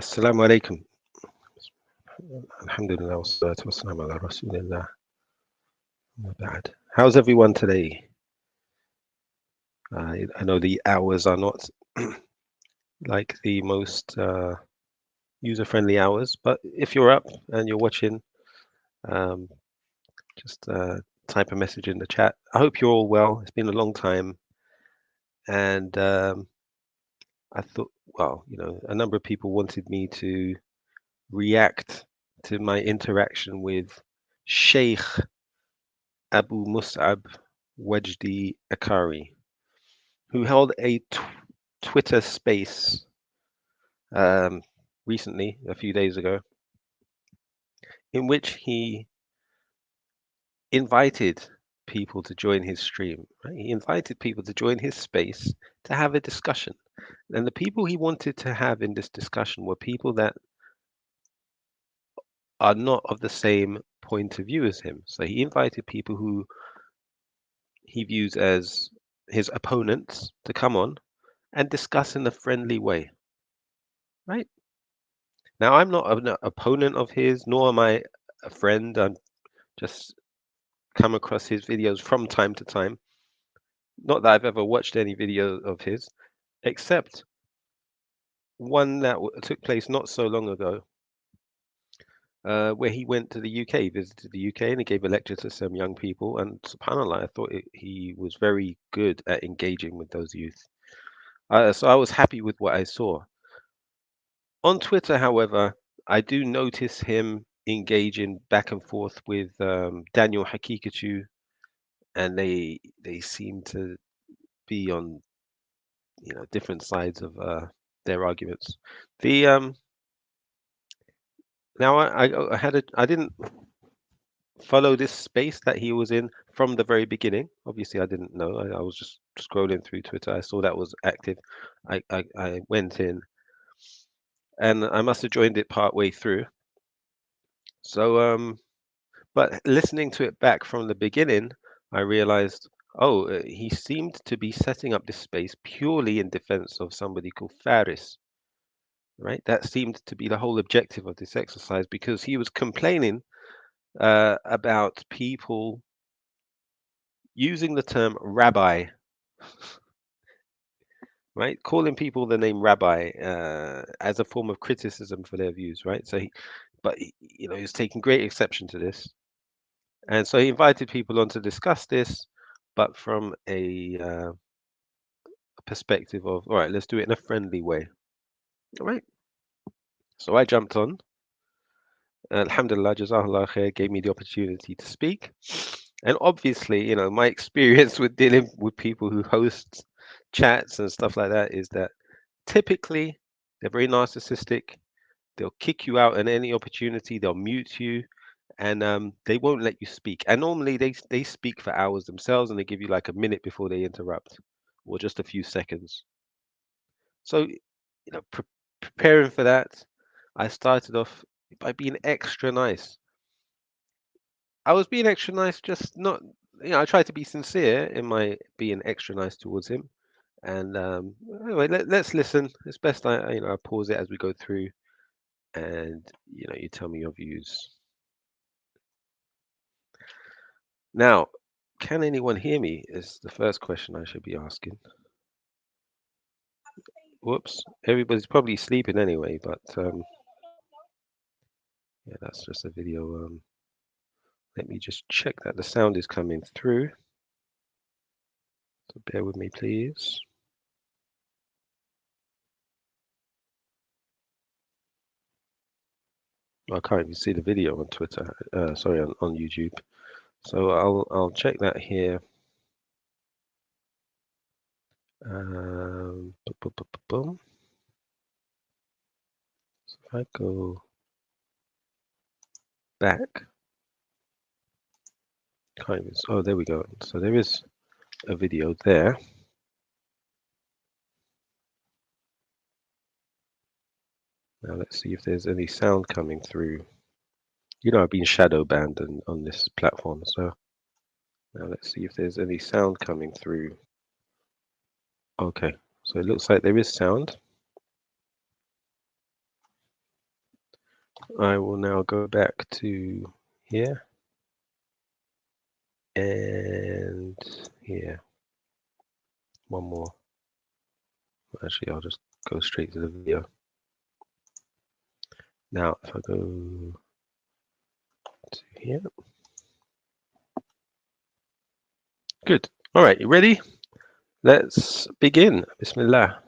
Assalamu alaikum. Alhamdulillah, wassalatu wassalamu ala rasulillah. Amma ba'd. How's everyone today? I know the hours are not like the most user-friendly hours, but if you're up and you're watching, um, just type a message in the chat. I hope you're all well. It's been a long time, and I thought, well, a number of people wanted me to react to my interaction with Sheikh Abu Mus'ab Wajdi Akkari, who held a Twitter space recently, a few days ago, in which he invited people to join his stream. Right? He invited people to join his space to have a discussion. And the people he wanted to have in this discussion were people that are not of the same point of view as him. So he invited people who he views as his opponents to come on and discuss in a friendly way. Right? Now, I'm not an opponent of his, nor am I a friend. I'm just come across his videos from time to time. Not that I've ever watched any video of his, except one that took place not so long ago, where he went to the UK, visited the UK, and he gave a lecture to some young people. And subhanAllah, I thought he was very good at engaging with those youth. So I was happy with what I saw. On Twitter, however, I do notice him engaging back and forth with Daniel Hakikatu, and they seem to be on different sides of their arguments. The now I didn't follow this space that he was in from the very beginning. Obviously, I didn't know. I was just scrolling through Twitter. I saw that was active. I went in, and I must have joined it part way through. So but listening to it back from the beginning, I realized, oh, he seemed to be setting up this space purely in defense of somebody called Faaris, right? That seemed to be the whole objective of this exercise because he was complaining about people using the term rabbi, right? Calling people the name rabbi as a form of criticism for their views, right? So, he's taking great exception to this. And so he invited people on to discuss this, but from a perspective of, all right, let's do it in a friendly way. All right. So I jumped on. Alhamdulillah, Jazakallah khair gave me the opportunity to speak. And obviously, my experience with dealing with people who host chats and stuff like that is that typically they're very narcissistic. They'll kick you out at any opportunity. They'll mute you, and they won't let you speak. And normally they speak for hours themselves, and they give you like a minute before they interrupt, or just a few seconds. So, preparing for that, I started off by being extra nice. I was being extra nice, just not, I tried to be sincere in my being extra nice towards him. And anyway, let's listen. It's best I pause it as we go through, and you tell me your views. Now, can anyone hear me? Is the first question I should be asking. Whoops, everybody's probably sleeping anyway, but yeah, that's just a video. Let me just check that the sound is coming through. So bear with me, please. I can't even see the video on Twitter. Sorry, on YouTube. So I'll check that here. Boom. So if I go back, can't even. Oh, there we go. So there is a video there. Now let's see if there's any sound coming through. I've been shadow banned on this platform, so now let's see if there's any sound coming through. Okay, so it looks like there is sound. I will now go back to here and here. One more. Actually, I'll just go straight to the video. Now, if I go to here. Good. All right, you ready? Let's begin. Bismillah.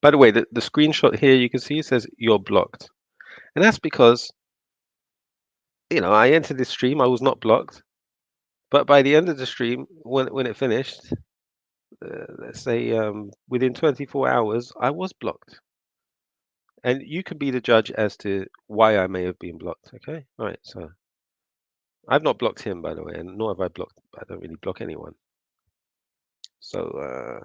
By the way, the screenshot here you can see says you're blocked. And that's because, I entered this stream, I was not blocked. But by the end of the stream, when it finished, let's say within 24 hours, I was blocked. And you can be the judge as to why I may have been blocked. Okay. All right. So I've not blocked him, by the way, and nor have I blocked. I don't really block anyone. So,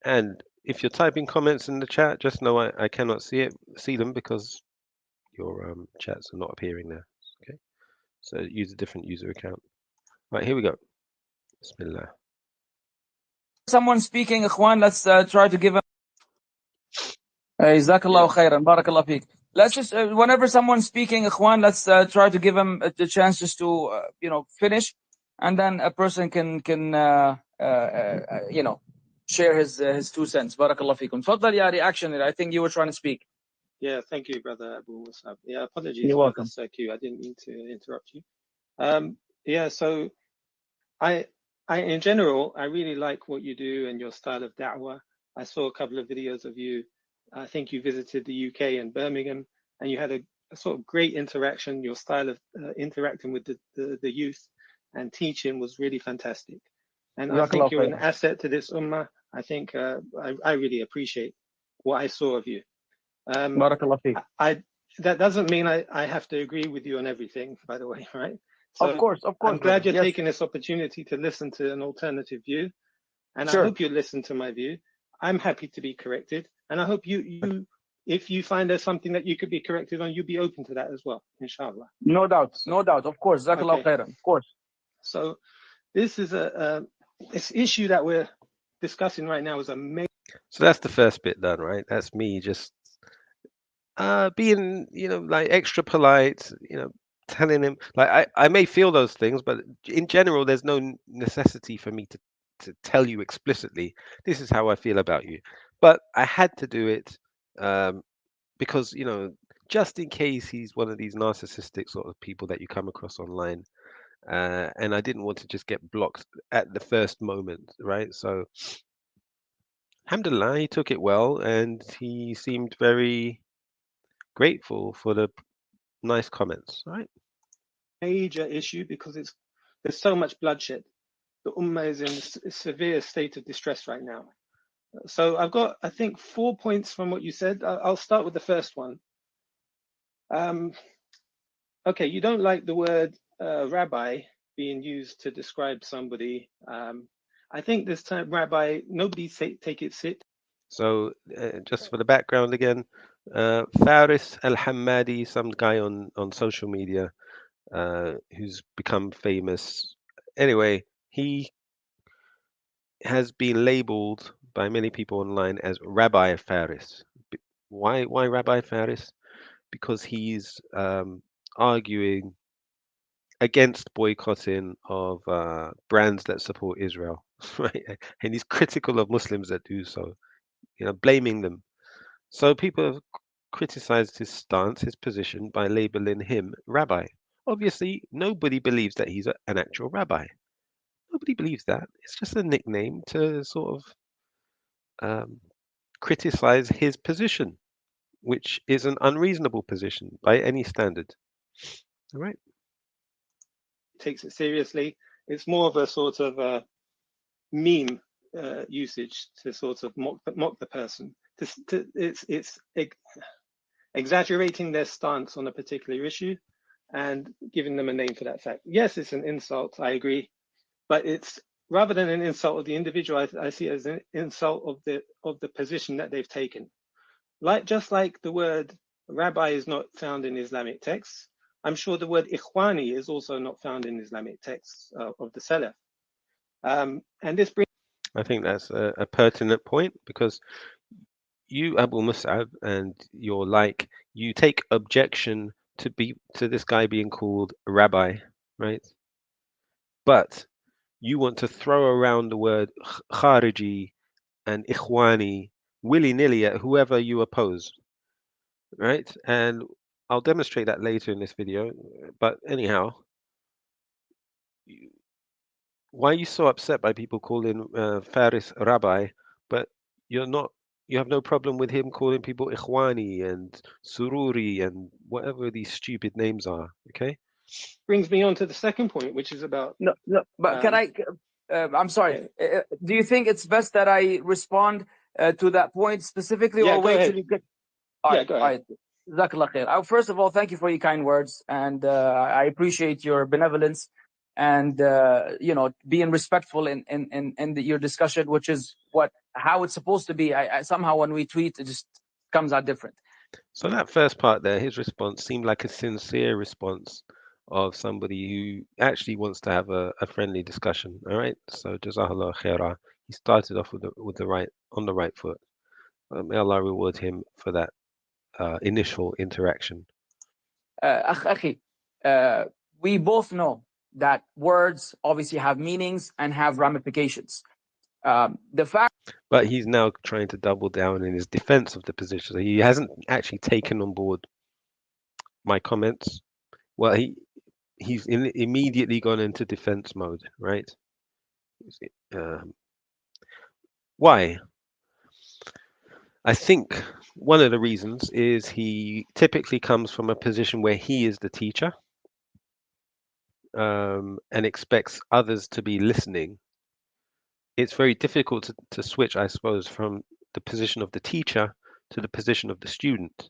and if you're typing comments in the chat, just know I cannot see them because your chats are not appearing there. Okay. So use a different user account. Right. Here we go. Bismillah. Someone speaking, Ikhwan, let's try to give him. Jazakallahu khairan, barakallahu feek. Let's just, whenever someone's speaking, Ikhwan, let's try to give him the chance just to, finish. And then a person can share his 2 cents. Barakallahu feekum. Faddal ya reaction. I think you were trying to speak. Yeah, thank you, brother Abu Mussab. Yeah, apologies You're for welcome. this queue. I didn't mean to interrupt you. Yeah, so I in general, I really like what you do and your style of da'wah. I saw a couple of videos of you. I think you visited the UK and Birmingham, and you had a sort of great interaction. Your style of interacting with the youth and teaching was really fantastic. And I think you're an asset to this ummah. I think I really appreciate what I saw of you. That doesn't mean I have to agree with you on everything, by the way, right? So of course. I'm glad you're taking this opportunity to listen to an alternative view, and I hope you listen to my view. I'm happy to be corrected, and I hope you if you find there's something that you could be corrected on, you'll be open to that as well, inshallah. No doubt, of course. Jazakallahu khairan, of course. So this is this issue that we're discussing right now is a major. So that's the first bit done, right? That's me just being, like extra polite, telling him like I may feel those things, but in general, there's no necessity for me to tell you explicitly, this is how I feel about you. But I had to do it because, just in case he's one of these narcissistic sort of people that you come across online. And I didn't want to just get blocked at the first moment, right? So, alhamdulillah, he took it well, and he seemed very grateful for the nice comments, right? Major issue because there's so much bloodshed. The ummah is in a severe state of distress right now. So I've got, I think, 4 points from what you said. I'll start with the first one. Okay, you don't like the word rabbi being used to describe somebody. I think this time, rabbi, nobody take it sit. So just for the background again, Faaris AlHammadi, some guy on social media who's become famous. Anyway, he has been labeled by many people online as Rabbi Faaris. Why Rabbi Faaris? Because he's arguing against boycotting of brands that support Israel, right? And he's critical of Muslims that do so, blaming them. So people have criticized his stance, his position, by labeling him rabbi. Obviously, nobody believes that he's an actual rabbi. Nobody believes that. It's just a nickname to sort of criticize his position, which is an unreasonable position by any standard. All right. Takes it seriously. It's more of a sort of meme usage to sort of mock the person. It's exaggerating their stance on a particular issue and giving them a name for that fact. Yes, it's an insult, I agree, but it's rather than an insult of the individual, I see it as an insult of the position that they've taken. Just like the word rabbi is not found in Islamic texts, I'm sure the word ikhwani is also not found in Islamic texts of the Salaf. And this brings. I think that's a pertinent point because you Abu Mus'ab, and you're like, you take objection to this guy being called rabbi, right? But you want to throw around the word khariji and ikhwani willy-nilly at whoever you oppose, right? And I'll demonstrate that later in this video. But anyhow, you- why are you so upset by people calling Faris rabbi, but you're not? You have no problem with him calling people ikhwani and sururi and whatever these stupid names are. Okay. Brings me on to the second point, which is about No, no, but can I? I'm sorry. Do you think it's best that I respond to that point specifically, yeah, or go wait till ahead. you get? All Yeah, right, go all ahead. right. Jazakallah khair. First of all, thank you for your kind words, and I appreciate your benevolence and being respectful in your discussion, which is how it's supposed to be. I somehow when we tweet, it just comes out different. So that first part there, his response seemed like a sincere response of somebody who actually wants to have a friendly discussion. All right. So Jazakallah khairah. He started off with the right on the right foot. May Allah reward him for that initial interaction. Akhi, we both know that words obviously have meanings and have ramifications. The fact But he's now trying to double down in his defense of the position. So he hasn't actually taken on board my comments. Well, he's immediately gone into defense mode, right? Um, why? I think one of the reasons is he typically comes from a position where he is the teacher, and expects others to be listening. It's very difficult to switch, I suppose, from the position of the teacher to the position of the student,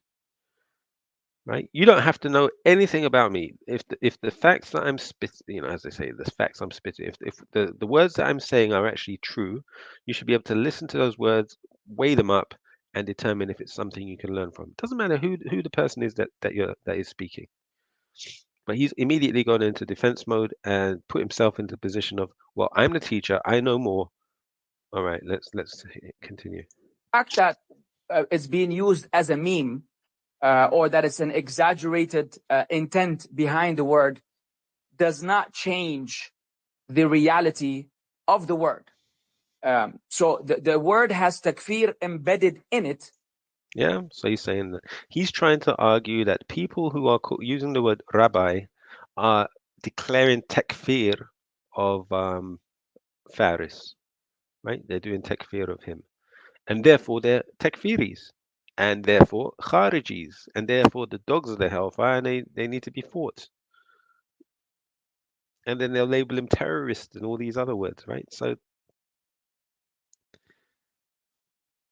right? You don't have to know anything about me. If the facts that I'm spitting, as they say, the facts I'm spitting, if the words that I'm saying are actually true, you should be able to listen to those words, weigh them up, and determine if it's something you can learn from. It doesn't matter who the person is that is speaking. But he's immediately gone into defense mode and put himself into the position of, well, I'm the teacher, I know more. All right, let's continue. fact that it's being used as a meme, or that it's an exaggerated intent behind the word, does not change the reality of the word. So the word has takfir embedded in it. Yeah, so he's saying that he's trying to argue that people who are using the word rabbi are declaring takfir of Faris, right? They're doing takfir of him, and therefore they're takfiris, and therefore kharijis, and therefore the dogs of the hellfire, and they need to be fought. And then they'll label him terrorist and all these other words, right? So,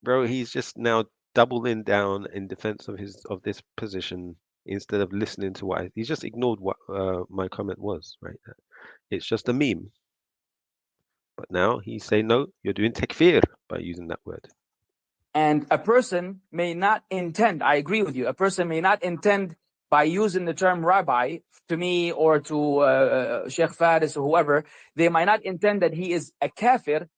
bro, he's just now doubling down in defense of this position instead of listening to he's just ignored what my comment was, right? It's just a meme. But now he's saying, no, you're doing takfir by using that word. And a person may not intend, I agree with you, a person may not intend by using the term rabbi to me or to Sheikh Faris or whoever, they might not intend that he is a kafir,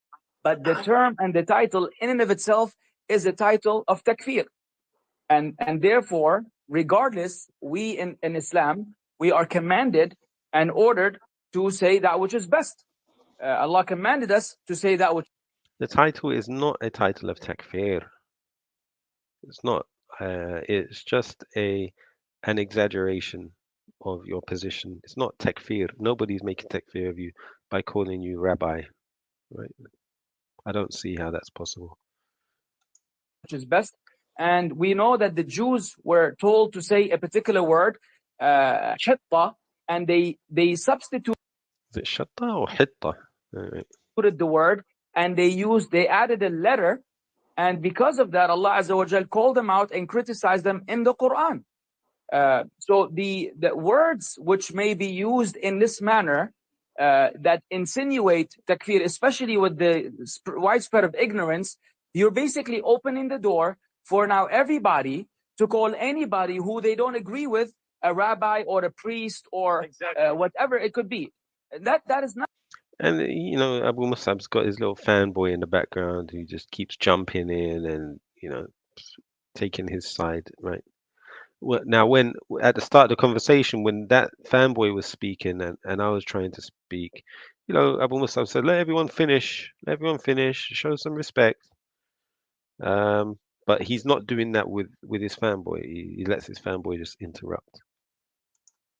but the term and the title in and of itself is a title of takfir. And therefore, regardless, we in Islam, we are commanded and ordered to say that which is best. Allah commanded us to say that which. The title is not a title of takfir. It's not. It's just an exaggeration of your position. It's not takfir. Nobody's making takfir of you by calling you rabbi, right? I don't see how that's possible. Which is best. And we know that the Jews were told to say a particular word, hitta, and they substituted Is it shatta or hitta? Right. the word, and they added a letter, and because of that, Allah Azza wa Jal called them out and criticized them in the Quran. So the words which may be used in this manner that insinuate takfir, especially with the widespread of ignorance, you're basically opening the door for now everybody to call anybody who they don't agree with a rabbi or a priest or whatever it could be. That is not. And Abu Musab's got his little fanboy in the background who just keeps jumping in and taking his side, right? Well, now, when at the start of the conversation, when that fanboy was speaking and I was trying to speak, Abu Musab said, let everyone finish, show some respect. Um, but he's not doing that with his fanboy. He lets his fanboy just interrupt.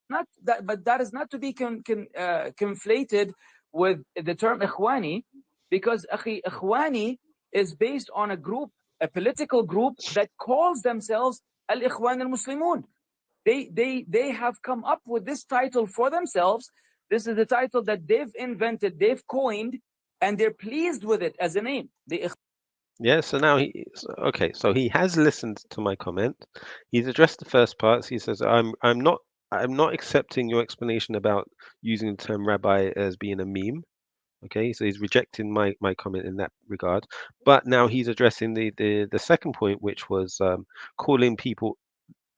Not that, but that is not to be conflated with the term ikhwani, because ikhwani is based on a group, a political group that calls themselves al-ikhwan al-muslimun. They have come up with this title for themselves. This is the title that they've invented, they've coined, and they're pleased with it as a name. Yeah, so now so he has listened to my comment. He's addressed the first parts. He says, I'm not accepting your explanation about using the term rabbi as being a meme. Okay, so he's rejecting my comment in that regard. But now he's addressing the second point, which was calling people,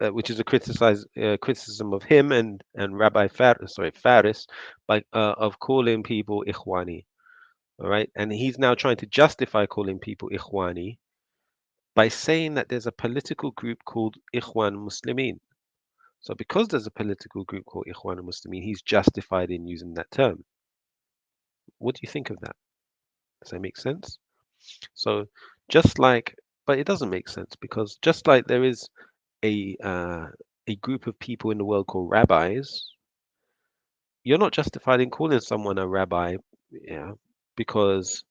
which is a criticism of him and Faris, of calling people ikhwani. All right, and he's now trying to justify calling people ikhwani by saying that there's a political group called Ikhwan Muslimin. So because there's a political group called Ikhwan Muslimin, he's justified in using that term. What do you think of that? Does that make sense? So just like, but it doesn't make sense, because just like there is a uh, a group of people in the world called rabbis, you're not justified in calling someone a rabbi, yeah, because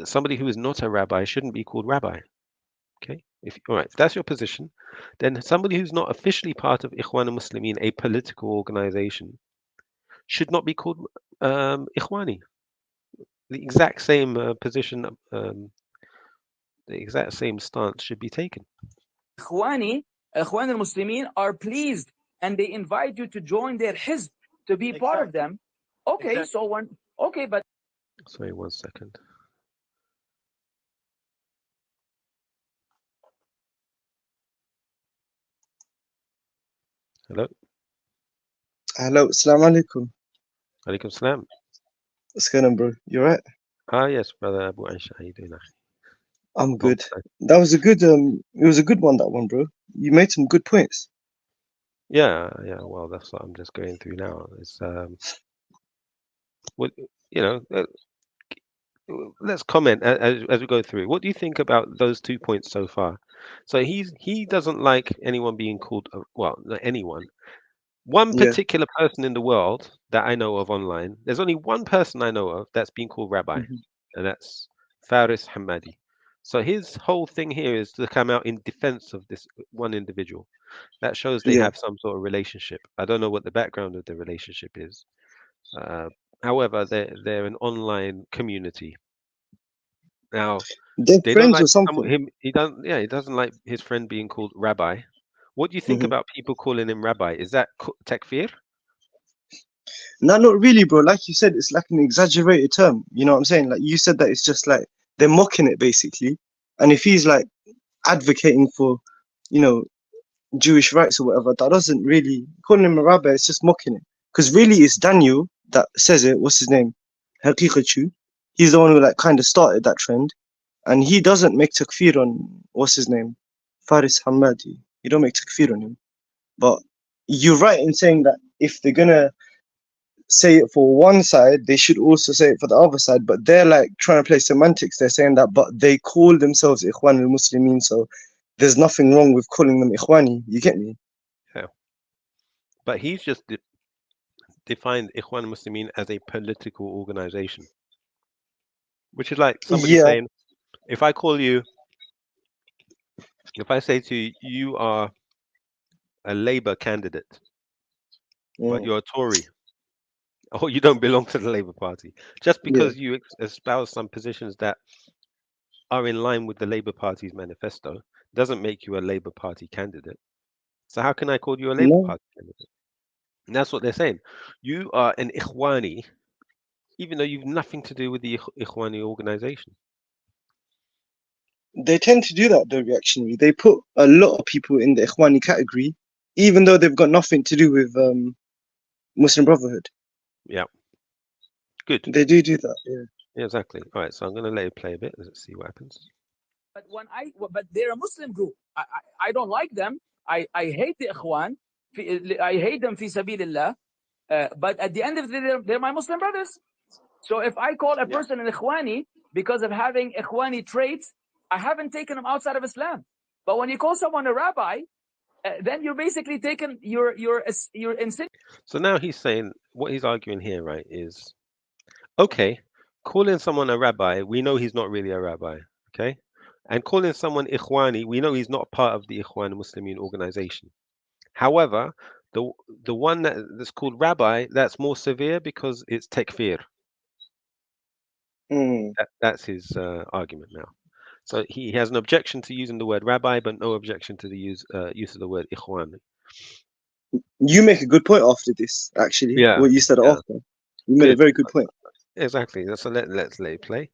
somebody who is not a rabbi shouldn't be called rabbi. Okay, if that's your position, then somebody who's not officially part of Ikhwan al-Muslimin, a political organization, should not be called Ikhwani. The exact same position, the exact same stance should be taken. Ikhwani, Ikhwan al-Muslimin are pleased and they invite you to join their hizb, to be part of them. Okay, so but Sorry, 1 second. Hello. Hello, assalamu alaikum. Alaikum salam. What's going on, bro? You alright? Ah, yes, brother Abu Aisha. How you doing, akhi? I'm Long good. time. That was a good it was a good one, that one, bro. You made some good points. Yeah. Well, that's what I'm just going through now. It's what you know. Let's comment as we go through. What do you think about those 2 points so far? So he doesn't like anyone being called, well, not anyone. One Yeah. particular person in the world that I know of online. There's only one person I know of that's been called rabbi, Mhm. and that's Faaris Hammadi. So his whole thing here is to come out in defense of this one individual. That shows they Yeah. have some sort of relationship. I don't know what the background of the relationship is. Uh, However, they're an online community. Now, They're they don't friends like or something. him. He doesn't. Yeah, he doesn't like his friend being called rabbi. What do you think Hmm. about people calling him rabbi? Is that takfir? No, not really, bro. Like you said, it's like an exaggerated term. You know what I'm saying? Like you said that it's just like they're mocking it basically. And if he's like advocating for, you know, Jewish rights or whatever, that doesn't really calling him a rabbi, it's just mocking it. Because really it's Daniel that says it, what's his name? Haqiqatu. He's the one who like kind of started that trend. And he doesn't make takfir on what's his name, Faris Hammadi. You don't make takfir on him. But you're right in saying that if they're gonna say it for one side, they should also say it for the other side. But they're like trying to play semantics. They're saying that, but they call themselves Ikhwan al-Muslimin, so there's nothing wrong with calling them Ikhwani. You get me? Yeah, but he's just defined Ikhwan Muslimin as a political organization, which is like somebody Yeah. saying, if I call you, if I say to you, you are a Labour candidate, but Mm, you're a Tory, or you don't belong to the Labour Party, just yeah. because you espouse some positions that are in line with the Labour Party's manifesto, doesn't make you a Labour Party candidate. So how can I call you a Labour No, Party candidate? And that's what they're saying. You are an Ikhwani, even though you've nothing to do with the Ikhwani organization. they tend to do that though. Reactionary. They put a lot of people in the Ikhwani category, even though they've got nothing to do with Muslim Brotherhood. Yeah, good. They do that. Yeah. Yeah, exactly. All right, so I'm going to let it play a bit. Let's see what happens. but they're a Muslim group. I don't like them. I hate the Ikhwan. I hate them fi sabilillah. But at the end of the day, they're my Muslim brothers. So if I call a Yeah. person an Ikhwani because of having Ikhwani traits, I haven't taken him outside of Islam. But when you call someone a rabbi, then you're basically taking you're insinuating. So now he's saying what he's arguing here, right, is okay, calling someone a rabbi, we know he's not really a rabbi, okay? And calling someone Ikhwani, we know he's not part of the Ikhwan Muslimin organization. However, the the one that's called rabbi, that's more severe because it's takfir. Mm. That's his argument now. So he has an objection to using the word rabbi, but no objection to the use of the word ikhwan. You make a good point after this, actually. Yeah, What you said yeah, after. You made a good. very good point. Exactly. So let's let it play.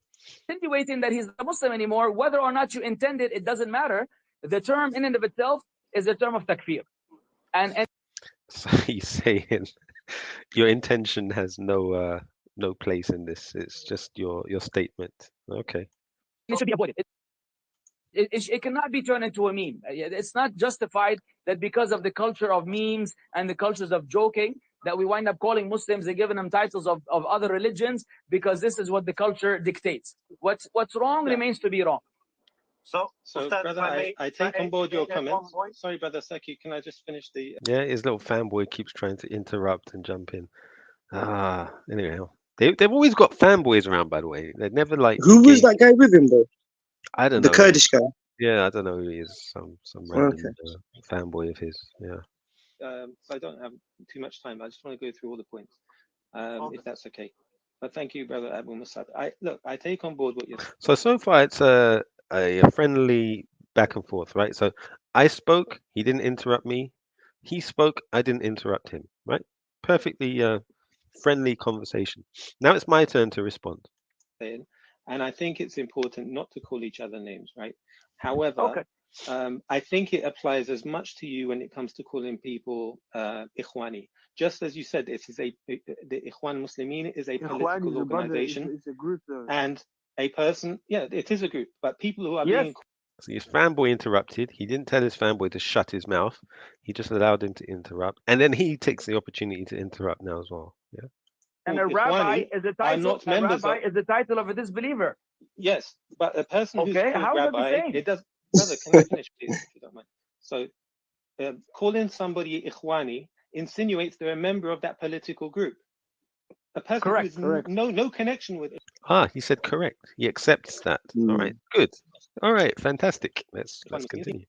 Insinuating that he's not a Muslim anymore, whether or not you intend it, it doesn't matter. The term in and of itself is a term of takfir. And So he's saying your intention has no place in this. It's just your statement. Okay. it should be avoided. It cannot be turned into a meme. It's not justified that because of the culture of memes and the cultures of joking that we wind up calling Muslims and giving them titles of other religions because this is what the culture dictates. What's wrong Yeah. remains to be wrong. So brother, I take on board your comments. Sorry, brother Saki, can I just finish the? Yeah, his little fanboy keeps trying to interrupt and jump in. Anyway, they've always got fanboys around, by the way. They're never like Who was engaged. that guy with him, though? I don't The know. Kurdish guy. Yeah, I don't know who he is. Some random Okay. fanboy of his. Yeah. So I don't have too much time. I just want to go through all the points, if that's okay. But thank you, brother Abu Mussab. I take on board what you're saying. So far it's a friendly back and forth, right? So I spoke, he didn't interrupt me. He spoke, I didn't interrupt him, right? Perfectly friendly conversation. Now it's my turn to respond. And I think it's important not to call each other names, right? However, Okay. I think it applies as much to you when it comes to calling people Ikhwani. Just as you said, the Ikhwan Muslimin is a political organization. It's a group, though. And a person, yeah, it is a group, but people who are Yes. being So his fanboy interrupted. He didn't tell his fanboy to shut his mouth. He just allowed him to interrupt. And then he takes the opportunity to interrupt now as well. Yeah. And a called rabbi Ikhwani is a are title. not A members rabbi of, is the title of a disbeliever. yes, but a person who's Okay, called how is that the rabbi, same? it does, brother, can I finish, please, if you don't mind? So calling somebody Ikhwani insinuates they're a member of that political group. A person Correct. who has no connection with it. He said correct. He accepts that. All right, good. All right, fantastic. Let's continue.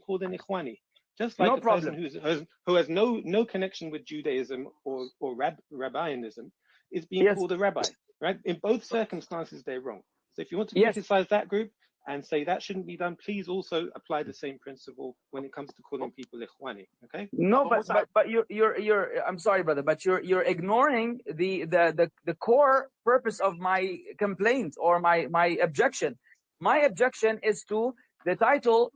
Called an Ikhwani. Just like No a problem. person who has no connection with Judaism or rabbianism is being Yes. called a rabbi, right? In both circumstances, they're wrong. So if you want to Yes. criticize that group and say that shouldn't be done, please also apply the same principle when it comes to calling people Ikhwani, okay? No, but you're I'm sorry, brother, but you're ignoring the core purpose of my complaint or my objection. My objection is to the title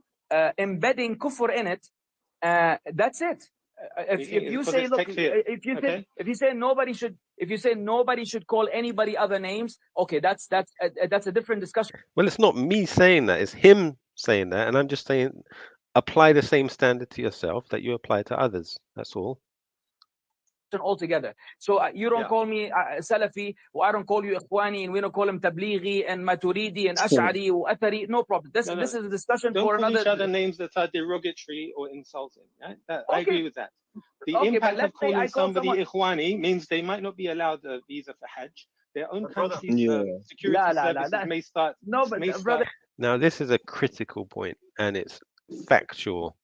embedding kufr in it. That's it. If you Because say, it's look, takfir, if you say nobody should call anybody other names, okay, that's a different discussion Well, it's not me saying that. It's him saying that. And I'm just saying apply the same standard to yourself that you apply to others. That's all. altogether. So you don't Yeah. call me Salafi, or I don't call you Ikhwani, and we don't call him Tablighi and Maturidi and Ash'ari or Athari. No problem. This is a discussion Don't for call another. each other names that are derogatory or insulting. Right? I agree with that. The Okay, but impact of let's say calling I call somebody someone. Ikhwani means they might not be allowed a visa for Hajj. Their own country's Yeah. security services may start. No, but brother, Now, this is a critical point and it's factual.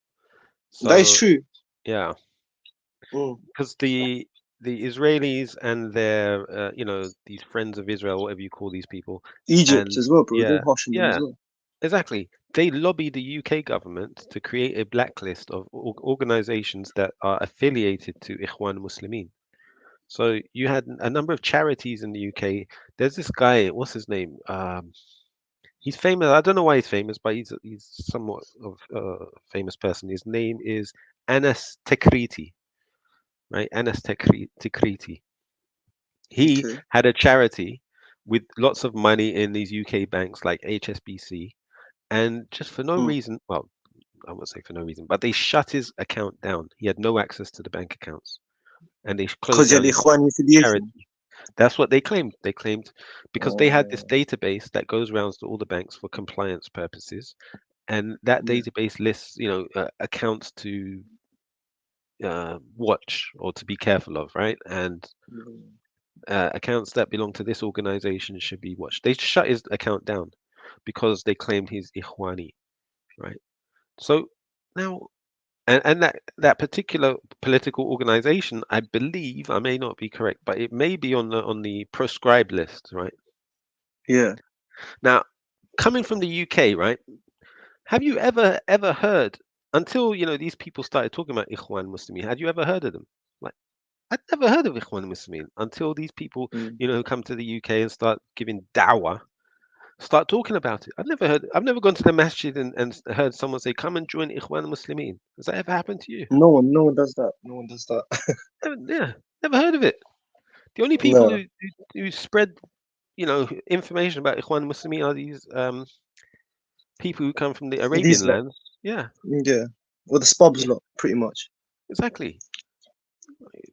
That is So, true. yeah, Mm. because the Israelis and their, these friends of Israel, whatever you call these people, Egypt and as well, bro. They're yeah, harsh on them as yeah, well. exactly. They lobby the UK government to create a blacklist of organizations that are affiliated to Ikhwan Muslimin. So you had a number of charities in the UK. There's this guy, what's his name? He's famous. I don't know why he's famous, but he's somewhat of a famous person. His name is Anas Tekriti, right? Anas Tekriti. He Okay. had a charity with lots of money in these UK banks like HSBC, and just for no reason, well, I won't say for no reason, but they shut his account down. He had no access to the bank accounts, and they closed Because you're down the his Ikhwani affiliation. charity. That's what they claimed. They claimed because they had this Oh, database that goes around to all the banks for compliance purposes, and that yeah. database lists, accounts to watch or to be careful of, right? And accounts that belong to this organization should be watched. They shut his account down because they claimed he's Ikhwani, right? So now, and that particular political organization, I believe, I may not be correct, but it may be on the proscribed list, right? Yeah. Now, coming from the UK, right? Have you ever heard until these people started talking about Ikhwan Muslimin? Had you ever heard of them? Like I'd never heard of Ikhwan Muslimin until these people, Mm. who come to the UK and start giving da'wah, start talking about it. I've never gone to the masjid and heard someone say, "Come and join Ikhwan Muslimin." Has that ever happened to you? No one does that. No one does that. Yeah, never heard of it. The only people No. who spread, information about Ikhwan Muslimin are these people who come from the These Arabian lot. lands. Yeah, Yeah. Well, the spobs yeah, lot, pretty much. exactly.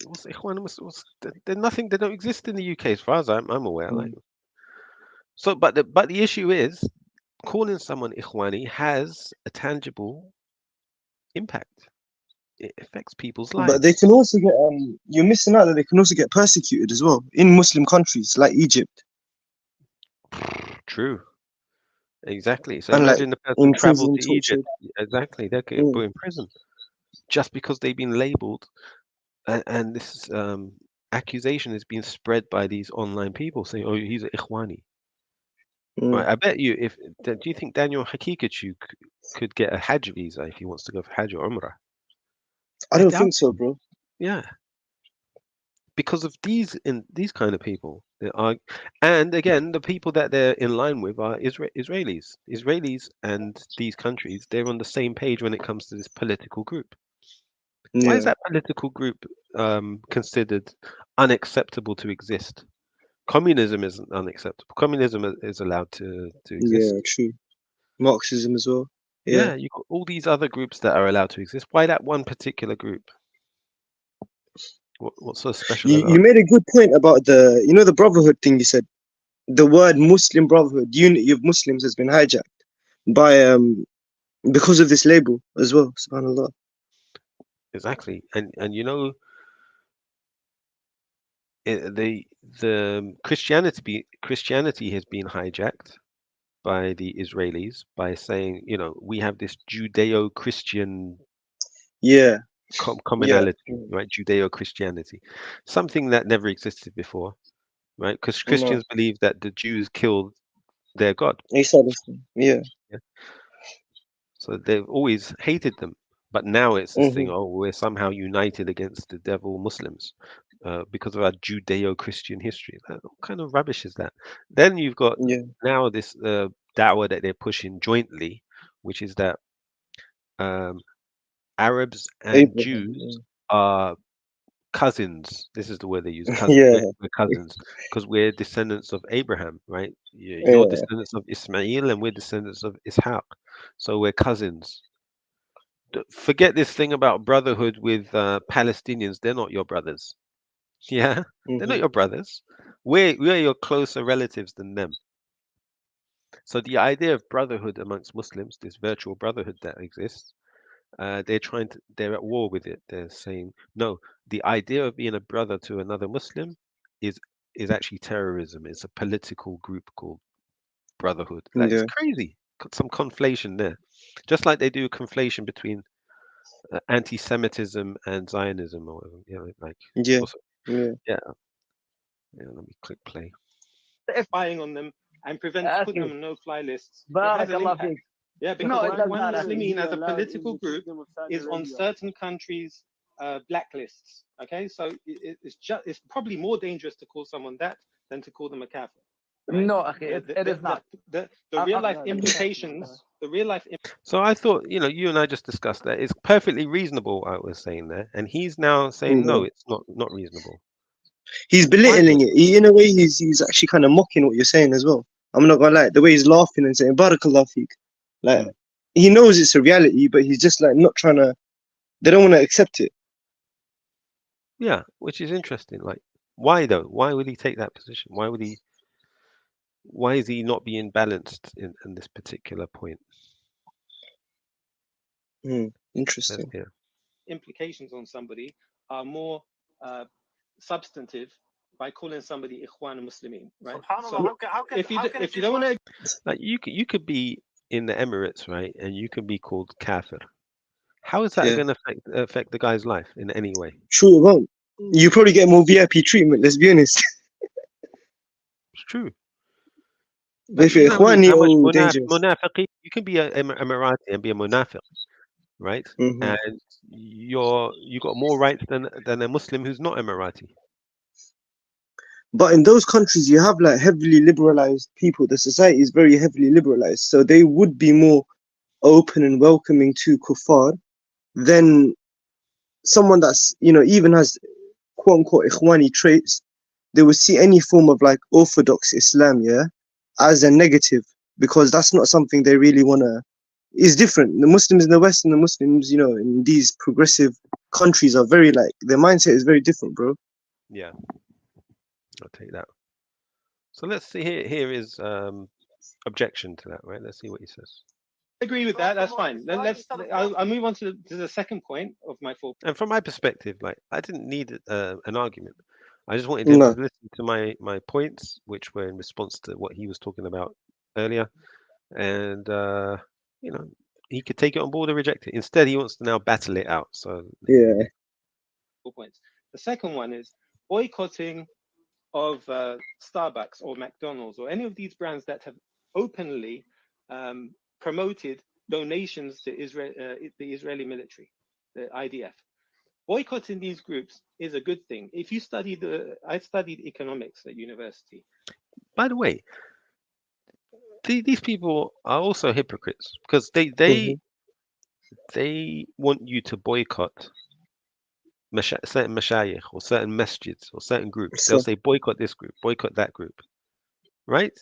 What's Ikhwan Muslim? They're nothing. They don't exist in the UK as far as I'm aware. Like Mm. so, but the issue is calling someone Ikhwani has a tangible impact. It affects people's But they lives. can also get you're missing out that they can also get persecuted as well in Muslim countries like Egypt True. Exactly. So and like imagine the person traveled imprisoned, to Egypt. tortured. Exactly. They're getting Mm. put in prison just because they've been labeled, and this accusation is being spread by these online people saying, "Oh, he's an Ikhwani." Right. Mm. I bet you, do you think Daniel Hakikachu could get a Hajj visa if he wants to go for Hajj or Umrah? I I don't doubt think so, it. bro. Yeah, because of these kind of people. They are, and again, the people that they're in line with are Israelis. Israelis and these countries, they're on the same page when it comes to this political group. Why is Yeah. that political group considered unacceptable to exist? Communism isn't unacceptable. Communism is allowed to exist. Yeah, true. Marxism as well. Yeah. Yeah, you've got all these other groups that are allowed to exist. Why that one particular group? What's so special You about made a good point about the brotherhood thing you said. The word Muslim Brotherhood, unity of Muslims, has been hijacked by because of this label as well. Subhanallah. exactly? And the Christianity has been hijacked by the Israelis by saying, we have this Judeo-Christian Yeah. Yeah. commonality, right? Judeo-Christianity, something that never existed before, right? Because No. Christians believe that the Jews killed their God. Isa. Yeah. Yeah? So they've always hated them. But now it's this thing, Hmm. oh, we're somehow united against the devil Muslims because of our Judeo-Christian history. What kind of rubbish is that? Then you've got Yeah. now this da'wah that they're pushing jointly, which is that um, Arabs and Abraham. Jews are cousins. This is the word they use, cousin. Yeah. We're cousins because we're descendants of Abraham, right? You're Yeah. descendants of Ismail, and we're descendants of Ishaq. So we're cousins. Forget this thing about brotherhood with Palestinians. They're not your brothers. Yeah, they're not Hmm. your brothers. We're your closer relatives than them. So the idea of brotherhood amongst Muslims, this virtual brotherhood that exists, they're at war with it. They're saying, no, the idea of being a brother to another Muslim is is actually terrorism. It's a political group called brotherhood. That is Yeah. crazy. Got some conflation there. Just like they do conflation between anti-Semitism and Zionism or whatever, like Yeah. also, Yeah. yeah, yeah, let me click play. spying on them and putting them Okay. on no-fly lists, it has an Barakallah impact. feek. Yeah, No, because it does Ikhwan not actually. Muslimin as a political group is on certain countries' blacklists. Okay, so it's probably more dangerous to call someone that than to call them a kafir. Right? No, akhi, it is not. The real life implications, the real life So I thought, you and I just discussed that it's perfectly reasonable. I was saying there, and he's now saying no, Yeah. it's not reasonable. He's belittling it. In a way, he's actually kind of mocking what you're saying as well. I'm not gonna lie. The way he's laughing and saying "Barakallah feek," like he knows it's a reality, but he's just like not trying to. They don't want to accept it. Yeah, which is interesting. Like, why though? Why would he take that position? Why would he? Why is he not being balanced in this particular point? Let's Interesting. hear. Implications on somebody are more substantive by calling somebody Ikhwan Muslimin, right? So if you don't want to, Like, you could be in the Emirates, right, and you can be called kafir. How is that Yeah. going to affect the guy's life in any way? True, it won't. You probably get more VIP treatment. Let's be honest. It's true. But if You you're know how much Ikhwani, dangerous. munafiqi? You can be a Emirati and be a munafiq, right? Hmm. And you got more rights than a Muslim who's not Emirati. But in those countries, you have like heavily liberalized people. The society is very heavily liberalized, so they would be more open and welcoming to kuffar than someone that's even has quote unquote Ikhwani traits. They would see any form of like orthodox Islam, yeah, as a negative because that's not something they really wanna. It's different. The Muslims in the West and the Muslims, in these progressive countries are very like their mindset is very different, bro. Yeah, I'll take that. So let's see. Here is objection to that, right? Let's see what he says. agree with that. That's fine. I'll move on to the second point of my four. And from my perspective, like, I didn't need an argument. I just wanted him to No. listen to my points, which were in response to what he was talking about earlier, and he could take it on board or reject it. Instead, he wants to now battle it out. So Yeah. 4 points. The second one is boycotting of Starbucks or McDonald's or any of these brands that have openly promoted donations to Israel, the Israeli military, the IDF. Boycotting these groups is a good thing. If you study I studied economics at university. By the way, these people are also hypocrites because Mhm. they want you to boycott certain mashayikh or certain masjids or certain groups. They'll So. say boycott this group, boycott that group, right?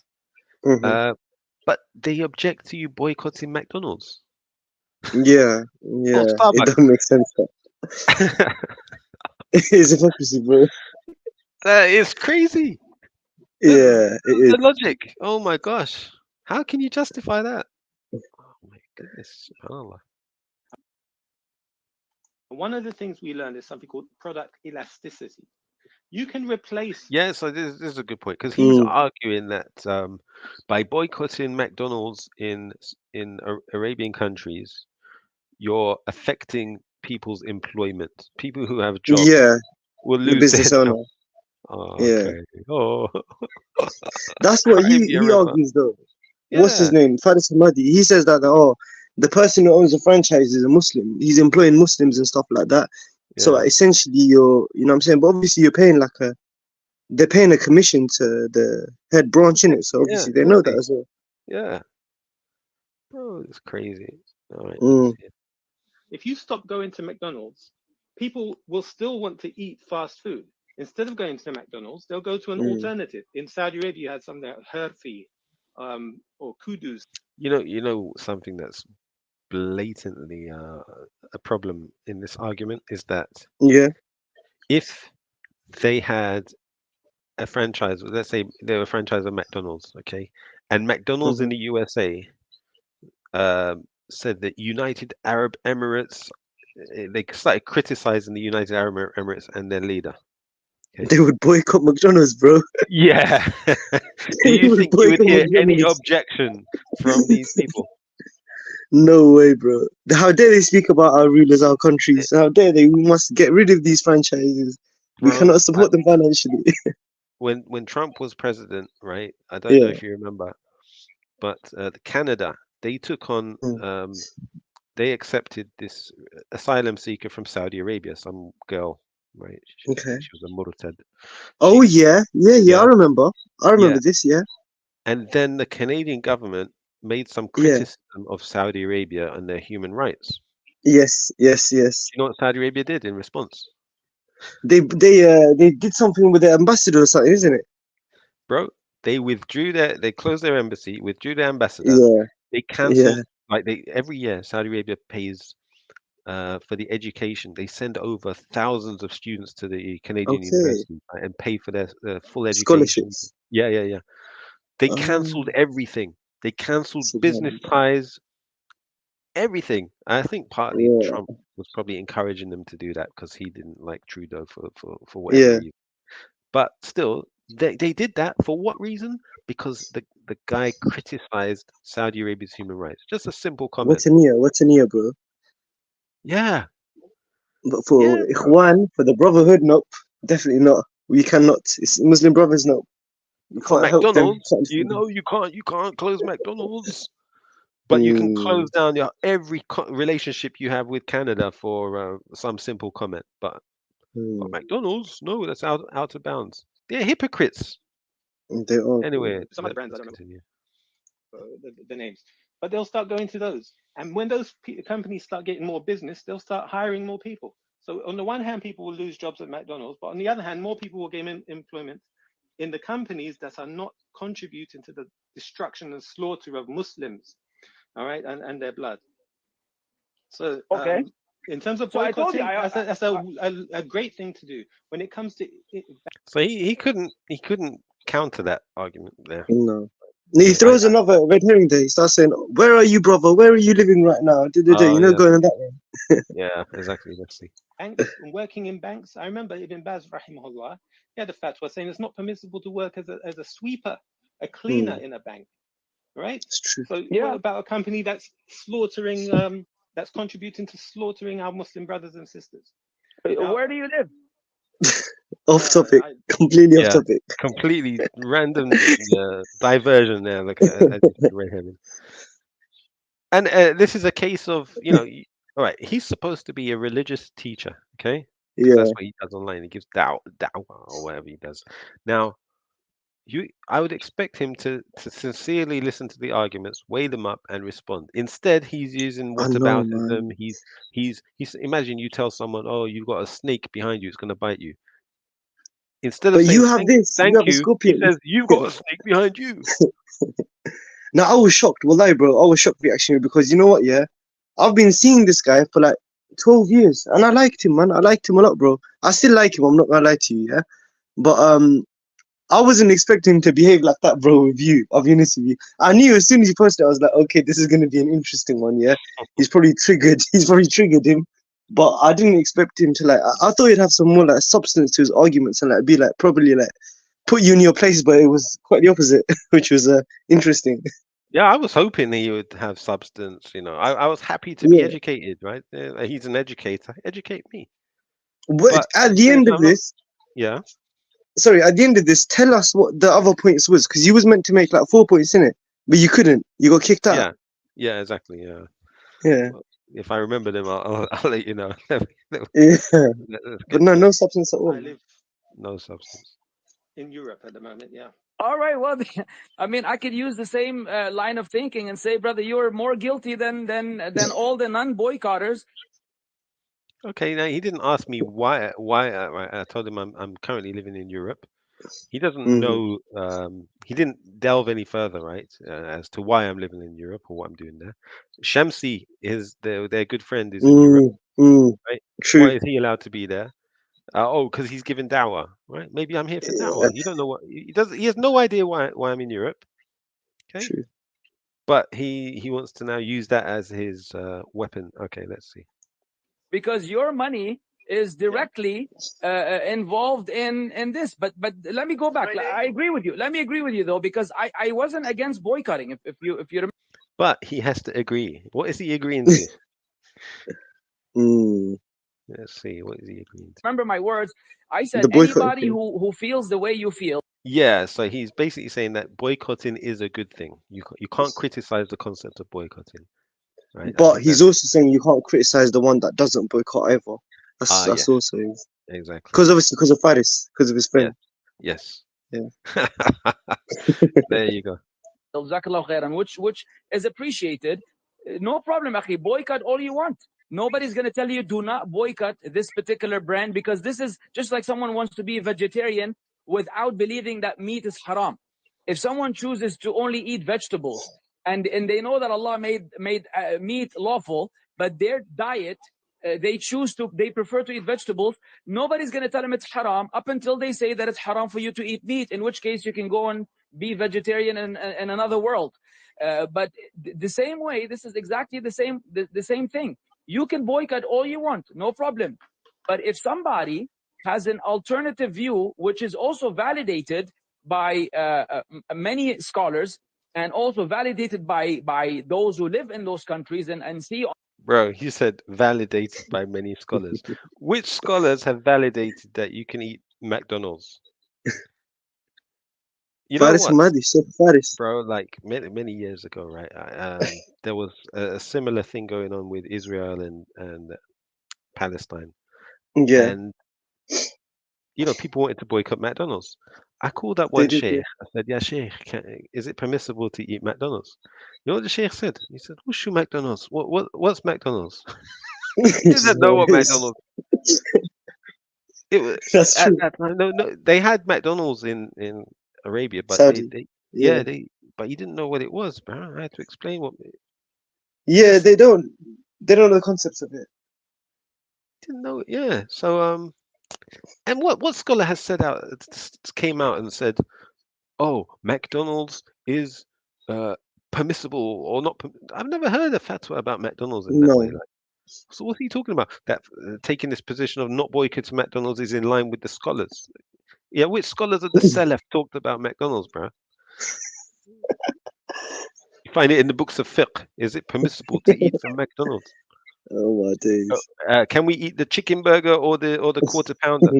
Mhm. But they object to you boycotting McDonald's Yeah. or Yeah. It Starbucks. don't make sense. It's hypocrisy, bro. That is crazy. Yeah, it is. The logic. Oh my gosh. How can you justify that? Oh my goodness. SubhanAllah. One of the things we learned is something called product elasticity. You can replace. Yeah, so this is a good point because he's Mm. arguing that by boycotting McDonald's in Arabian countries, you're affecting people's employment. People who have jobs Yeah, will the lose their business owner. jobs. Oh, Yeah, okay. Oh, that's what cry me a he river. argues though. What's his Yeah, name? Faaris AlHammadi. He says that the person who owns the franchise is a Muslim. He's employing Muslims and stuff like that. So yeah, essentially, what I'm saying. But obviously, they're paying a commission to the head branch in it. So yeah, obviously, they know that exactly. as well. Yeah, bro, it's crazy. All right, let's Mm. see. If you stop going to McDonald's, people will still want to eat fast food. Instead of going to McDonald's, they'll go to an alternative. In Saudi Arabia, you had something like Herfi or Kudus. You know something that's blatantly a problem in this argument is that Yeah. if they had a franchise, let's say they were a franchise of McDonald's, okay, and McDonald's in Hmm. the USA said that United Arab Emirates, they started criticizing the United Arab Emirates and their leader. Okay. They would boycott McDonald's, bro. Yeah. Do They you would think you would boycott hear any McDonald's. objection from these people? No way, bro. How dare they speak about our rulers, our Eh, countries? How dare they? We must get rid of these franchises. We Bro, cannot support them financially. when Trump was president, right? I don't know Yeah. if you remember, but Canada, they took on Mm. they accepted this asylum seeker from Saudi Arabia, some girl, right? I Okay. think she was a Murtad. Oh She, yeah, yeah, yeah. I yeah, remember. I yeah. remember this. Yeah, And then the Canadian government made some yeah. criticism of Saudi Arabia and their human rights. Yes, yes, Do yes. you know what Saudi Arabia did in response? They did something with the ambassador or something, isn't it? bro. They closed their embassy, withdrew their ambassador. Yeah, They yeah. cancelled like they every year Saudi Arabia pays for the education. They send over thousands of students to the Canadian Okay. universities, right, and pay for their full education. Scholarships. Yeah, yeah, yeah. They cancelled Um, everything. They cancelled business Subhanallah. ties, everything. I think partly Yeah, Trump was probably encouraging them to do that because he didn't like Trudeau for whatever yeah. reason. But still, they did that for what reason? Because the guy criticized Saudi Arabia's human rights. Just a simple comment. What's a niyyah, bro? Yeah, But for yeah, bro. Ikhwan, for the brotherhood, nope, definitely not. We cannot. It's Muslim brothers, no. We For can't help them. McDonald's, Can't defend them. you can't close McDonald's, but you can Mm, close down your every relationship you have with Canada for some simple comment. But mm. McDonald's, no, that's out of bounds. They're hypocrites. They are, bro. Anyway, Some other brands, I let's don't know continue. the names, but they'll start going to those. And when those companies start getting more business, they'll start hiring more people. So on the one hand, people will lose jobs at McDonald's, but on the other hand, more people will gain employment in the companies that are not contributing to the destruction and slaughter of Muslims, all right, and their blood. So Okay. in terms of So I told you, boycotting, that's a great thing to do. When it comes to So he couldn't counter that argument there. No. He So I throws another red herring there. He starts saying, "Where are you, brother? Where are you living right now?" oh You know, yeah, going on that way. yeah, exactly. Let's see. banks and working in banks, I remember Ibn Baz, rahimahullah, he had a fatwa saying it's not permissible to work as a sweeper, a cleaner Mm, in a bank, right? it's true. So what yeah. about a company that's slaughtering, that's contributing to slaughtering our Muslim brothers and sisters? Now, Where do you live? Off topic. I, Completely off Yeah, topic. completely random diversion there. Look, as you said, Ray Herman. And this is a case of, all right, he's supposed to be a religious teacher, okay? Because that's Yeah. what he does online. He gives da'wah or whatever he does. Now, I would expect him to sincerely listen to the arguments, weigh them up, and respond. Instead, he's using I know, whataboutism. man. He's imagine you tell someone, "Oh, you've got a snake behind you; it's going to bite you." Instead of But saying you have this. You thank have a you, he scorpion. says, "You've got a snake behind you." Now I was shocked. Wallahi, bro. I was shocked reaction because you know what? Yeah, I've been seeing this guy for like 12 years, and I liked him, man. I liked him a lot, bro. I still like him. I'm not gonna lie to you, yeah. But I wasn't expecting him to behave like that, bro. With you, I'll be honest with you. I knew as soon as he posted, I was like, okay, this is gonna be an interesting one, yeah. He's probably triggered. He's probably triggered him. But I didn't expect him to like. I thought he'd have some more like substance to his arguments and like be like probably like put you in your place, but it was quite the opposite, which was interesting. Yeah, I was hoping he would have substance. I was happy to be Yeah. educated, right? He's an educator. Educate me. But But at at the the same end time, of this, yeah. at the end of this, tell us what the other points was, because you was meant to make like 4 points in it, but you couldn't. You got kicked out. Yeah, yeah, exactly. Yeah. Yeah, Well, if I remember them, I'll let you know. yeah. Let's But get no, to it. no substance at all. I live No substance. in Europe at the moment, yeah. All right. Well, I mean, I could use the same line of thinking and say, brother, you're more guilty than all the non-boycotters. Okay, now he didn't ask me why. Right, I told him I'm currently living in Europe. He doesn't Mm, know. He didn't delve any further, right, as to why I'm living in Europe or what I'm doing there. Shamsi is their good friend is in Europe, mm. right? True. Why is he allowed to be there? Because he's given dawah, right? Maybe I'm here for Yeah, dawah. You don't know what he does. He has no idea why I'm in Europe. Okay, true. but he wants to now use that as his weapon. Okay, let's see. Because your money is Yeah. directly involved in this. But let me go back. I agree with you. Let me agree with you though, because I wasn't against boycotting. If you remember But he has to agree. What is he agreeing to? Mm. Let's see. What is he agreeing to? my words, I said The boycott anybody thing. who feels the way you feel. Yeah, so he's basically saying that boycotting is a good thing. You can't criticize the concept of boycotting, right? I But think he's that's also saying you can't criticize the one that doesn't boycott either. That's yes, also exactly. because obviously because of Faaris, because of his Yes, friend. yes. Yeah. There you go. Jazakallah khairan, which is appreciated. No problem, akhi. Boycott all you want. Nobody's going to tell you do not boycott this particular brand, because this is just like someone wants to be a vegetarian without believing that meat is haram. If someone chooses to only eat vegetables, and they know that Allah made meat lawful, but their diet, they prefer to eat vegetables, nobody's going to tell them it's haram up until they say that it's haram for you to eat meat, in which case you can go and be vegetarian in another world. But the same way, this is exactly the same thing. You can boycott all you want, no problem. But if somebody has an alternative view, which is also validated by many scholars, and also validated by those who live in those countries and see. Bro, he said validated by many scholars. Which scholars have validated that you can eat McDonald's? You know Faaris what, Mahdi, Chef Faaris. bro? Like many years ago, right? There was a similar thing going on with Israel and Palestine, Yeah, and people wanted to boycott McDonald's. I called up they one did. sheikh. Yeah. I said, "Yeah, sheikh, is it permissible to eat McDonald's?" You know what the sheikh said? He said, "What's your McDonald's? What's McDonald's?" He Which is didn't know what what it is. McDonald's. It was That's at true. that time. No, they had McDonald's in Arabia, but Saudi. yeah, Yeah. but he didn't know what it was, bro. I had to explain what Yeah, just they don't know the concepts of it. didn't know. Yeah, so and what scholar has said out came out and said, "Oh, McDonald's is uh permissible or not." I've never heard a fatwa about McDonald's in that way. No. Like, so what's he talking about? That taking this position of not boycotting McDonald's is in line with the scholars. Yeah, which scholars of the Salaf talked about McDonald's, bro? You find it in the books of fiqh. Is it permissible to eat from McDonald's? Oh my Uh, days. can we eat the chicken burger or the quarter pounder?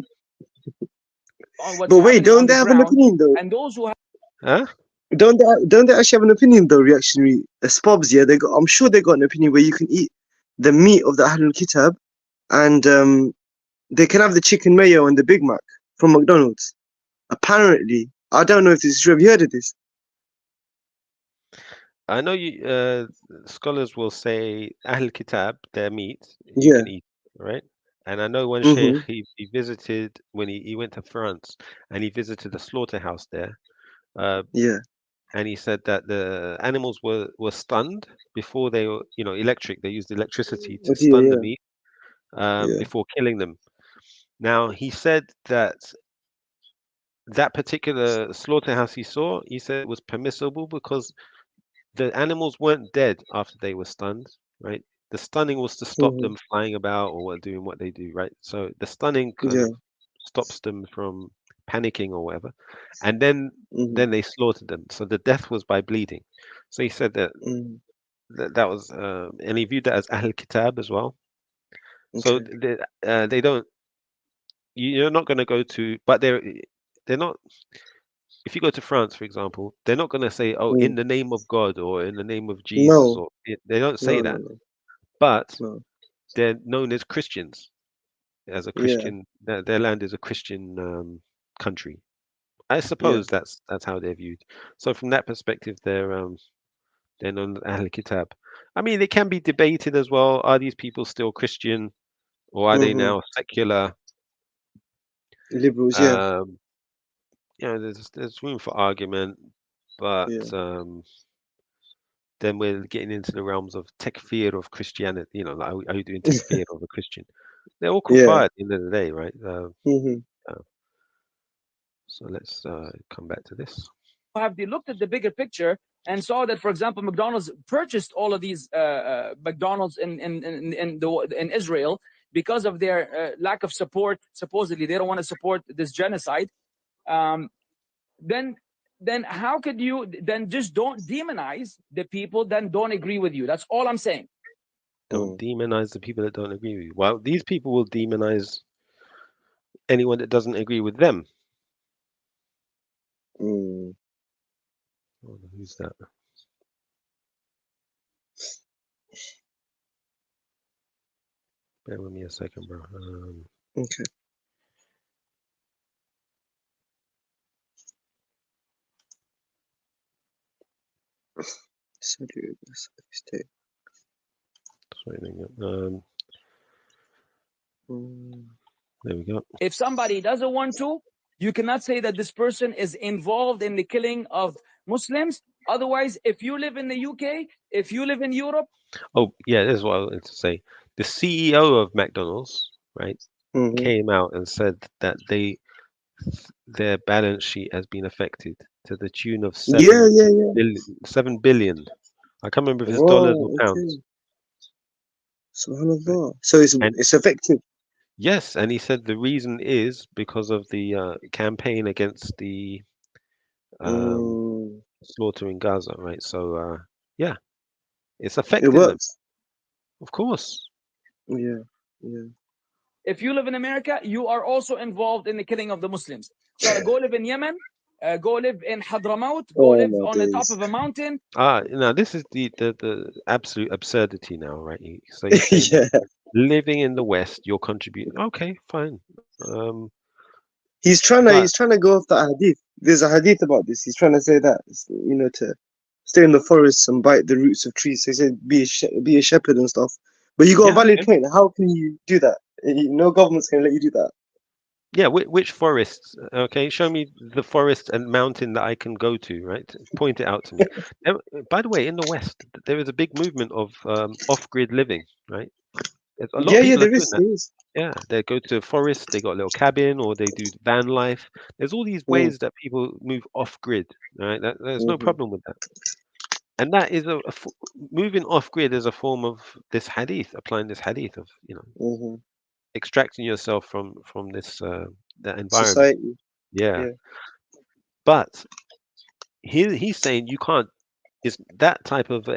On what's But wait, happening don't on they the have an ground, opinion though? and those who have. Huh? Don't they actually have an opinion though? Reactionary spobs, yeah. I'm sure they got an opinion where you can eat the meat of the Ahlul Kitab, and they can have the chicken mayo and the Big Mac from McDonald's. Apparently, I don't know if this is true. Have you heard of this? I know you scholars will say Ahl Kitab, their meat, you Yeah. can eat, right? And I know one sheikh Mhm. he visited when he went to France and he visited a slaughterhouse there. Uh, Yeah. and he said that the animals were stunned before they were, electric. They used electricity to But yeah, stun the yeah, meat yeah. before killing them. Now he said that particular slaughterhouse he said it was permissible because the animals weren't dead after they were stunned, right? The stunning was to stop Mhm. them flying about or doing what they do, right? So the stunning kind Yeah. of stops them from panicking or whatever, and then Mhm. they slaughtered them. So the death was by bleeding. So he said that Mhm. that was, and he viewed that as Ahl Kitab as well. So Okay. they don't. You're not going to go to, but they're not. If you go to France, for example, they're not going to say, "Oh, in Mm. the name of God" or "in the name of Jesus," No. or they don't say No. No. that. No. But No. they're known as Christians, as a Yeah. Christian. Their land is a Christian country. I Yeah. suppose that's how they're viewed. So from that perspective, they're known as Ahl Kitab. I mean, they can be debated as well. Are these people still Christian, or are they Mhm. now secular? Liberals. Yeah. Um, there's room for argument, but Yeah. then we're getting into the realms of takfir of Christianity. Like, are you doing takfir of a Christian? They're all Yeah. kuffar at the end of the day, right? Mhm. Uh, so let's come back to this. Have they looked at the bigger picture and saw that, for example, McDonald's purchased all of these McDonald's in Israel because of their lack of support. Supposedly, they don't want to support this genocide. Um, then, then how could you then just don't demonize the people then don't agree with you? That's all I'm saying. Don't Mm. demonize the people that don't agree with you. Well, these people will demonize anyone that doesn't agree with them. Mm. Hold on, who's that? Bear with me a second, bro. Okay. So do this. Sorry, hang on. There we go. If somebody doesn't want to, you cannot say that this person is involved in the killing of Muslims. Otherwise, if you live in the UK, if you live in Europe, Oh, yeah, this is what I wanted to say. The CEO of McDonald's, right, came out and said that their balance sheet has been affected to the tune of Yeah, yeah, yeah. 7 billion. I can't remember if it's dollars or Right, okay. pounds. Right. Subhanallah. So And it's effective. yes, and he said the reason is because of the campaign against the um, Mm, slaughter in Gaza, right? So yeah, it's it affecting them, works. of course. Yeah, yeah. if you live in America, you are also involved in the killing of the Muslims. So go live in Yemen, go live in Hadramaut, go Oh live my on the top days. of a mountain. Now this is the absolute absurdity now, right? So he's saying that Yeah. living in the West, you're contributing. Okay, fine. He's But trying to go off the hadith. There's a hadith about this. He's trying to say that, to stay in the forests and bite the roots of trees. So he said be a shepherd and stuff. But you got a yeah, valid okay. point. How can you do that? No government's gonna let you do that. Yeah, which forests? Okay, show me the forest and mountain that I can go to, right? Point it out to me. By the way, in the West, there is a big movement of off-grid living, right? There's a lot of Yeah, yeah, people are there doing is, that. there is. Yeah, they go to a forest, they got a little cabin, or they do van life. There's all these Mm, ways that people move off-grid, right? There's no mm-hmm, problem with that. And that is moving off-grid is a form of this hadith, applying this hadith of, mm-hmm. extracting yourself from this that environment. Society. Yeah. Yeah. But he's saying you can't. Is that type of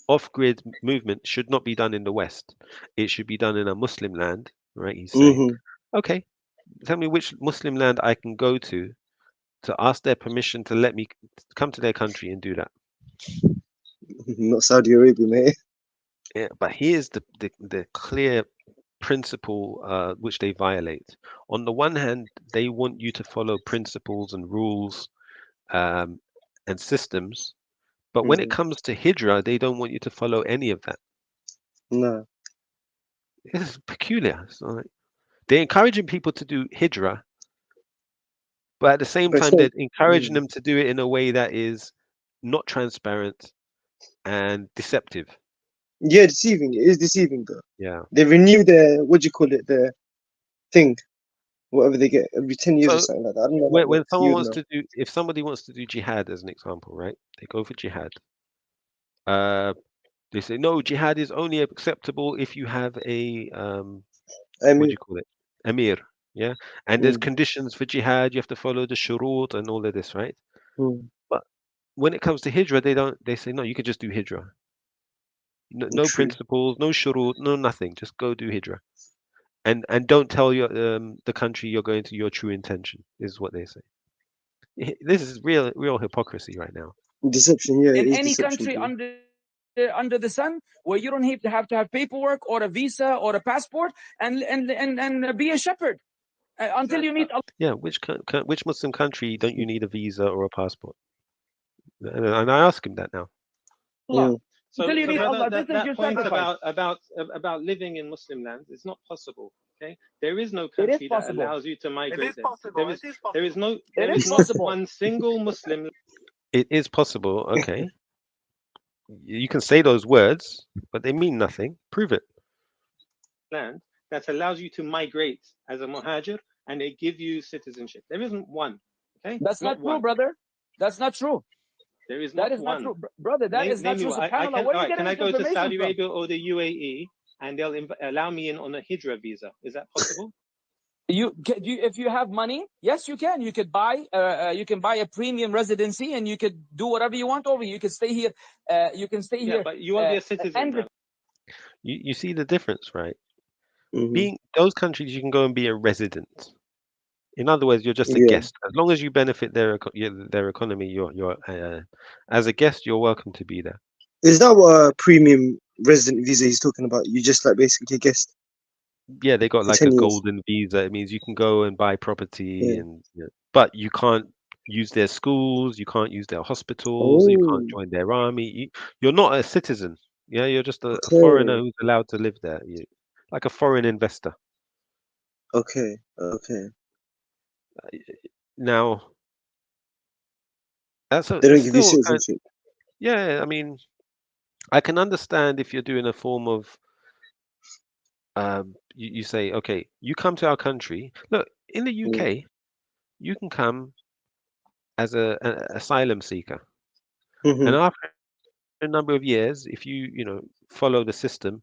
off-grid movement should not be done in the West. It should be done in a Muslim land, right? He's saying, Mm-hmm. okay, tell me which Muslim land I can go to ask their permission to let me come to their country and do that. Not Saudi Arabia, mate. Yeah, but here's the clear principle which they violate. On the one hand, they want you to follow principles and rules um, and systems. But when it Mm-hmm. comes to hijrah, they don't want you to follow any of that. Nah. This is peculiar. So like, they're encouraging people to do hijrah, but at the same But it's time, not. they're encouraging them to do it in a way that is not transparent and deceptive. Yeah, deceiving. It is deceiving though. Yeah. They renew their what do you call it? Their thing, whatever they get every 10 years or So something like that. I don't know how it when works. someone You'd wants know. to do, if somebody wants to do jihad as an example, right? They go for jihad. Uh, they say no, jihad is only acceptable if you have a I what do mean, you call it? Amir. Yeah. And there's mm, conditions for jihad. You have to follow the shurut and all of this, right? mm, But when it comes to hijrah, they don't. They say no, you could just do hijrah. No true. principles, no shurut, no nothing. Just go do hijrah, and don't tell your the country you're going to your true intention. Is what they say. This is real hypocrisy right now. Deception. Yeah, it In is any deception, country bro. under the sun, where you don't have to have paperwork or a visa or a passport, and be a shepherd until you meet Yeah, which Muslim country don't you need a visa or a passport? And I ask him that now. Allah. Mm, So, Until you so meet brother, Allah, this is that your point sacrifice. about living in Muslim lands is not possible. Okay, there is no It is country that possible. allows you to It is migrate there. possible. It is There is possible. no, It there is is not possible. one single Muslim It is possible. Okay, you can say those words, but they mean nothing. Prove it. land that allows you to migrate as a muhajir and they give you citizenship. There isn't one. Okay, That's not not true, one. brother. That's not true. There is That not is not one. true, brother. That is Name not me true. one. I Subhanallah. can. Where All are you right. Can getting I this go to information Saudi from? Arabia or the UAE and they'll allow me in on a hijrah visa? Is that possible? If you have money, yes, you can. You can buy a premium residency, and you could do whatever you want over here. You can stay here. You can stay Yeah, here. but you won't be a citizen, brother. You see the difference, right? mm-hmm. Being those countries, you can go and be a resident. In other words, you're just a Yeah. guest. As long as you benefit their economy, you're as a guest, you're welcome to be there. Is that what a premium resident visa he's talking about? You just like basically a guest Yeah, they got for like a 10 years. golden visa. It means you can go and buy property, Yeah. and but you can't use their schools, you can't use their hospitals, you can't Oh, join their army. You're not a citizen. Yeah, you're just a foreigner okay. who's allowed to live there. like a foreign investor. Okay. Okay. Now, that's They don't it's give you still kind. citizenship. Yeah, I mean, I can understand if you're doing a form of you say, okay, you come to our country. Look, in the Yeah. UK, you can come as a asylum seeker, and Mm-hmm. after a number of years, if you know follow the system,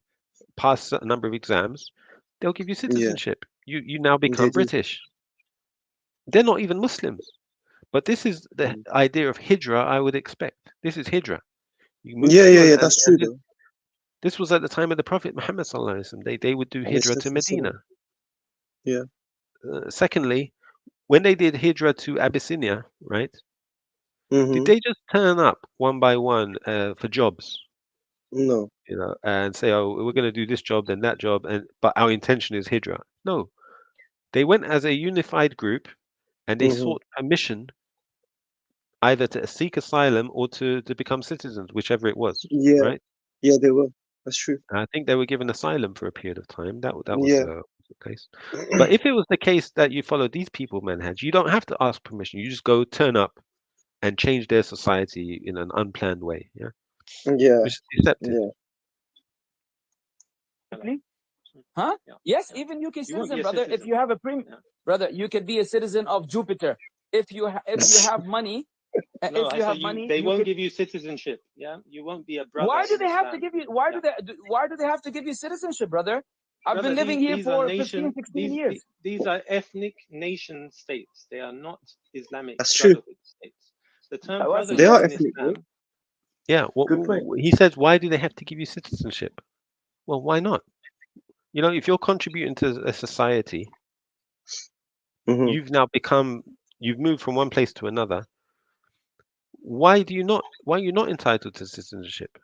pass a number of exams, they'll give you Yeah. citizenship. You now They become do. British. They're not even Muslims, but this is the Mm. idea of hijra I would expect. This is hijra. You move Yeah. to Yeah. Yeah. and, That's true and this, though. this was at the time of the Prophet Muhammad sallallahu alaihi wasallam. They would do And hijra to Medina. yeah. Secondly, when they did hijra to Abyssinia, right? Did Mm-hmm. they just turn up one by one for jobs? No. You know, and say, "Oh, we're going to do this job, then that job," and but our intention is hijra. No, they went as a unified group, and they Mm-hmm. sought permission either to seek asylum or to become citizens, whichever it was, Yeah. right? Yeah. They were. That's true. And I think they were given asylum for a period of time. That was Yeah. the case. But if it was the case that you follow these people, manhaj, you don't have to ask permission. You just go turn up and change their society in an unplanned way. Yeah, Yeah. which is deceptive. Yeah. Huh? Yeah. Yes, Yeah. even UK You won't be citizen, a brother. If citizen. you have a prim, Yeah. brother, you can be a citizen of Jupiter. If you have money, No, if I you say have money, they you won't could. give you citizenship. Yeah, you won't be a brother Why do in they have to Islam. give you? Why Yeah. do they? Why do they have to give you citizenship, brother? I've been Brother, living here these are for 15, nation 16 years. these are ethnic nation states. They are not Islamic That's true. brotherhood states. The term I see They brotherhood that. are in ethnic, bro. Islam, Yeah. Good point. He says, why do they have to give you citizenship? Well, why not? You know, if you're contributing to a society, Mm-hmm. you've now become, you've moved from one place to another. Why are you not entitled to citizenship?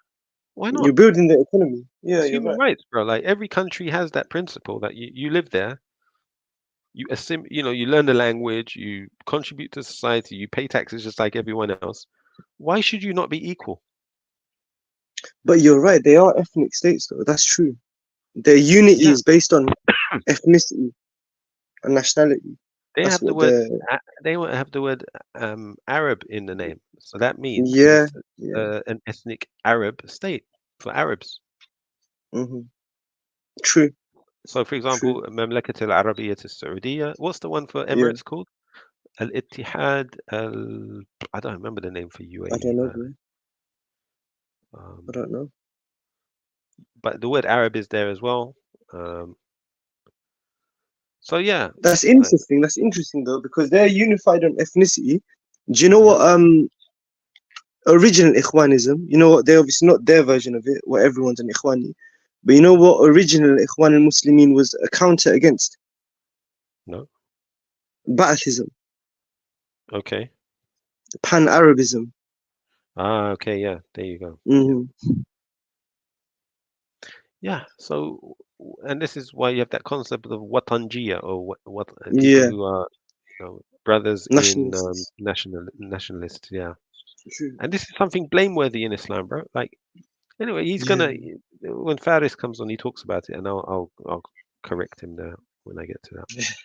Why not? You're building the economy. Yeah, It's you're human right. rights, bro. Like every country has that principle that you live there, you know, you learn the language, you contribute to society, you pay taxes just like everyone else. Why should you not be equal? But you're right. They are ethnic states, though. That's true. Their unity Yeah, is based on ethnicity and nationality. they That's have the what word the they won't have the word Arab in the name, so that means yeah, it's yeah. an ethnic Arab state for Arabs. Mm-hmm. True, So, for true. example, Mamlakat al-Arabiyyah al-Saudiya. What's the one for Yeah, Emirates called? Al-Ittihad al. I don't remember the name for I UAE, don't know, man. bro. I Um, don't know. but the word Arab is there as well. Um, so yeah, That's like, interesting. That's interesting though, because they're unified on ethnicity. Do you know yeah, what original Ikhwanism? You know what? They're obviously not their version of it, where everyone's an Ikhwani. But you know what original Ikhwan al-Muslimin was a counter against? no, Ba'athism, okay, Pan-Arabism. okay, yeah, there you go. Yeah, Hmm. yeah. So, and this is why you have that concept of watanjia or what people Yeah, who are, you know, brothers in nationalists. nationalists. Yeah, True. and this is something blameworthy in Islam, bro. Like, anyway, he's Yeah. gonna when Faris comes on, he talks about it, and I'll correct him there when I get to that.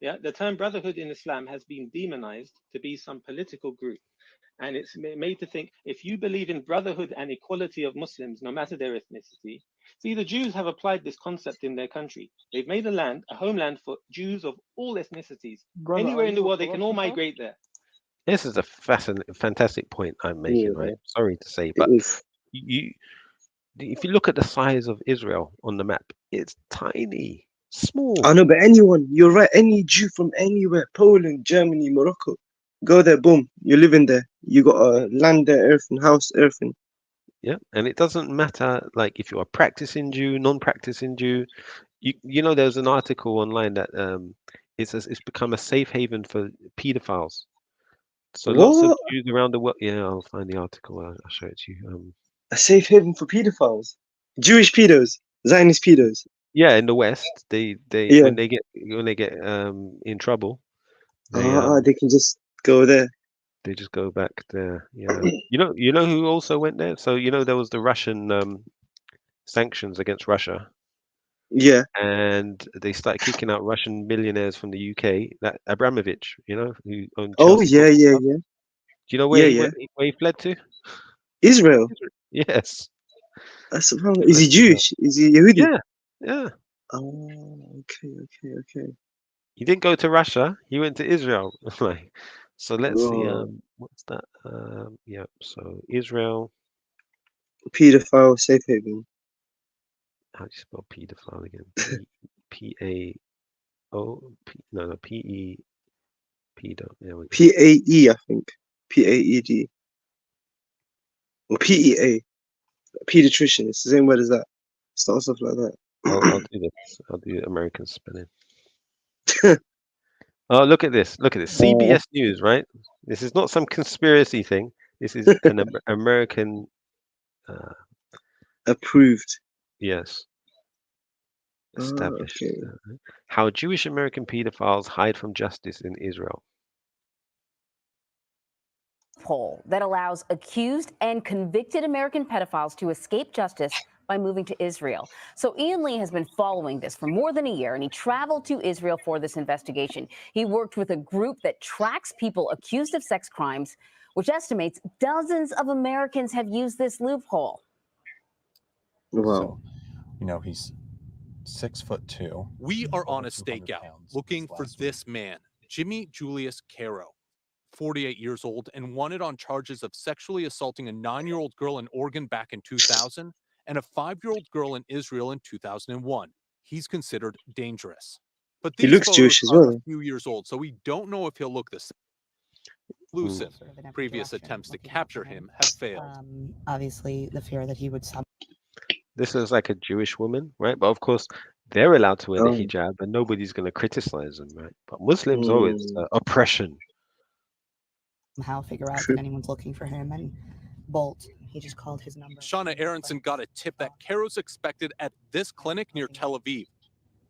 yeah, the term brotherhood in Islam has been demonized to be some political group. And it's made to think if you believe in brotherhood and equality of Muslims, no matter their ethnicity. See, the Jews have applied this concept in their country. They've made a homeland for Jews of all ethnicities. Brother, are Anywhere in the you world, they can all Philosopher? migrate there. This is a fantastic point I'm making, right? Yeah, Sorry to say, it but is. you, if you look at the size of Israel on the map, it's tiny, I small. know, but anyone, you're right. Any Jew from anywhere, Poland, Germany, Morocco, go there, boom, you're living there. You got a land there, everything, house, everything. Yeah, and it doesn't matter like if you're a practicing Jew, non-practicing Jew. You know, there's an article online that it's become a safe haven for pedophiles. So lots of What? Jews around the world. Yeah, I'll find the article. I'll show it to you. A safe haven for pedophiles? Jewish pedos, Zionist pedos. Yeah, in the West, they Yeah. when they get in trouble, They can just go there. they just go back there. Yeah, you know who also went there. So you know there was the Russian sanctions against Russia. Yeah. and they started kicking out Russian millionaires from the UK. That Abramovich, you know, who owned Oh Chelsea yeah, Football yeah, Club. yeah, Do you know where yeah, he yeah. went? Where he fled to? Israel. Yes, SubhanAllah. he Is fled he to Israel. Jewish? Is he Yehudi? Yeah, yeah. Oh, okay, okay, okay. He didn't go to Russia. He went to Israel. Like, so let's see. Oh, What's that? Yeah. So Israel. pedophile safe haven. How do you spell pedophile again? No, P-E. Pedo. There we go. PAE, I think. PAED. Or PEA. Pediatrician. It's the same word as that. Starts off like I'll that. do this. I'll do American spelling. Oh, look at this. Look at this. Oh, CBS News, right? This is not some conspiracy thing. This is an American. Uh, approved. yes, Oh, established. okay. How Jewish American pedophiles hide from justice in Israel. Poll that allows accused and convicted American pedophiles to escape justice by moving to Israel. So Ian Lee has been following this for more than a year, and he traveled to Israel for this investigation. He worked with a group that tracks people accused of sex crimes, which estimates dozens of Americans have used this loophole. Wow. So, you know, he's 6'2". We are on a stakeout looking for this man, Jimmy Julius Caro, 48 years old and wanted on charges of sexually assaulting a 9-year-old girl in Oregon back in 2000 and a 5-year-old girl in Israel in 2001. He's considered dangerous. But He these looks photos Jewish as are a well. few years old, so we don't know if he'll look the same. Elusive. Previous attempts to capture him have failed. Obviously, the fear that he would This looks like a Jewish woman, right? But of course, they're allowed to wear the Oh. hijab, and nobody's going to criticize them, right? But Muslims, oh, it's Mm, oppression. somehow figure out true. that anyone's looking for him, and Bolt, he just called his number. Shauna Aronson got a tip that Caro's expected at this clinic near Tel Aviv.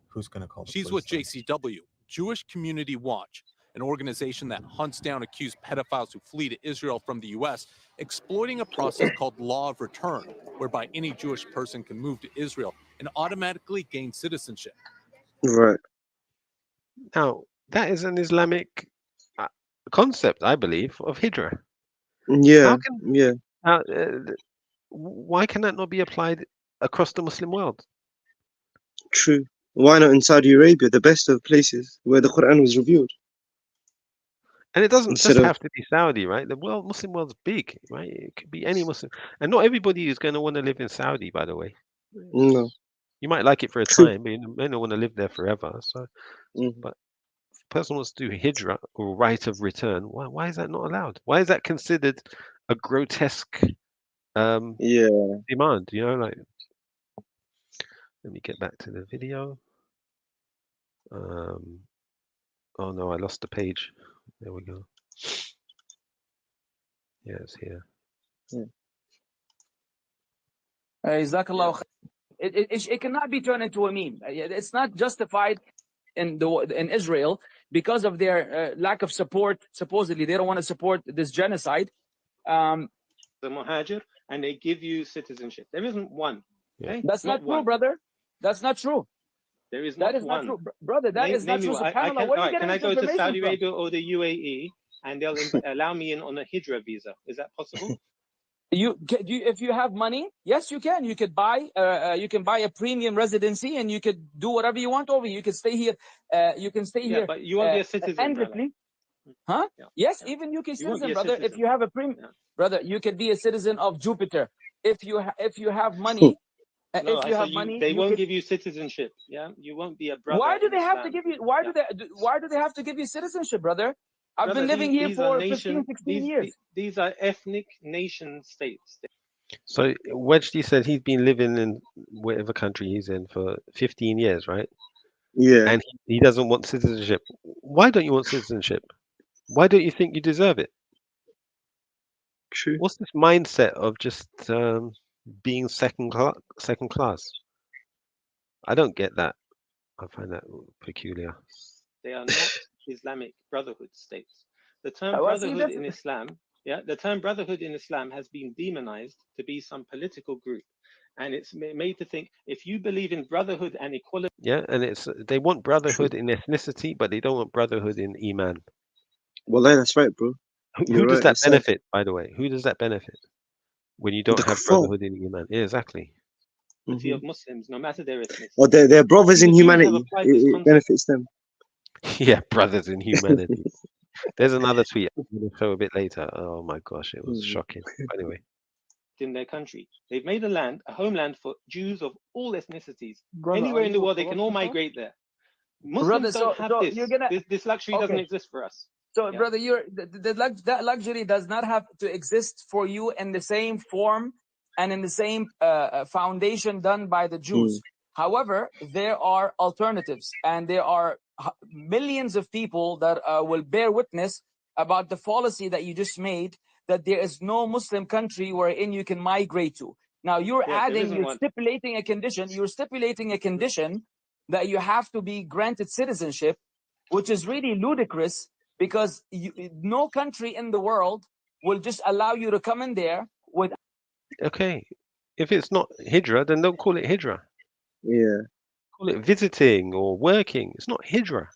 Who's going to call the She's police with JCW, Jewish Community Watch, an organization that hunts down accused pedophiles who flee to Israel from the U.S., exploiting a process called Law of Return, whereby any Jewish person can move to Israel and automatically gain citizenship. Right. Now, that is an Islamic concept, I believe, of hijra. Yeah. How can Yeah. why can that not be applied across the Muslim world? True. Why not in Saudi Arabia, the best of places where the Quran was revealed, And it doesn't instead just of have to be Saudi, right? The Muslim world's big, right? It could be any Muslim, and not everybody is going to want to live in Saudi, by the way. no. You might like it for a True. time, but you may not want to live there forever. So, Mhm. but if a person wants to do hijrah or right of return, why is that not allowed? Why is that considered a grotesque Yeah. demand? You know, like, let me get back to the video. Oh no, I lost the page. There we go. Yeah, it's here. Jazakallah khair. It cannot be turned into a meme. It's not justified in Israel because of their lack of support. Supposedly, they don't want to support this genocide. The muhajir, and they give you citizenship. There isn't one. Yeah. Okay? That's not true, brother. That's not true. There is That not is not one. true, brother. That is not Name true. me one. Subhanallah, where are you Can getting I this go to information Saudi from? Arabia or the UAE and they'll allow me in on a hijra visa? Is that possible? If you have money, yes, you can. You could buy a premium residency, and you could do whatever you want over here. You can stay here. You can stay here. But you won't be a citizen, endlessly. brother. Huh? Yes, even UK You won't be citizen, a brother. If citizen. you have a premium, brother, you could be a citizen of Jupiter. If you have money, No, if you have money, they won't could... give you citizenship. Yeah, you won't be a brother. Why do in they have to Islam. give you? Why do they have to give you citizenship, brother? I've been living here these are for 15, 16 years. These are ethnic nation states. So Wajdi said he's been living in whatever country he's in for 15 years, right? Yeah. And he doesn't want citizenship. Why don't you want citizenship? Why don't you think you deserve it? True. What's this mindset of just being second class? I don't get that. I find that peculiar. They are not Islamic Brotherhood states. The term brotherhood in Islam, the term brotherhood in Islam has been demonized to be some political group. and it's made to think if you believe in brotherhood and equality. Yeah, and they want brotherhood in ethnicity, but they don't want brotherhood in iman. Well, that's right, bro. Who You're does right. that It's sad. benefit, by the way? Who does that benefit when you don't The have kuffar. brotherhood in iman? Yeah, exactly. Of Muslims, no matter their ethnicity. Or they're brothers in The Jews have humanity. applied this It concept benefits them. Yeah, brothers in humanity. There's another tweet I'm going to show a bit later. Oh my gosh, it was shocking. Anyway, in their country. They've made a homeland for Jews of all ethnicities. Brother, Anywhere are in the you a world, they can all philosopher? migrate there. Brother, Muslims don't have this. you're gonna This luxury doesn't okay. exist for us. So, Yeah. brother, that luxury does not have to exist for you in the same form and in the same foundation done by the Jews. However, there are alternatives, and there are millions of people that will bear witness about the policy that you just made, that there is no Muslim country wherein you can migrate to. Now, you're stipulating a condition. You're stipulating a condition that you have to be granted citizenship, which is really ludicrous, because no country in the world will just allow you to come in there with. okay. If it's not hijra, then don't call it hijra. Yeah. Call it visiting or working. It's not hijra.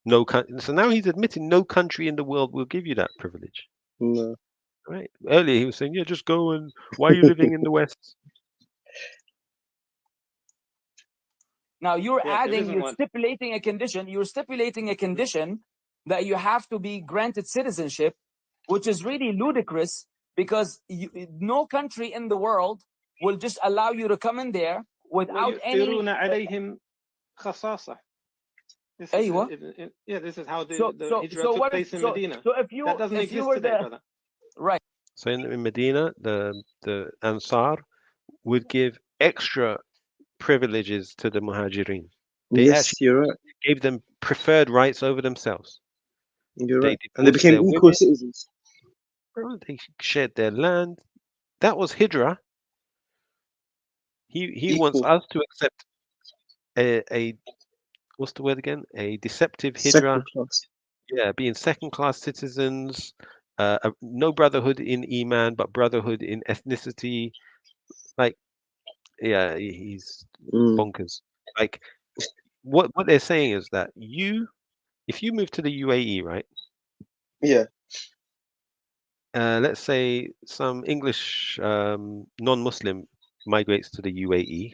So now he's admitting no country in the world will give you that privilege. No. Right. Earlier he was saying, yeah, just go and why are you living in the West? Now you're stipulating a condition. You're stipulating a condition that you have to be granted citizenship, which is really ludicrous, because no country in the world will just allow you to come in there without any. This is how the hijrah took place in Medina. So that doesn't exist today, brother. Right. So in Medina, the Ansar would give extra privileges to the Muhajirin. They actually you're right. gave them preferred rights over themselves. You're right. And they became equal citizens. They shared their land. That was hijra. He wants us to accept a what's the word again? A deceptive hijra. Second class. Yeah, being second-class citizens. No brotherhood in iman, but brotherhood in ethnicity. Like, yeah, he's bonkers. Like, what they're saying is that if you move to the UAE, right? Yeah. Let's say some English non-Muslim migrates to the UAE.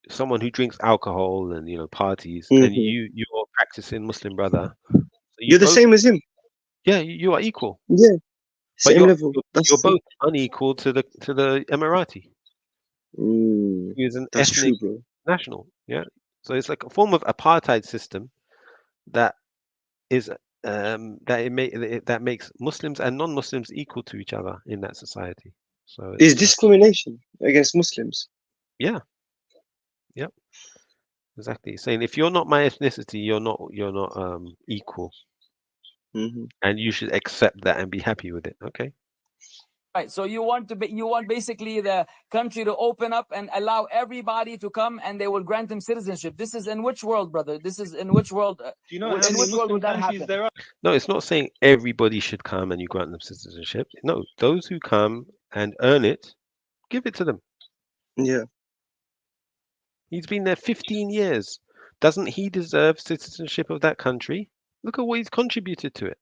Someone who drinks alcohol and parties, and you're practicing Muslim brother. So you're the same as him. Yeah, you are equal. Yeah. But Same level. You're both unequal to the Emirati. Who's an ethnic national. Yeah. So it's like a form of apartheid system that is that makes Muslims and non-Muslims equal to each other in that society. So it's discrimination against Muslims. Yeah. Yep. Exactly. Saying if you're not my ethnicity, you're not equal. And you should accept that and be happy with it. Okay. Right. So you want basically the country to open up and allow everybody to come, and they will grant them citizenship. This is in which world, brother? This is in which world? Do you know in which world would that happen? There are? No, it's not saying everybody should come and you grant them citizenship. No, those who come and earn it, give it to them. Yeah. He's been there 15 years. Doesn't he deserve citizenship of that country? Look at what he's contributed to it.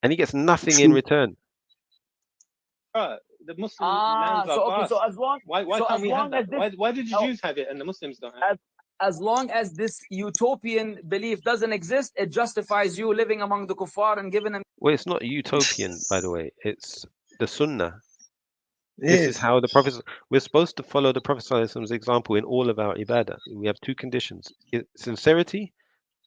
And he gets nothing in return. The Muslim lands are vast. So as long why can't we have that? Why did the Jews have it and the Muslims don't have it? As long as this utopian belief doesn't exist, it justifies you living among the kuffar and giving them. Well, it's not utopian, by the way. It's the Sunnah. This is how the Prophet. We're supposed to follow the Prophet ﷺ's example in all of our ibadah. We have two conditions: sincerity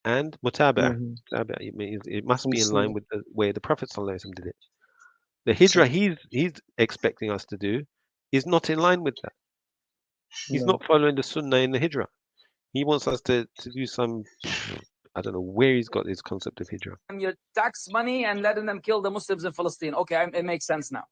and mutaba'ah. It must be in line with the way the Prophet ﷺ did it. The hijrah he's expecting us to do is not in line with that. He's not following the Sunnah in the hijrah. He wants us to do some. I don't know where he's got this concept of hijrah. Your tax money and letting them kill the Muslims in Palestine. Okay, it makes sense now.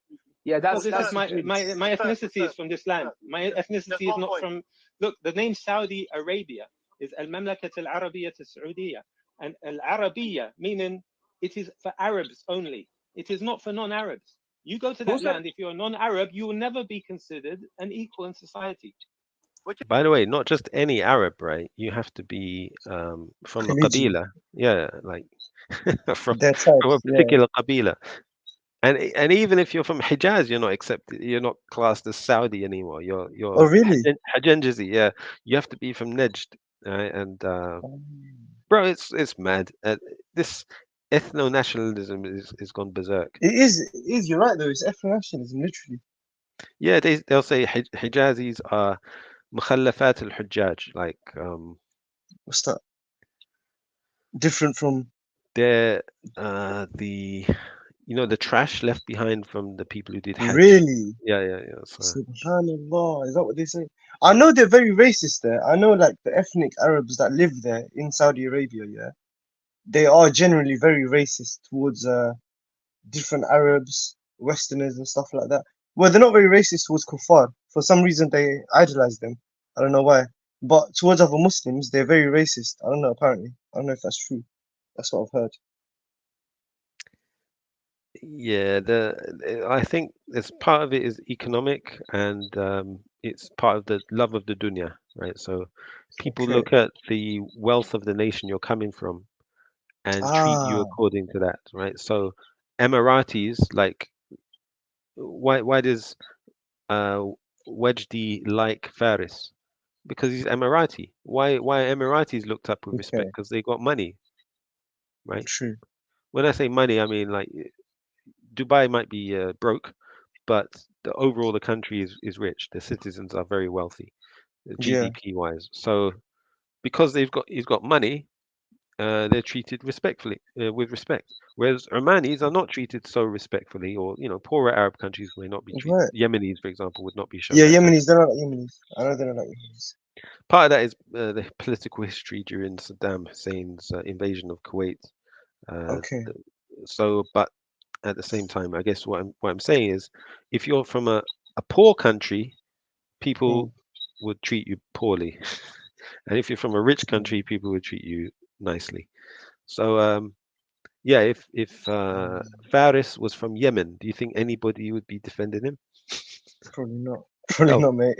Yeah, that's my ethnicity is from this land. My ethnicity is not from. Look, the name Saudi Arabia is Al-Mamlakat Al-Arabiyyah Al-Saudiyyah, and Al-Arabiyyah meaning it is for Arabs only. It is not for non-Arabs. You go to that land, if you're a non-Arab, you will never be considered an equal in society. By the way, not just any Arab, right? You have to be from a Khaliji. qabila. Yeah, like from Their from a types, yeah. particular qabila. And even if you're from Hijaz, you're not accepted. You're not classed as Saudi anymore. Oh, You're really? Hajanjazi. Yeah, you have to be from Najd, right? And bro, it's mad. This ethno-nationalism is gone berserk. It is. You're right, though. It's ethno-nationalism, literally. Yeah, they'll say Hijazis are mukhallafat al-Hujjaj, like What's that? Different from. they're the the trash left behind from the people who did Hajj. Really? Yeah. So Subhanallah. Is that what they say? I know they're very racist there. I know, like, the ethnic Arabs that live there in Saudi Arabia, yeah, they are generally very racist towards different Arabs, Westerners, and stuff like that. Well, they're not very racist towards kuffar. For some reason, they idolize them. I don't know why. But towards other Muslims, they're very racist. I don't know, apparently. I don't know if that's true. That's what I've heard. yeah, I think it's part of it is economic, and it's part of the love of the dunya, right? So people Okay. look at the wealth of the nation you're coming from and treat you Ah, according to that, right? So Emiratis, like, why does uh Wajdi like Faris? Because he's Emirati. Why are Emiratis looked up with respect? okay. Because they got money, right? True. When I say money, I mean like Dubai might be broke, but overall the country is rich. The citizens are very wealthy, Yeah. GDP wise. So because he's got money, they're treated respectfully, with respect. Whereas Omanis are not treated so respectfully, or poorer Arab countries may not be treated. Right. Yemenis, for example, would not be shown Yeah, that kind. Yemenis. They're not like Yemenis. I know they're not like Yemenis. Part of that is the political history during Saddam Hussein's invasion of Kuwait. Uh, Okay. but at the same time, I guess what I'm saying is, if you're from a poor country, Hmm. people would treat you poorly, and if you're from a rich True. country, people would treat you nicely. So yeah, if Faris was from Yemen, do you think anybody would be defending him? Probably not. Probably No, not, mate.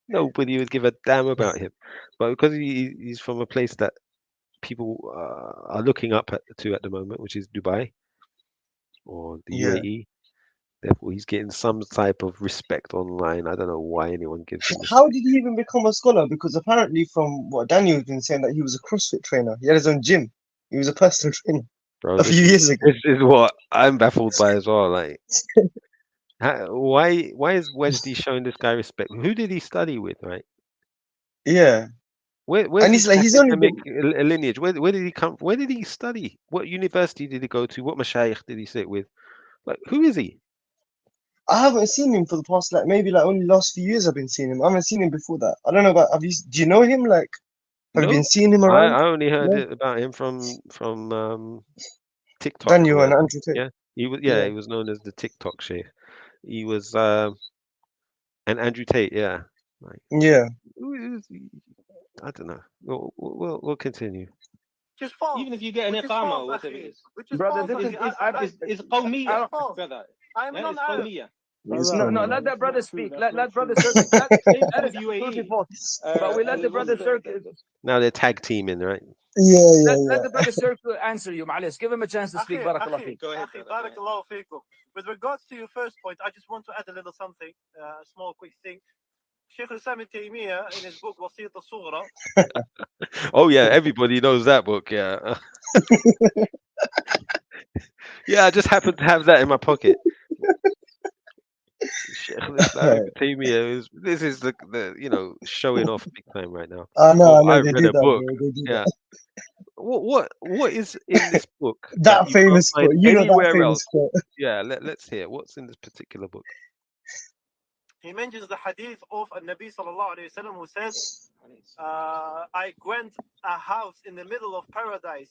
nobody would give a damn about him. But because he's from a place that people are looking up to at the moment, which is Dubai or the Yeah. UAE. Therefore, he's getting some type of respect online. I don't know why anyone gives him How respect. did he even become a scholar? Because apparently, from what Daniel's been saying, that he was a CrossFit trainer. He had his own gym. He was a personal trainer Bro, a few years ago. this is what I'm baffled by as well. Like, why is Wajdi showing this guy respect? Who did he study with, right? Yeah. Where's And his he's like, he's only academic been. lineage? Where did he come? Where did he study? What university did he go to? What mashayikh did he sit with? Like, who is he? I haven't seen him for the past, like, maybe like only last few years I've been seeing him. I haven't seen him before that. I don't know about, do you know him? Like, have you been No, seeing him I, around? I only heard No? it about him from TikTok or Daniel and whatever. Andrew Tate. Yeah, Yeah. he was known as the TikTok sheikh. He was and Andrew Tate. Yeah, like Yeah. I don't know. We'll continue. Even if you get an iqama or whatever it is. Brother, this It's qawmiyya, brother. Yeah, it's qawmiyya. It's no, coming. let that brother speak. Let brother Same circle. thing That with is absolutely UAE. false. But we let the What's brother circle. Now they're tag teaming, right? Yeah, yeah, Let yeah. the brother circle answer you, Malice. Give him a chance to speak. Barakallah feek. Go ahead, brother. Go ahead. With regards to your first point, I just want to add a little something, a small quick thing. Sheikh al-Islam ibn Taymiyyah, in his book Wasiyat al-Sughra, Oh yeah, everybody knows that book. Yeah, yeah. I just happen to have that in my pocket. Sheikh al-Islam Ibn Taymiyyah this is the showing off big time right now. I Oh, know, I've they read do a that, book. bro. They do Yeah. that. What is in this book that That you can't famous find quote. You know that anywhere else? famous quote. Yeah, let's hear what's in this particular book. he mentions the hadith of Nabi sallallahu alayhi wasallam who says, I grant a house in the middle of paradise.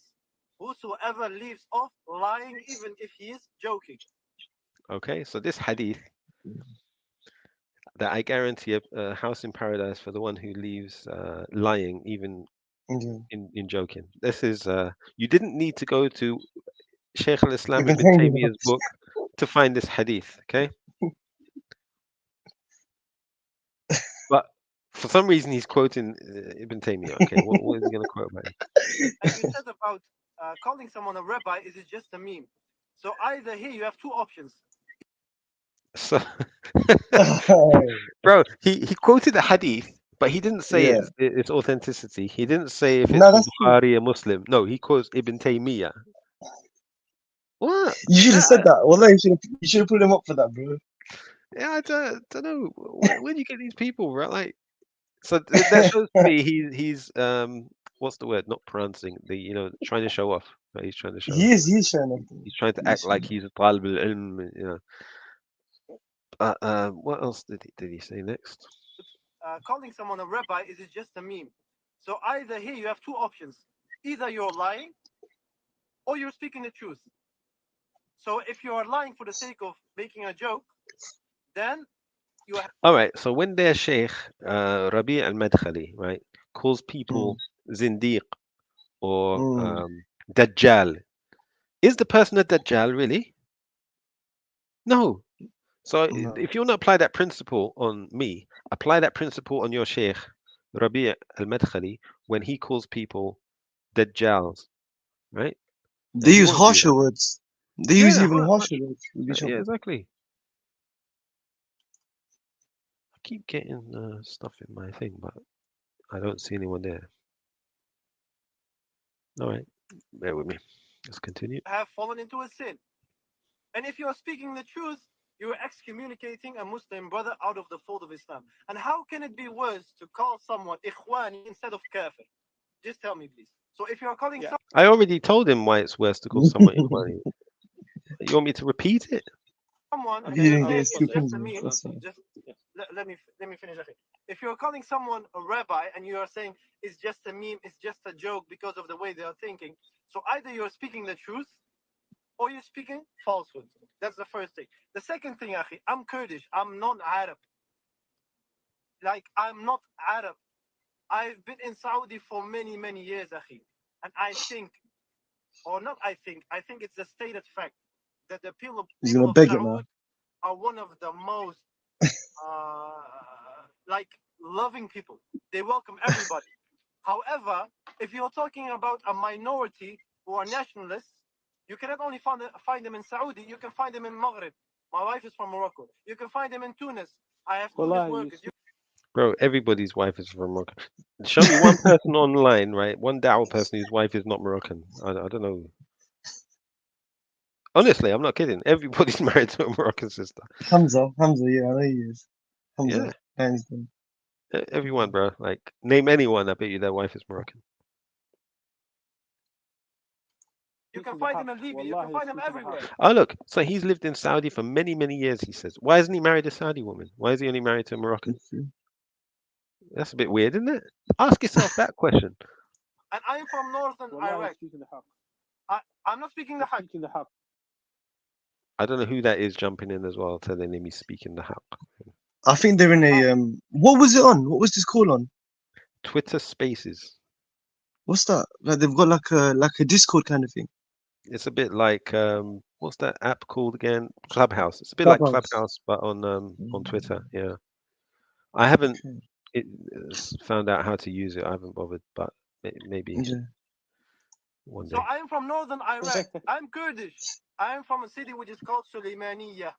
Whosoever leaves off lying, even if he is joking. Okay, so this hadith that I guarantee a house in paradise for the one who leaves lying, even Yeah. in joking. This is you didn't need to go to Sheikh al-Islam Ibn Ibn Taymiyyah. Taymiyyah's book to find this hadith, okay? But for some reason he's quoting Ibn Taymiyyah. Okay, what is he going to quote about? And you said about calling someone a rabbi is it just a meme. So either here you have two options. So, bro, he quoted the hadith, but he didn't say Yeah. its authenticity. He didn't say if it's No, from that's true. Bukhari or Muslim. No, he quotes Ibn Taymiyyah. What? You should have Yeah, said that. Wallah, you should have put him up for that, bro. yeah, I don't know. Where do you get these people, right? Like, so that shows to me he's what's the word? Not prancing. Trying to show off. Right? He's trying to show off. He's showing up. He's trying to He is act showing like up. he's a talib al-ilm, what else did he say next? Calling someone a rabbi is it just a meme. So either here you have two options. Either you're lying or you're speaking the truth. So if you are lying for the sake of making a joke, then you have. All right, so when their sheikh, Rabi' al-Madkhali, right, calls people zindiq or dajjal, is the person a dajjal really? No. So No. if you want to apply that principle on me, apply that principle on your sheikh, Rabi' al-Madkhali, when he calls people dajjals, right? They He use won't do harsher that. words. They use Yeah, even harsher words with each yeah, other. exactly. I keep getting stuff in my thing, but I don't see anyone there. All right, bear with me. Let's continue. Have fallen into a sin. And if you are speaking the truth, you are excommunicating a Muslim brother out of the fold of Islam. And how can it be worse to call someone ikhwani instead of kafir? Just tell me, please. So if you are calling I already told him why it's worse to call someone Ikhwani. You want me to repeat it? someone You and you're didn't get saying his it's two just a fingers. meme, That's fine. just let me finish. Akhi. If you're calling someone a rabbi and you are saying it's just a meme, it's just a joke because of the way they are thinking, so either you're speaking the truth or you're speaking falsehood. That's the first thing. The second thing, Akhi, I'm Kurdish. I'm not Arab. Like, I'm not Arab. I've been in Saudi for many, many years, Akhi. And I think, or not I think it's a stated fact that the He's people gonna of beg it now. Saudi are one of the most uh, like loving people. They welcome everybody. However, if you're talking about a minority who are nationalists, you cannot only find them in Saudi, you can find them in Maghreb. My wife is from Morocco. You can find them in Tunis. I have Tunis workers. Bro, everybody's wife is from Morocco. Show me one person online, right? One Dawah person whose wife is not Moroccan. I don't know. Honestly, I'm not kidding. Everybody's married to a Moroccan sister. Hamza, yeah, I know he is. Hamza, Yeah, hands down. everyone, bro. Like, name anyone, I bet you their wife is Moroccan. You can find them in Libya. You can find them everywhere. Oh, look. So he's lived in Saudi for many, many years, he says. Why isn't he married a Saudi woman? Why is he only married to a Moroccan? That's a bit weird, isn't it? Ask yourself that question. And I'm from northern Iraq. I'm not speaking the haqq. I don't know who that is jumping in as well, telling him he's speaking the haqq. I think they're in a what was it on? What was this call on? Twitter Spaces. What's that? Like they've got like a Discord kind of thing. It's a bit like what's that app called again? Clubhouse. It's a bit like Clubhouse. Clubhouse, but on Twitter. Yeah, I haven't found out how to use it. I haven't bothered, but maybe one day. So I'm from northern Iraq. I'm Kurdish. I'm from a city which is called Sulaymaniyah,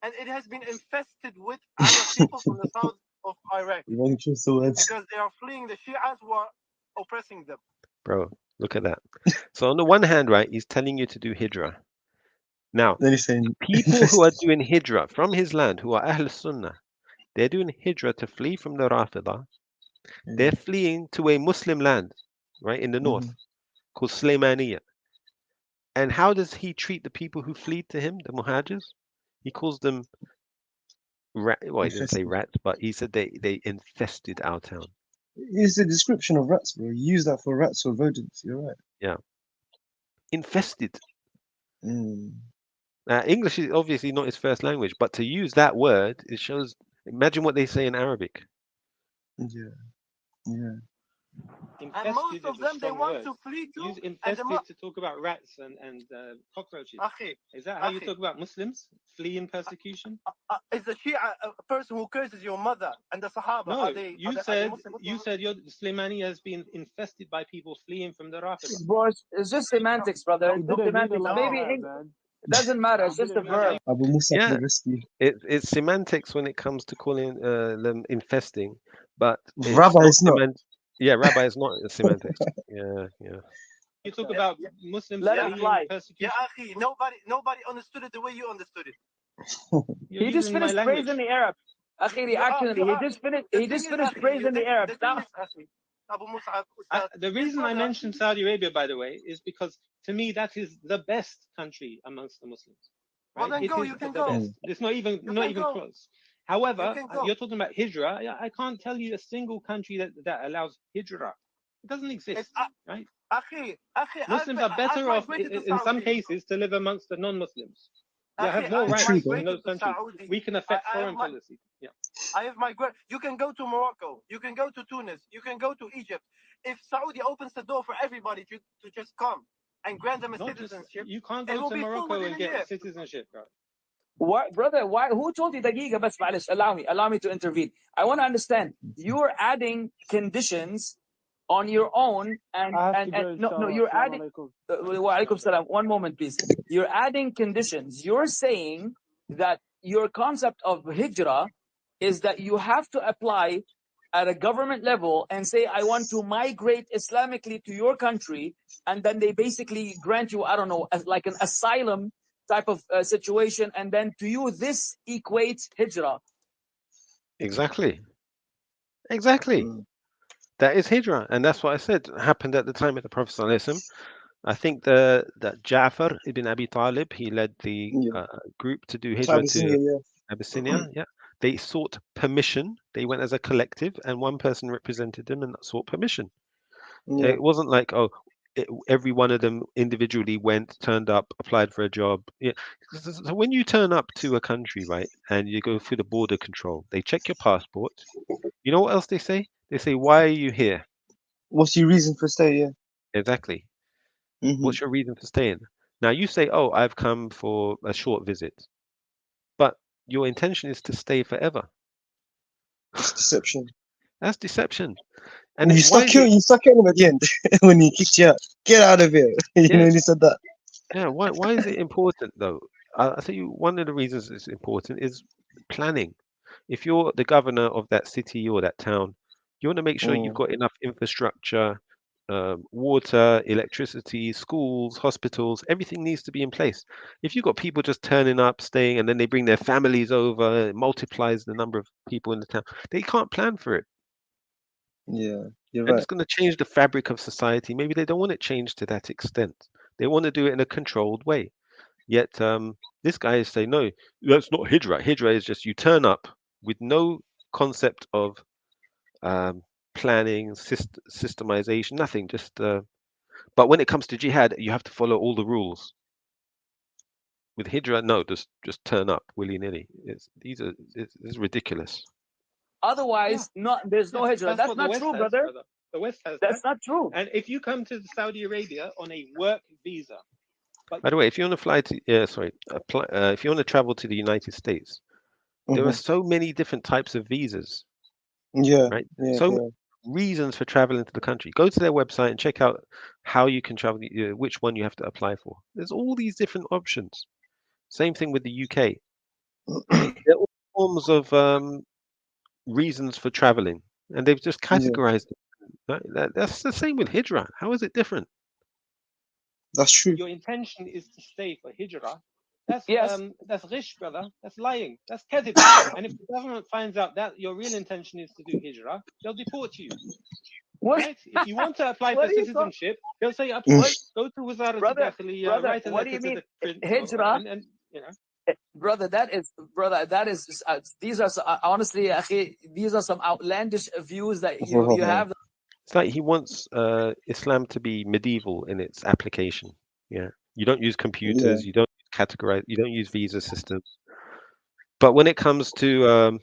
and it has been infested with Arab people from the south of Iraq because they are fleeing the Shias who are oppressing them. Bro, look at that. So on the one hand, right, he's telling you to do hijrah. Now, then he's saying, people who are doing hijrah from his land, who are Ahl Sunnah, they're doing hijrah to flee from the Rafidah. They're fleeing to a Muslim land, right, in the north, called Sulaymaniya. And how does he treat the people who flee to him, the Muhajirs? He calls them well, he didn't say rats, but he said they infested our town. It's a description of rats, bro. You use that for rats or rodents. You're right. Yeah. Infested. Now, English is obviously not his first language, but to use that word, it shows. Imagine what they say in Arabic. Yeah. Infested most is of a them they strong want word. to flee to. Use And infested to talk about rats and cockroaches. Is that how you talk about Muslims fleeing persecution? Is the Shia a person who curses your mother and the Sahaba? No, Are they, you are said Muslim? you said your Slimani has been infested by people fleeing from the Rafida. Boys, it's just semantics, brother. It's just semantics. Maybe it doesn't matter. It's just a verb. Abu Musa Yeah, the rescue. it's semantics when it comes to calling them infesting, but it's Rabbi not is not. Yeah, rabbi is not semantics. Yeah, yeah. You talk about Muslims Let it fleeing fly. persecution. Yeah, Akhi, nobody understood it the way you understood it. You're He just using my finished language. praising the Arab. Akhiri, actually, he just finished. He just finished praising the Arab. Stop. Abu Musab, The reason I mentioned Saudi Arabia, by the way, is because to me that is the best country amongst the Muslims. Well, Right? then go. You can go. Best. It's not even go. close. However, can go. you're talking about hijrah. I can't tell you a single country that allows hijrah. It doesn't exist, right? Akhi, Muslims are better off in some cases to live amongst the non-Muslims. They have more rights in those countries. We can affect foreign policy. Yeah. I have migrated. You can go to Morocco. You can go to Tunis. You can go to Egypt. If Saudi opens the door for everybody to just come and grant them a citizenship, you can't it go will to be full Morocco within and a year. get citizenship, bro. What, brother? Why? Who told you dagiga? Bas معلش, allow me to intervene. I want to understand. You're adding conditions on your own, and no, you're adding. Wa alaikum salam. One moment, please. You're adding conditions. You're saying that your concept of hijrah is that you have to apply at a government level and say, I want to migrate Islamically to your country, and then they basically grant you, I don't know, like an asylum type of situation, and then to you this equates hijrah. Exactly. That is hijrah, and that's what I said happened at the time of the Prophet ﷺ. I think that Ja'far ibn Abi Talib, he led the group to do hijrah to Abyssinia. Yeah, they sought permission. They went as a collective, and one person represented them and sought permission. It wasn't like, oh, every one of them individually went, turned up, applied for a job. Yeah. So when you turn up to a country, right, and you go through the border control, they check your passport. You know what else they say? They say, why are you here? What's your reason for stay? Yeah. Exactly. What's your reason for staying? Now you say, oh, I've come for a short visit, but your intention is to stay forever. It's deception. That's deception. And you stuck him at the end when he kicked you out. Get out of here. You know when he said that. Yeah. Why is it important though? I'll tell you one of the reasons it's important is planning. If you're the governor of that city or that town, you want to make sure you've got enough infrastructure, water, electricity, schools, hospitals, everything needs to be in place. If you've got people just turning up, staying, and then they bring their families over, it multiplies the number of people in the town. They can't plan for it. Yeah, you're And right. it's going to change the fabric of society. Maybe they don't want it changed to that extent. They want to do it in a controlled way. Yet this guy is saying, no, that's not hijrah. Hijrah is just you turn up with no concept of planning, systemization, nothing. Just but when it comes to jihad, you have to follow all the rules. With hijrah, no, just turn up willy nilly. It's ridiculous. Otherwise, there's no hijrah. That's not true, brother. The West has That's not true. And if you come to Saudi Arabia on a work visa, by the way, if you want to fly to, if you want to travel to the United States, there are so many different types of visas. Right. So many reasons for traveling to the country. Go to their website and check out how you can travel, which one you have to apply for. There's all these different options. Same thing with the UK. There are all forms of reasons for traveling, and they've just categorized it. That's the same with hijrah. How is it different? That's true. Your intention is to stay for hijrah. That's ghish, brother. That's lying. That's kadhib. And if the government finds out that your real intention is to do hijrah, they'll deport you. Right? If you want to apply for citizenship, they'll say, go to Wazarat al-Dakhiliya, write a letter to the prince. Hijrah? And you know. Brother, that is these are honestly, akhi, these are some outlandish views that you have. It's like he wants Islam to be medieval in its application. Yeah, you don't use computers, you don't categorize, you don't use visa systems. But when it comes to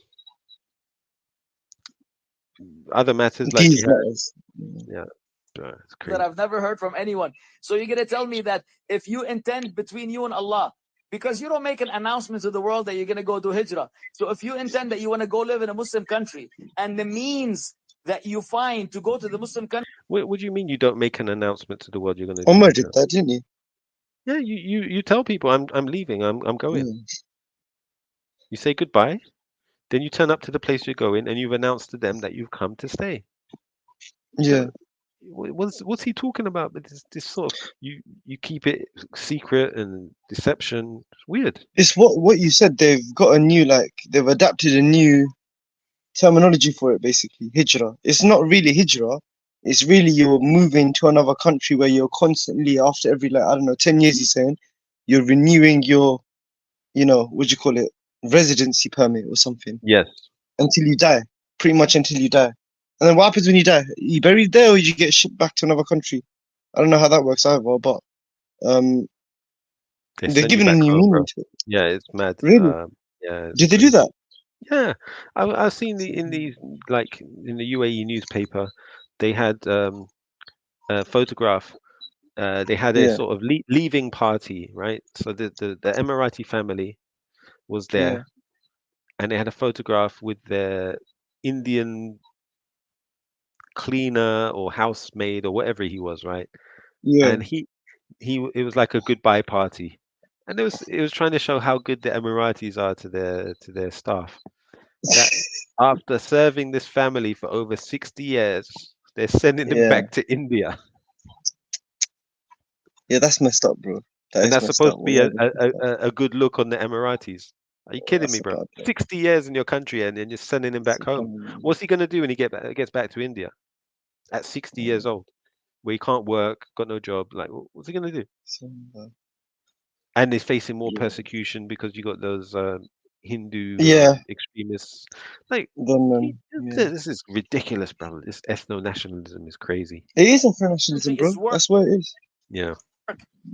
other matters like These jihad. matters. Yeah, it's that crazy. I've never heard from anyone. So you're gonna tell me that if you intend between you and Allah, because you don't make an announcement to the world that you're gonna go do hijrah. So if you intend that you want to go live in a Muslim country, and the means that you find to go to the Muslim country. What do you mean you don't make an announcement to the world you're going to do Omar did hijrah? that, didn't he? Yeah, you tell people I'm leaving, I'm going. Yeah. You say goodbye, then you turn up to the place you're going, and you've announced to them that you've come to stay. Yeah. So, what's he talking about? But this sort of you keep it secret and deception. It's weird. It's what you said. They've got a new, like, they've adapted a new terminology for it, basically. Hijrah. It's not really hijrah. It's really you're moving to another country where you're constantly, after every, like, I don't know, 10 years, he's saying, you're renewing your, what do you call it, residency permit or something, Yes. until you die. Pretty much until you die. And then what happens when you die? You buried there, or you get shipped back to another country? I don't know how that works either, but They they're send you giving a back new home, meaning bro. to it. Yeah, it's mad. Really? Yeah, it's Did they do crazy. that? Yeah, I've seen in the like in the UAE newspaper, they had a photograph. They had a Yeah. sort of leaving party, right? So the Emirati family was Yeah. there, and they had a photograph with their Indian cleaner or housemaid or whatever he was, right? Yeah. And it was like a goodbye party, and it was trying to show how good the Emiratis are to their staff. That after serving this family for over 60 years, they're sending them Yeah. back to India. Yeah, that's messed up, bro. That And is that's messed supposed up. to be a, Wallahi, a, that's messed up. a a good look on the Emiratis. Are you kidding That's me, a bro? bad look. 60 years in your country and then you're sending him back home. What's he going to do when he gets back to India at 60 years old, where he can't work, got no job? Like, what's he going to do? And he's facing more Yeah. persecution because you got those Hindu Yeah. extremists. Like, Then, yeah. this is ridiculous, brother. This ethno-nationalism is crazy. It is internationalism, bro. Is work. That's what it is. Yeah.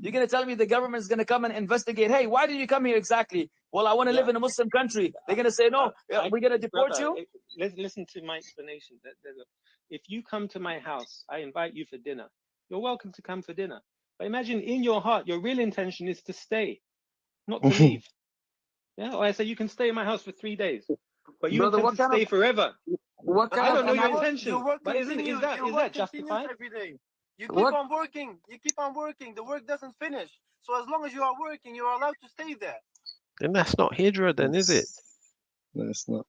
You're gonna tell me the government is gonna come and investigate? Hey, why did you come here exactly? Well, I want to live in a Muslim country. They're gonna say no. We're gonna deport Brother, you. listen to my explanation. If you come to my house, I invite you for dinner. You're welcome to come for dinner. But imagine in your heart, your real intention is to stay, not to leave. Yeah, or I say you can stay in my house for 3 days, but you Brother, intend what to kind stay of forever. what I kind don't of know your analysis? intention, but is that justified? Every day. You keep What on working. You keep on working. The work doesn't finish. So as long as you are working, you are allowed to stay there. Then that's not hijrah, then, is it? No, it's not.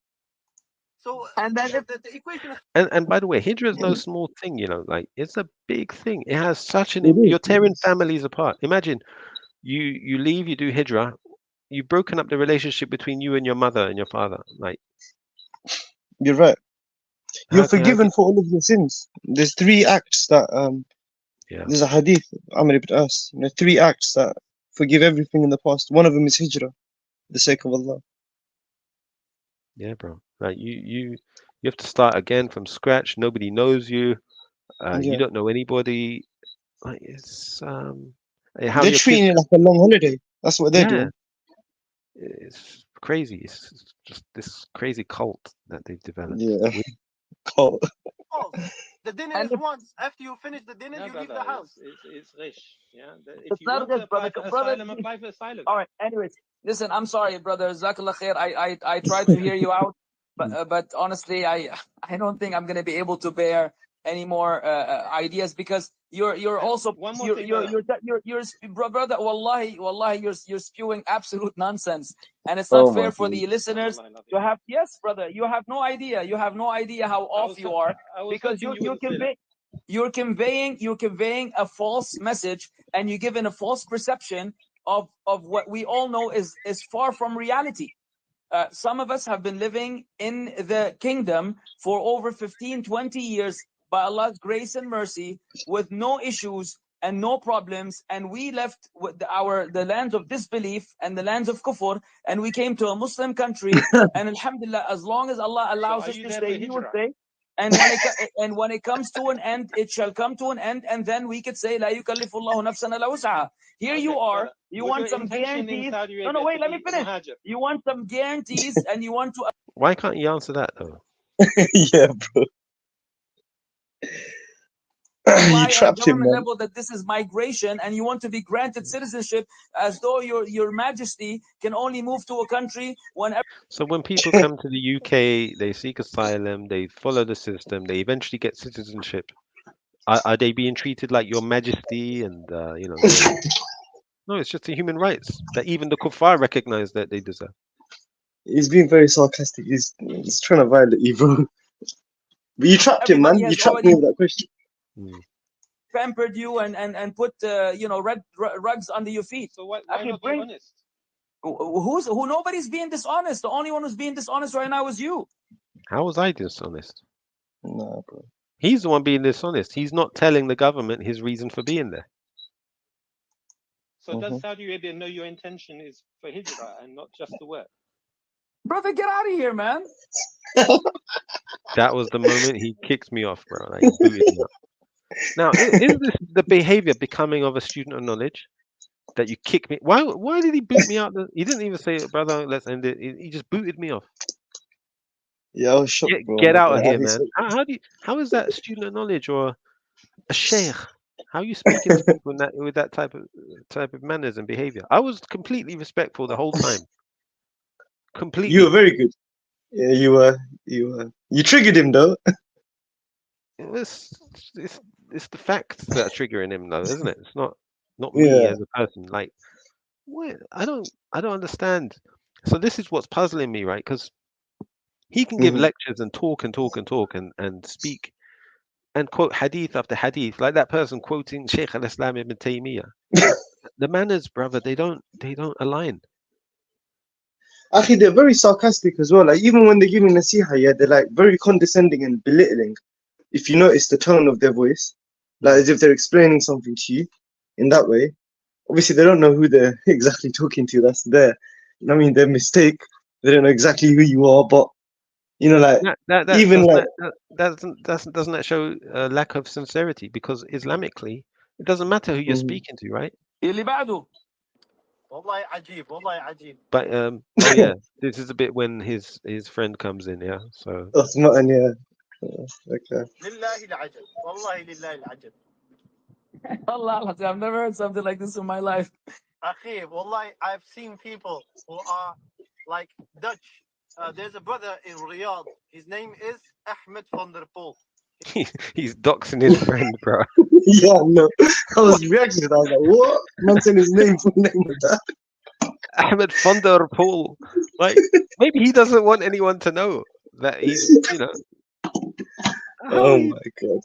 So and then if the equation is And by the way, hijrah is no small thing, like it's a big thing. It has such It you're is. tearing families apart. Imagine you leave, you do hijrah, you've broken up the relationship between you and your mother and your father. Like, You're right. You're how can forgiven for all of your sins. There's 3 acts that yeah, there's a hadith, Amr ibn As, 3 acts that forgive everything in the past. One of them is hijrah, for the sake of Allah. yeah, bro. Like you have to start again from scratch. Nobody knows you. You Yeah. don't know anybody. Like it's how They're your kids. treating it like a long holiday. That's what they're Yeah, doing. it's crazy. It's just this crazy cult that they've developed. Yeah. It's weird. Cool. false. The dinner and is once. After you finish the dinner, No, you leave brother, the house. it's rich. Yeah, if it's you not want this, to brother. apply for Brother, asylum, apply for asylum. all right. Anyways, listen. I'm sorry, brother. Jazakallah khair. I tried to hear you out, but honestly, I don't think I'm gonna be able to bear any more ideas because you're And also one more thing, brother. brother. Wallahi, you're spewing absolute nonsense, and it's Oh not my fair for God. the listeners Wallahi, I love to you. have. Yes, brother. You have no idea. You have no idea how off you are I was because hoping you wouldn't feel it. you're conveying a false message and you're giving a false perception of what we all know is far from reality. Some of us have been living in the kingdom for over 15-20 years by Allah's grace and mercy with no issues and no problems, and we left with the lands of disbelief and the lands of kufr, and we came to a Muslim country, and alhamdulillah, as long as Allah So allows are us you to there stay, for we will hijrah? stay. And when it comes to an end, it shall come to an end, and then we could say, "La yukallifu Allahu nafsan illa wus'aha." Here you Okay, are. brother. You Was your want some intention in guarantees. Saudi No, Arabia wait. to Let me be finish. muhajir? You want some guarantees, and you want to. Why can't you answer that though? Yeah, bro. Imply at trapped him, government man. level that this is migration and you want to be granted citizenship as though your majesty can only move to a country whenever. So when people come to the UK, they seek asylum, they follow the system, they eventually get citizenship. Are they being treated like your majesty and you know they no, it's just the human rights that even the kuffar recognize that they deserve. He's being very sarcastic. He's trying to violate you, bro. But you trapped him, Everybody man. You has trapped me already with that question. Mm. pampered you and put red rugs under your feet. So why Actually, not be bring honest? who nobody's being dishonest. The only one who's being dishonest right now is you. How was I dishonest? Nah, bro. He's the one being dishonest. He's not telling the government his reason for being there. So does Saudi Arabia know your intention is for hijrah and not just to work? Brother, get out of here, man. That was the moment he kicked me off, bro. Like booted me up. Now, is this the behavior becoming of a student of knowledge? That you kick me? Why did he boot me out? He didn't even say, brother, let's end it. He just booted me off. Yeah, I was shocked, bro. Get out of Like, here, man. How is that student of knowledge or a sheikh? How are you speaking to people in that with that type of manners and behavior? I was completely respectful the whole time. You were Completely. very good. Yeah, you were. You triggered him, though. It's, it's the facts that are triggering him, though, isn't it? It's not me Yeah. as a person. Like, what? I don't understand. So this is what's puzzling me, right? Because he can give lectures and talk and speak and quote hadith after hadith, like that person quoting Sheikh al-Islam ibn Taymiyyah. The manners, brother, they don't align. Actually, they're very sarcastic as well. Like, even when they're giving nasiha, yeah, they're like very condescending and belittling. If you notice the tone of their voice, like as if they're explaining something to you in that way. Obviously, they don't know who they're exactly talking to. That's their mistake. They don't know exactly who you are, but you know, like That even like doesn't that show a lack of sincerity? Because Islamically, it doesn't matter who you're speaking to, right? اللي بعده. والله عجيب والله عجيب. But oh yeah, this is a bit when his friend comes in, yeah. So Uthman, yeah. Okay. لله العجب والله لله العجب. Allah, I've never heard something like this in my life. أخي والله I've seen people who are like Dutch. There's a brother in Riyadh. His name is Ahmed van der Poel. he's doxing his friend, bro. Yeah, no. I was reacting to that. I was like, what? Man saying his name, full name with that. Ahmed van der Poel. Like maybe he doesn't want anyone to know that he's, you know. Oh my god.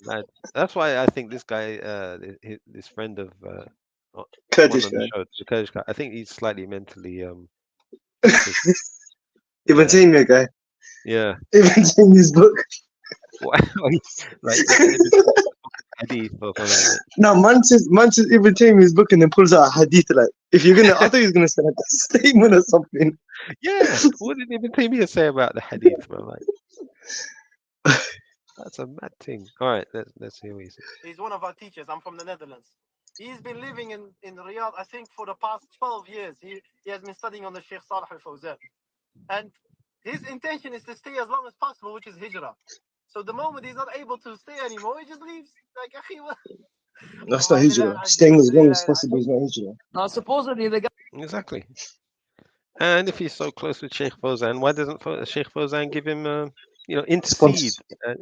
Mad. That's why I think this guy, this friend of Kurdish one on the guy. show, the Kurdish guy, I think he's slightly mentally Ibn Taymiyyah guy. yeah. Ibn Taymiyyah's book. Like hadith or something. Like. No, man says Ibn Taymiyyah's book and then pulls out a hadith. Like, if you're gonna, I thought he was gonna say like a statement or something. Yeah. What did Ibn Taymiyyah say about the hadith, bro? Like, that's a mad thing. All right, let's hear what he says. He's one of our teachers. I'm from the Netherlands. He's been living in Riyadh, I think, for the past 12 years. He has been studying on the Sheikh Salih al-Fawzan. And his intention is to stay as long as possible, which is hijrah. So the moment he's not able to stay anymore, he just leaves. Like, That's not hijrah. Staying as long as possible is not hijrah. Now, supposedly the guy. Exactly. And if he's so close with Sheikh Fawzan, why doesn't Sheikh Fawzan give him, intercede?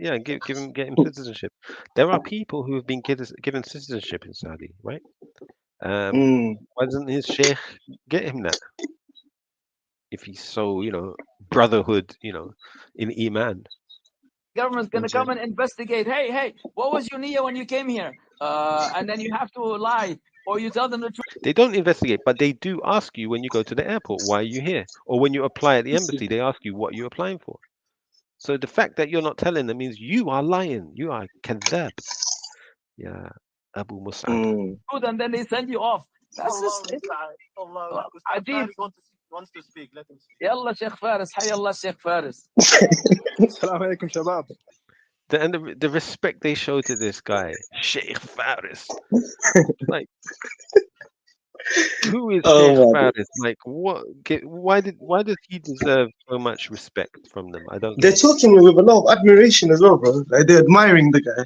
Get him citizenship. There are people who have been given citizenship in Saudi, right? Why doesn't his Sheikh get him that? If he's so, brotherhood, in Iman. Government's gonna come and investigate. Hey, what was your niyyah when you came here? And then you have to lie, or you tell them the truth. They don't investigate, but they do ask you when you go to the airport, why are you here? Or when you apply at the embassy, they ask you what you're applying for. So the fact that you're not telling them means you are lying. You are kadhab. Yeah, Abu Mussab. And then they send you off. That's just Allah. Ajib. Wants to speak. Let him speak. يلا شيخ فارس حي الله شيخ فارس. السلام عليكم شباب. And the respect they show to this guy, Sheikh Faaris. Like, Who is Sheikh Oh my. Faaris? Like, why does he deserve so much respect from them? I don't get They're it. talking with a lot of admiration as well, bro. Like they're admiring the guy.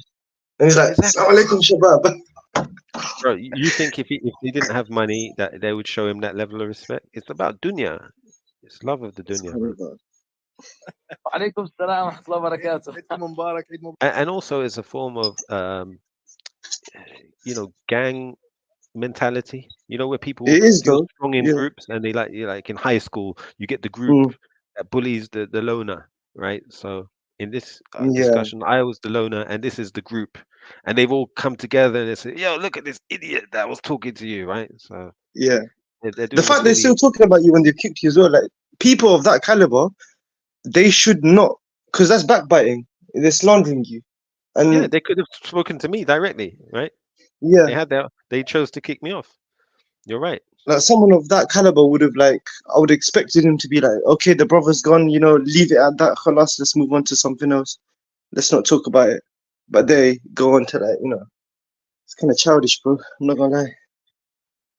And he's like, Exactly, Assalamu alaikum shabab. bro. You think if he didn't have money that they would show him that level of respect? It's about dunya. It's love of the dunya, bro. وعليكم السلام ورحمة الله وبركاته. عيد مبارك عيد مبارك. And also it's a form of gang mentality. Where people It is feel though. strong in Yeah. groups, and they like in high school, you get the group Mm, that bullies the loner, right? So in this yeah. discussion, I was the loner, and this is the group, and they've all come together and they say, "Yo, look at this idiot that was talking to you," right? So Yeah. they're The doing the fact they're still bullying. talking about you when they've kicked you as well, like people of that caliber, they should not, because that's backbiting. They're slandering you. Yeah, And they could have spoken to me directly, right? yeah, They chose to kick me off. You're right. like someone of that caliber would have like, I would have expected him to be like, okay, the brother's gone, leave it at that. Khalas, let's move on to something else. Let's not talk about it. But they go on to like, it's kind of childish, bro. I'm not gonna lie.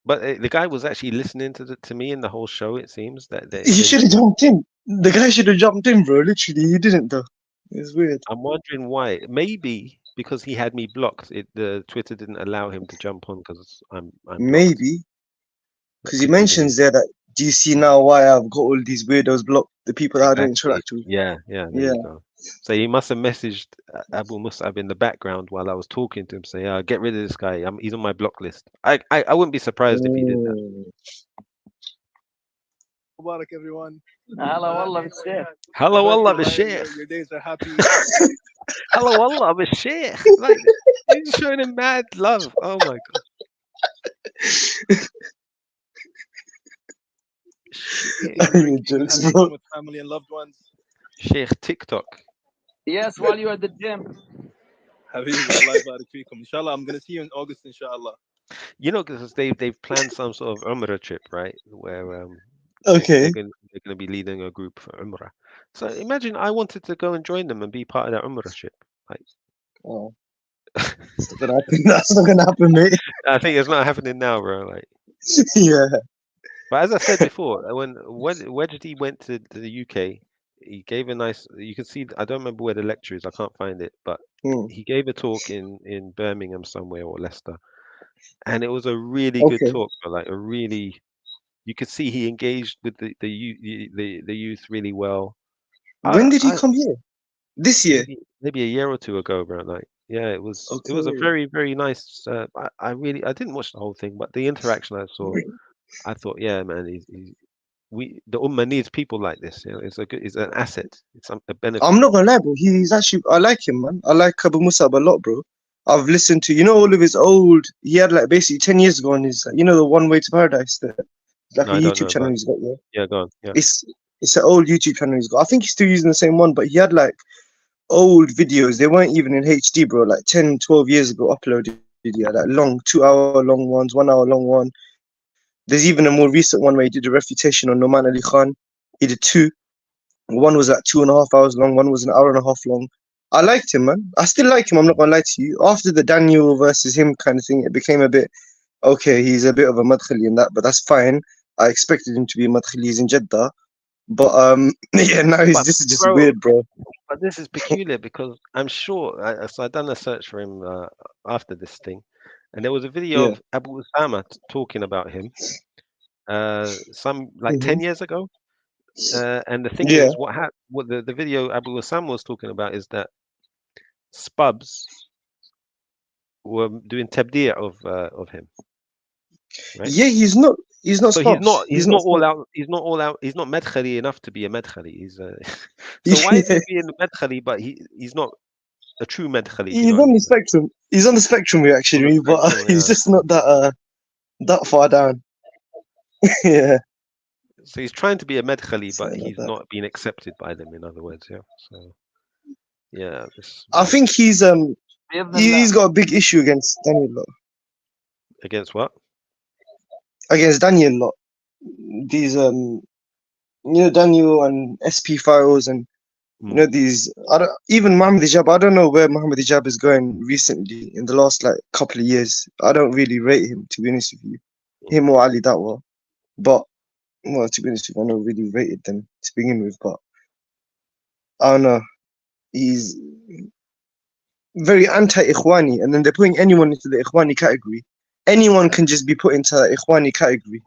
But the guy was actually listening to me in the whole show. It seems that they He should have eventually. jumped in. The guy should have jumped in, bro. Literally, he didn't though. It's weird. I'm wondering why. Maybe because he had me blocked. The Twitter didn't allow him to jump on because I'm blocked. Maybe That because he could be the mentions reason. there that, do you see now why I've got all these weirdos blocked? The people that I don't Exactly. interact with. Yeah, yeah. There Yeah. you go. So he must have messaged Abu Musab in the background while I was talking to him, say, "Get rid of this guy. He's on my block list." I wouldn't be surprised if he did that. Mm. Mubarak everyone. هلا والله بالشيخ. Hello, I bet Allah, your Sheikh. your days are happy. Hello, Allah, Sheikh. Like he's showing him mad love. Oh my god. Sheikh, Drinking and Jokes, having bro. fun with family and loved ones. Sheikh TikTok. Yes, while you're at the gym. Habibi, Allah yabarak feekum. Inshallah, I'm gonna see you in August, inshallah. Because they've planned some sort of Umrah trip, right? Where Okay. they're gonna be leading a group for Umrah. So imagine I wanted to go and join them and be part of that Umrah trip. Like, Oh, it's not gonna happen. That's not gonna happen, mate. I think it's not happening now, bro. Like, Yeah. but as I said before, when Wajdi went to the UK, he gave a nice. You can see. I don't remember where the lecture is. I can't find it, but Hmm. he gave a talk in Birmingham somewhere or Leicester, and it was a really good Okay. talk. Like a really, you could see he engaged with the youth really well. When did he I come here? This year. maybe a year or two ago, bro. Like, yeah, it was a Okay. very very nice. I didn't watch the whole thing, but the interaction I saw, I thought, yeah, man, the Ummah needs people like this. It's an asset. It's a benefit. I'm not gonna lie, bro. I like him, man. I like Abu Musab a lot, bro. I've listened to, all of his old. He had like basically 10 years ago on his, the One Way to Paradise. Like a No, I don't YouTube know channel about it. he's got. Yeah, Yeah, go on. Yeah. it's an old YouTube channel he's got. I think he's still using the same one, but he had like old videos. They weren't even in HD, bro. Like 10, 12 years ago uploaded. Yeah, like long 2 hour long ones, 1 hour long one. There's even a more recent one where he did a refutation on Noman Ali Khan. He did two. One was like 2.5 hours long. One was an hour and a half long. I liked him, man. I still like him. I'm not gonna lie to you. After the Daniel versus him kind of thing, it became a bit okay. He's a bit of a madkhali in that, but that's fine. I expected him to be a madkhali. He's in Jeddah, but yeah. Now But this is just bro, weird, bro. but this is peculiar because I'm sure. So I done a search for him after this thing, and there was a video Yeah. of Abu Usama talking about him. Some like Hmm. 10 years ago. And the thing Yeah. is, what the video Abu Osama was talking about is that Spubs were doing tabdir of him, right? Yeah. He's not. He's not So Spubs. he's He's not not all Spubs. out. He's not all out. He's not madkhali enough to be a madkhali. So why is he being a madkhali, but he's not a true madkhali? If you He's know what I on the mean? spectrum. He's on the spectrum, On the actually, but spectrum, he's yeah. just not that far down. Yeah. So he's trying to be a madkhali, but Something like he's that. not being accepted by them. In other words, yeah. So yeah, I think he's بإذن الله. he's got a big issue against Daniel lot. against what? Against Daniel lot. These Daniel and SP files and these even Mohammed Hijab. I don't know where Mohammed Hijab is going recently in the last like couple of years. I don't really rate him, to be honest with you. him or Ali Dawah. But well, to be honest with you, I never really rated them to begin with. But I don't know. He's very anti-Ikhwani, and then they're putting anyone into the Ikhwani category. Anyone can just be put into the Ikhwani category.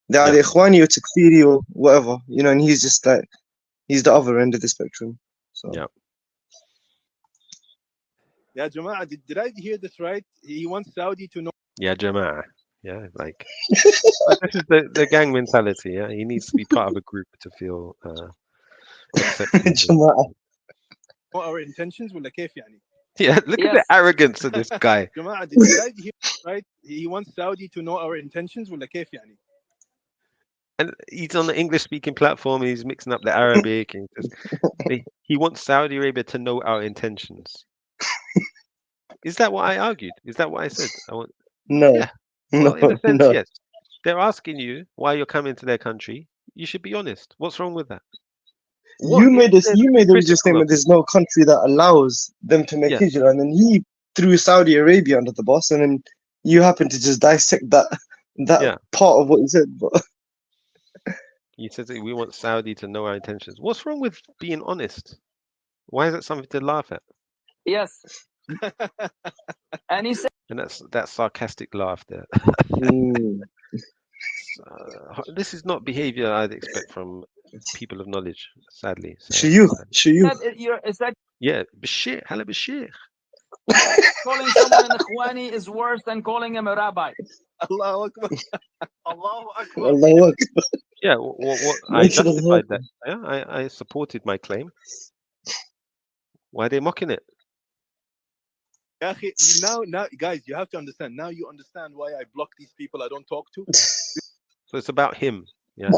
They're either Ikhwani or Takfiri or whatever, you know, and he's just like, he's the other end of the spectrum. So Yeah. Yeah, Jama'ah, did I hear this right? He wants Saudi to know. Yeah, Jama'ah. Yeah, like but this is the gang mentality. Yeah, he needs to be part of a group to feel accepted. Jama'ah. what our intentions ولا كيف يعني؟ Yeah, look at the arrogance of this guy. Jama'ah, did I hear this right? He wants Saudi to know our intentions ولا كيف يعني? And he's on the English speaking platform and he's mixing up the Arabic and he wants Saudi Arabia to know our intentions. Is that what I argued? Is that what I said? No. Yeah. Well, in a sense, No. yes. They're asking you why you're coming to their country. You should be honest. What's wrong with that? You made the religious statement. There's no country that allows them to make hijrah, and then he threw Saudi Arabia under the bus, and then you happen to just dissect that part of what he said. But you said that we want Saudi to know our intentions. What's wrong with being honest? Why is it something to laugh at? Yes. And he said, and that sarcastic laugh there. This is not behavior I'd expect from people of knowledge, sadly. Shuyukh. Yeah, Bashir, Hala Bashir. Calling someone an Ikhwani is worse than calling him a rabbi. Allahu Akbar. Allahu Akbar. Allahu Akbar. Yeah, I justified that. Yeah, I supported my claim. Why are they mocking it? Now, guys, you have to understand. Now you understand why I block these people I don't talk to. So it's about him. Yeah.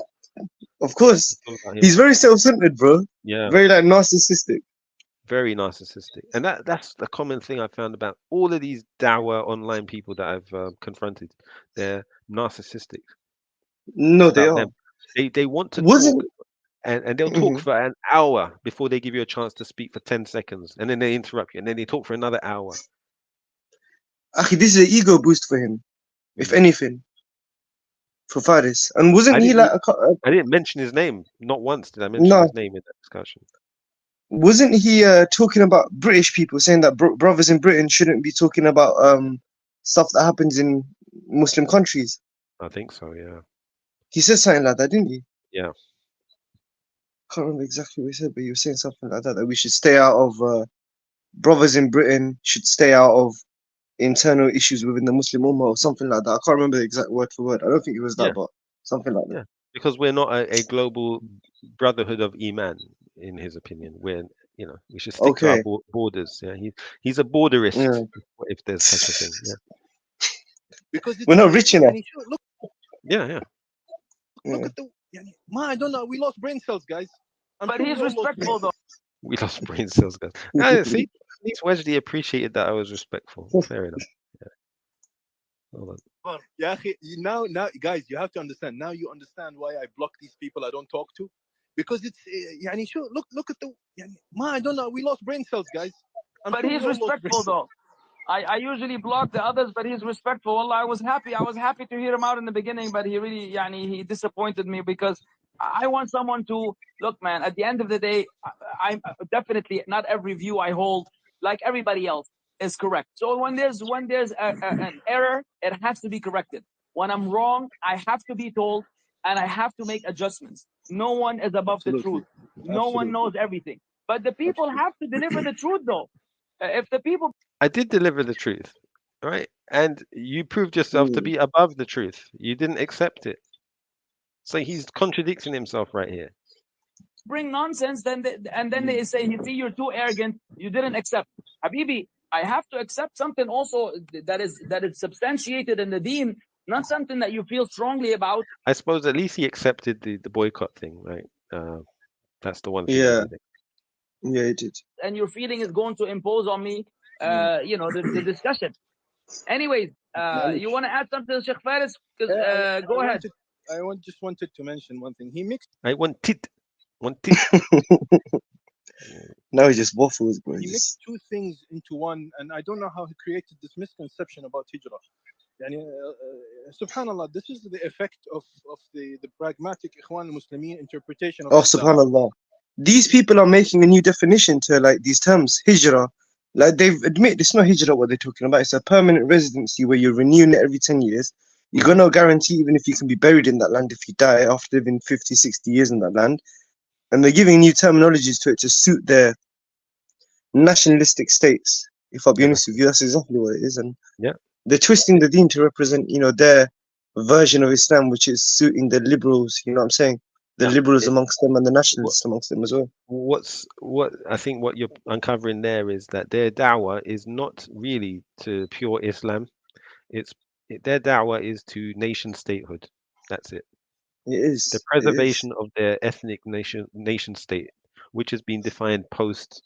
Of course. He's very self-centered, bro. Yeah. Very like narcissistic. Very narcissistic. And that's the common thing I found about all of these dawah online people that I've confronted. They're narcissistic. No, they are. Them. They want to talk. And they'll talk for an hour before they give you a chance to speak for 10 seconds. And then they interrupt you. And then they talk for another hour. Akhi, this is an ego boost for him, if anything. For Faaris. And wasn't he like... I didn't mention his name. Not once did I mention his name in that discussion. Wasn't he talking about British people, saying that brothers in Britain shouldn't be talking about stuff that happens in Muslim countries? I think so, yeah. He said something like that, didn't he? Yeah. Can't remember exactly what he said, but he was saying something like that we should stay out of brothers in Britain should stay out of internal issues within the Muslim Ummah or something like that. I can't remember the exact word for word. I don't think it was that, but something like that. Yeah, because we're not a global brotherhood of Iman, in his opinion. We should stick to our borders. Yeah, he's a borderist, if there's such a thing. Yeah. Because we're not rich enough. Look. Yeah. Look at the. I don't know. We lost brain cells, guys. But he's respectful, though. We lost brain cells, guys. See, at least Wajdi appreciated that I was respectful. Fair enough. Yeah. Hold on. Yeah, now, guys, you have to understand. Now you understand why I block these people I don't talk to, because it's. Look at the. I don't know. We lost brain cells, guys. But he's respectful, though. I usually block the others, but he's respectful. Wallah, I was happy to hear him out in the beginning, but he really, he disappointed me because I want someone to look, man. At the end of the day, I'm definitely not every view I hold, like everybody else, is correct. So when there's an error, it has to be corrected. When I'm wrong, I have to be told, and I have to make adjustments. No one is above the truth. No one knows everything, but the people have to deliver the truth, though. If the people. I did deliver the truth, right? And you proved yourself to be above the truth. You didn't accept it. So he's contradicting himself right here. Bring nonsense, then they say, you see, you're too arrogant. You didn't accept. Habibi, I have to accept something also that is substantiated in the deen, not something that you feel strongly about. I suppose at least he accepted the boycott thing, right? That's the one thing. Yeah, he did. And your feeling is going to impose on me, the discussion. Anyways, you want to add something, Sheikh Faaris? Go ahead. Just wanted to mention one thing. He mixed. I wanted. Now he just waffles, bro. He mixed two things into one, and I don't know how he created this misconception about hijrah. Subhanallah, this is the effect of the pragmatic Ikhwan al-Muslimin interpretation of Oh, Islam. subhanallah. These people are making a new definition to like these terms, hijrah. Like they've admitted it's not hijrah what they're talking about. It's a permanent residency where you're renewing it every 10 years. You got no guarantee even if you can be buried in that land if you die after living 50, 60 years in that land. And they're giving new terminologies to it to suit their nationalistic states. If I'll be honest with you, that's exactly what it is. And Yeah. they're twisting the deen to represent, their version of Islam, which is suiting the liberals, you know what I'm saying? The liberals amongst them and the nationalists amongst them as well. What I think what you're uncovering there is that their da'wah is not really to pure Islam. Their da'wah is to nation statehood. That's it. It is. The It is. preservation of their ethnic nation state, which has been defined post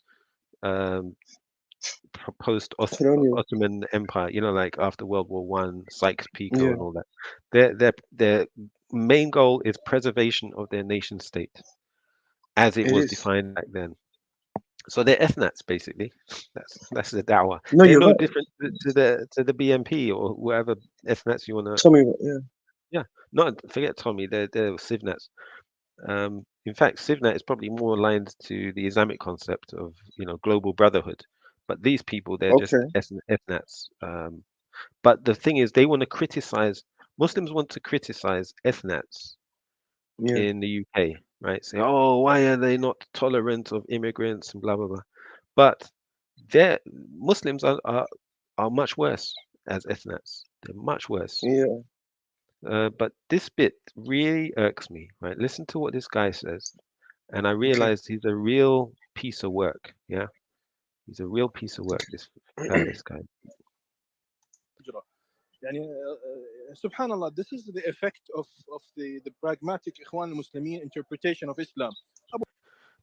Colonial. Ottoman Empire. Like after World War One, Sykes-Picot Yeah. and all that. Their main goal is preservation of their nation state, as it It was is. defined back then. So they're ethnats basically. That's the da'wah. No, They're you're no right. different to the BMP or whoever ethnats you want to. Tell me what, yeah. Yeah, not forget Tommy. They're Sivnats. In fact, Sivnat is probably more aligned to the Islamic concept of global brotherhood. But these people, they're just Okay. ethnats. But the thing is, they want to criticize. Muslims want to criticize ethnats Yeah. in the UK, right? Say, oh, why are they not tolerant of immigrants and blah blah blah. But their Muslims are much worse as ethnats. They're much worse. Yeah. But this bit really irks me, right? Listen to what this guy says, and I Okay. realized he's a real piece of work. Yeah, he's a real piece of work. This Faaris guy. Subhanallah, this is the effect of the pragmatic Ikhwan al-Muslimin interpretation of Islam.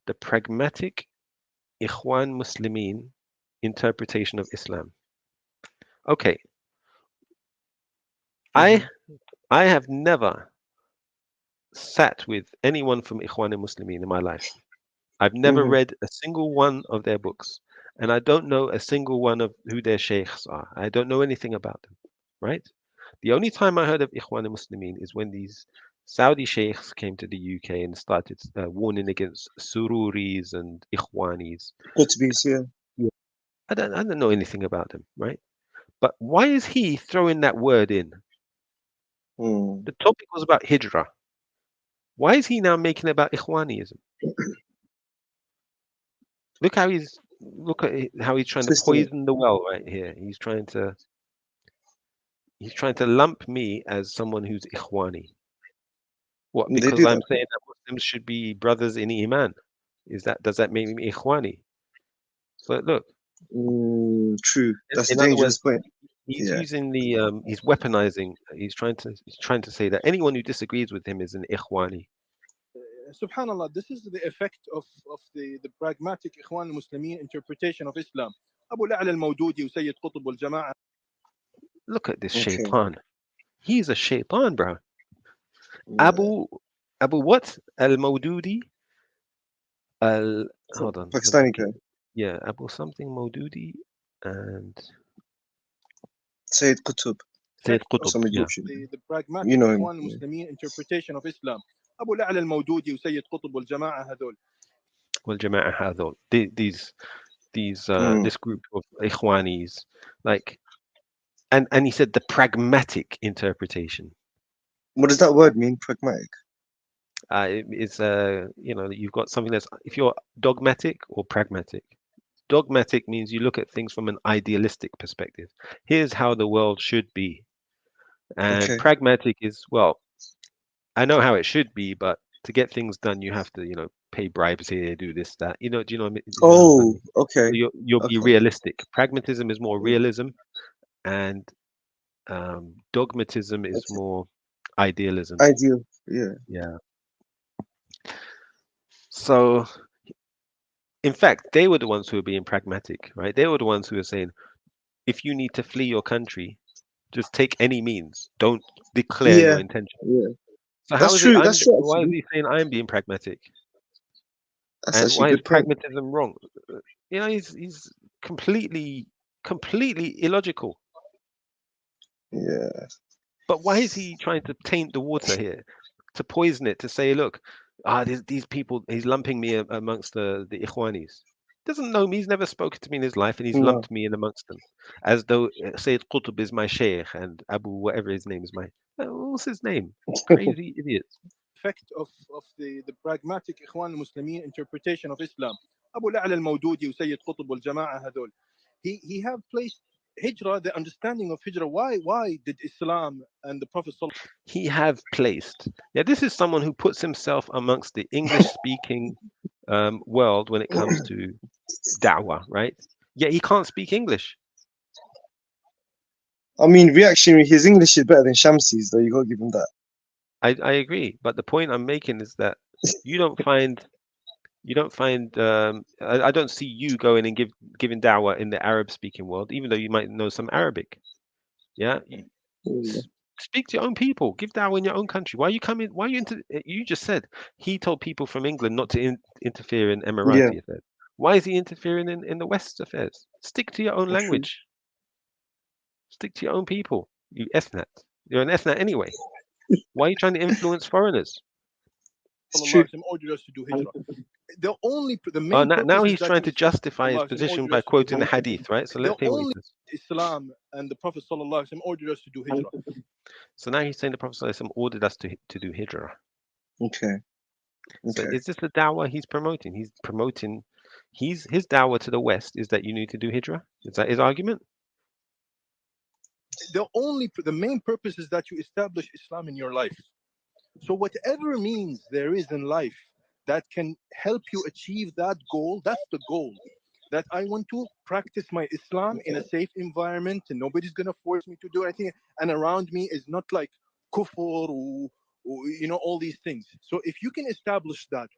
The pragmatic Ikhwan Muslimin interpretation of Islam. Okay, I have never sat with anyone from Ikhwan Muslimin in my life. I've never read a single one of their books, and I don't know a single one of who their sheikhs are. I don't know anything about them, right? The only time I heard of Ikhwan Muslimin is when these Saudi sheikhs came to the UK and started warning against sururis and ikhwanis. Qutbis, yeah. Yeah. I don't know anything about them, right? But why is he throwing that word in? The topic was about hijrah. Why is he now making it about ikhwanism? Look at how he's trying to Twisting it. poison the well right here. He's trying to lump me as someone who's ikhwani. What? They Because do I'm that. saying that Muslims should be brothers in iman. Does that make me ikhwani? So look, True. That's a in other words, dangerous point. he's Yeah. using he's weaponizing. He's trying to say that anyone who disagrees with him is an ikhwani. Subhanallah, this is the effect of the pragmatic Ikhwan al-Muslimin interpretation of Islam. Abu La'la al-Mawdudi وسيد قطب والجماعة. Look at this Okay. shaitan. He's a shaitan, bro. Yeah. Abu what? Al-Mawdudi? Hold on. Pakistani guy. Yeah, Abu something Mawdudi and Sayyid Qutb. Sayyid Qutb. Some Yeah. Egyptian. The pragmatic You know him. Ikhwan al-Muslimin interpretation of Islam. Abu La'la al-Mawdudi وسيد قطب والجماعة هذول. Well, Jama'ah Hadol. These this group of Ikhwanis, like, and he said the pragmatic interpretation. What does that word mean? Pragmatic. It's you've got something that's if you're dogmatic or pragmatic. Dogmatic means you look at things from an idealistic perspective. Here's how the world should be, and Okay. pragmatic is, well, I know how it should be, but to get things done, you have to pay bribes here, do this, that. Do you know what I mean? Oh, okay. You'll be Okay. realistic. Pragmatism is more realism, and dogmatism is Okay. more idealism. Ideal. Yeah. Yeah. So, in fact, they were the ones who were being pragmatic, right? They were the ones who were saying, if you need to flee your country, just take any means. Don't declare your Yeah. intention. Yeah. So That's true. That's true. why is Actually. he saying I'm being pragmatic? That's And actually a why is good point. pragmatism wrong? He's completely illogical. Yeah. But why is he trying to taint the water here, to poison it, to say, look, these people, he's lumping me amongst the Ikhwanis. Doesn't know me, he's never spoken to me in his life, and he's No. lumped me in amongst them, as though Sayyid Qutb is my sheikh and Abu whatever his name is my. What's his name? Crazy idiot. Effect of the pragmatic إخوان المسلمين interpretation of Islam. أبو الأعلى المودودي وسيد قطب والجماعة هذول. He have placed hijrah, the understanding of hijrah. Why did Islam and the Prophet He have placed. Yeah, this is someone who puts himself amongst the English-speaking world when it comes to da'wah, right? Yet he can't speak English. I mean, reactionary, his English is better than Shamsi's, though. You gotta give him that. I agree, but the point I'm making is that you don't find I don't see you going and giving da'wah in the Arab speaking world, even though you might know some Arabic. Yeah, speak to your own people, give da'wah in your own country. Why are you coming? Why are you you just said he told people from England not to interfere in Yeah, Emirati affairs. Why is he interfering in the West's affairs? Stick to your own true. language. Stick to your own people. You ethnat. You're an ethnat anyway. Why are you trying to influence foreigners? It's true. ordered us to do hijrah? The main Now purpose he's is that trying to justify his position by quoting the hadith, right? So the let's hear what he only says. Islam and the Prophet ordered us to do hijrah. So now he's saying the Prophet ﷺ ordered us to do hijrah. Okay. So Okay. is this the da'wah he's promoting? He's promoting his da'wah to the West is that you need to do hijrah? Is that his argument? The main purpose is that you establish Islam in your life. So whatever means there is in life that can help you achieve that goal, that's the goal. That I want to practice my Islam in a safe environment and nobody's going to force me to do anything. And around me is not like kufr or all these things. So if you can establish that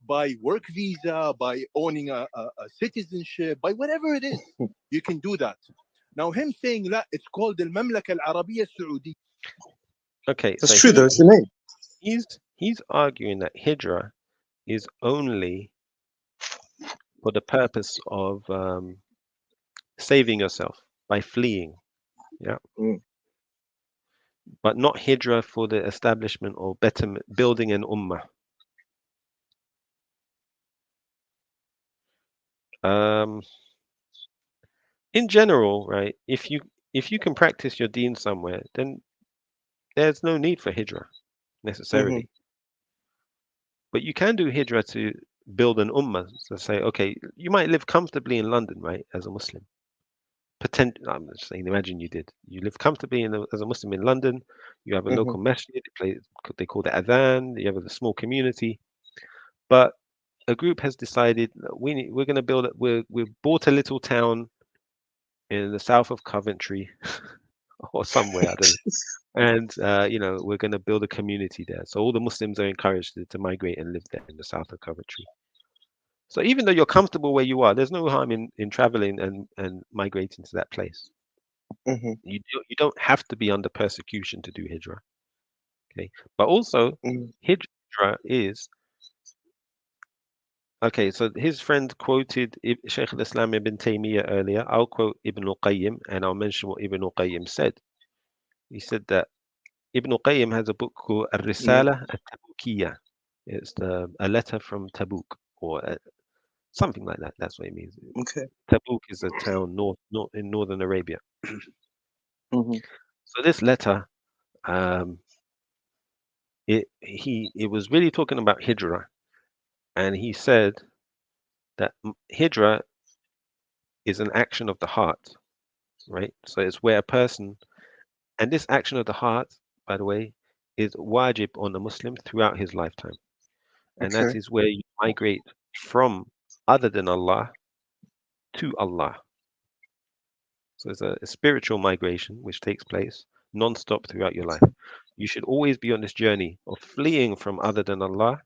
by work visa, by owning a citizenship, by whatever it is, you can do that. Now him saying لا, it's called المملكة العربية السعودية. Okay, That's so true, though. It's the name. he's arguing that hijrah is only for the purpose of saving yourself by fleeing, yeah, but not hijrah for the establishment or betterment, building an ummah. In general, right? If you can practice your deen somewhere, then there's no need for hijrah necessarily. But you can do hijrah to build an ummah. So say, okay, you might live comfortably in London, right, as a Muslim. I'm just saying, imagine you did. You live comfortably as a Muslim in London. You have a local masjid. They call it adhan. You have a small community. But a group has decided we're going to build it. We've bought a little town in the south of Coventry or somewhere, I don't know. And we're going to build a community there. So all the Muslims are encouraged to migrate and live there in the south of Coventry. So even though you're comfortable where you are, there's no harm in traveling and migrating to that place. You don't have to be under persecution to do hijrah. Okay, but also hijrah is okay. So his friend quoted Shaykh al-Islam ibn Taymiyyah earlier. I'll quote Ibn al-Qayyim and I'll mention what Ibn al-Qayyim said. He said that Ibn al-Qayyim has a book called Al-Risala al-Tabukiyya. It's a letter from Tabuk or something like that. That's what it means. Okay. Tabuk is a town in northern Arabia. So this letter, it was really talking about hijrah, and he said that hijrah is an action of the heart, right? So it's where a person, and this action of the heart, by the way, is wajib on a Muslim throughout his lifetime, and that is where you migrate from other than Allah to Allah. So it's a spiritual migration which takes place non-stop throughout your life. You should always be on this journey of fleeing from other than Allah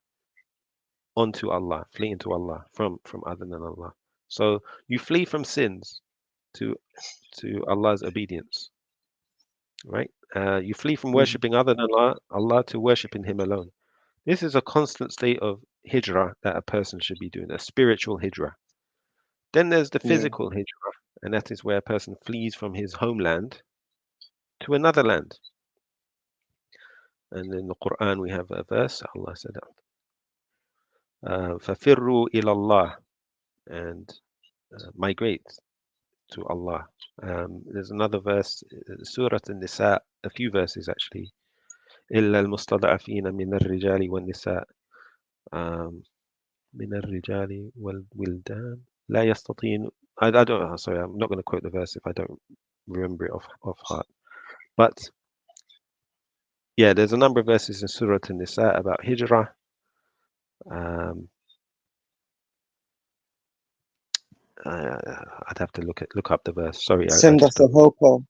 onto Allah, fleeing to Allah from other than Allah. So you flee from sins to Allah's obedience, right? You flee from worshipping other than Allah to worshipping Him alone. This is a constant state of hijrah that a person should be doing, a spiritual hijrah. Then there's the physical hijrah, and that is where a person flees from his homeland to another land. And in the Quran we have a verse, Allah said, فَفِرُّوا إِلَى اللَّهِ, and migrate to Allah. There's another verse, Surah An-Nisa, a few verses actually. إِلَّا الْمُسْتَضْعَفِينَ مِنَ الرِّجَالِ وَالنِّسَاءِ من الرجال والولدان لا يستطيعون. I don't know, sorry, I'm not going to quote the verse if I don't remember it off heart. But yeah, there's a number of verses in Surah An-Nisa about hijrah. I'd have to look up the verse. Sorry, I Send just us a don't. helper.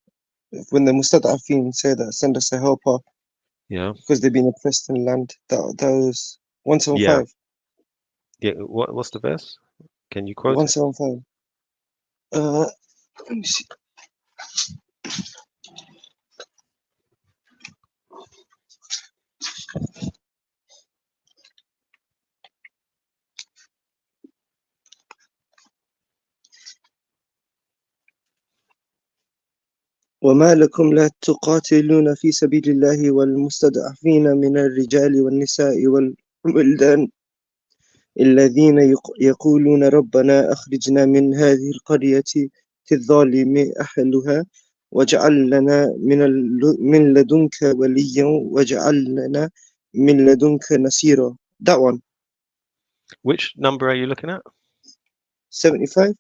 When the Mustad'afin say that, send us a helper, Yeah, because they've been oppressed in land. That was yeah, 175. yeah. What's the verse? Can you quote it? 175. Let me see. وما لكم لا تقاتلون في سبيل الله والمستضعفين من الرجال والنساء والولدان الذين يقولون ربنا أخرجنا من هذه القرية الظالم أهلها واجعل لنا من لدنك وليا واجعل لنا من لدنك نصيرا. That one. Which number are you looking at? 75.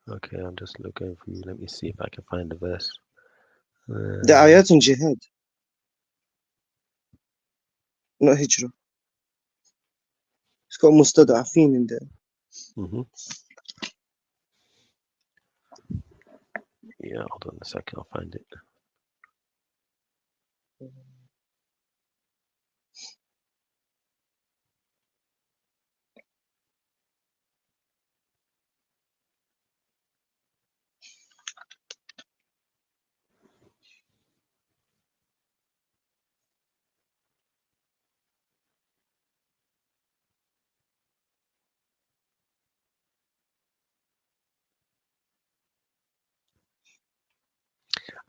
Okay, I'm just looking for you. Let me see if I can find the verse. The ayat in jihad, not hijrah. It's got mustad'afin in there. Yeah, hold on a second, I'll find it.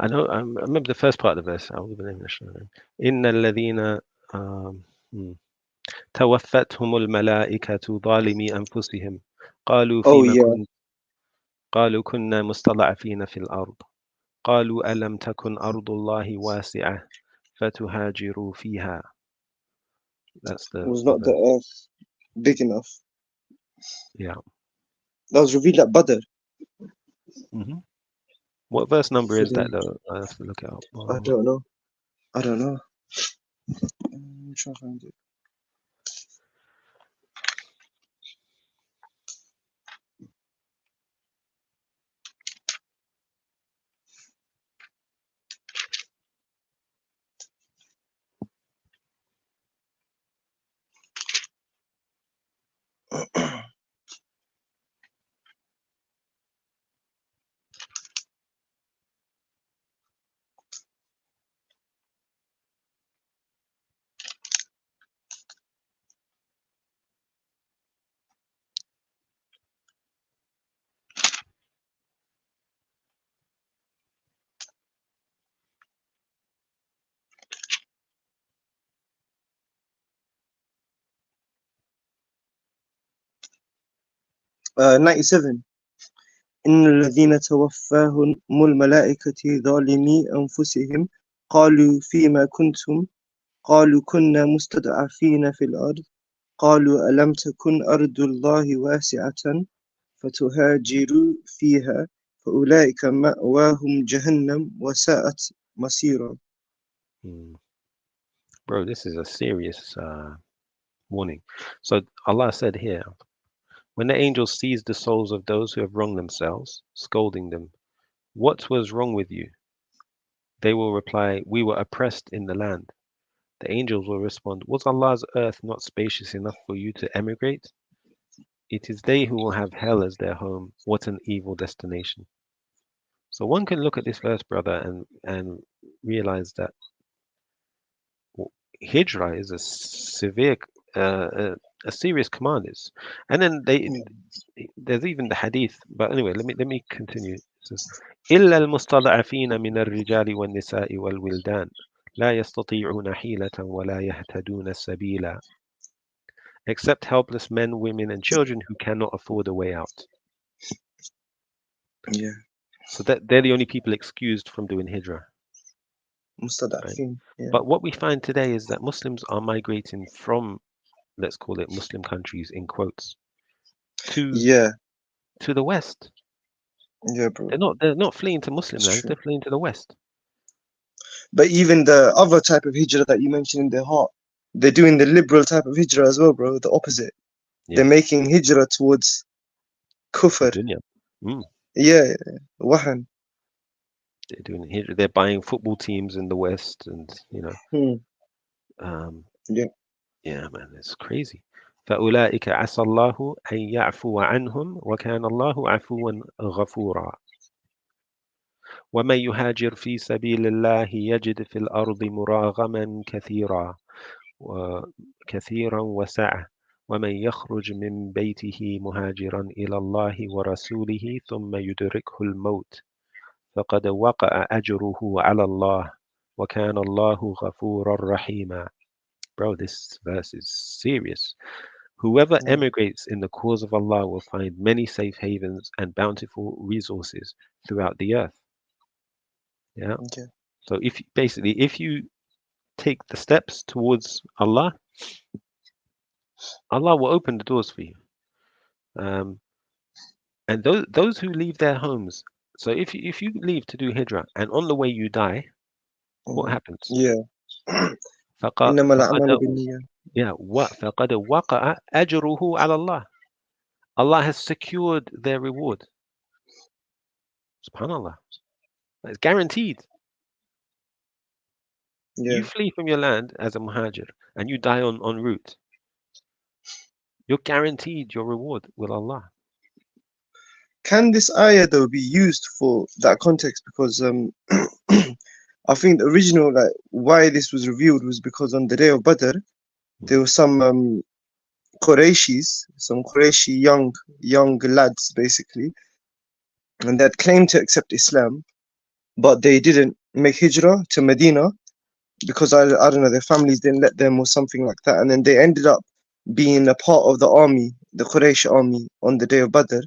I know. I remember the first part of the verse. إن الذين توفتهم الملائكة ظالمي أنفسهم قالوا Oh فيما yeah. قالوا كنا مستضعفين في الأرض قالوا ألم تكن أرض الله واسعة فتهاجروا فيها. That's Was the not the verse. earth big enough? Yeah. That was revealed at Badr. What verse number For is that them. though? I have to look it up. I don't know. I don't know. I'm trying to find it. Uh, 97. إن الذين توفاهم الملائكة ظالمي أنفسهم قالوا فيما كنتم قالوا كنا مستضعفين في الأرض قالوا ألم تكن أرض الله واسعة فتهاجروا فيها فأولئك مأواهم جهنم وساءت مصيرا. Bro, this is a serious warning. So Allah said here, when the angels seized the souls of those who have wronged themselves, scolding them, what was wrong with you? They will reply, we were oppressed in the land. The angels will respond, was Allah's earth not spacious enough for you to emigrate? It is they who will have hell as their home. What an evil destination. So one can look at this verse, brother, and realize that hijrah is a severe, a serious command. And then there's even the hadith. But anyway, let me continue. says, إلا المستضعفين من الرجال والنساء والولدان لا يستطيعون حيلة ولا يهتدون سبيلا. Except helpless men, women, and children who cannot afford a way out. Yeah. So that they're the only people excused from doing hijrah. Right? Yeah. But what we find today is that Muslims are migrating from, let's call it Muslim countries in quotes, to the West. Yeah, bro. They're not fleeing to Muslim It's lands, true. they're fleeing to the West. But even the other type of hijrah that you mentioned in their heart, they're doing the liberal type of hijrah as well, bro. The opposite. Yeah. They're making hijrah towards kufr. Dunya. Yeah, wahan. They're doing hijrah. They're buying football teams in the West, and you know, yeah, man, it's crazy. فأولئك عسى الله أن يعفو عنهم وكان الله عفوا غفورا. ومن يهاجر في سبيل الله يجد في الأرض مراغما كثيرا وسعة. ومن يخرج من بيته مهاجرا إلى الله ورسوله ثم يدركه الموت فقد وقع أجره على الله وكان الله غفورا رحيما. Bro, this verse is serious. Whoever emigrates in the cause of Allah will find many safe havens and bountiful resources throughout the earth. Yeah. Okay. So if you take the steps towards Allah, Allah will open the doors for you. And those who leave their homes. So if you leave to do hijrah and on the way you die, what happens? Yeah. فقد إنما الأعمال بالنيات. Yeah, فقد وقع أجره على الله. Allah has secured their reward. Subhanallah. It's guaranteed. Yeah. You flee from your land as a muhajir and you die en route. You're guaranteed your reward with Allah. Can this ayah though be used for that context? Because I think the original why this was revealed was because on the day of Badr there were some Qurayshis, some Qurayshi young lads basically, and that claimed to accept Islam, but they didn't make hijrah to Medina because I don't know, their families didn't let them or something like that, and then they ended up being a part of the army, the Quraysh army, on the day of Badr.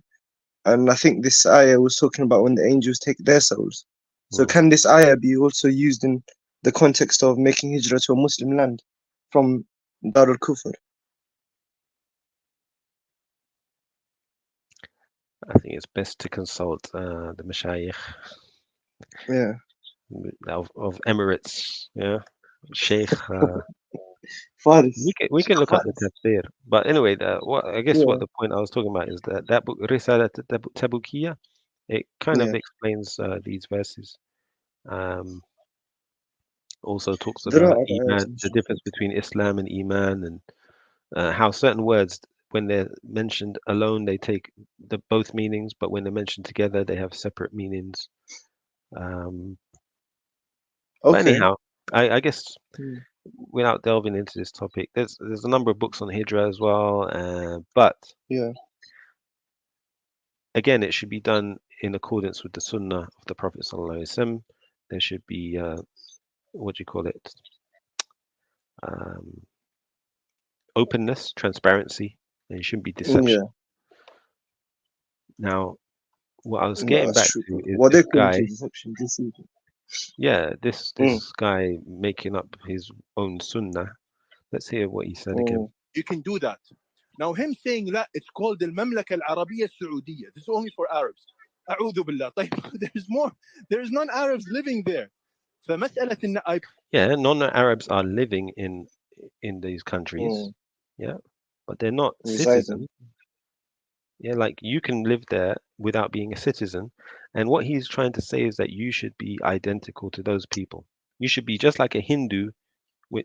And I think this ayah was talking about when the angels take their souls. So can this ayah be also used in the context of making hijrah to a Muslim land from Darul Kufr? I think it's best to consult the mashayikh of Emirates, yeah, Sheikh. Faaris. We can look up the tafsir, but anyway, I guess what the point I was talking about is that book Risala Tabukiyya, it kind of explains these verses. Also talks about Iman, the difference between Islam and Iman, and how certain words, when they're mentioned alone, they take both meanings, but when they're mentioned together, they have separate meanings. But anyhow, I guess without delving into this topic, there's a number of books on hijrah as well, but again, it should be done in accordance with the sunnah of the Prophet ﷺ. There should be what do you call it? Openness, transparency, and it shouldn't be deception. Now, what I was getting back to is this guy. Yeah, this guy making up his own sunnah. Let's hear what he said again. You can do that. Now him saying that it's called the المملكة العربية السعودية. This is only for Arabs. أعوذ بالله. There's more. There's non-Arabs living there. فمسألة إن Yeah, non-Arabs are living in these countries. Yeah, but they're not citizens. Yeah, like you can live there without being a citizen. And what he's trying to say is that you should be identical to those people. You should be just like a Hindu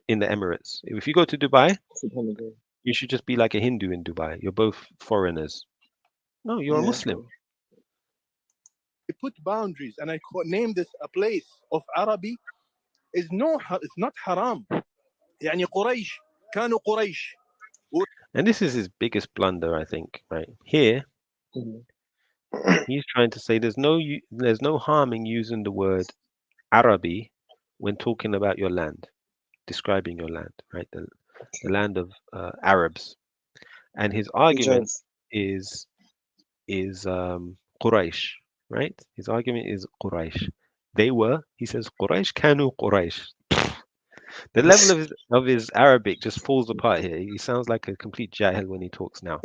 in the Emirates. If you go to Dubai, you should just be like a Hindu in Dubai. You're both foreigners. No, you're a Muslim. They put boundaries, and I name this a place of Arabi. It's not haram. يعني قريش كانوا قريش. And this is his biggest blunder, I think, right? Here, He's trying to say there's no harm in using the word Arabi when talking about your land, describing your land, right? The land of Arabs. And his argument Hijaz. is Quraysh, right? His argument is Quraysh. He says, Quraysh kanu Quraysh. The level of his Arabic just falls apart here. He sounds like a complete jahil when he talks now,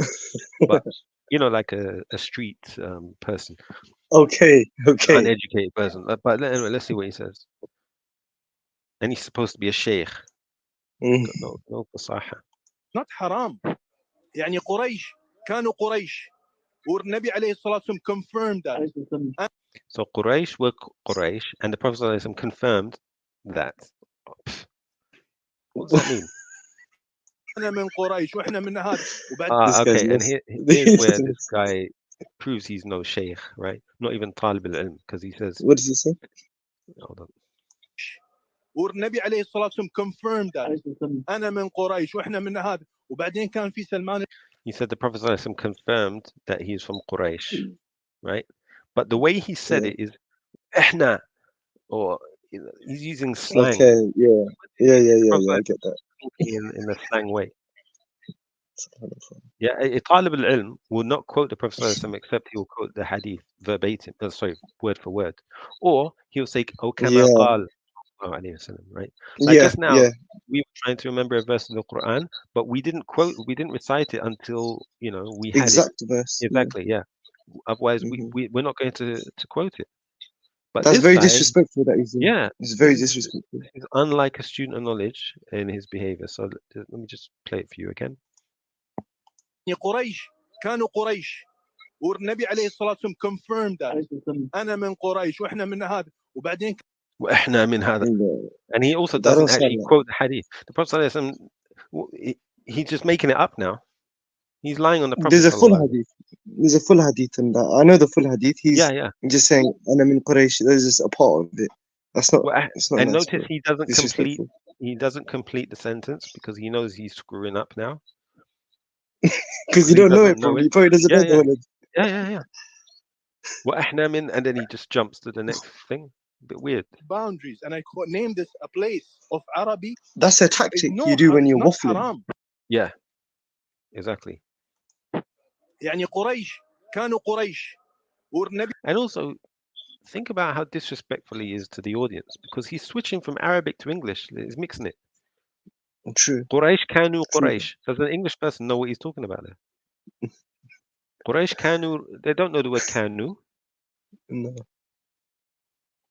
but like a street person, Okay, okay. uneducated person. But anyway, let's see what he says. And he's supposed to be a sheikh. Mm. Got no fasaha. not haram. يعني قريش كانوا قريش والنبي عليه الصلاة والسلام confirmed that. So Quraysh were Quraysh, and the Prophet ﷺ confirmed that. What does that mean? أنا من قريش وإحنا من هذا وبعد This guy's Okay, and lost. here's where this guy proves he's no sheikh, right? Not even talib al-ilm, because he says, What does he say? hold on. والنبي عليه الصلاة والسلام confirmed that. أنا من قريش وإحنا من هذا وبعدين كان في سلمان. He said the Prophet ﷺ confirmed that he's from Quraysh, right? But the way he said it is "ihna," or he's using slang. Okay, yeah, I get that. In a slang way. Yeah, a talib al-ilm will not quote the Prophet ﷺ except he will quote the hadith verbatim, word for word. Or he'll say, "Oh, kama qal," right? Like just now, we were trying to remember a verse of the Quran, but we didn't recite it until, we had exact it. verse. Exactly, yeah. Otherwise, we're not going to quote it. But That's this very guy, disrespectful that he's doing. yeah, It's very disrespectful. he's unlike a student of knowledge in his behavior. So let me just play it for you again. قريش كانوا قريش والنبي عليه الصلاة والسلام confirmed that. أنا من قريش وإحنا من هذا وبعدين وإحنا من هذا. And he also doesn't actually quote the hadith. The Prophet he's just making it up now. He's lying on the Prophet. There's a full hadith. There's a full hadith in that. I know the full hadith. He's just saying, "Ana min Quraysh." There's just a part of it. That's not. It's not and nice, notice bro. he doesn't complete the sentence because he knows he's screwing up now. Because you don't know it, probably. He probably doesn't know the whole. Yeah. وإحنا من, and then he just jumps to the next thing. A bit weird. Boundaries, and I name this a place of Arabi. That's a tactic you do when you're waffling. Haram. Yeah, exactly. يعني قريش كانوا قريش والنبي. And also, think about how disrespectful he is to the audience because he's switching from Arabic to English. He's mixing it. True. Quraysh kanu Quraysh. Does an English person know what he's talking about there? Quraysh kanu, they don't know the word kanu. No.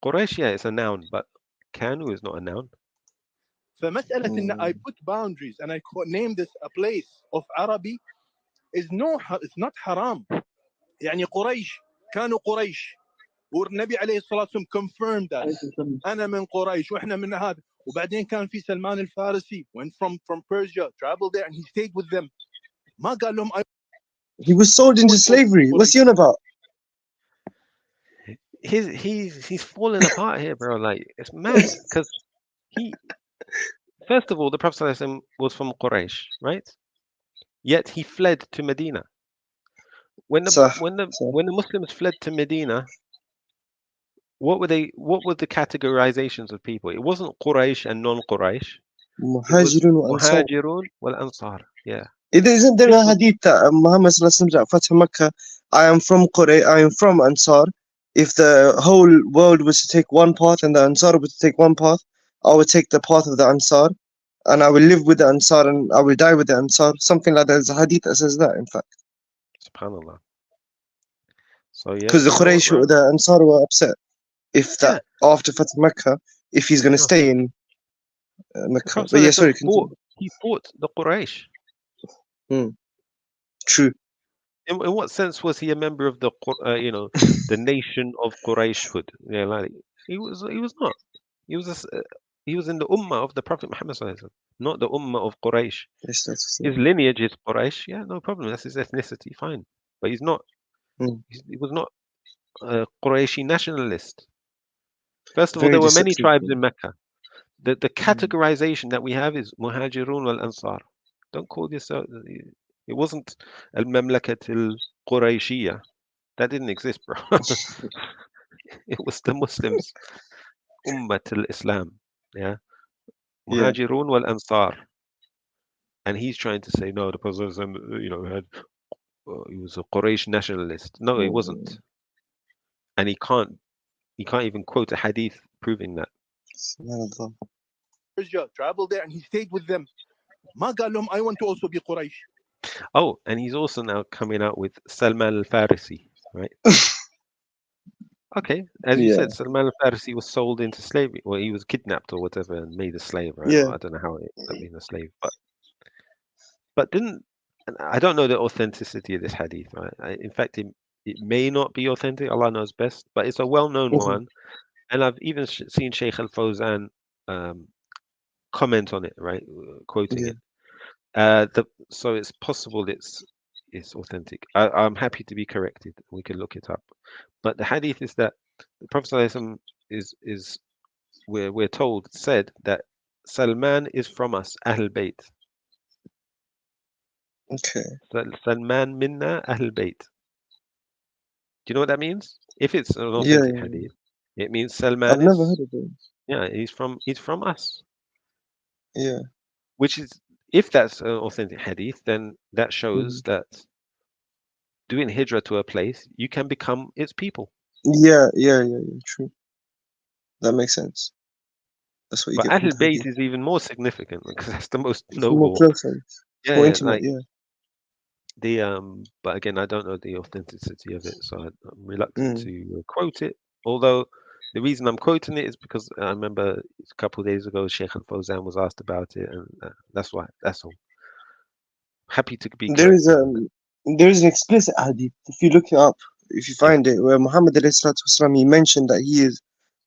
Quraysh, yeah, it's a noun, but kanu is not a noun. فمسألة إن I put boundaries and I name this a place of Arabi it's not haram. يعني قريش كانوا قريش والنبي عليه الصلاة والسلام confirmed that. أنا من قريش وإحنا من هذا وبعدين كان في سلمان الفارسي went from Persia traveled there and he stayed with them. ما قال لهم He was sold into slavery. What's he on about? He's falling apart here, bro. Like it's mad because first of all, the Prophet ﷺ was from Quraysh, right? Yet he fled to Medina. When the Muslims fled to Medina, what were the categorizations of people? It wasn't Quraysh and non-Quraysh. Muhajirun wal Ansar. Yeah. Isn't there a hadith that Muhammad sallallahu Fatih Makkah? I am from Quraysh. I am from Ansar. If the whole world was to take one path and the Ansar was to take one path, I would take the path of the Ansar, and I will live with the Ansar and I will die with the Ansar. Something like that. There's a hadith that says that, in fact. Subhanallah. So yeah. Because the Quraysh or the Ansar were upset if that after Fatih Makkah, if he's going to stay in Makkah. But yeah, sorry. He fought the Quraysh. True. In what sense was he a member of the the nation of Qurayshhood? Yeah, like he was not. He was in the ummah of the Prophet Muhammad sallallahu alaihi wasallam, not the ummah of Quraysh. Yes, his lineage is Quraysh. Yeah, no problem. That's his ethnicity. Fine, but he's not. He was not a Qurayshi nationalist. First of all, there were many tribes in Mecca. The categorization that we have is Muhajirun wal Ansar. Don't call yourself. It wasn't al-Mamlakat al-Qurayshiyah. That didn't exist, bro. It was the Muslims, Ummat al-Islam, yeah, Yeah. Muhajirun wal Ansar, and he's trying to say no, the Prophet, had he was a Quraysh nationalist. No, he wasn't, and he can't even quote a hadith proving that. Subhanallah. Persia, traveled there and he stayed with them. ما قال لهم I want to also be Quraysh. Oh, and he's also now coming out with Salman al-Farisi, right? Okay, as you Yeah. said, Salman al-Farisi was sold into slavery. Well, he was kidnapped or whatever and made a slave, right? Yeah. I don't know how it ended up being a slave, but didn't and I don't know the authenticity of this hadith, right? In fact, it may not be authentic. Allah knows best, but it's a well-known Mhm. one, and I've even seen Sheikh Al-Fawzan comment on it, right, quoting Yeah. it. So it's possible it's authentic. I'm happy to be corrected. We can look it up. But the hadith is that the Prophet ﷺ is we're told said that Salman is from us, Ahl Bayt. Okay. Salman minna Ahl Bayt. Do you know what that means? If it's an Yeah, authentic yeah. hadith, it means I've Salman never is heard of it. he's from us. Yeah. Which is if that's an authentic hadith, then that shows Mhm. that doing hijrah to a place, you can become its people. Yeah, yeah, yeah, yeah. True. That makes sense. That's what you But get from Ahl the Bayt hadith. is even more significant because that's the most It's more noble. closer. It's more Yeah, intimate. like Yeah. but again, I don't know the authenticity of it, so I'm reluctant Mm. to quote it. Although the reason I'm quoting it is because I remember a couple of days ago, Sheikh Al Fawzan was asked about it, and that's why. That's all. Happy to be There is corrected on that. an explicit hadith. If you look it up, if you Yeah, find it, where Muhammad والسلام, he mentioned that he is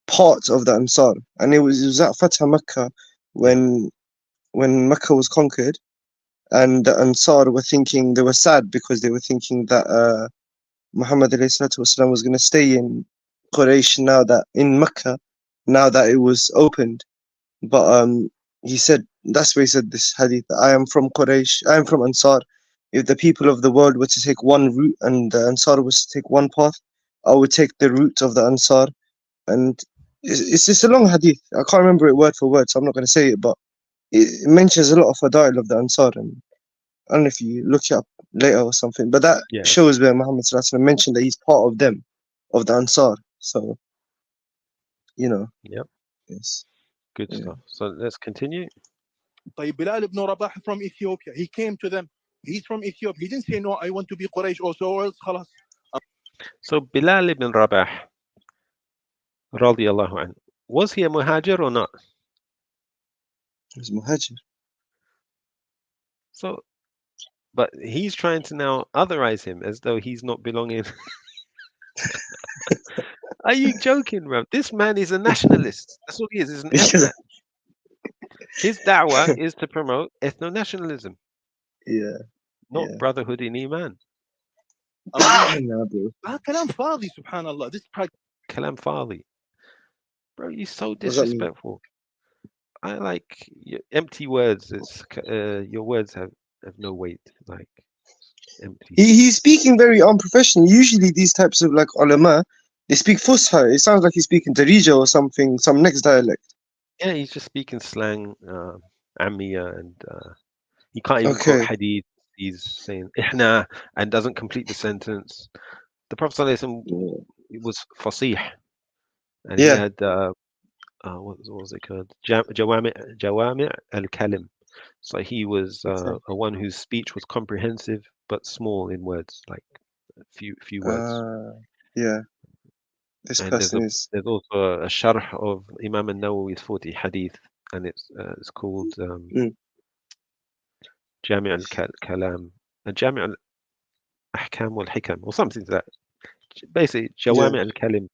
part of the Ansar, and it was at Fatah Makkah yeah, when Mecca was conquered, and the Ansar were thinking, they were sad because they were thinking that Muhammad والسلام, was going to stay in Quraysh in Mecca now that it was opened. But he said, that's why he said this hadith, I am from Quraysh, I am from Ansar. If the people of the world were to take one route and the Ansar was to take one path, I would take the route of the Ansar. And it's just a long hadith. I can't remember it word for word, so I'm not going to say it, but it mentions a lot of fadail of the Ansar. And I don't know if you look it up later or something, but that yeah. shows where Muhammad Sallallahu Alaihi Wasallam mentioned that he's part of them, of the Ansar. So, Yep, yes. good Yeah. stuff. So let's continue. طيب Bilal ibn Rabah from Ethiopia, he came to them. He's from Ethiopia. He didn't say no, I want to be Quraysh also, or else خلاص. So Bilal ibn Rabah, radiallahu anhu, was he a muhajir or not? He was Muhajir. So, but he's trying to now otherize him as though he's not belonging. Are you joking, bro? This man is a nationalist. That's what he is. He's an ethno. His da'wah is to promote ethno-nationalism, Yeah. not Yeah. brotherhood in Iman. Nah, bro. كلام فاضي سبحان الله. This Kalam Fali. Bro, you're so What does that mean? disrespectful. I like your empty words. Your words have no weight. Like empty. He's speaking very unprofessional. Usually these types of like ulama, they speak Fusha. It sounds like he's speaking Darija or something, some next dialect. Yeah, he's just speaking slang, Amiya, and he can't even quote Okay. hadith. He's saying ihna and doesn't complete the sentence. The Prophet ﷺ was fasih, and he Yeah. had what was it called? Jawami al-Kalim. So he was Okay. a one whose speech was comprehensive but small in words, like a few words. Yeah. This And person is. there's also a sharh of Imam al-Nawawi's 40 hadith, and it's called Mm. Jami' al-Kalam, Jami' al-Ahkam wal-Hikam, or something to that. Basically, Yeah. Jawami al-Kalim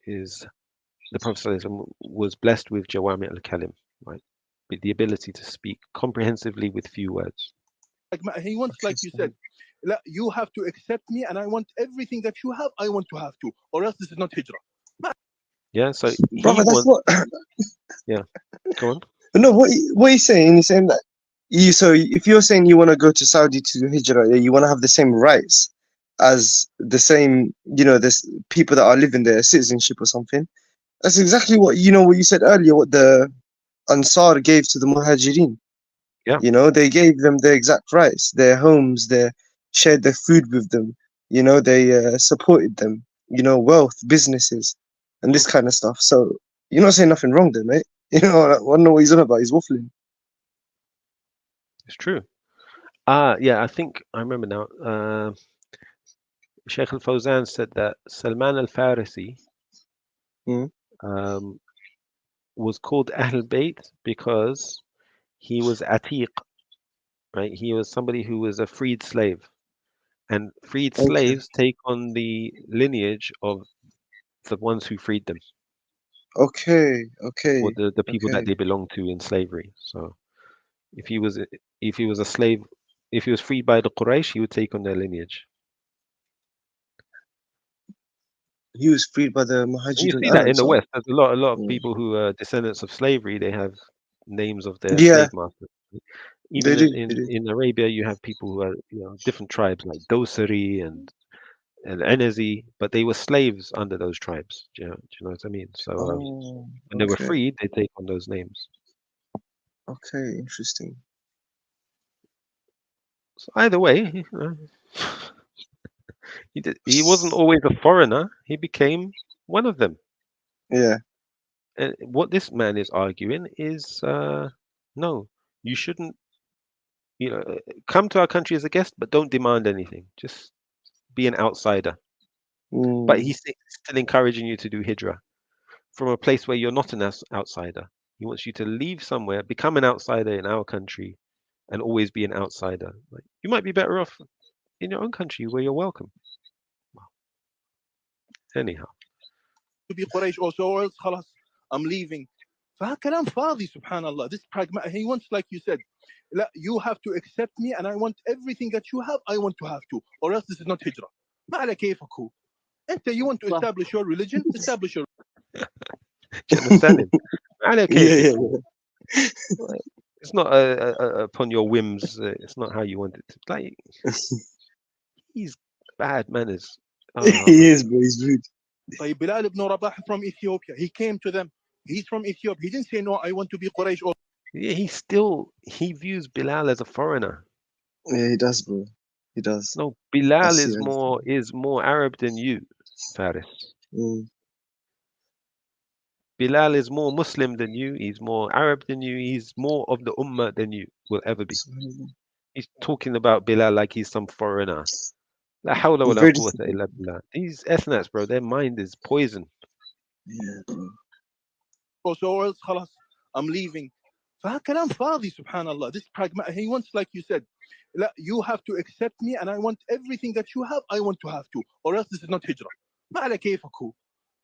is the Prophet ﷺ was blessed with Jawami al-Kalim, right? With the ability to speak comprehensively with few words. like he wants, like you said, لا, you have to accept me, and I want everything that you have. I want to have to, or else this is not hijrah. Yeah, so Brother, he that's wants. what. Yeah, go on. No, what he's saying? He's saying that so if you're saying you want to go to Saudi to do hijrah, you want to have the same rights as the same, this people that are living there, citizenship or something. That's exactly what what you said earlier. What the Ansar gave to the Muhajirin. Yeah. They gave them their exact rights, their homes, they shared their food with them. They supported them. Wealth, businesses, and this kind of stuff. So you're not saying nothing wrong there, mate. I don't know what he's on about. He's waffling. It's true. Yeah, I think I remember now. Sheikh Al Fawzan said that Salman Al Farisi Mm. was called Ahl Bayt because he was Atiq, right? He was somebody who was a freed slave, and freed Okay. slaves take on the lineage of the ones who freed them, Okay. or Okay. the people that Okay. they belonged to in slavery. So if he was if he was a slave, if he was freed by the Quraysh, he would take on their lineage. He was freed by the And you Muhajirin see and that in the Ansar. West. There's a lot of Mm. people who are descendants of slavery. They have names of their Yeah, slave masters. they Even do. in, They in, do. in Arabia, you have people who are different tribes like Dosari and Anazi, but they were slaves under those tribes. Do you know what I mean? So Oh, when they were okay. freed, they take on those names. Okay. Interesting. So either way, he wasn't always a foreigner. He became one of them. Yeah. And what this man is arguing is, no, you shouldn't, come to our country as a guest, but don't demand anything. Just be an outsider. But Mm. he's still encouraging you to do hijrah from a place where you're not an outsider. He wants you to leave somewhere, become an outsider in our country, and always be an outsider. Like, you might be better off in your own country where you're welcome. Anyhow, To be Quraysh also, or else خلاص, I'm leaving. فكلام فاضي سبحان الله. This pragmatic, he wants, like you said, لا, you have to accept me and I want everything that you have, I want to have to, or else this is not hijrah. ما على كيفك هو. انت you want to establish your religion, establish your do you understand him? Yeah. Yeah. It's not upon your whims. It's not how you want it to. Like, he's bad manners. Oh He my is, bro. He's rude. طيب Bilal ibn Rabah from Ethiopia, he came to them, he's from Ethiopia, he didn't say no, I want to be Quraysh. Or Yeah, he views Bilal as a foreigner. Yeah, he does, bro. He does. No, I Bilal see. is I more understand. Arab than you, Faris. Mm. Bilal is more Muslim than you. He's more Arab than you. He's more of the Ummah than you will ever be. Subhanallah. He's talking about Bilal like he's some foreigner. La hawla wa He's la very quwwata disciplined. illa billah. These ethnics, bro, their mind is poison. Yeah, bro. or else خلاص, I'm leaving. فكلام فاضي سبحان الله. This pragmatic, he wants, like you said, لا, you have to accept me and I want everything that you have, I want to have to, or else this is not hijrah. ما على كيفك هو.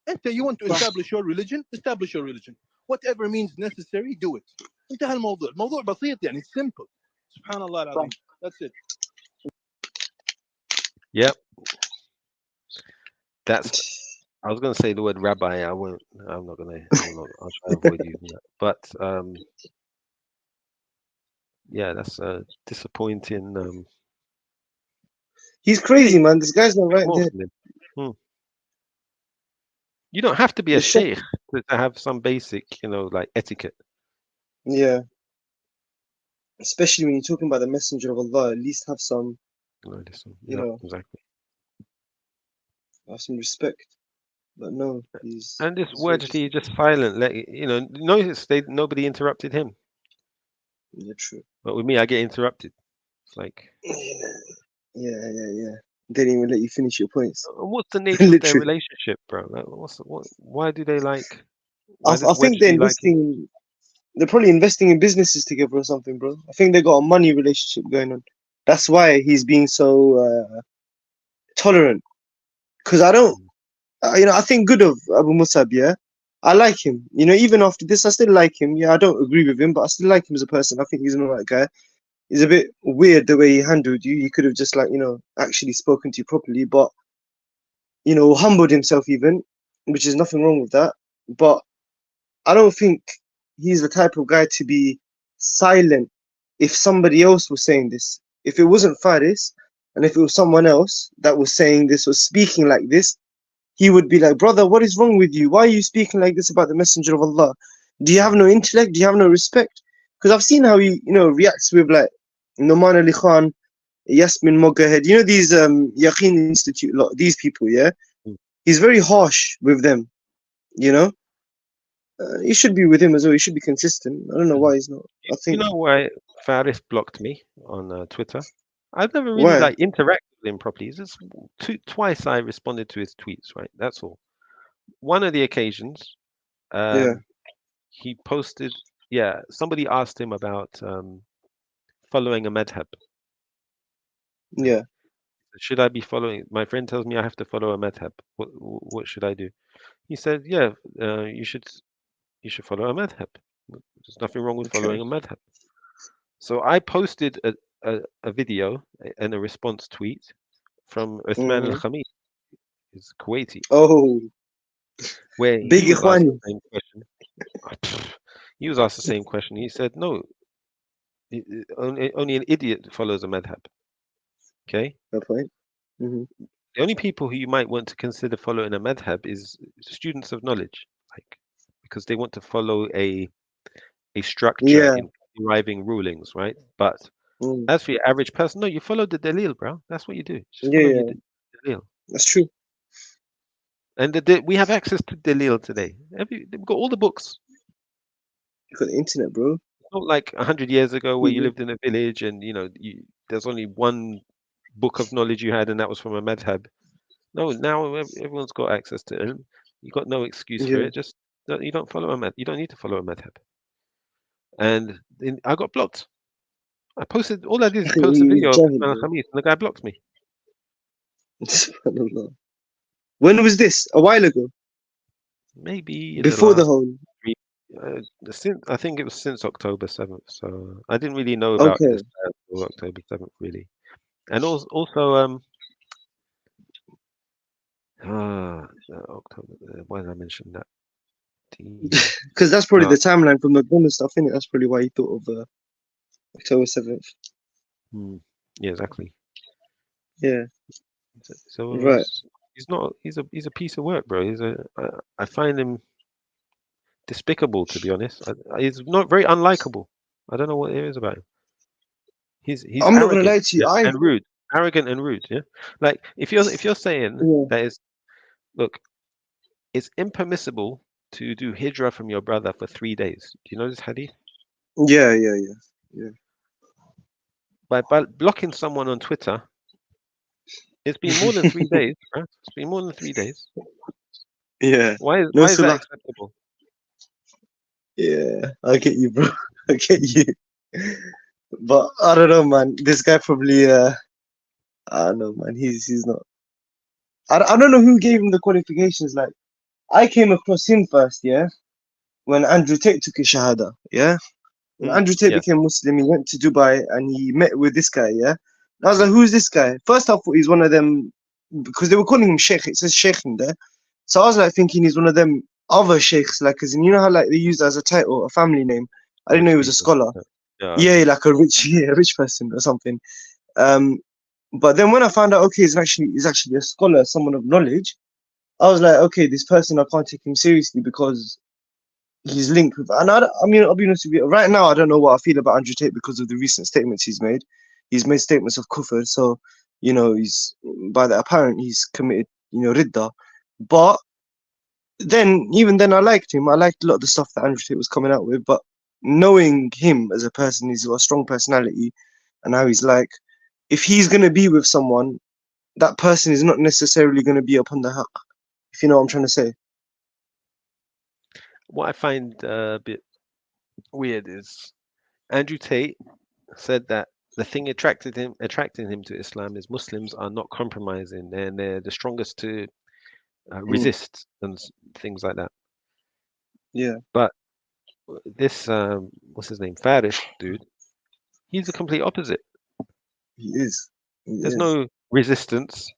انت you want to establish your religion, establish your religion, whatever means necessary, do it. انتهى الموضوع. الموضوع بسيط يعني, it's simple. سبحان الله العظيم. That's it. Yep. I was gonna say the word rabbi. I won't. I'm not gonna. I'll try to avoid using that. But yeah, that's disappointing. He's Yeah, crazy, man. This guy's not right more there. from him. Hmm. You don't have to be a The chef. sheikh to have some basic, like etiquette. Yeah. Especially when you're talking about the messenger of Allah, at least have some, Listen, you yeah, know, exactly. have some respect. But no, he's And this very Wajdi is distant. just silent. Notice nobody interrupted him. Yeah, true. But with me, I get interrupted. It's like, Yeah. Didn't even let you finish your points. what's the nature of their Literally. relationship, bro? Like, why do they like? Why does I think they're Wajdi like him? investing. They're probably investing in businesses together or something, bro. I think they got a money relationship going on. That's why he's being so tolerant. Because I don't, I think good of Abu Musab. Yeah, I like him. Even after this, I still like him. Yeah, I don't agree with him, but I still like him as a person. I think he's an alright guy. He's a bit weird the way he handled you. He could have just actually spoken to you properly, but humbled himself even, which is nothing wrong with that. But I don't think he's the type of guy to be silent if somebody else was saying this. If it wasn't Faris, And if it was someone else that was saying this, was speaking like this, he would be like, brother, what is wrong with you? Why are you speaking like this about the Messenger of Allah? Do you have no intellect? Do you have no respect? Because I've seen how he, reacts with like Noman Ali Khan, Yasmin Moghahed, these Yaqeen Institute, these people, yeah? Mm. He's very harsh with them, you know? He should be with him as well. He should be consistent. I don't know why he's not. I You think, know why Faaris blocked me on Twitter? I've never really why? like interacted with him properly. It's just twice I responded to his tweets, right? That's all. One of the occasions, Yeah, he posted, yeah, somebody asked him about following a madhab. yeah. Should I be following? My friend tells me I have to follow a madhab. What should I do? He said, yeah, you should follow a madhab. There's nothing wrong with Okay. following a madhab. So I posted a video and a response tweet from Uthman Mm-hmm. al-Khamis, is Kuwaiti, Oh, where big he was asked Ikhwani. the same question. He was asked the same question. He said, no, only an idiot follows a madhab. Okay? Fair point. Mm-hmm. The only people who you might want to consider following a madhab is students of knowledge, like because they want to follow a structure Yeah. in deriving rulings, right? But Mm. as for your average person, no, you follow the dalil, bro. That's what you do. Just Yeah, follow your yeah. dalil. That's true. And we have access to dalil today. We've got all the books. You got the internet, bro. It's not like 100 years ago where you Mhm. lived in a village and there's only one book of knowledge you had, and that was from a madhab. No, now everyone's got access to it. You got no excuse for Yeah. it. Just you don't follow a you don't need to follow a madhab. And then I got blocked. I posted all I did is post a You video of jahil, Usman bro. Khamis, and the guy blocked me. Subhanallah. When was this? A while ago? Maybe in the Before the last whole. since I think it was since October 7th. So I didn't really know about Okay. this until October 7th, really. And also October. Why did I mention that? Because that's probably Uh, the timeline from the bonus stuff, innit? That's probably why you thought of October 7th. yeah, exactly. Yeah. So Right. he's not. He's a piece of work, bro. I find him despicable, to be honest. He's not very unlikable. I don't know what it is about him. He's I'm not gonna arrogant lie to you. and rude. Arrogant and rude. Yeah. Like if you're saying Yeah. that is, look, it's impermissible to do hijrah from your brother for 3 days. Do you know this hadith? Yeah. By blocking someone on Twitter, it's been more than 3 days. Right? It's been more than 3 days. Yeah. Why No is that salah. acceptable? Yeah. I get you, bro. I get you. But I don't know, man. This guy probably. I don't know, man. He's not. I don't know who gave him the qualifications. Like I came across him first, yeah, when Andrew Tate took his shahada, yeah. When Andrew Tate Yeah. became Muslim, he went to Dubai and he met with this guy, yeah. And I was like, who's this guy? First, I thought he's one of them because they were calling him Sheikh. It says Sheikh in there. So I was like thinking he's one of them other sheikhs, like, as in, you know how like they use it as a title, a family name. I didn't know he was a Rich people. scholar. Yeah. Yeah, Okay. like a rich person or something. But then when I found out, okay, he's actually a scholar, someone of knowledge, I was like, okay, this person, I can't take him seriously because he's linked with. And I mean, I'll be honest with you. Right now, I don't know what I feel about Andrew Tate because of the recent statements he's made. He's made statements of kufr, so he's by that apparent he's committed, ridda. But then, even then, I liked him. I liked a lot of the stuff that Andrew Tate was coming out with. But knowing him as a person, he's got a strong personality, and how he's like, if he's gonna be with someone, that person is not necessarily gonna be upon the haqq. If you know what I'm trying to say. What I find a bit weird is Andrew Tate said that the thing attracting him to Islam is Muslims are not compromising, and they're the strongest to resist and things like that. Yeah, But this what's his name, Faaris dude, he's the complete opposite. he is. He There's is. no resistance.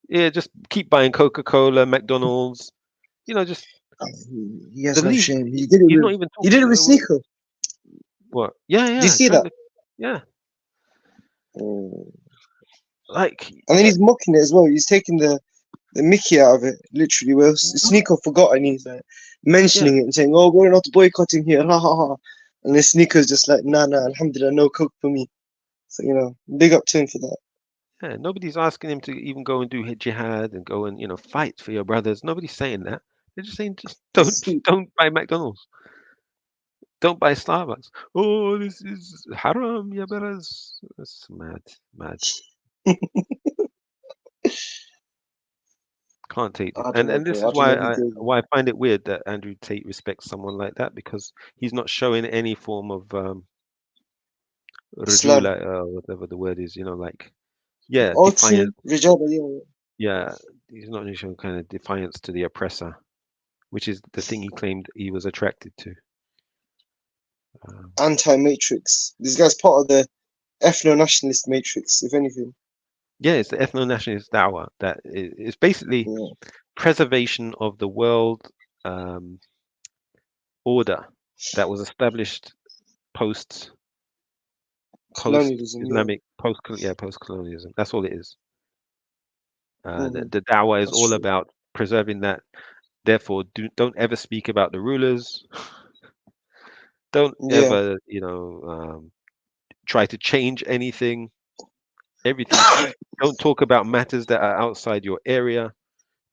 Yeah, just keep buying Coca-Cola, McDonald's. Just He has the no least. shame. He did it He's with. not even He did it with talking. Sneaker. What? Yeah, Do you see trying that? to. Yeah. Oh. Like, And then he's mocking it as well. He's taking the Mickey out of it, literally. Well, Sneaker forgot and he's like mentioning it and saying, "Oh, we're not boycotting here." Ha ha ha. And the Sneaker's just like, "Nah, alhamdulillah, no coke for me." So, big up to him for that. yeah, nobody's asking him to even go and do jihad and go and fight for your brothers. Nobody's saying that. They're just saying just don't buy McDonald's, don't buy Starbucks. Oh, this is haram, ya brothers. That's mad, mad. Can't take it. I don't And know, this bro. I is don't know why who does it. I find it weird that Andrew Tate respects someone like that, because he's not showing any form of Islam. rujula, whatever the word is. Like, yeah, Oh, true. defiance. Rajaba, yeah. Yeah, he's not really showing kind of defiance to the oppressor, which is the thing he claimed he was attracted to. Anti-Matrix. This guy's part of the ethno-nationalist matrix, if anything. Yeah, it's the ethno-nationalist dawah that is basically Yeah. preservation of the world order that was established post Colonialism, yeah. Islamic post colonialism. That's all it is. Mm, The dawah is that's all true. about preserving that. Therefore, don't ever speak about the rulers. Don't Yeah. ever, try to change anything. Everything. Don't talk about matters that are outside your area.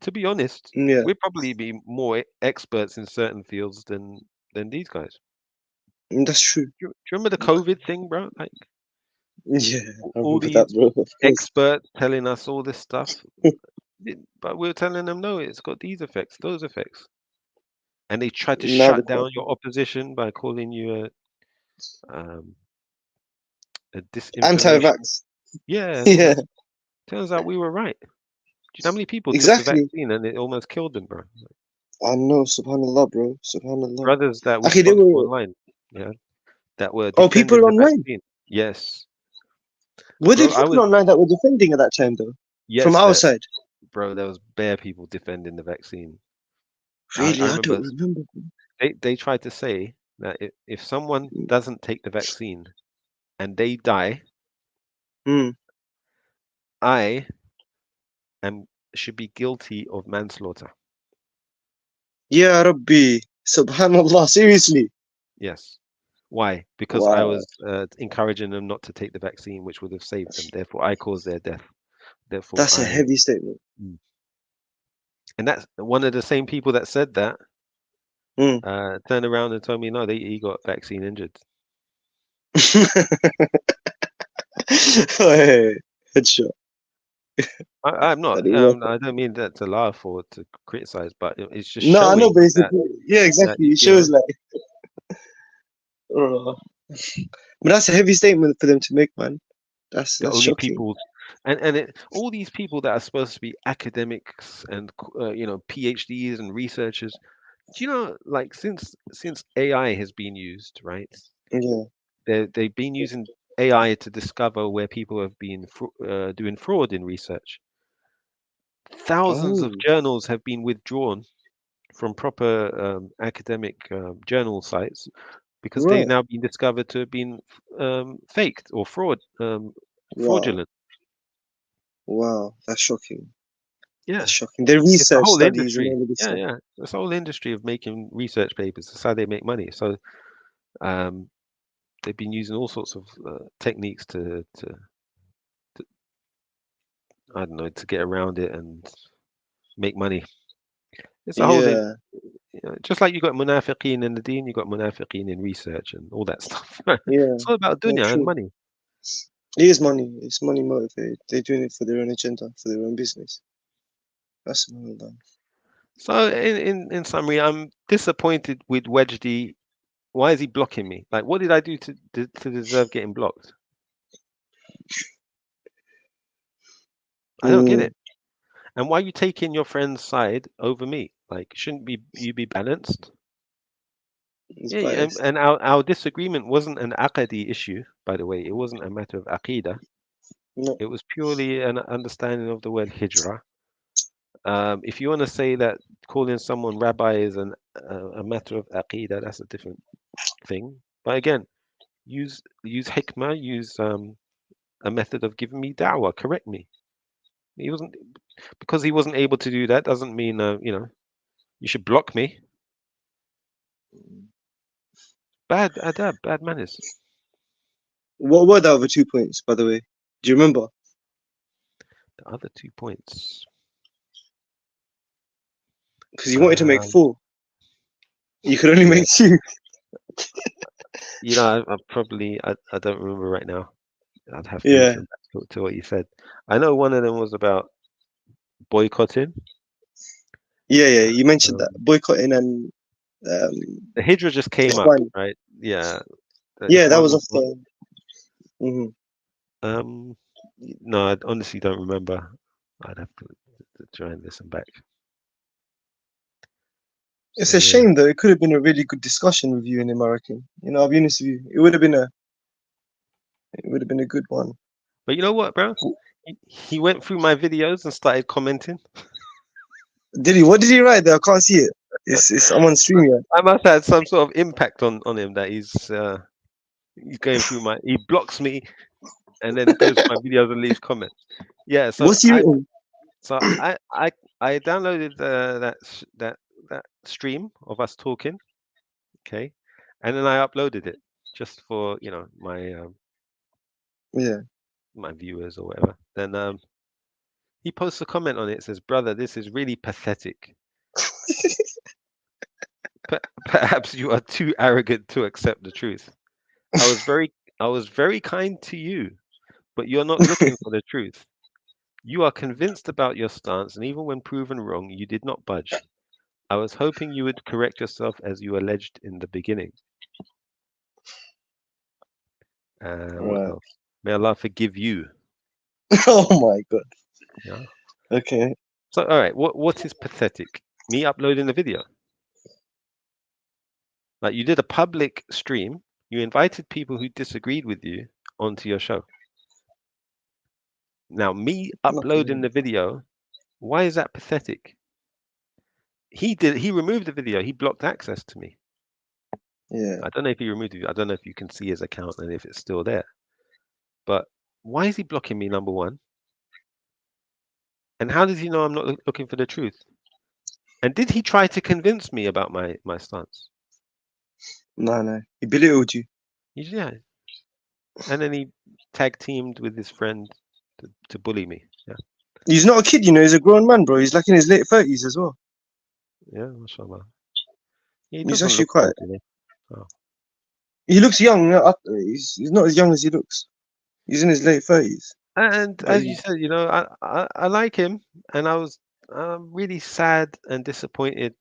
To be honest, Yeah. we'd probably be more experts in certain fields than these guys. That's true. Do you remember the COVID thing, bro? Like Yeah, I all remember that, these bro. Of course. experts telling us all this stuff, but we're telling them no, it's got these effects, those effects, and they try to Now the shut down question. your opposition by calling you a disinformation. Anti-vax. Yeah, and all Yeah, that. Turns out we were right. Do you know how many people took the exactly. vaccine and it almost killed them, bro? I know, subhanallah, bro. Subhanallah. Brothers that we Okay, they spoke to were. online, yeah, that were Oh, people defending the online. vaccine. Yes, Were there bro, I people was. online that were defending at that time, though? From Yes, our that side? bro, there was bare people defending the vaccine. I Really? I remember don't remember. they tried to say that if someone doesn't take the vaccine and they die, Mm. I am should be guilty of manslaughter. Ya Rabbi. Subhanallah. Seriously. Yes. Why? Because I Wow. was encouraging them not to take the vaccine, which would have saved them. Therefore, I caused their death. Therefore, That's a heavy statement. Mm. And that's one of the same people that said that Mm. turned around and told me, no, he got vaccine injured. Hey, headshot. I'm not. That didn't work out. I don't mean that to laugh or to criticize, but it's just No, I know, showing but it's a, that yeah, that exactly. It shows like, uh, but that's a heavy statement for them to make, man. That's the that's only shocking. people, all these people that are supposed to be academics and PhDs and researchers. Do you know, like since AI has been used, right? Yeah. They've been using AI to discover where people have been doing fraud in research. Thousands of Oh, journals have been withdrawn from proper academic journal sites because they've right. now been discovered to have been faked or Wow. fraudulent. Wow. That's shocking. Yeah, That's shocking. The it's a research whole studies and industry. all of this Yeah, stuff. yeah, it's a whole industry of making research papers. That's how they make money. So um, they've been using all sorts of techniques to I don't know, to get around it and make money. It's a whole Yeah. just like you got munafiqeen in the deen, you got munafiqeen in research and all that stuff. Yeah. It's all about Yeah. dunya and True. money. It is money. It's money motivated. They're doing it for their own agenda, for their own business. That's well done. So in summary, I'm disappointed with Wajdi. Why is he blocking me? Like, what did I do to deserve getting blocked? I don't get Mm, it. And why are you taking your friend's side over me? Like, shouldn't be you be balanced? it's Yeah, yeah, biased. and our disagreement wasn't an aqadi issue, by the way. It wasn't a matter of aqidah. No. It was purely an understanding of the word hijrah. If you want to say that calling someone rabbi is a matter of aqidah, that's a different thing. But again, use hikmah, use a method of giving me da'wah. Correct me. He wasn't because he wasn't able to do that. Doesn't mean you should block me. Bad adab, bad manners. What were the other 2 points, by the way? Do you remember? The other 2 points. Because you wanted to make 4. You could only make 2. I probably I don't remember right now. I'd have to Yeah. listen back to what you said. I know one of them was about boycotting. Yeah, you mentioned that boycotting and The Hijra just came up, right? Yeah. Yeah, that was off the. No, I honestly don't remember. I'd have to try and listen back. It's a shame though. It could have been a really good discussion with you and him, I reckon. I'll be honest with you. It would have been a good one. But you know what, bro? He went through my videos and started commenting. Did he? What did he write there? I can't see it. I'm on stream here. I must have had some sort of impact on him that he's going through he blocks me and then goes to my videos and leaves comments. Yeah, so what's he written? So I downloaded that stream of us talking, okay, and then I uploaded it just for my my viewers or whatever. Then he posts a comment on it. Says, "Brother, this is really pathetic. Perhaps you are too arrogant to accept the truth. I was very kind to you, but you're not looking for the truth. You are convinced about your stance, and even when proven wrong, you did not budge. I was hoping you would correct yourself as you alleged in the beginning." What else? May Allah forgive you. Oh my God. Yeah. Okay. So, all right. What is pathetic? Me uploading the video. Like, you did a public stream. You invited people who disagreed with you onto your show. Now, me uploading the video. Why is that pathetic? He removed the video. He blocked access to me. Yeah. I don't know if he removed it. I don't know if you can see his account and if it's still there. But why is he blocking me, number one? And how does he know I'm not looking for the truth? And did he try to convince me about my stance? No. He belittled you. Yeah. And then he tag teamed with his friend to bully me. Yeah. He's not a kid, he's a grown man, bro. He's like in his late 30s as well. Yeah, mashallah. He's actually quite. Oh. He looks young. He's not as young as he looks. He's in his late 30s. And as you said, I like him, and I'm really sad and disappointed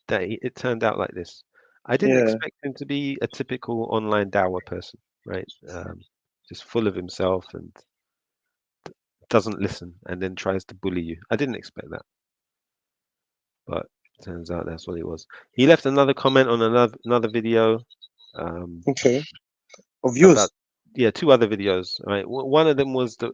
that it turned out like this. I didn't expect him to be a typical online dawah person, right? Just full of himself and doesn't listen, and then tries to bully you. I didn't expect that, but turns out that's what it was. He left another comment on another video. Okay. Of yours? Yeah, 2 other videos. Right, one of them was the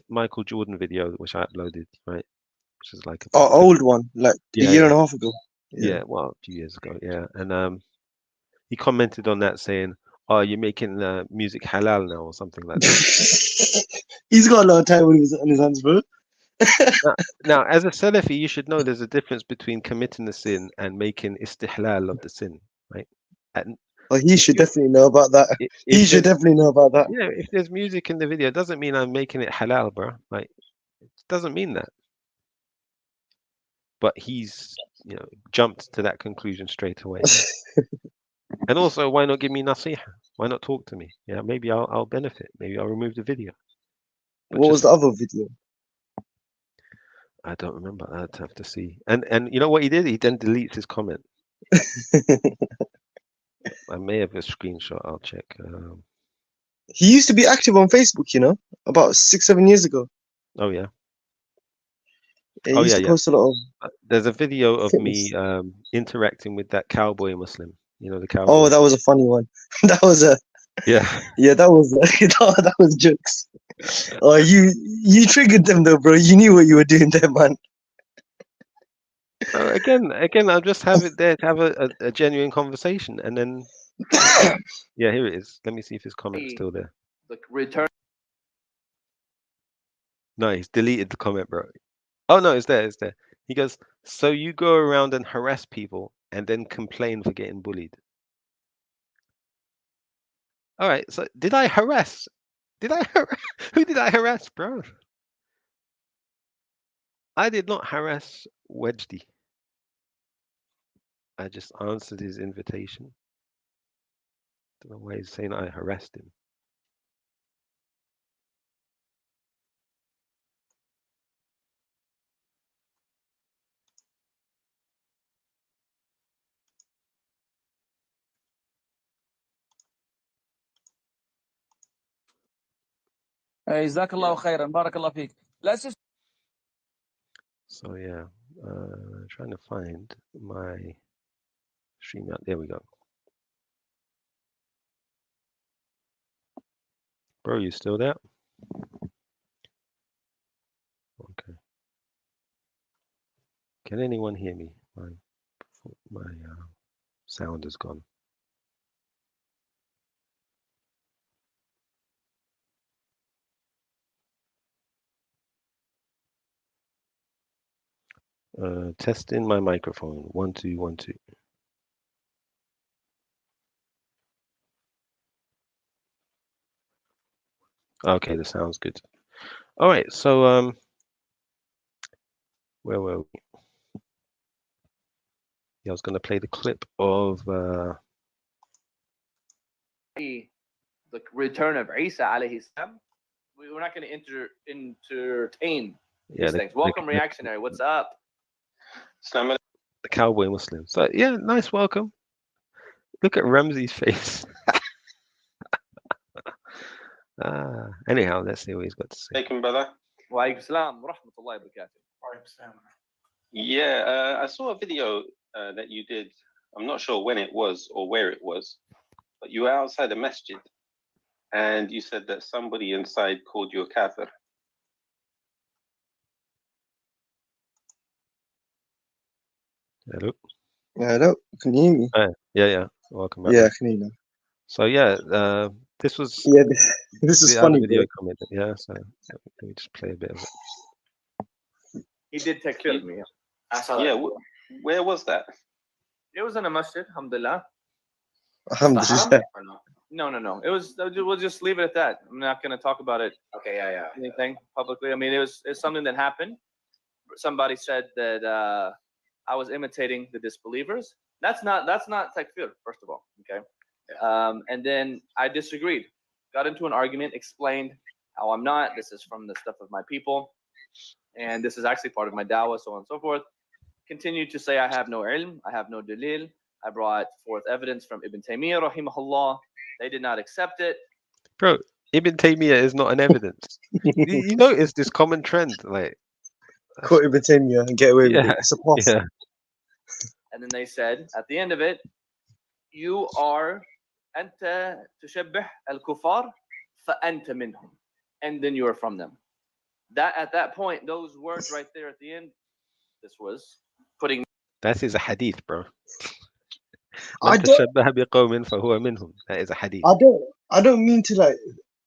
Michael Jordan video, which I uploaded, right, which is like an old one, like a year and a half ago. Yeah, well, a few years ago. Yeah, and he commented on that saying, "Oh, you're making music halal now," or something like that. He's got a lot of time on his hands, bro. Now, as a Salafi, you should know there's a difference between committing the sin and making istihlal of the sin, right? He should definitely know about that. He should definitely know about that. Yeah, if there's music in the video, it doesn't mean I'm making it halal, bro. Like, it doesn't mean that. But he's, jumped to that conclusion straight away. And also, why not give me nasiha? Why not talk to me? Yeah, maybe I'll benefit. Maybe I'll remove the video. But what was the other video? I don't remember. I'd have to see. And you know what he did? He then deletes his comment. I may have a screenshot. I'll check. He used to be active on Facebook, about 6-7 years ago. Oh yeah. He used to post a lot of. There's a video of me interacting with that cowboy Muslim. The cowboy. Oh, that was a funny one. That was Yeah. Yeah, that was jokes. Oh, you triggered them though, bro. You knew what you were doing there, man. Again, I'll just have it there to have a genuine conversation, and then yeah, here it is. Let me see if his comment's still there. The return. No, he's deleted the comment, bro. Oh no, it's there. It's there. He goes, so you go around and harass people and then complain for getting bullied. All right. So did I harass? Did I harass? Who did I harass, bro? I did not harass Wajdi. I just answered his invitation. Don't know why he's saying I harassed him. Jazakallahu khairan. Barakallah feek. Let's just. So yeah, trying to find my stream out. There we go. Bro, you still there? Okay. Can anyone hear me? My sound is gone. Testing my microphone. 1 2 1 2. Okay, the sound's good. All right, so where were we? Yeah, I was gonna play the clip of The return of Isa alayhi salam. We're not going to entertain these things. Welcome, reactionary. What's up? The cowboy Muslim. So yeah, nice welcome. Look at Ramsey's face. Anyhow, let's see what he's got to say. Alaikum, brother. Wa alaikum salam wa rahmatullahi wa barakatuh. Yeah, I saw a video that you did. I'm not sure when it was or where it was, but you were outside a masjid and you said that somebody inside called you a kafir. Hello. Hello. Can you hear me? Yeah. Welcome back. Yeah, I can hear you now. So yeah, this was this is the funny, other video bro. comment. Yeah, so let me just play a bit of it. He did takfir me. Yeah, where was that? It was in a masjid, alhamdulillah. Alhamdulillah. No. It was. We'll just leave it at that. I'm not going to talk about it. Okay, yeah. Anything publicly. I mean, it's something that happened. Somebody said that I was imitating the disbelievers. That's not takfir, first of all. Okay. And then I disagreed. Got into an argument. Explained how I'm not. This is from the stuff of my people, and this is actually part of my dawah, so on and so forth. Continued to say I have no ilm. I have no dalil. I brought forth evidence from Ibn Taymiyyah, rahimahullah. They did not accept it. Bro, Ibn Taymiyyah is not an evidence. you notice this common trend, like quote Ibn Taymiyyah and get away with it. It's a pass. Yeah. And then they said at the end of it, you are anta tushabbih al-kufar fa anta minhum, and then you are from them. That at that point, those words right there at the end, this was putting. That is a hadith, bro. I That is a hadith. I don't mean to like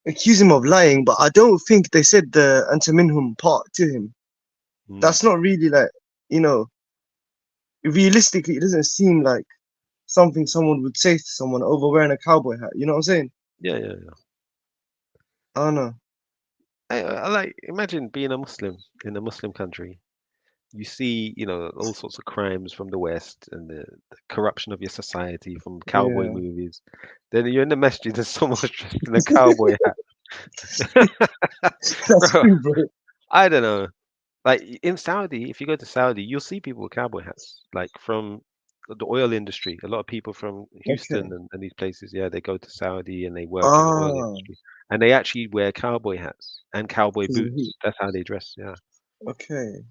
accuse him of lying, but I don't think they said the anta minhum part to him. That's not really like, realistically, it doesn't seem like something someone would say to someone over wearing a cowboy hat. You know what I'm saying? Yeah. I don't know. I like, imagine being a Muslim in a Muslim country. You see, all sorts of crimes from the West and the corruption of your society from cowboy movies. Then you're in the masjid and someone's dressed in a cowboy hat. That's true, bro. I don't know. Like in Saudi, if you go to Saudi, you'll see people with cowboy hats, like from the oil industry. A lot of people from Houston and these places, they go to Saudi and they work in the oil industry. And they actually wear cowboy hats and cowboy boots. That's how they dress, yeah. Okay.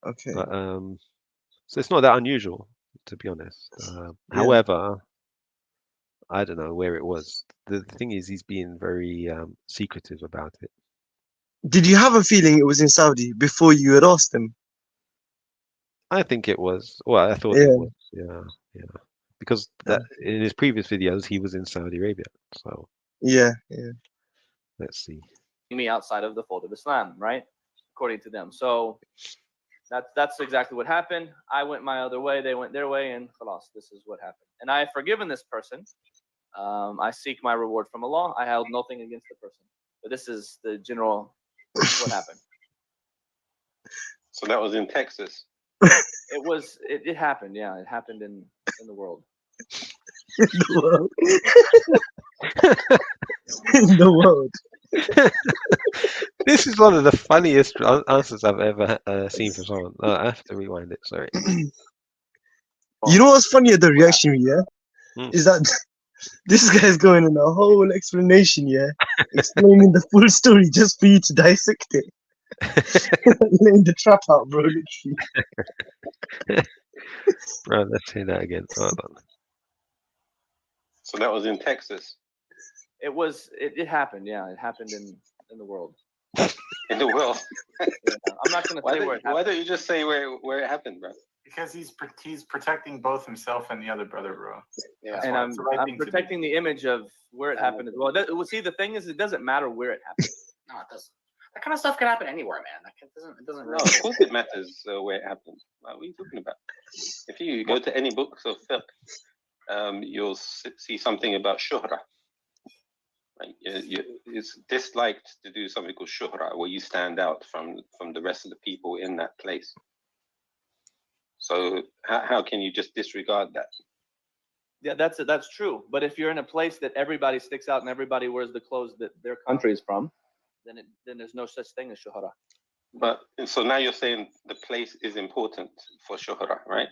But, so it's not that unusual, to be honest. However, I don't know where it was. The thing is, he's being very secretive about it. Did you have a feeling it was in Saudi before you had asked him? I think it was. Well, I thought it was. Yeah. Because that in his previous videos, he was in Saudi Arabia. So yeah. Let's see. Me outside of the fold of Islam, right? according to them. So that's exactly what happened. I went my other way, they went their way, and khalas, this is what happened. And I have forgiven this person. I seek my reward from Allah. I held nothing against the person. But this is the general what happened. So that was in Texas. It happened, yeah. It happened in the world. In the world. In the world. This is one of the funniest answers I've ever seen from someone. I have to rewind it. Sorry. You know what's funny at the reaction, yeah? Is that this guy's going on a whole explanation, yeah? Explaining the full story just for you to dissect it. Laying the trap out, bro, literally. Bro, let's say that again. Hold on. So that was in Texas. It happened, yeah. It happened in the world. In the world. Yeah, I'm not gonna say where it happened. Why don't you just say where it happened, bro? Because he's protecting both himself and the other brother, bro. Yeah, and I'm protecting the image of where it happened as well. See, the thing is, it doesn't matter where it happened. No, it doesn't. That kind of stuff can happen anywhere, man. It doesn't No, really. of course it matters where it happened. What are you talking about? If you go to any books of fiqh, you'll see something about shuhra. Right? It's disliked to do something called shuhra, where you stand out from the rest of the people in that place. So how can you just disregard that? Yeah, that's true. But if you're in a place that everybody sticks out and everybody wears the clothes that their country is from, then there's no such thing as shuhra. But so now you're saying the place is important for shuhra, right?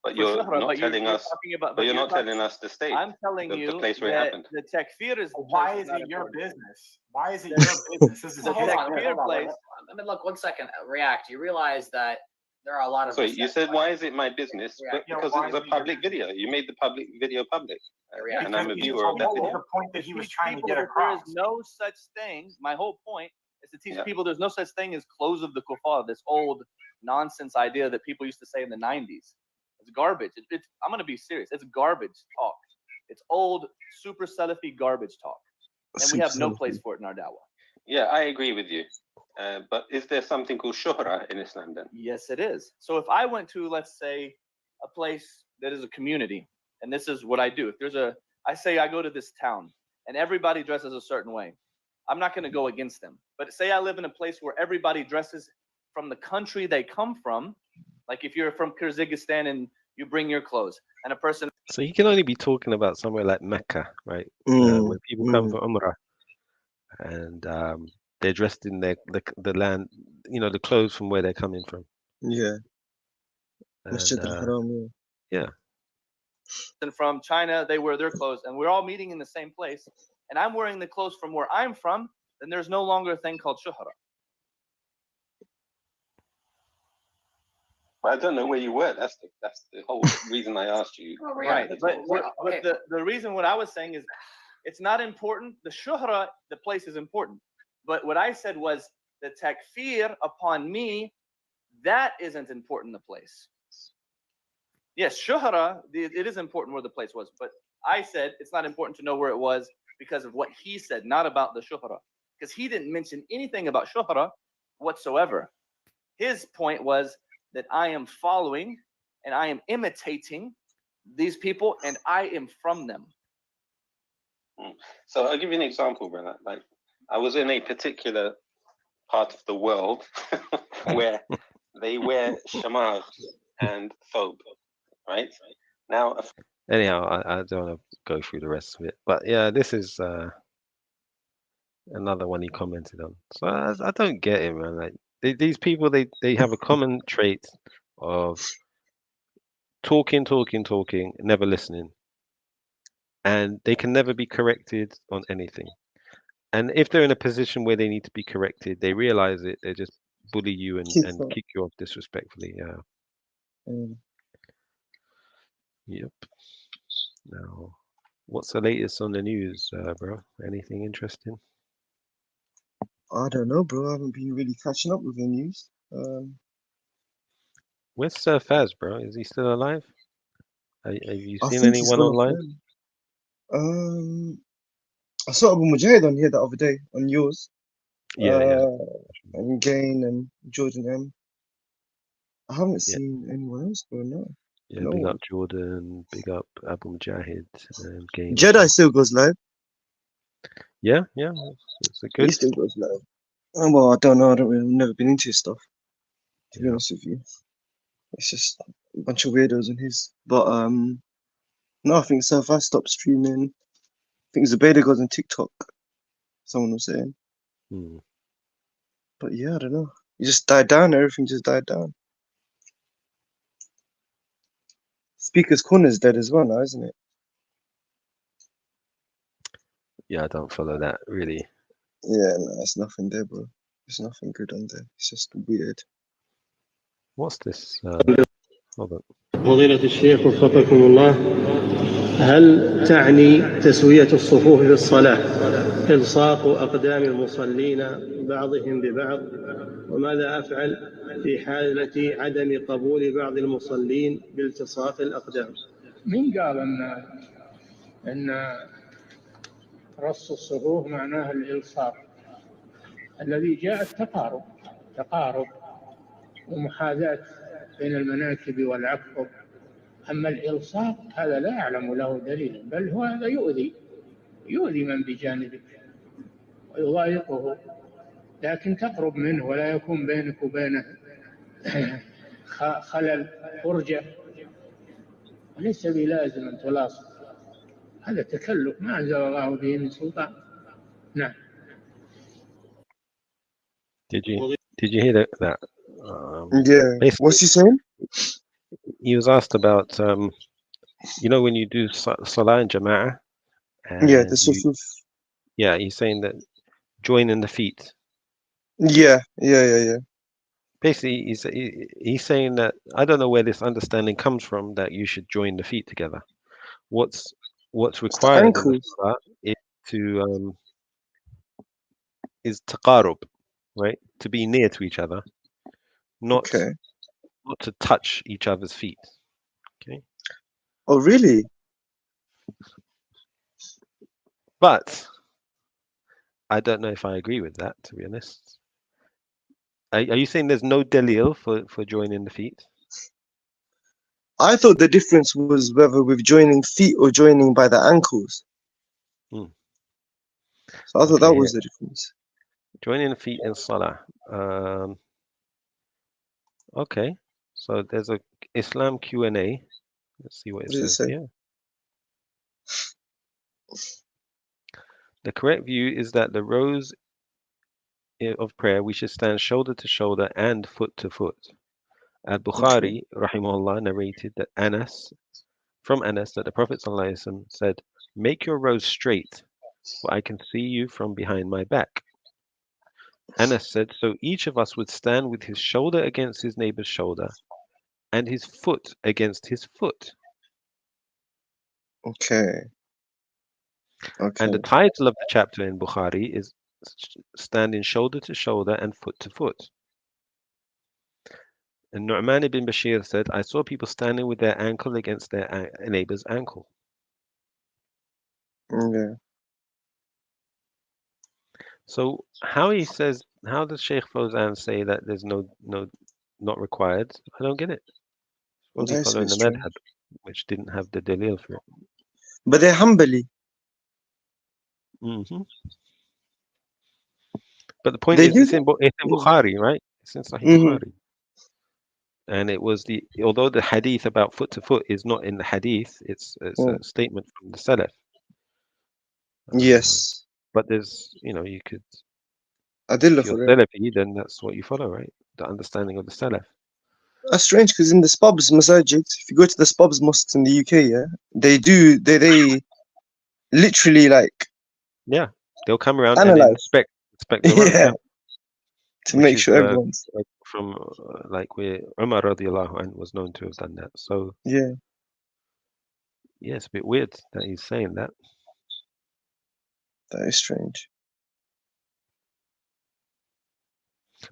But you're not telling us. But you're not telling us the state. I'm telling you the place where it happened. The takfir is. Why is it your business? Why is it your business? This is Well, hold on, place. I mean, look, 1 second. React. You realize that there are a lot of. So you said, why is it my business? But because it was a public video. You made the public video public, and I'm a viewer of that video. The point that he was trying to get There across. is no such thing. My whole point is to teach people there's no such thing as clothes of the kuffar. This old nonsense idea that people used to say in the 90s. It's garbage. I'm going to be serious. It's garbage talk. It's old, super Salafi garbage talk. And we have no place for it in our da'wah. Yeah, I agree with you. But is there something called shuhra in Islam then? Yes, it is. So if I went to, let's say, a place that is a community, and this is what I do. If I say I go to this town, and everybody dresses a certain way, I'm not going to go against them. But say I live in a place where everybody dresses from the country they come from. Like if you're from Kyrgyzstan and you bring your clothes, and a person. So you can only be talking about somewhere like Mecca, right? Where people come for Umrah, and they're dressed in the land, the clothes from where they're coming from. Yeah. Masjid al-Haram, yeah. And from China, they wear their clothes, and we're all meeting in the same place. And I'm wearing the clothes from where I'm from. Then there's no longer a thing called shuhra. I don't know where you were. That's the whole reason I asked you. Right. But the reason what I was saying is it's not important. The shuhra, the place is important. But what I said was the takfir upon me, that isn't important, the place. Yes, shuhra, it is important where the place was. But I said it's not important to know where it was because of what he said, not about the shuhra. Because he didn't mention anything about shuhra whatsoever. His point was that I am following and I am imitating these people and I am from them. So I'll give you an example, brother. Like I was in a particular part of the world where they wear shamar and thobe, right? Now, anyhow, I don't want to go through the rest of it, but yeah, this is another one he commented on. So I don't get it, man. Like these people, they have a common trait of talking, never listening, and they can never be corrected on anything. And if they're in a position where they need to be corrected, they realize it. They just bully you and kick you off disrespectfully. Yeah. Yep. Now, what's the latest on the news, bro? Anything interesting? I don't know, bro. I haven't been really catching up with the news. Where's Sir Faz, bro? Is he still alive? Have you I seen think he's anyone gone online? I saw Abu Mujahid on here the other day on yours. Yeah. and Gain and Jordan M. I haven't Yeah. seen anyone else, bro. No, Yeah, no big one. up Jordan, big up Abu Mujahid, and Gain as Jedi well. still goes live. Yeah, it's a He good. still goes live. Oh, well, I don't know. I've never been into his stuff, to be Yeah. honest with you. It's just a bunch of weirdos in his. But no, I think so. If I stop streaming, I think Zubaydah goes on TikTok. Someone was saying, Hmm. but yeah, I don't know. It just died down. Everything just died down. Speaker's Corner is dead as well now, isn't it? Yeah, I don't follow that really. Yeah, no, there's nothing there, bro. There's nothing good on there. It's just weird. What's this? Hold on. فضيلة الشيخ وفقكم الله، هل تعني تسوية الصفوف في الصلاة إلصاق أقدام المصلين بعضهم ببعض؟ وماذا أفعل في حالة عدم قبول بعض المصلين بالتصاق الأقدام؟ من قال أن رص الصفوف معناه الإلصاق؟ الذي جاء تقارب ومحاذاة بين المناكب والعقب. أما الإلصاق هذا لا أعلم له دليل، بل هو هذا يؤذي من بجانبك ويضايقه، لكن تقرب منه ولا يكون بينك وبينه خلل فرجة، وليس بلازم أن تلاصق. هذا تكلف ما أنزل الله به من سلطان. نعم. Did you hear that? Yeah. Basically, What's he saying? he was asked about when you do salah in jama'ah, Yeah, the and sufuf. he's saying that joining the feet. Yeah. Basically, he's saying that I don't know where this understanding comes from that you should join the feet together. What's It's the required in the ankles. salah is taqarub, right? To be near to each other, not Okay. to touch each other's feet. Okay, Oh, really? but I don't know if I agree with that, to be honest. Are you saying there's no dalil for joining the feet? I thought the difference was whether with joining feet or joining by the ankles. Hmm. So I thought Okay, that was the difference. joining the feet in salah. Okay, so there's a Islam Q&A. Let's see what it What did it says say? here. The correct view is that the rows of prayer we should stand shoulder to shoulder and foot to foot. Al-Bukhari, rahimahullah, narrated that from Anas, that the Prophet ﷺ said, "Make your rows straight, for I can see you from behind my back." Anas said, so each of us would stand with his shoulder against his neighbor's shoulder and his foot against his foot. Okay. And the title of the chapter in Bukhari is standing shoulder to shoulder and foot to foot. And Nu'man ibn Bashir said, I saw people standing with their ankle against their neighbor's ankle. Yeah. So how does Sheikh Fawzan say that there's not required? I don't get it. Was he That's a following bit the strange. madhab, which didn't have the dalil for it? But they're Hanbali. Mm-hmm. But the point They is, do it's in Bukhari, right? It's in Sahih Bukhari. And it was although the hadith about foot to foot is not in the hadith, it's a statement from the Salaf. Yes. But there's, you could, Adillah if you're for it. Salafi, then that's what you follow, right? The understanding of the Salaf. That's strange because in the Spobs masajid, if you go to the Spobs mosques in the UK, yeah, they literally they'll come around and analyze. inspect the rows, Yeah. To which make is sure everyone's from where Umar radiallahu anhu was known to have done that. So yeah, it's a bit weird that he's saying that. that is strange.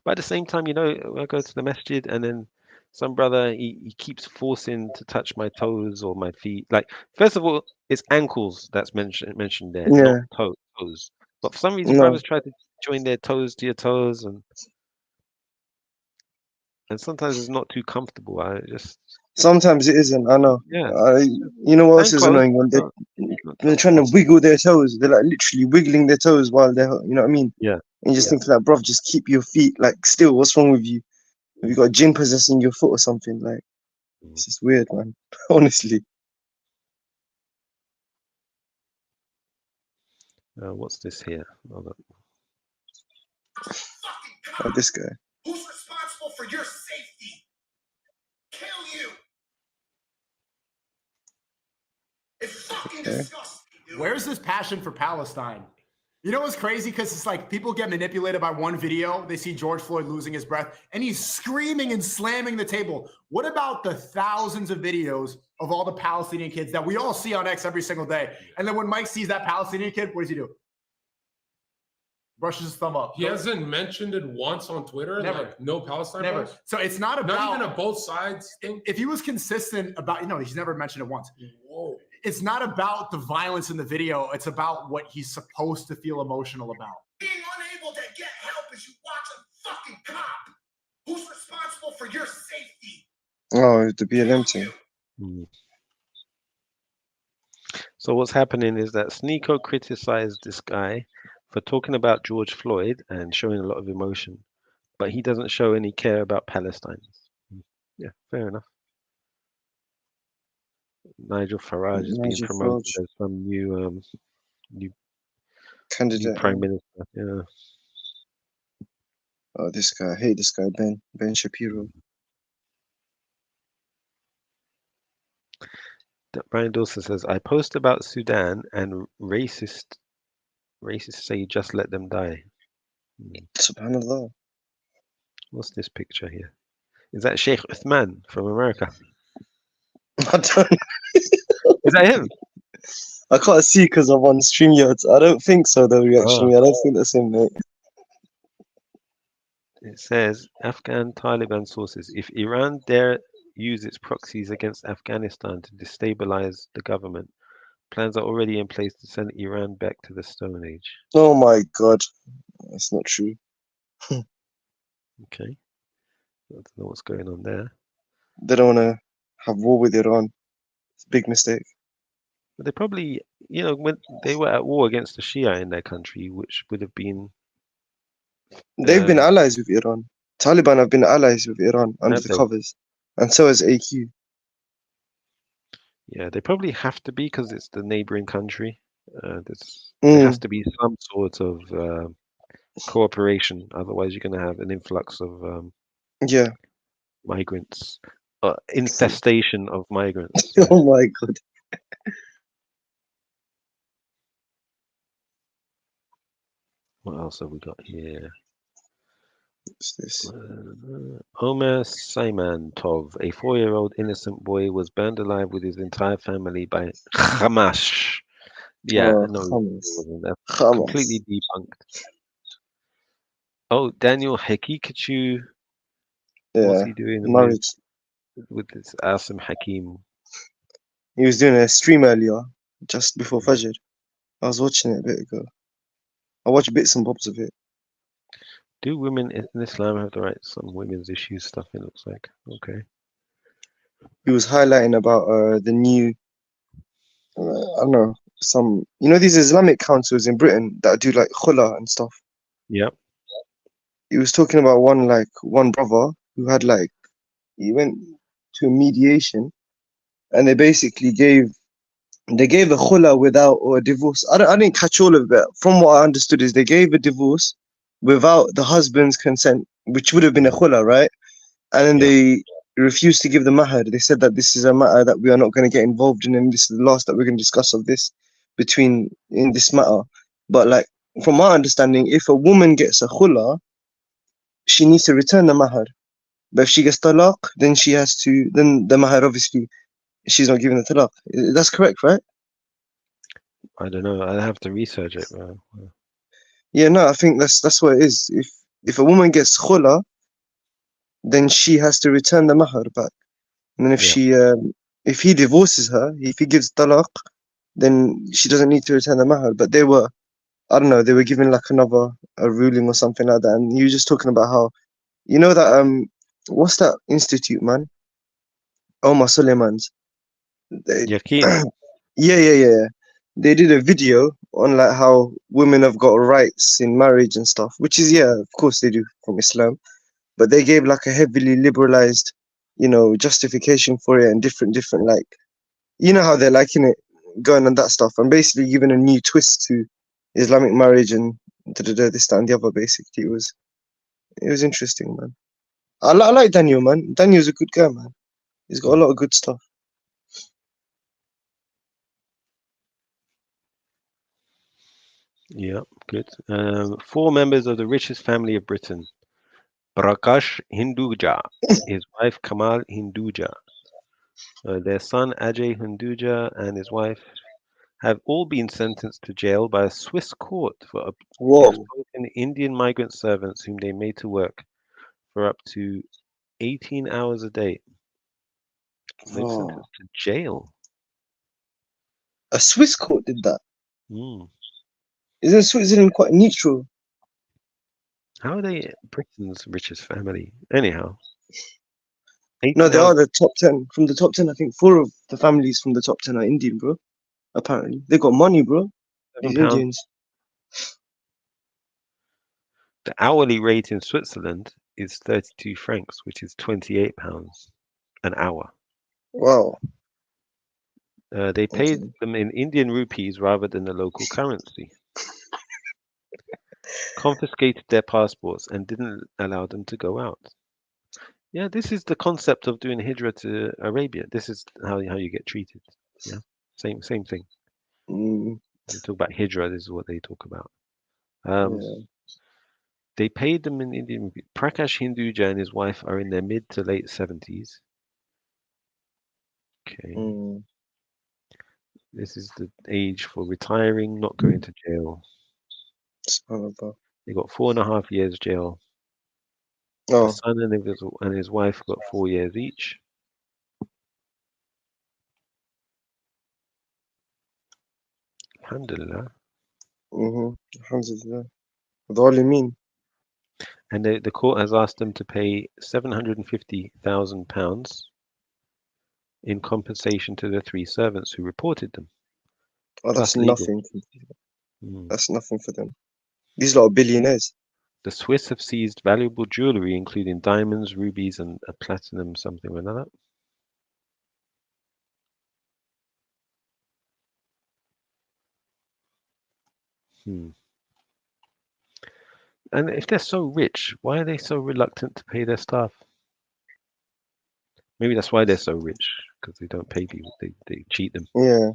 But at the same time, I go to the masjid and then some brother he keeps forcing to touch my toes or my feet. Like, first of all, it's ankles that's mentioned there, Yeah. not toes. But for some reason, No. brothers try to join their toes to your toes, and sometimes it's not too comfortable. I just Sometimes it isn't. I know. yeah, You know what else and is close. annoying when Not they're trying to comfortable. wiggle their toes. They're like literally wiggling their toes while they're, you know what I mean? Yeah, And you just yeah. think like, bruv, just keep your feet like still. What's wrong with you? Have you got jinn possessing your foot or something? Like, it's just weird, man. Honestly. What's this here? Hold on. Oh, this guy. Who's responsible for your safety? Kill you. It's fucking disgusting. Where's this passion for Palestine? You know what's crazy? Because it's like people get manipulated by one video. They see George Floyd losing his breath and he's screaming and slamming the table. What about the thousands of videos of all the Palestinian kids that we all see on X every single day? And then when Mike sees that Palestinian kid, what does he do? Brushes his thumb up. He hasn't mentioned it once on Twitter. Never. Like no Palestine. Never. Post? So it's not about not even a both sides thing. If he was consistent about, he's never mentioned it once. Whoa. It's not about the violence in the video. It's about what he's supposed to feel emotional about. Being unable to get help as you watch a fucking cop. Who's responsible for your safety? Oh, the BLM thing. So what's happening is that Sneeko criticized this guy for talking about George Floyd and showing a lot of emotion, but he doesn't show any care about Palestine. Yeah, fair enough. Nigel Farage is being promoted as some new candidate, new prime minister. Yeah. Oh, this guy. I hate this guy, Ben Shapiro. Brian Dawson says, I post about Sudan and racists say just let them die. Subhanallah. What's this picture here? Is that Sheikh Uthman from America? I don't know. Is that him? I can't see because I'm on StreamYard. I don't think so, though, reaction. I don't think that's him, mate. It says, Afghan Taliban sources, if Iran dare use its proxies against Afghanistan to destabilize the government, plans are already in place to send Iran back to the Stone Age. Oh my God. That's not true. Okay. I don't know what's going on there. They don't want to have war with Iran. It's a big mistake. But they probably, when they were at war against the Shia in their country, which would have been... They've been allies with Iran. Taliban have been allies with Iran under the covers. And so has AQ. Yeah, they probably have to be because it's the neighboring country. There has to be some sort of cooperation. Otherwise, you're going to have an influx of migrants. Infestation of migrants. Oh my God. What else have we got here? What's this? Omer Saiman Tov, a 4-year-old innocent boy, was burned alive with his entire family by Hamas. Yeah, no, it wasn't. That's completely debunked. Oh, Daniel Hekikachu. What's he doing with this Asim Hakim? He was doing a stream earlier, just before Fajr. I was watching it a bit ago. I watched bits and bobs of it. Do women in Islam have the right to some women's issues stuff, it looks like? Okay. He was highlighting about the new, I don't know, these Islamic councils in Britain that do like khula and stuff. Yep. He was talking about one brother who had he went to a mediation and they basically gave a khula without, or a divorce. I didn't catch all of it. From what I understood is they gave a divorce without the husband's consent, which would have been a khula, right? And then they refused to give the mahar. They said that this is a matter that we are not going to get involved in, and this is the last that we're going to discuss of this in this matter. But from my understanding, if a woman gets a khula, she needs to return the mahar. But if she gets talaq, then then the mahar, obviously, she's not giving the talaq. That's correct, right? I don't know. I'll have to research it. Yeah, no, I think that's what it is. If a woman gets khula, then she has to return the mahar back. And then if he divorces her, if he gives talaq, then she doesn't need to return the mahar. But they were I don't know, they were given like a ruling or something like that, and you were just talking about how, you know that what's that institute, man? Omar Suleiman's. They, Yakin. yeah. They did a video on like how women have got rights in marriage and stuff, which is, yeah, of course they do from Islam, but they gave like a heavily liberalized, justification for it, and different like, you know how they're liking it going on that stuff, and basically giving a new twist to Islamic marriage and this, that, and the other. Basically, it was interesting, man. I like Daniel, man. Daniel's a good guy, man. He's got a lot of good stuff. Yeah, good. 4 members of the richest family of Britain. Prakash Hinduja, his wife Kamal Hinduja, their son Ajay Hinduja, and his wife have all been sentenced to jail by a Swiss court for Whoa. exploiting Indian migrant servants whom they made to work for up to 18 hours a day. They've Oh. sentenced to jail. A Swiss court did that. Mm. Isn't Switzerland quite neutral? How are they Britain's richest family? Anyhow. No, they 18 are hours. the top 10. From the top 10, I think 4 of the families from the top 10 are Indian, bro. Apparently. They got money, bro. These £7. Indians. The hourly rate in Switzerland is 32 francs, which is £28 an hour. Wow. They paid them in Indian rupees rather than the local currency. Confiscated their passports and didn't allow them to go out. Yeah, this is the concept of doing hijrah to Arabia. This is how you get treated. Yeah, same thing. Mm. They talk about hijrah. This is what they talk about. Yeah. They paid them in Indian rupees. Prakash Hinduja and his wife are in their mid to late 70s. Okay. Mm. This is the age for retiring, not going to jail. They got 4.5 years jail. The Oh. son and his wife got 4 years each. Alhamdulillah. Alhamdulillah. Dhalimin. And the court has asked them to pay £750,000 in compensation to the 3 servants who reported them. Oh, that's Plus legal. nothing. That's nothing for them. These lot are billionaires. The Swiss have seized valuable jewelry, including diamonds, rubies, and a platinum something or another. And if they're so rich, why are they so reluctant to pay their staff? Maybe that's why they're so rich, because they don't pay people. They cheat them. Yeah.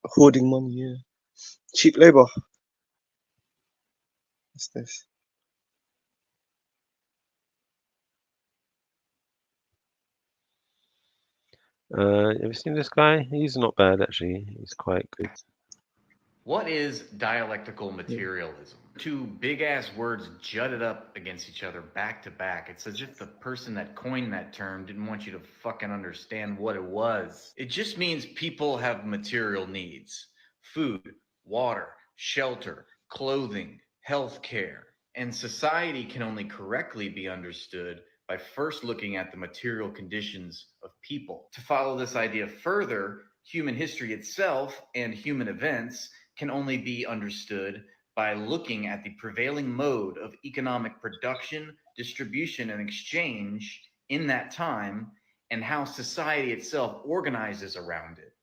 Hoarding money, yeah. Cheap labor. What's this? Have you seen this guy? He's not bad, actually. He's quite good. What is dialectical materialism? 2 big-ass words jutted up against each other back to back. It's as if the person that coined that term didn't want you to fucking understand what it was. It just means people have material needs. Food, water, shelter, clothing, healthcare. And society can only correctly be understood by first looking at the material conditions of people. To follow this idea further, human history itself and human events can only be understood by looking at the prevailing mode of economic production, distribution, and exchange in that time, and how society itself organizes around it.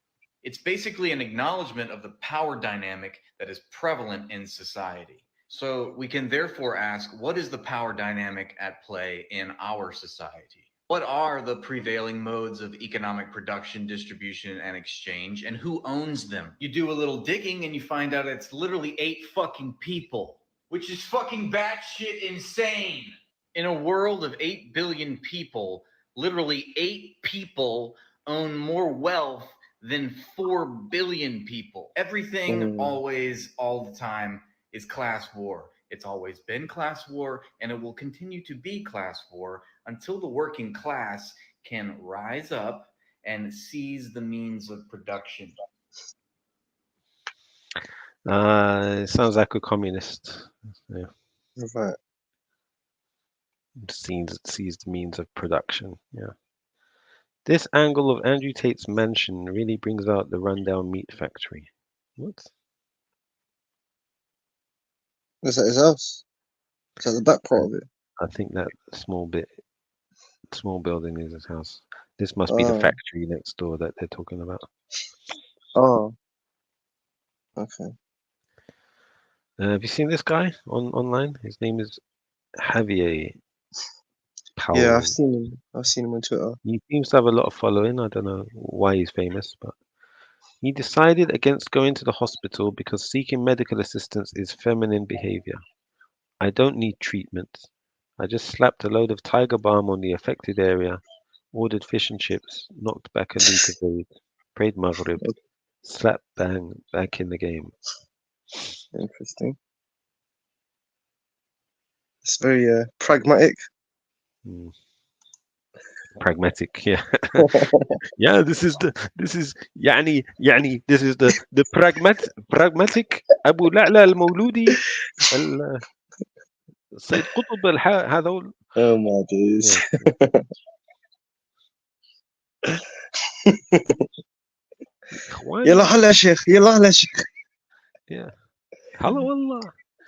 It's basically an acknowledgement of the power dynamic that is prevalent in society. So we can therefore ask, what is the power dynamic at play in our society? What are the prevailing modes of economic production, distribution, and exchange, and who owns them? You do a little digging and you find out it's literally 8 fucking people, which is fucking batshit insane. In a world of 8 billion people, literally 8 people own more wealth than 4 billion people. Everything, always, all the time, is class war. It's always been class war, and it will continue to be class war until the working class can rise up and seize the means of production. It sounds like a communist. Yeah. Right. Seized means of production. Yeah. This angle of Andrew Tate's mansion really brings out the rundown meat factory. What? Is that his house? Is that the back part of it? I think that small building is his house. This must be the Oh. factory next door that they're talking about. Oh. Okay. Have you seen this guy online? His name is Javier Powell. Yeah, I've seen him. I've seen him on Twitter. He seems to have a lot of following. I don't know why he's famous, but he decided against going to the hospital because seeking medical assistance is feminine behavior. I don't need treatment. I just slapped a load of tiger balm on the affected area, ordered fish and chips, knocked back a Lucozade, prayed Maghrib, slap bang, back in the game. Interesting. It's very pragmatic. Pragmatic, yeah. Yeah, this is يعني this is the pragmatic Abu La'la al-Mawludi السيد قطب هذول. Oh my days. يلا هلا شيخ يلا هلا شيخ. Yeah. هلا والله.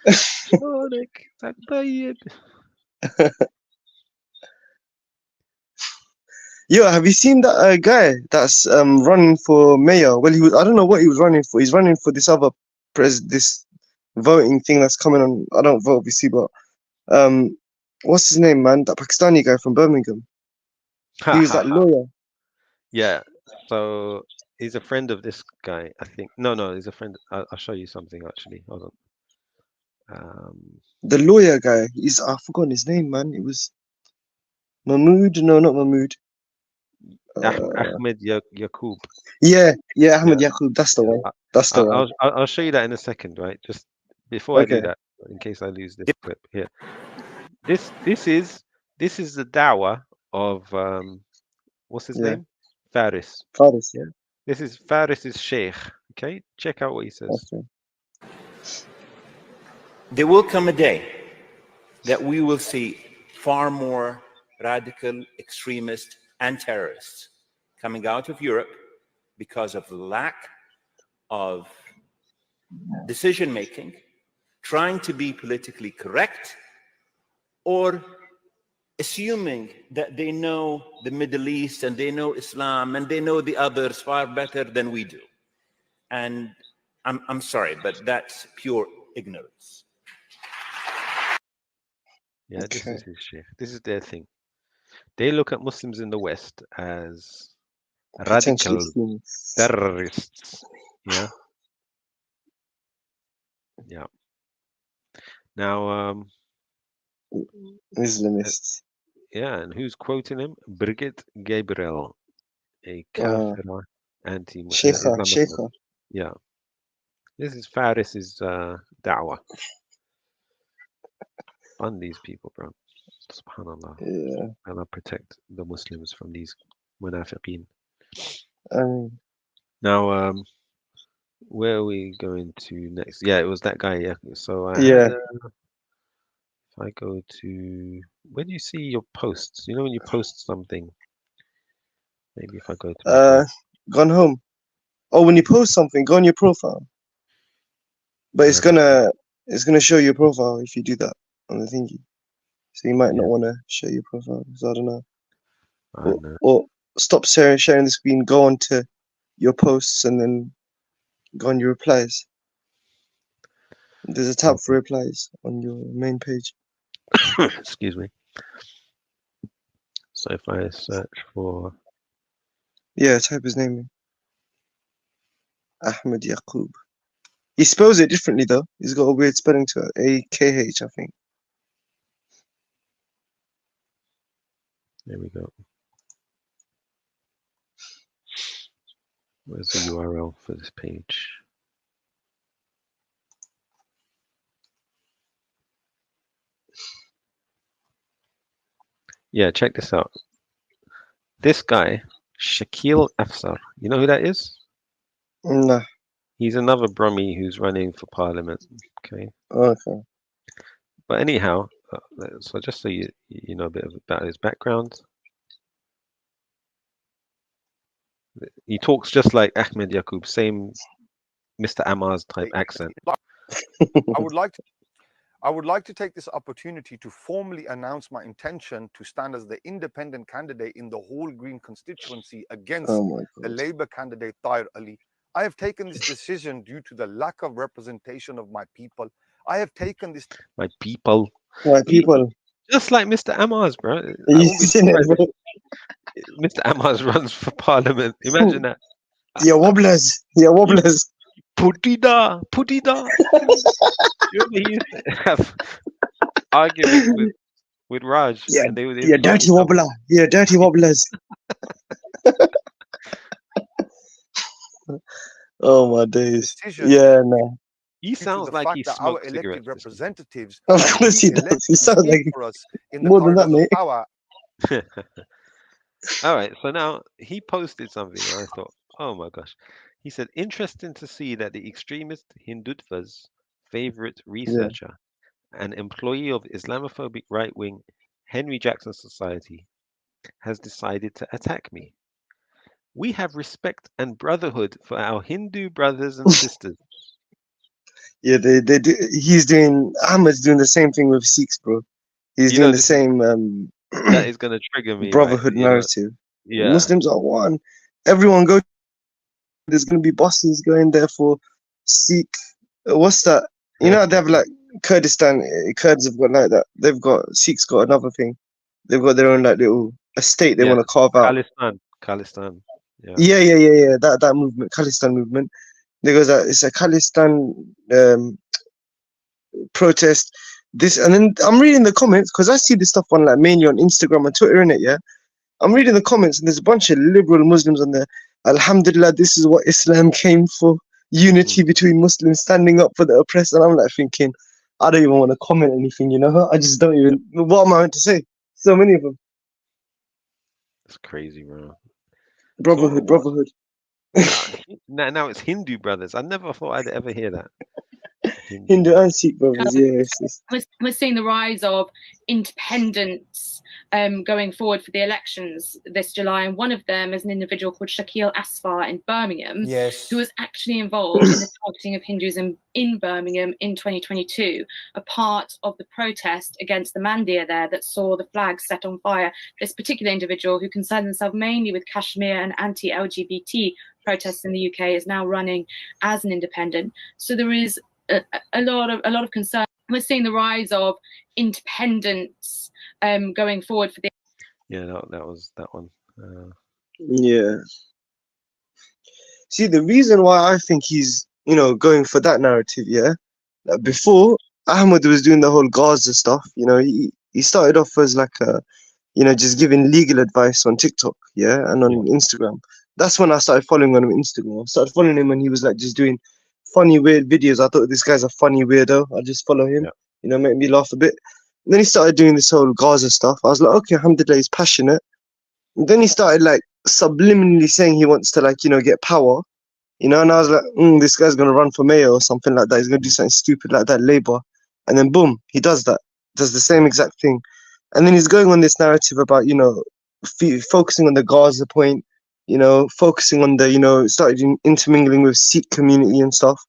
شلونك؟ طيب. Yo, have you seen that guy that's running for mayor? Well, I don't know what he was running for. He's running for this other this voting thing that's coming on. I don't vote, obviously, but what's his name, man? That Pakistani guy from Birmingham. He was that lawyer. Yeah. So he's a friend of this guy, I think. No, he's a friend. I'll show you something actually. Hold on. The lawyer guy. I've forgotten his name, man. It was Mahmood. No, not Mahmood. Ahmed Yaqub. Yeah, Ahmed Yaqub. That's the one. That's the one. I'll show you that in a second, right? Just before I do that, in case I lose this clip here. This is the dawah of what's his name? Faaris. Faaris. Yeah. This is Faaris's sheikh. Okay, check out what he says. Okay. There will come a day that we will see far more radical extremists and terrorists coming out of Europe because of lack of decision-making, trying to be politically correct, or assuming that they know the Middle East and they know Islam and they know the others far better than we do. And I'm sorry, but that's pure ignorance. Yeah, this is his sheikh. This is their thing. They look at Muslims in the West as radical terrorists. Yeah. Yeah. Now, Islamists. Yeah, and who's quoting him? Brigitte Gabriel, a kafir Sheikha. Yeah. This is Faris's da'wah. Fund these people, bro. Subhanallah. Yeah. Allah protect the Muslims from these munafiqeen. Now, where are we going to next? Yeah, it was that guy. Yeah. So if I go to, where do you see your posts? You know when you post something. Maybe if I go to gone home. Oh, when you post something, go on your profile. But it's gonna show your profile if you do that on the thingy. So you might not want to show your profile. So I don't know. Or stop sharing the screen. Go on to your posts and then go on your replies. There's a tab for replies on your main page. Excuse me. So if I search for type his name in. Ahmed Yaqub. He spells it differently though. He's got a weird spelling to it. AKH, I think. There we go. Where's the URL for this page? Yeah, check this out. This guy, Shakil Afsar, you know who that is? Nah. He's another Brummie who's running for parliament. Okay. Okay. But anyhow, so just so you know a bit about his background, he talks just like Ahmed Yaqub, same Mr. Ammar's type accent. I would like to take this opportunity to formally announce my intention to stand as the independent candidate in the whole Green constituency against the Labour candidate Tahir Ali. I have taken this decision due to the lack of representation of my people. I have taken this. My people. My people. Just like Mr. Ammar's, bro. I You won't be seen it, surprised bro? if Mr. Ammar's runs for parliament. Imagine that. Yeah, wobblers. Yeah, wobblers. Putida. You remember he used to have arguments with Raj. Yeah, and they would yeah, insult dirty each other. wobbler. Yeah, dirty wobblers. Oh my days. Yeah, no. He sounds the like fact he that our smokes elected cigarettes. representatives Of are course he being does. elected He to sounds speak like for us in the more than that, corridors mate. of power. All right, so now he posted something, and I thought, oh my gosh. He said, interesting to see that the extremist Hindutva's favorite researcher, an employee of Islamophobic right wing Henry Jackson Society, has decided to attack me. We have respect and brotherhood for our Hindu brothers and sisters. Yeah, they do. He's doing. Ahmed's doing the same thing with Sikhs, bro. He's You doing know, the same that is going to trigger me, right? brotherhood You know, narrative. yeah. Muslims are one. Everyone go. There's gonna be bosses going there for Sikh. What's that? You know they have like Kurdistan. Kurds have got like that. They've got Sikhs got another thing. They've got their own like little estate they Yeah, want to carve out. Khalistan. Yeah. Yeah. That movement, Khalistan movement. Because it's a Khalistan protest. This and then I'm reading the comments because I see this stuff on like mainly on Instagram and Twitter, innit? Yeah. I'm reading the comments and there's a bunch of liberal Muslims on there. Alhamdulillah, this is what Islam came for. Unity between Muslims, standing up for the oppressed. And I'm like thinking, I don't even want to comment anything, you know? I just don't even, what am I meant to say? So many of them. It's crazy, bro. Brotherhood. Now it's Hindu brothers. I never thought I'd ever hear that. Hindu and Sikh brothers, yes. We're seeing the rise of independents going forward for the elections this July, and one of them is an individual called Shakil Asfar in Birmingham, who was actually involved in the targeting of Hinduism in Birmingham in 2022, a part of the protest against the Mandir there that saw the flag set on fire. This particular individual, who concerns himself mainly with Kashmir and anti-LGBT protests in the UK, is now running as an independent. So there is a lot of concern. We're seeing the rise of independents going forward for the. Yeah, that was that one. Yeah. See, the reason why I think he's, going for that narrative, like before Ahmed was doing the whole Gaza stuff, he started off as like just giving legal advice on TikTok, and on Instagram. That's when I started following on Instagram. I started following him when he was like just doing funny, weird videos. I thought this guy's a funny weirdo. I just follow him, make me laugh a bit. And then he started doing this whole Gaza stuff. I was like, okay, alhamdulillah, he's passionate. And then he started like subliminally saying he wants to get power, and I was like, this guy's gonna run for mayor or something like that. He's gonna do something stupid like that, Labour. And then boom, he does that, does the same exact thing. And then he's going on this narrative about, focusing on the Gaza point, focusing on the, started intermingling with Sikh community and stuff.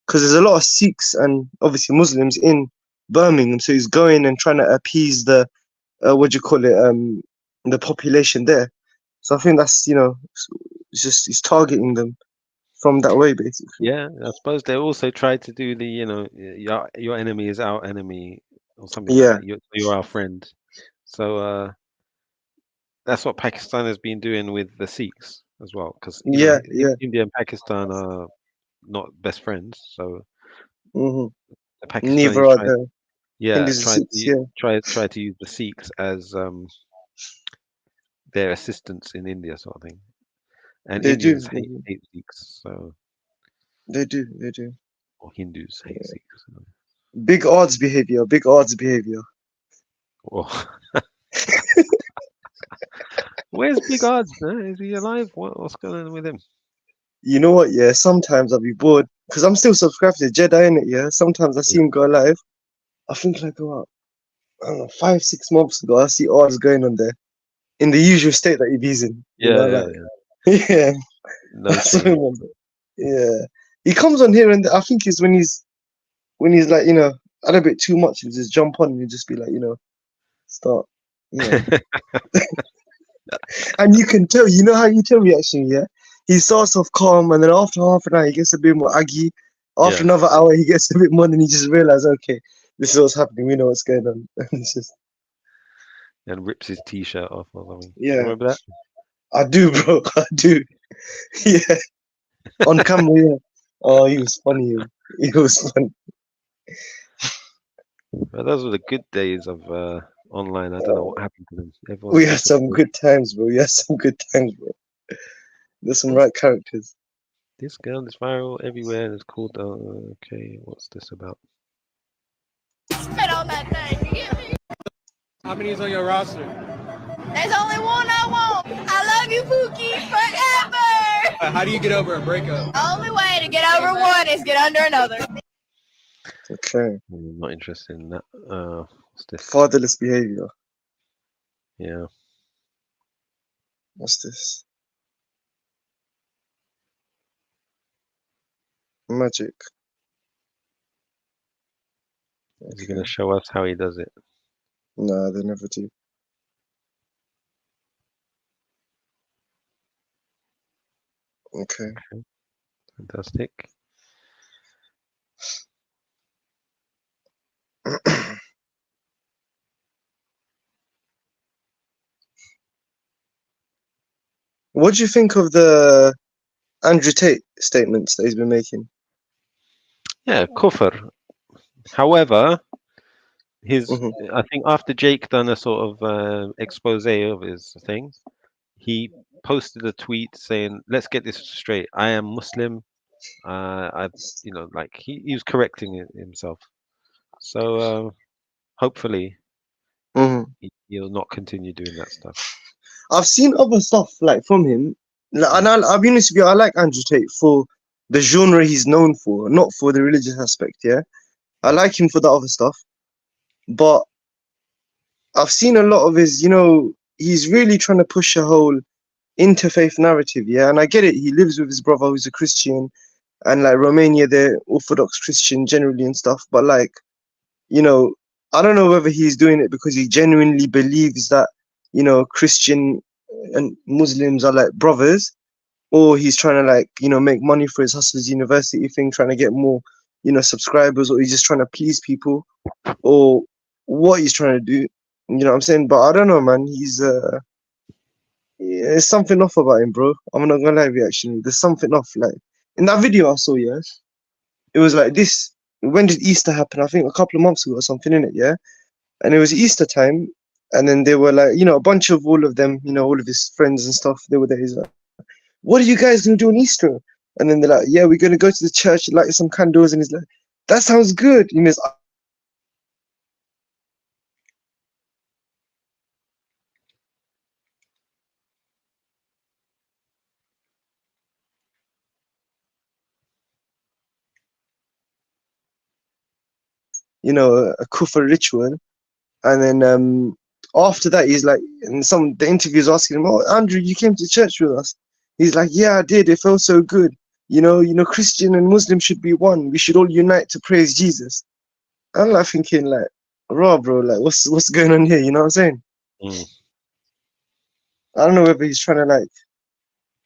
Because there's a lot of Sikhs and obviously Muslims in Birmingham. So he's going and trying to appease the, the population there. So I think that's, it's just, he's targeting them from that way, basically. Yeah, I suppose they also tried to do the, your enemy is our enemy or something like that. You're our friend. So that's what Pakistan has been doing with the Sikhs as well, because India and Pakistan are not best friends. So the Pakistanis neither are the try to use the Sikhs as their assistants in India, sort of thing. And they Indians do. hate Sikhs, so they do. Or Hindus hate Sikhs. So. Big odds behavior. Oh. Where's Big Odds? Is he alive? What's going on with him? You know what? Yeah, sometimes I'll be bored because I'm still subscribed to Jedi in it. Yeah, sometimes I see him go live. I think like about I don't know 5-6 months ago, I see all going on there in the usual state that he's in. You know, Yeah, like yeah. yeah, No that's what I change. remember. Yeah, he comes on here and I think it's when he's like had a bit too much, he just jump on and he just be like start and you can tell, how you tell reaction, yeah. He starts off calm and then after half an hour he gets a bit more aggy. After Yeah. another hour he gets a bit more and he just realizes, okay, this is what's happening. We know what's going on. It's just And rips his t-shirt off or something. Do you yeah, remember that? I do, bro. I do. Yeah, on camera. Yeah. Oh, he was funny. He was funny. Well, those were the good days of online. I don't know what happened to them. We Everyone's had some disappeared. good times, bro. We had some good times, bro. There's some right characters. This girl is viral everywhere and it's called. Okay, what's this about? Spit on that thing, you get me? How many is on your roster? There's only one I want. I love you, Pookie, forever. How do you get over a breakup? The only way to get over one is get under another. Okay. I'm not interested in that. What's this? Fatherless behavior. Yeah. What's this? Magic. Is he going to show us how he does it? Nah, they never do. Okay. Fantastic. What do you think of the Andrew Tate statements that he's been making? Yeah, kufr. However, I think after Jake done a sort of expose of his thing, he posted a tweet saying, "Let's get this straight. I am Muslim. I, like he was correcting himself. So hopefully he'll not continue doing that stuff." I've seen other stuff like from him, and I'll be honest with you, I like Andrew Tate for the genre he's known for, not for the religious aspect. Yeah, I like him for the other stuff, but I've seen a lot of his. He's really trying to push a whole interfaith narrative. Yeah, and I get it. He lives with his brother who's a Christian, and like Romania, they're Orthodox Christian generally and stuff. But like, I don't know whether he's doing it because he genuinely believes that Christian and Muslims are like brothers, or he's trying to like make money for his Hustlers University thing, trying to get more subscribers, or he's just trying to please people, or what he's trying to do. You know what I'm saying? But I don't know, man. He's there's something off about him, bro. I'm not gonna lie with you, actually. There's something off. Like in that video I saw, yeah, it was like this. When did Easter happen? I think a couple of months ago or something in it, yeah. And it was Easter time, and then they were like, a bunch of all of them, all of his friends and stuff. They were there. He's like, "What are you guys gonna do on Easter?" And then they're like, "Yeah, we're gonna go to the church, light some candles." And he's like, "That sounds good." A kufr ritual, and then after that he's like, and the interviews asking him, "Oh, Andrew, you came to church with us?" He's like, "Yeah, I did. It felt so good. Christian and Muslim should be one. We should all unite to praise Jesus." I'm like thinking like, raw, bro, like what's going on here? You know what I'm saying? I don't know whether he's trying to like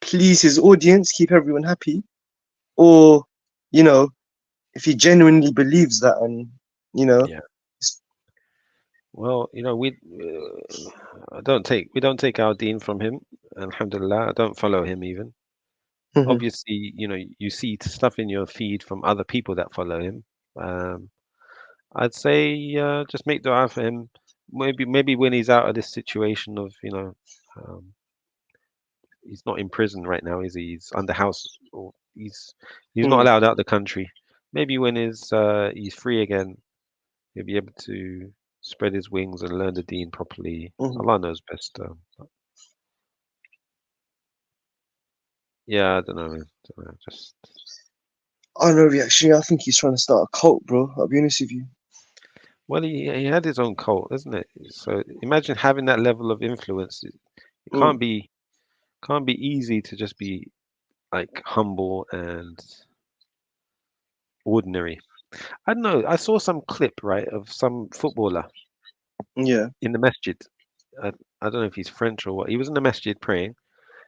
please his audience, keep everyone happy, or if he genuinely believes that, and Yeah. Well, we don't take our deen from him. Alhamdulillah, I don't follow him even. Obviously, you see stuff in your feed from other people that follow him. I'd say just make dua for him. Maybe when he's out of this situation of he's not in prison right now, is he? He's under house, or he's not allowed out the country. Maybe when he's free again, he'll be able to spread his wings and learn the deen properly. Allah knows best. Yeah, I don't know. Just Oh no, actually, I think he's trying to start a cult, bro. I'll be honest with you. Well, he had his own cult, isn't it? So imagine having that level of influence. It Mm. can't be easy to just be like humble and ordinary. I don't know. I saw some clip, right, of some footballer Yeah. in the masjid. I, I don't know if he's French or what. He was in the masjid praying.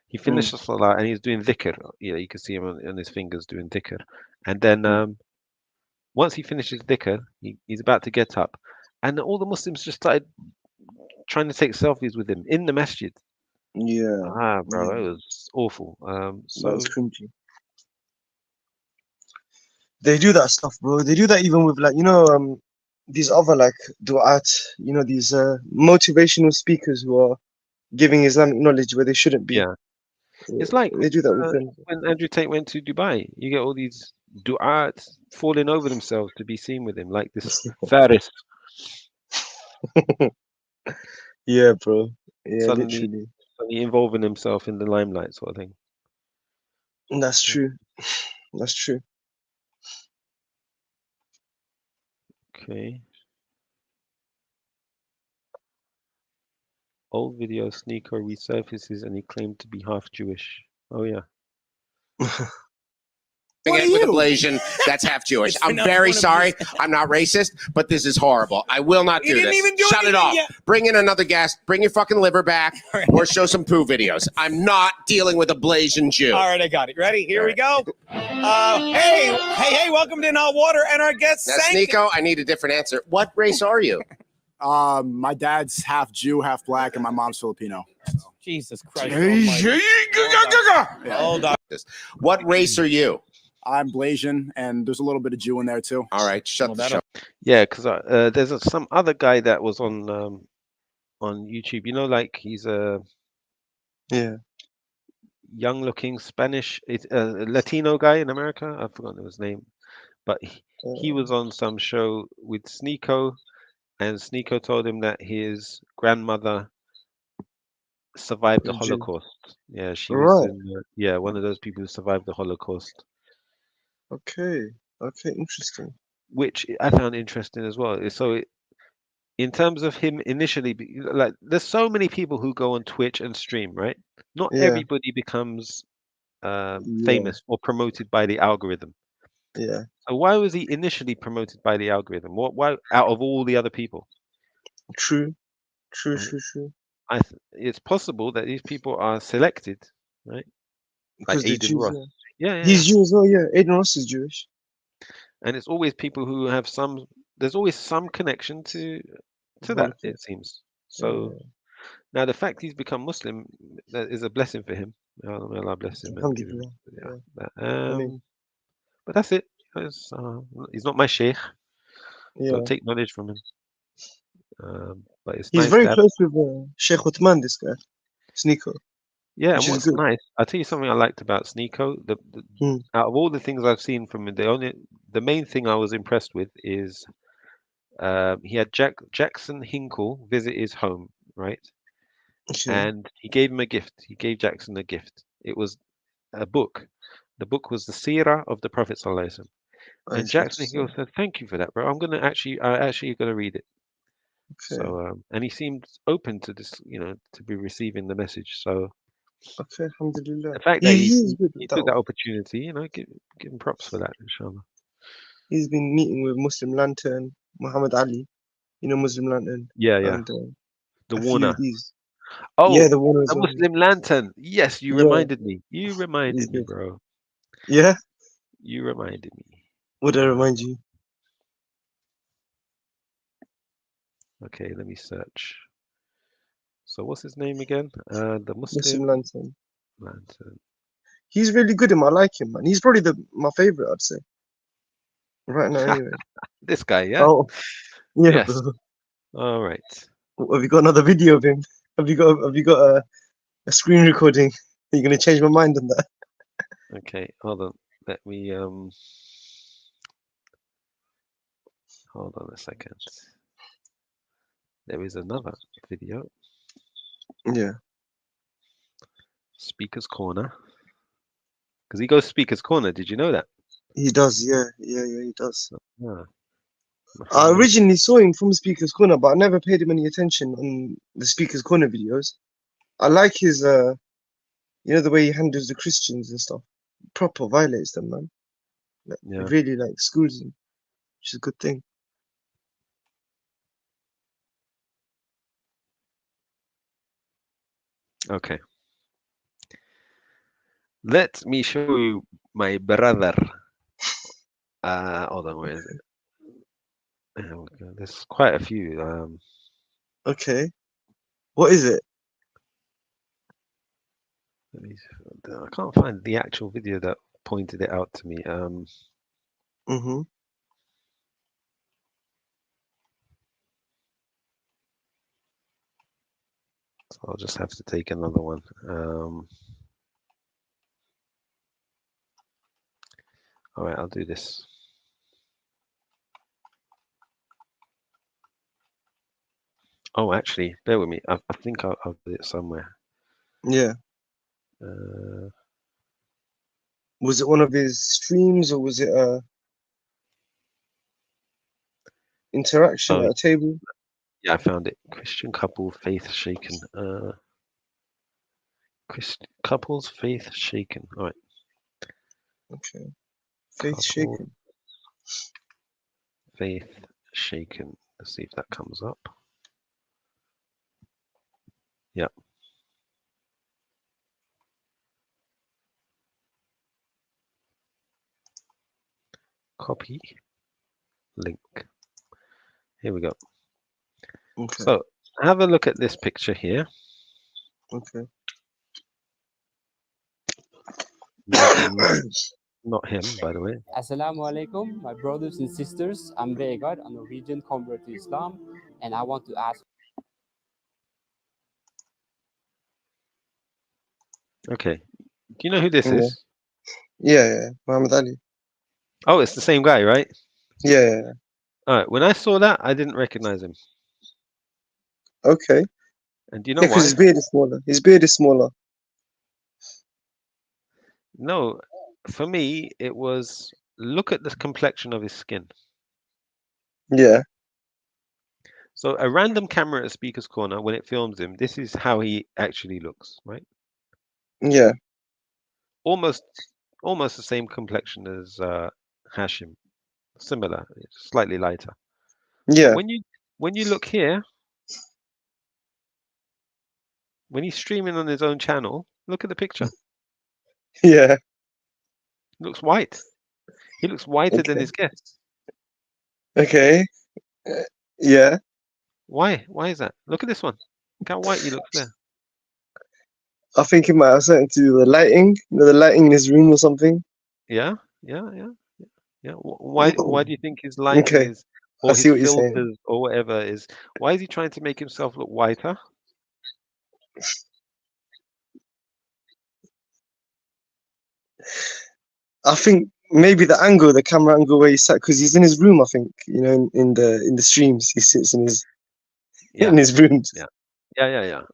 He finished Mm. the salah and he's doing dhikr. You know, you can see him on his fingers doing dhikr. And then once he finishes dhikr, he's about to get up, and all the Muslims just started trying to take selfies with him in the masjid. Yeah. Ah, bro, Yeah. it was awful. That was So cringy. They do that stuff, bro. They do that even with like these other like du'at, these motivational speakers who are giving Islamic knowledge where they shouldn't be. yeah, it's like They do that with them. when Andrew Tate went to Dubai. You get all these du'ats falling over themselves to be seen with him, like this Faaris Yeah, bro. Yeah, suddenly literally. suddenly involving himself in the limelight, sort of thing. That's true. That's true. Okay. Old video Sneeko resurfaces and he claimed to be half Jewish. Oh yeah. What With ablation, that's half Jewish. I'm very sorry. I'm not racist, but this is horrible. I will not do didn't this. even do Shut it anything off. yet. Bring in another guest. Bring your fucking liver back, or show some poo videos. I'm not dealing with a Blasian Jew. All right, I got it. Ready? Here we go. Hey, welcome to In Hot Water and our guest, Now, Sank. Sneeko, I need a different answer. What race are you? My dad's half Jew, half black, and my mom's Filipino. Jesus Christ. Yeah. Hold on. What race are you? I'm Blasian, and there's a little bit of Jew in there too. All right, shut the shut. Yeah, because there's some other guy that was on YouTube. You know, like he's a Yeah. young-looking Spanish, Latino guy in America. I've forgotten his name, but he was on some show with Sneeko, and Sneeko told him that his grandmother survived the A Jew. Holocaust. Yeah, she was Right. in one of those people who survived the Holocaust, Okay. Okay. Interesting. which I found interesting as well. In terms of him initially, like there's so many people who go on Twitch and stream, right? Not Yeah. everybody becomes Yeah. famous or promoted by the algorithm. Yeah. So why was he initially promoted by the algorithm? Why out of all the other people? True. True. Right? True. True. It's possible that these people are selected, right? Like Because they're Aiden Jews. Ross. Yeah. Yeah. He's Jew as well. Yeah. Aiden Ross is Jewish. And it's always people who have some. There's always some connection to that. One thing. It seems. So now the fact he's become Muslim, that is a blessing for him. Allah bless him and give him. Alhamdulillah. Yeah. I mean, But that's it. He's not my sheikh. yeah. Don't take knowledge from him. But it's He's nice very to have. close with Sheikh Uthman, this guy, Sneeko. Yeah, and Which is what's good. nice, I'll tell you something I liked about Sneeko. Out of all the things I've seen from him, the main thing I was impressed with is he had Jackson Hinkle visit his home, right? Okay. And he gave him a gift. He gave Jackson a gift. It was a book. The book was the Seerah of the Prophet Sallallahu Alaihi Wasallam. And Jackson Hinkle said, "Thank you for that, bro. I'm actually gonna read it." Okay. So and he seemed open to this, to be receiving the message. So Okay, alhamdulillah. the fact that He's good he with took that that one. opportunity, give him props for that, inshallah. He's been meeting with Muslim Lantern, Muhammad Ali, Muslim Lantern, Yeah. and The a few Warner. of these. Oh, Yeah, the Warner as a well. Muslim Lantern. Yes, you Yeah, reminded me. You he's reminded me, good. bro. Yeah? You reminded me. What did I remind you? Okay, let me search. So what's his name again? The Muslim Muslim Lantern. Lantern. He's really good him. I like him, man. He's probably my favorite, I'd say. Right now, anyway. This guy, yeah? Oh, yeah, Yes. bro. All right. Have you got another video of him? Have you got a screen recording? Are you gonna change my mind on that? Okay, hold on. Let me hold on a second. There is another video. Yeah. Speaker's Corner. Because he goes Speaker's Corner. Did you know that? He does, yeah, he does. Yeah. I originally saw him from Speaker's Corner, but I never paid him any attention on the Speaker's Corner videos. I like his, you know, the way he handles the Christians and stuff. Proper violates them, man. Like, Yeah. really, like, schools them, which is a good thing. Okay. Let me show you my brother. Hold on, where is it? There we go. There's quite a few. Okay. What is it? I can't find the actual video that pointed it out to me. Mm-hmm. So I'll just have to take another one. All right, I'll do this. Oh, actually, bear with me. I think I'll put it somewhere. Yeah. Was it one of his streams, or was it a interaction at a table? Yeah, I found it. Christian couple, faith shaken. Christian couples, faith shaken. All right. Okay. Faith Couple, shaken. Faith shaken. Let's see if that comes up. Yeah. Copy. Link. Here we go. Okay. So have a look at this picture here. Okay. Not him, by the way. Assalamu alaikum, my brothers and sisters. I'm Vegard, a Norwegian convert to Islam, and I want to ask. Okay. Do you know who this is? Yeah, Muhammad Ali. Oh, it's the same guy, right? Yeah. All right. When I saw that, I didn't recognize him. Okay. And do you know because why? his beard is smaller. His beard is smaller. No, for me, it was look at the complexion of his skin. Yeah. So a random camera at Speaker's Corner, when it films him, this is how he actually looks, right? Yeah. Almost the same complexion as Hashim. Similar, slightly lighter. Yeah. When you look here, when he's streaming on his own channel, look at the picture. Yeah. Looks white. He looks whiter than his guests. Okay. Yeah. Why? Why is that? Look at this one. Look how white he looks there. I think it might have something to do with the lighting. You know, the lighting in his room or something. Yeah. Why do you think his lighting is, or I see his what you're saying. filters or whatever is? Why is he trying to make himself look whiter? I think maybe the camera angle where he sat, because he's in his room. I think, you know, in the streams, he sits in his in his rooms. Yeah.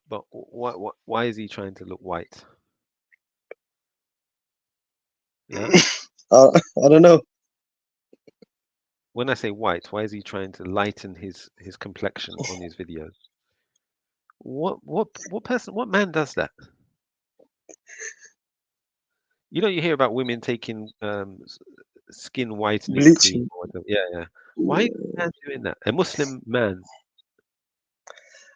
But why is he trying to look white? Yeah. I don't know. When I say white, why is he trying to lighten his complexion on his videos? What man does that? You know, you hear about women taking skin whitening cream Bleaching. or whatever. Yeah. Why is a man doing that? A Muslim man.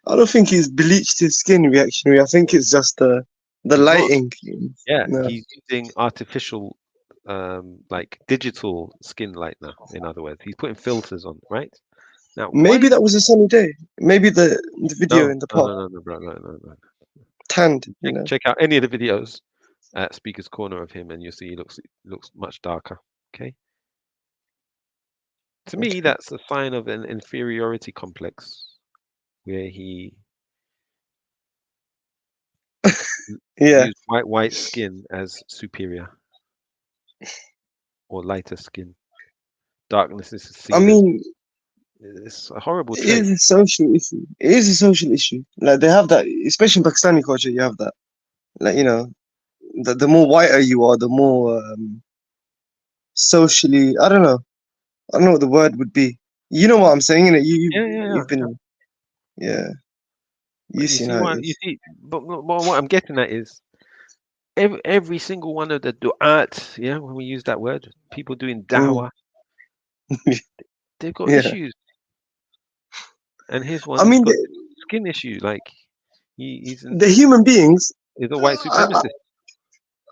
I don't think he's bleached his skin reactionary. I think it's just the lighting. Yeah, No. he's using artificial, like digital skin lightener. In other words, he's putting filters on, right? Now, Maybe that was a sunny day. Maybe the video in the park. No, bro, no. Tanned. You know? Check out any of the videos at Speaker's Corner of him, and you'll see he looks much darker. Okay. To me, that's a sign of an inferiority complex, where he views white skin as superior, or lighter skin. Darkness is seen. I mean, it's a horrible it trait. is a social issue. It is a social issue. Like they have that, especially in Pakistani culture. You have that. Like, you know, the more whiter you are, the more socially. I don't know. I don't know what the word would be. You know what I'm saying, innit? You've Yeah. been, yeah. You But you see see how it what you is. see, but what I'm getting at is every single one of the du'at, yeah, when we use that word, people doing Mm. da'wah, they've got Yeah. issues, and his I one's mean, got skin issue. Like he's the human beings. a white I, supremacist.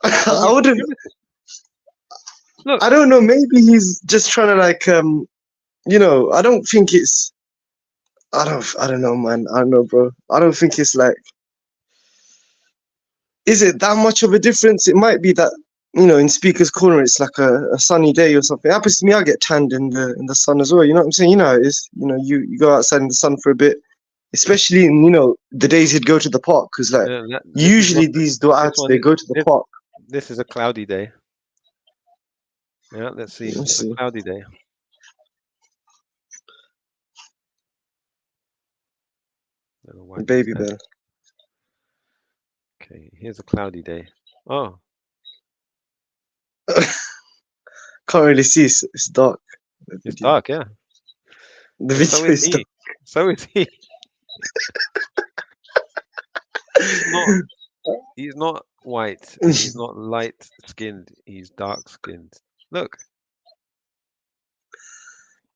A I white wouldn't. supremacist. Look, I don't know. Maybe he's just trying to like, I don't think it's. I don't know, man. I don't know, bro. I don't think it's like. Is it that much of a difference? It might be that in Speaker's Corner it's like a sunny day or something. It happens to me. I get tanned in the sun as well. You know what I'm saying? You know how it is. You go outside in the sun for a bit, especially in the days you'd go to the park, because like this is not usually these this du'ats one. they go to the park. This is a cloudy day. Yeah, let's see. Let's It's a see. cloudy day. Don't know why Baby these bear. Okay, here's a cloudy day. Oh, Can't really see. It's dark. The it's video. dark. Yeah. The Well, so video is is he. dark. So is he. He's not. He's not white and he's not light skinned. He's dark skinned. Look.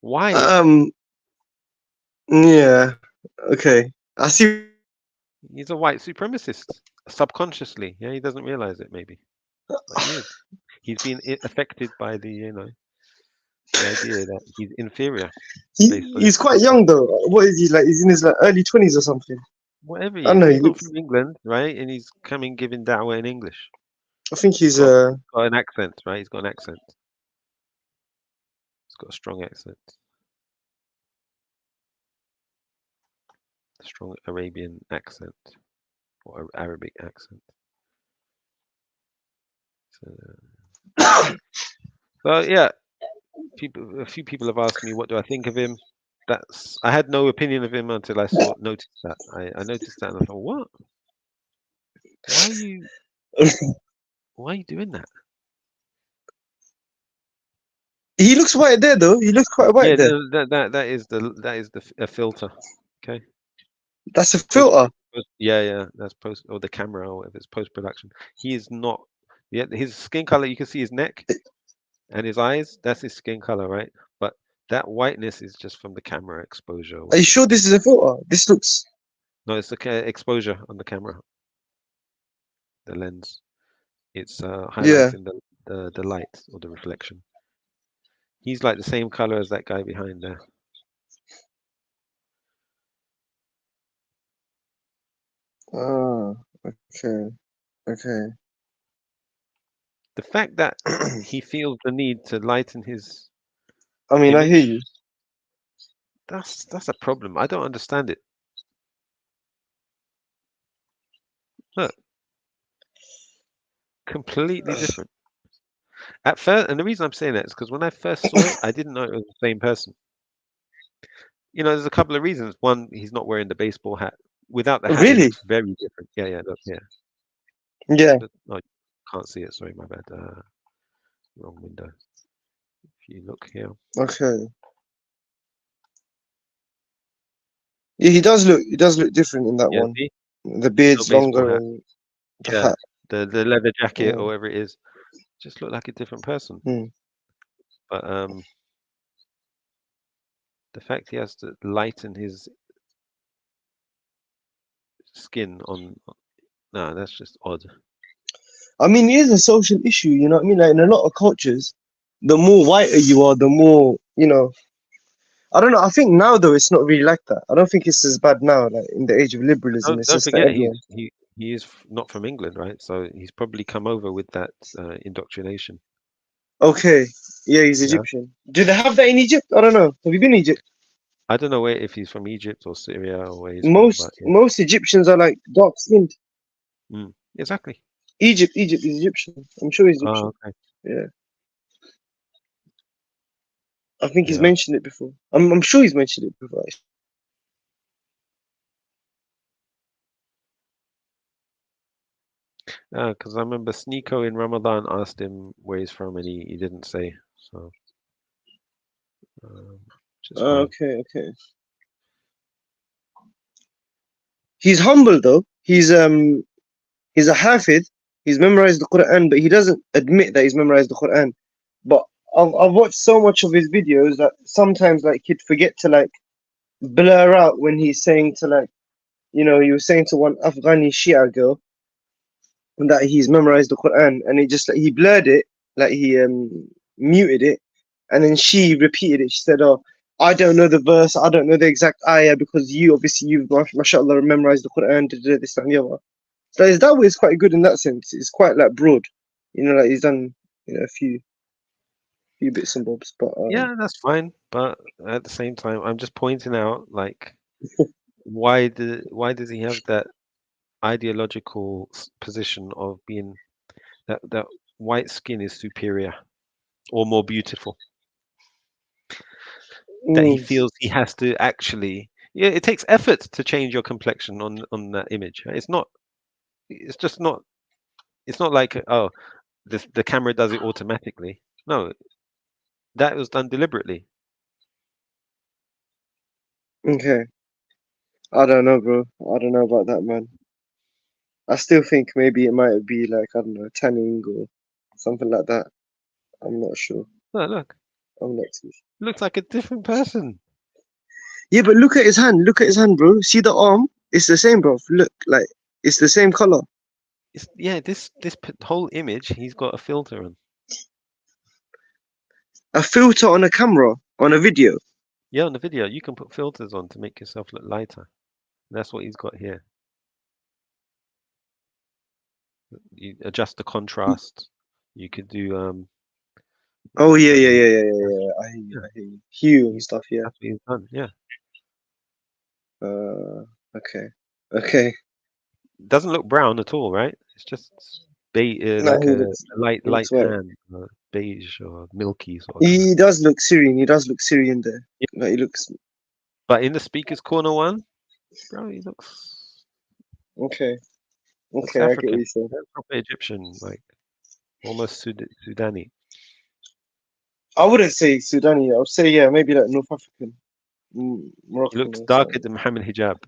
Why? Yeah. Okay. I see. He's a white supremacist subconsciously. Yeah, he doesn't realize it maybe, but he is. He's been affected by the idea that he's inferior based on his He's quite skin young color. though. What is he like? He's in his like early 20s or something. Whatever I he don't is, know. He he's not looks. from England, right? And he's coming giving da'wah in English. I think he's Got an accent, right? He's got an accent. He's got a strong accent. Strong Arabian accent or Arabic accent. So yeah, a few people have asked me what do I think of him. I had no opinion of him until I noticed that. I noticed that and I thought, what? Why are you doing that? He looks white there though. He looks quite white Yeah, there. that is a filter. Okay. That's a filter. Yeah, that's post or the camera or if it's post production. He is not. Yeah, his skin color. You can see his neck and his eyes. That's his skin color, right? But that whiteness is just from the camera exposure. Or Are you whatever. sure this is a filter? This looks. No, it's the exposure on the camera, the lens. It's Yeah. highlighting the light or the reflection. He's like the same color as that guy behind there. Oh, okay. Okay. The fact that he feels the need to lighten his I mean, I hear image, you. that's a problem. I don't understand it. Look, completely different. At first, and the reason I'm saying that is because when I first saw it, I didn't know it was the same person. There's a couple of reasons. One, he's not wearing the baseball hat. Without the hat, he Really? looks very different. Yeah, look, yeah. Yeah. No, you can't see it. Sorry, my bad. Wrong window. If you look here. Okay. Yeah, he does look. He does look different in that Yeah, one. see? The No beard's baseball longer hat. and the Yeah, hat. the leather jacket or Mm. whatever it is, just look like a different person. Mm. But the fact he has to lighten his skin on, no, that's just odd. I mean, it is a social issue. You know what I mean? Like in a lot of cultures, the more whiter you are, the more I don't know. I think now though, it's not really like that. I don't think it's as bad now. Like in the age of liberalism, it's Don't just like forget everyone. he is not from England, right? So he's probably come over with that indoctrination. Okay. Yeah, he's Yeah, Egyptian. Do they have that in Egypt? I don't know. Have you been to Egypt? I don't know if he's from Egypt or Syria or where he's from, but yeah. Most Egyptians are like dark skinned. Exactly. Egypt is Egyptian. I'm sure he's Egyptian. Oh, okay. Yeah. I think he's Yeah. mentioned it before. I'm sure he's mentioned it before. Because I remember Sneeko in Ramadan asked him where he's from and he didn't say. So, just fine. Okay. He's humble though. He's a hafid. He's memorized the Quran, but he doesn't admit that he's memorized the Quran. But I've watched so much of his videos that sometimes like he'd forget to like blur out when he's saying to like, you know, he was saying to one Afghani Shia girl that he's memorized the Quran, and he just like he blurred it, like he muted it, and then she repeated it. She said, "Oh, I don't know the verse, I don't know the exact ayah because you've mashallah memorized the Quran, this and the other." So his da'wah is quite good in that sense. It's quite like broad, you know, like he's done, you know, a few bits and bobs. But Yeah, that's fine. But at the same time, I'm just pointing out, like, why does he have that ideological position of being that white skin is superior or more beautiful? That he feels he has to actually. Yeah, it takes effort to change your complexion on that image. It's not. It's just not. It's not like, oh, the camera does it automatically. No, that was done deliberately. okay, I don't know, bro. I don't know about that, man. I still think maybe it might be like, I don't know, tanning or something like that. I'm not sure. Oh, look. I'm not too sure. Looks like a different person. Yeah, but look at his hand. Look at his hand, bro. See the arm? It's the same, bro. Look, like it's the same color. Yeah, this whole image, he's got a filter on. A filter on a camera, on a video. Yeah, on the video, you can put filters on to make yourself look lighter. That's what he's got here. You adjust the contrast. You could do Oh yeah. I hear you. Hue and stuff. Yeah. That's what he's done. Yeah. Okay. Doesn't look brown at all, right? It's just No, like he a looks light white. tan, beige or milky sort of color. He does look Syrian. He does look Syrian there. Yeah. Like he looks. But in the speaker's corner one, bro, he looks Okay. I get African. what you're saying. Proper Egyptian, like almost Sudani. I wouldn't say Sudani. I would say maybe like North African, Moroccan. He looks darker than Muhammad Hijab.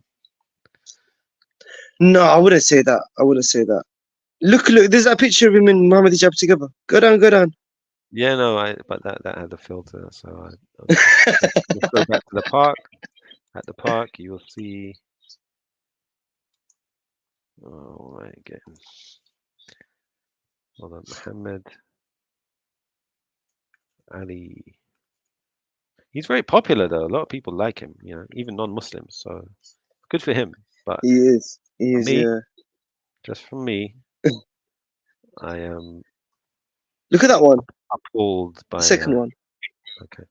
No, I wouldn't say that. Look, there's that picture of him and Muhammad Hijab together. Go down. Yeah, no, but that had a filter. So let's go back to the park. At the park, you will see. Oh, right, again. Hold on, Muhammad Ali. He's very popular though. A lot of people like him. You know, even non-Muslims. So good for him. But he is. Yeah. Just from me, I am. Look at that one. Appalled by the second one. Okay.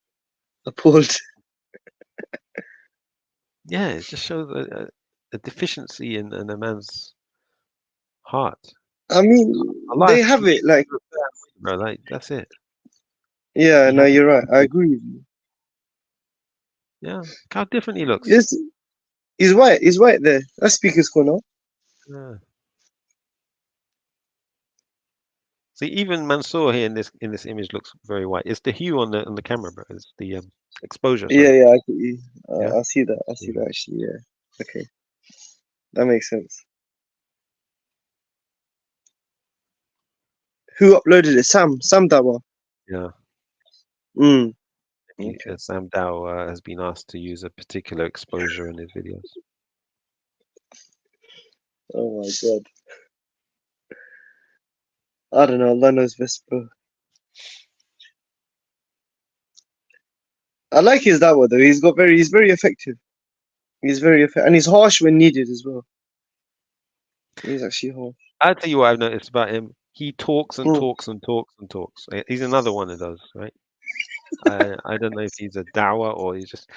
Appalled. Yeah, it just shows a deficiency in a man's heart. I mean, they have it like. Bro, like that's it. Yeah, no, you're right. I agree with you. Yeah, look how different he looks. Yes, he's white. He's white there. That's speaker's corner. Yeah. See, even Mansour here in this image looks very white. It's the hue on the camera, bro. It's the exposure. Sorry. Yeah, I see that. I see that actually. Yeah. Okay, that makes sense. Who uploaded it? Sam Dawa. Yeah. Okay. Sam Dow has been asked to use a particular exposure in his videos. Oh my god. I don't know. Allah knows best, bro. I like his da'wah though. He's very effective. He's very effective, and he's harsh when needed as well. He's actually harsh. I'll tell you what I've noticed about him. He talks and talks and talks and talks. He's another one of those, right? I don't know if he's a dawah or he's just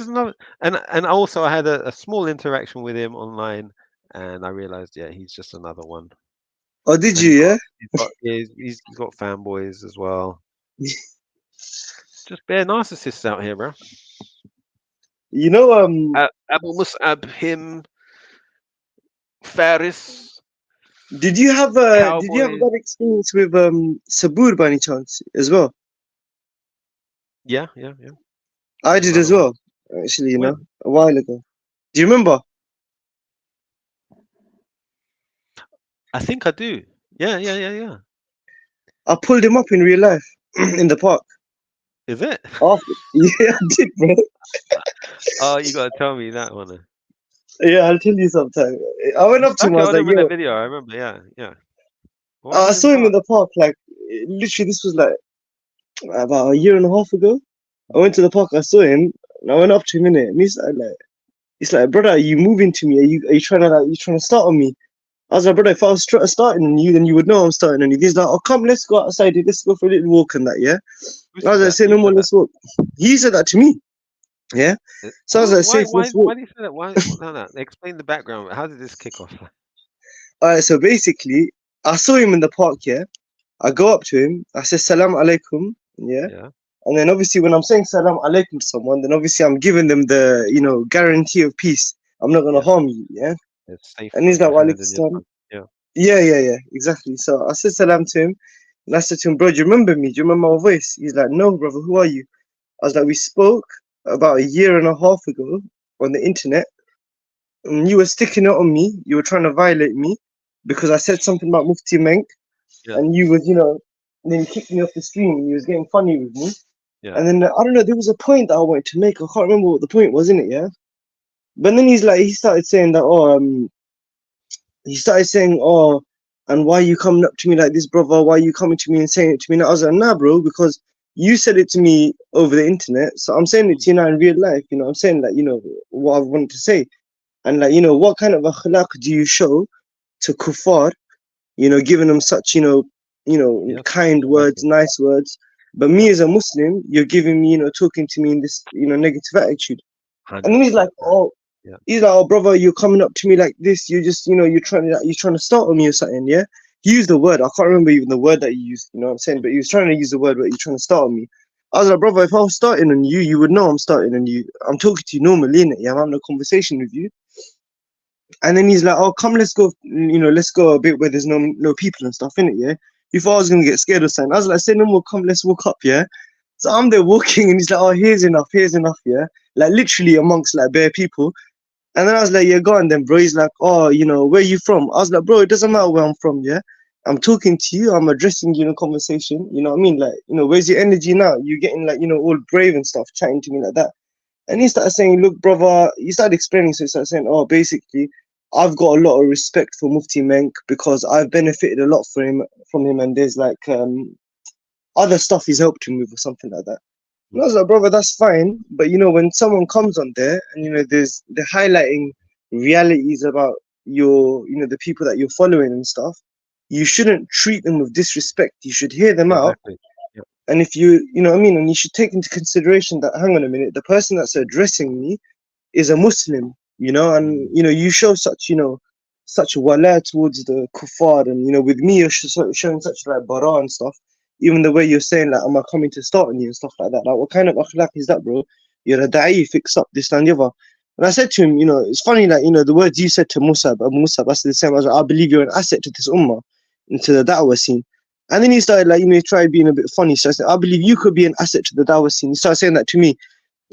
another. And also I had a small interaction with him online, and I realized, yeah, he's just another one. Oh, did you? He's got fanboys as well. Just bare narcissists out here, bro. You know, Abu Mussab, him, Faaris. Did you have a bad experience with Sabur by any chance as well? Yeah. I did as well, actually, you know, a while ago. Do you remember? I think I do. Yeah. I pulled him up in real life in the park. Is it? After, yeah, I did, bro. Oh, you gotta tell me that one. Yeah, I'll tell you sometime. I went You up to him. stuck I it was on like, him in a "Yo," video. I remember. Yeah. What I happened in the saw him in park? the park. Like, literally, this was like about a year and a half ago. I went to the park. I saw him, and I went up to him in it, and he's like, brother, are you moving to me? Are you trying to start on me? I was like, brother, if I was starting on you, then you would know I'm starting on you. He's like, oh, come, let's go outside. Let's go for a little walk and that, yeah? Who I was said like, that? say You no more, said that. let's walk. He said that to me, yeah? So I was like, Why? safe, Why? let's Why walk. do you say that? Why? No. Explain the background. How did this kick off? All right, so basically, I saw him in the park, yeah? I go up to him, I say, salam alaikum, yeah? Yeah. And then obviously, when I'm saying salam alaikum to someone, then obviously I'm giving them the, guarantee of peace. I'm not going to harm you, yeah? It's safe And he's from like, your wa hand alaikum and your salam. tongue. Yeah. Yeah, exactly. So I said salam to him, and I said to him, bro, do you remember me? Do you remember my voice? He's like, no, brother, who are you? I was like, we spoke about a year and a half ago on the internet, and you were sticking it on me. You were trying to violate me because I said something about Mufti Menk, Yeah. and you was, then you kicked me off the stream, and you was getting funny with me. Yeah. And then, I don't know, there was a point that I wanted to make. I can't remember what the point was, in it, yeah? But then he started saying that, he started saying, oh, and why are you coming up to me like this, brother? Why are you coming to me and saying it to me? And I was like, nah, bro, because you said it to me over the internet. So I'm saying it to you now in real life. I'm saying that, what I wanted to say. And like, what kind of akhlaq do you show to kuffar, giving them such, kind words, nice words. But me as a Muslim, you're giving me, talking to me in this, negative attitude. And then he's like, oh, brother, you're coming up to me like this. You're just, you're trying to start on me or something, yeah? He used the word. I can't remember even the word that he used, you know what I'm saying? But he was trying to use the word, but you're trying to start on me. I was like, brother, if I was starting on you, you would know I'm starting on you. I'm talking to you normally, innit? Yeah, I'm having a conversation with you. And then he's like, oh, come, let's go, let's go a bit where there's no people and stuff, innit, yeah? You thought I was going to get scared or something. I was like, say no more, come, let's walk up, yeah? So I'm there walking, and he's like, oh, here's enough, yeah? Like, literally amongst, like, bare people. And then I was like, yeah, go on then, bro. He's like, oh, where you from? I was like, bro, it doesn't matter where I'm from, yeah? I'm talking to you, I'm addressing you in a conversation, you know what I mean? Like, where's your energy now? You're getting, like, all brave and stuff, chatting to me like that. And he started saying, look, brother, he started explaining, so he started saying, oh, basically, I've got a lot of respect for Mufti Menk because I've benefited a lot from him, and there's, like, other stuff he's helped him with or something like that. And I was like, brother, that's fine. But, when someone comes on there and, they're highlighting realities about the people that you're following and stuff, you shouldn't treat them with disrespect. You should hear them out. Yep. And if you know what I mean? And you should take into consideration that, hang on a minute, the person that's addressing me is a Muslim, and, you show such, such wala towards the kuffar. And, with me, you're showing such, like, bara and stuff. Even the way you're saying, like, am I coming to start on you and stuff like that? Like, what kind of akhlaq is that, bro? You're a da'i, fix up this and the other. And I said to him, it's funny, like, the words you said to Mussab, I said the same. I was like, I believe you're an asset to this ummah, into the da'wah scene. And then he started, like, he tried being a bit funny. So I said, I believe you could be an asset to the da'wah scene. He started saying that to me.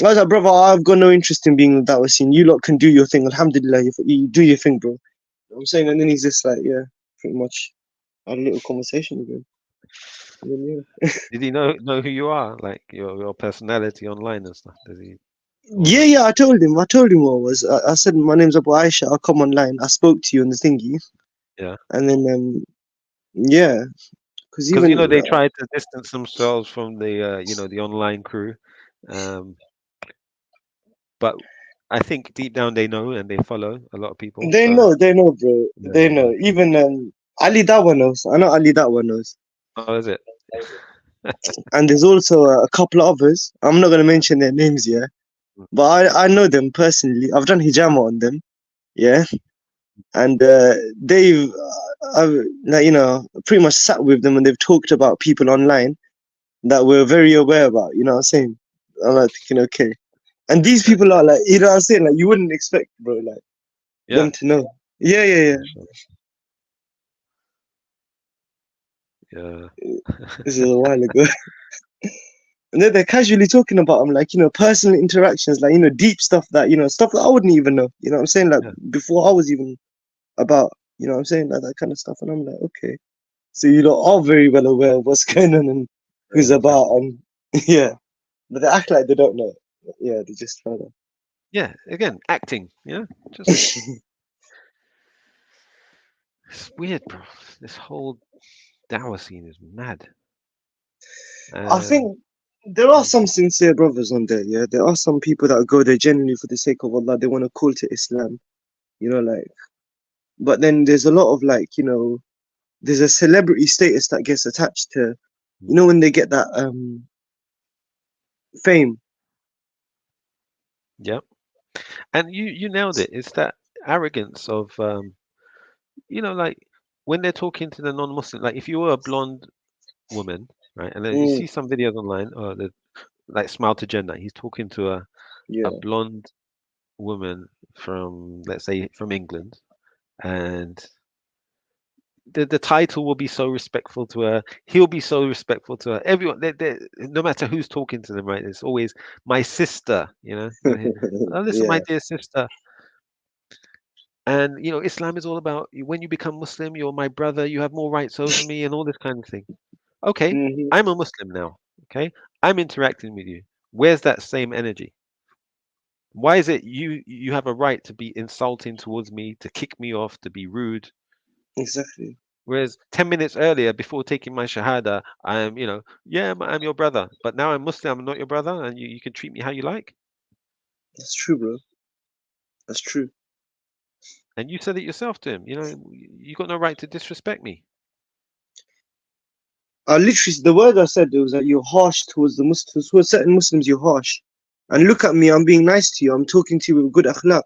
I was like, brother, I've got no interest in being in the da'wah scene. You lot can do your thing. Alhamdulillah, you do your thing, bro. You know what I'm saying? And then he's just like, yeah, pretty much had a little conversation with him. And then, yeah. Did he know who you are, like your personality online and stuff? Does he? Yeah, I told him what I was. I said, my name's Abu Aisha, I'll come online. I spoke to you on the thingy. Yeah. And then, yeah. Because even, they try to distance themselves from the the online crew, but I think deep down they know and they follow a lot of people. they know, bro. Yeah, They know. Even Ali Dawa knows. I know Ali Dawa knows. Oh, is it? And there's also a couple of others. I'm not going to mention their names, yeah. But I know them personally. I've done hijama on them, yeah. And they've, pretty much sat with them and they've talked about people online that we're very aware about, you know what I'm saying? I'm like thinking, okay. And these people are like, you know what I'm saying? Like, you wouldn't expect, bro, like, them to know. Yeah. Yeah. This is a while ago. And then they're casually talking about them, like, personal interactions, like, deep stuff that, stuff that I wouldn't even know. You know what I'm saying? Like, Yeah. before I was even about, you know what I'm saying? Like, that kind of stuff. And I'm like, okay. So you lot are very well aware of what's going on and who's Yeah, about. exactly. And yeah. But they act like they don't know. Yeah, they just try to. Yeah, again, acting. Yeah, just it's weird, bro. This whole Dawah scene is mad. I think there are some sincere brothers on there, yeah. There are some people that go there genuinely for the sake of Allah. They want to call to Islam, like. But then there's a lot of like, there's a celebrity status that gets attached to, when they get that fame. Yep. And you nailed it. It's that arrogance of like when they're talking to the non-Muslim, like if you were a blonde woman, right, and then you see some videos online, or the like Smile to Gender, he's talking to a Yeah, blonde woman from, let's say, from England, and the title will be so respectful to her. He'll be so respectful to her. Everyone, no matter who's talking to them, right? It's always my sister. You'll hear, oh, listen, my yeah, dear sister. And Islam is all about when you become Muslim, you're my brother. You have more rights over me, and all this kind of thing. Okay, I'm a Muslim now. Okay, I'm interacting with you. Where's that same energy? Why is it you have a right to be insulting towards me, to kick me off, to be rude? exactly. Whereas 10 minutes earlier, before taking my shahada, I'm, yeah, I'm your brother. But now I'm Muslim, I'm not your brother, and you can treat me how you like. That's true, bro. That's true. And you said it yourself to him. You got no right to disrespect me. I literally, the word I said was that you're harsh towards the Muslims. Towards certain Muslims, you're harsh. And look at me, I'm being nice to you. I'm talking to you with good akhlaq.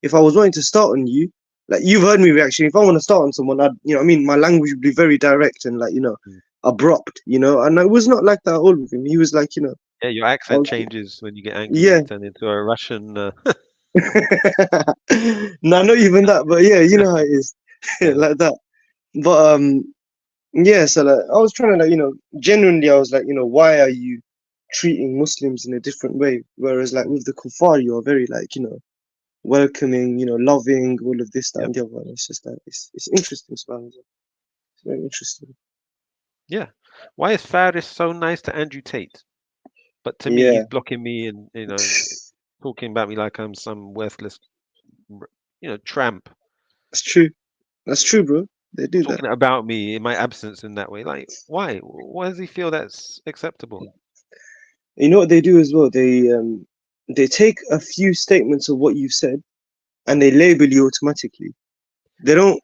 If I was wanting to start on you, like you've heard me reaction. If I want to start on someone, my language would be very direct and like, abrupt, And it was not like that at all with him. He was like, Yeah, your accent changes when you get angry. yeah. You turn into a Russian. No, not even that, but yeah, you know how it is. Like that. But yeah, so like I was trying to like, genuinely I was like, why are you treating Muslims in a different way? Whereas like with the kuffar, you are very like, welcoming, loving, all of this, that, and the other one. It's just like it's interesting, subhanAllah. It's very interesting. Yeah. Why is Faaris so nice to Andrew Tate? But to me, Yeah. he's blocking me and, talking about me like I'm some worthless, tramp. That's true. That's true, bro. They do that. Talking about me in my absence in that way. Like, why? Why does he feel that's acceptable? You know what they do as well? They take a few statements of what you've said and they label you automatically. They don't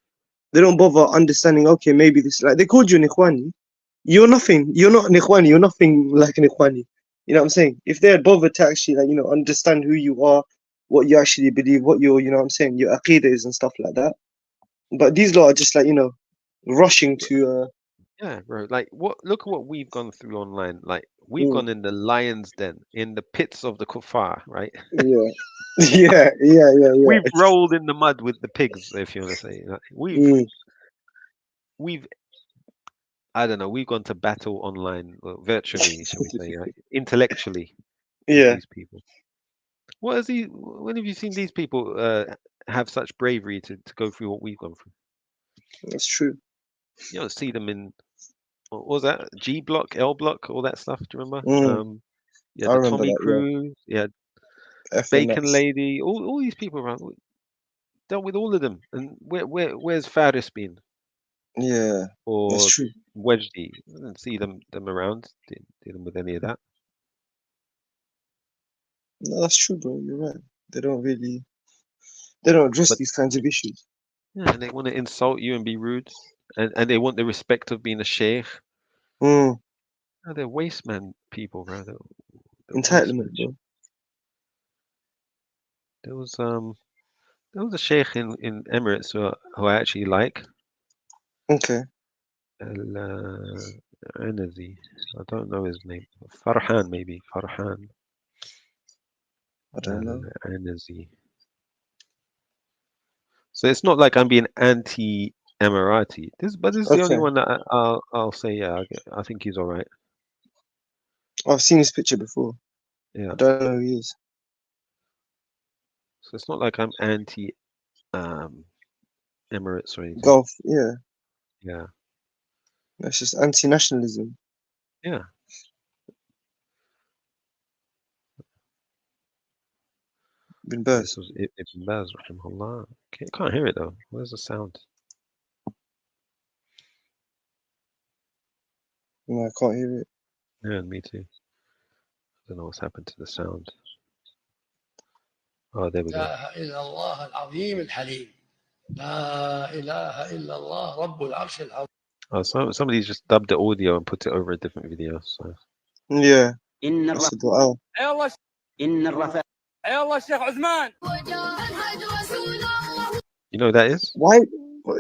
bother understanding, okay, maybe this, like they called you an ikhwani. You're nothing. You're not an ikhwani. You're nothing like an ikhwani. You know what I'm saying? If they had bothered to actually like, understand who you are, what you actually believe, what your, what I'm saying, your aqidah is and stuff like that. But these lot are just like, rushing to Yeah, bro. Like, look at what we've gone through online. Like, we've gone in the lion's den, in the pits of the kuffar, right? yeah. Yeah. We've rolled in the mud with the pigs, if you want to say. Like, we've I don't know, we've gone to battle online, virtually, shall we say, right? Intellectually with Yeah. these people. When have you seen these people have such bravery to go through what we've gone through? That's true. You don't see them in, what was that? G Block, L Block, all that stuff. Do you remember? Yeah, I the remember Tommy that, Cruise, yeah, Bacon Lady, all these people around. We dealt with all of them. And where's Faaris been? Yeah, that's Or true. Wajdi? I didn't see them around dealing with any of that. No, that's true, bro. You're right. They don't address these kinds of issues. Yeah, and they want to insult you and be rude, and they want the respect of being a sheikh. Mm. No, they're waste man people, bro. They're waste Entitlement, man. bro. There was a sheikh in Emirates who I actually like. Okay. Anazi. I don't know his name. Farhan, maybe. Farhan. I don't know. Anazi. So it's not like I'm being anti-Emirati. But this is the only Okay. one that I'll say. Yeah, I think he's all right. I've seen his picture before. Yeah. I don't know who he is. So it's not like I'm anti Emirates or anything. Gulf, yeah. Yeah. That's just anti-nationalism. Yeah. Bin Baz. This was Ibn Baz, rahimahullah. Can't hear it though. Where's the sound? No, I can't hear it. Yeah, me too. I don't know what's happened to the sound. Oh, there we go. لا إله إلا الله العظيم الحليم لا إله إلا الله رب العرش العظيم. Oh, somebody's just dubbed the audio and put it over a different video. So Yeah. That's a dua. يلا يلا الشيخ عثمان. you know who that is? Why?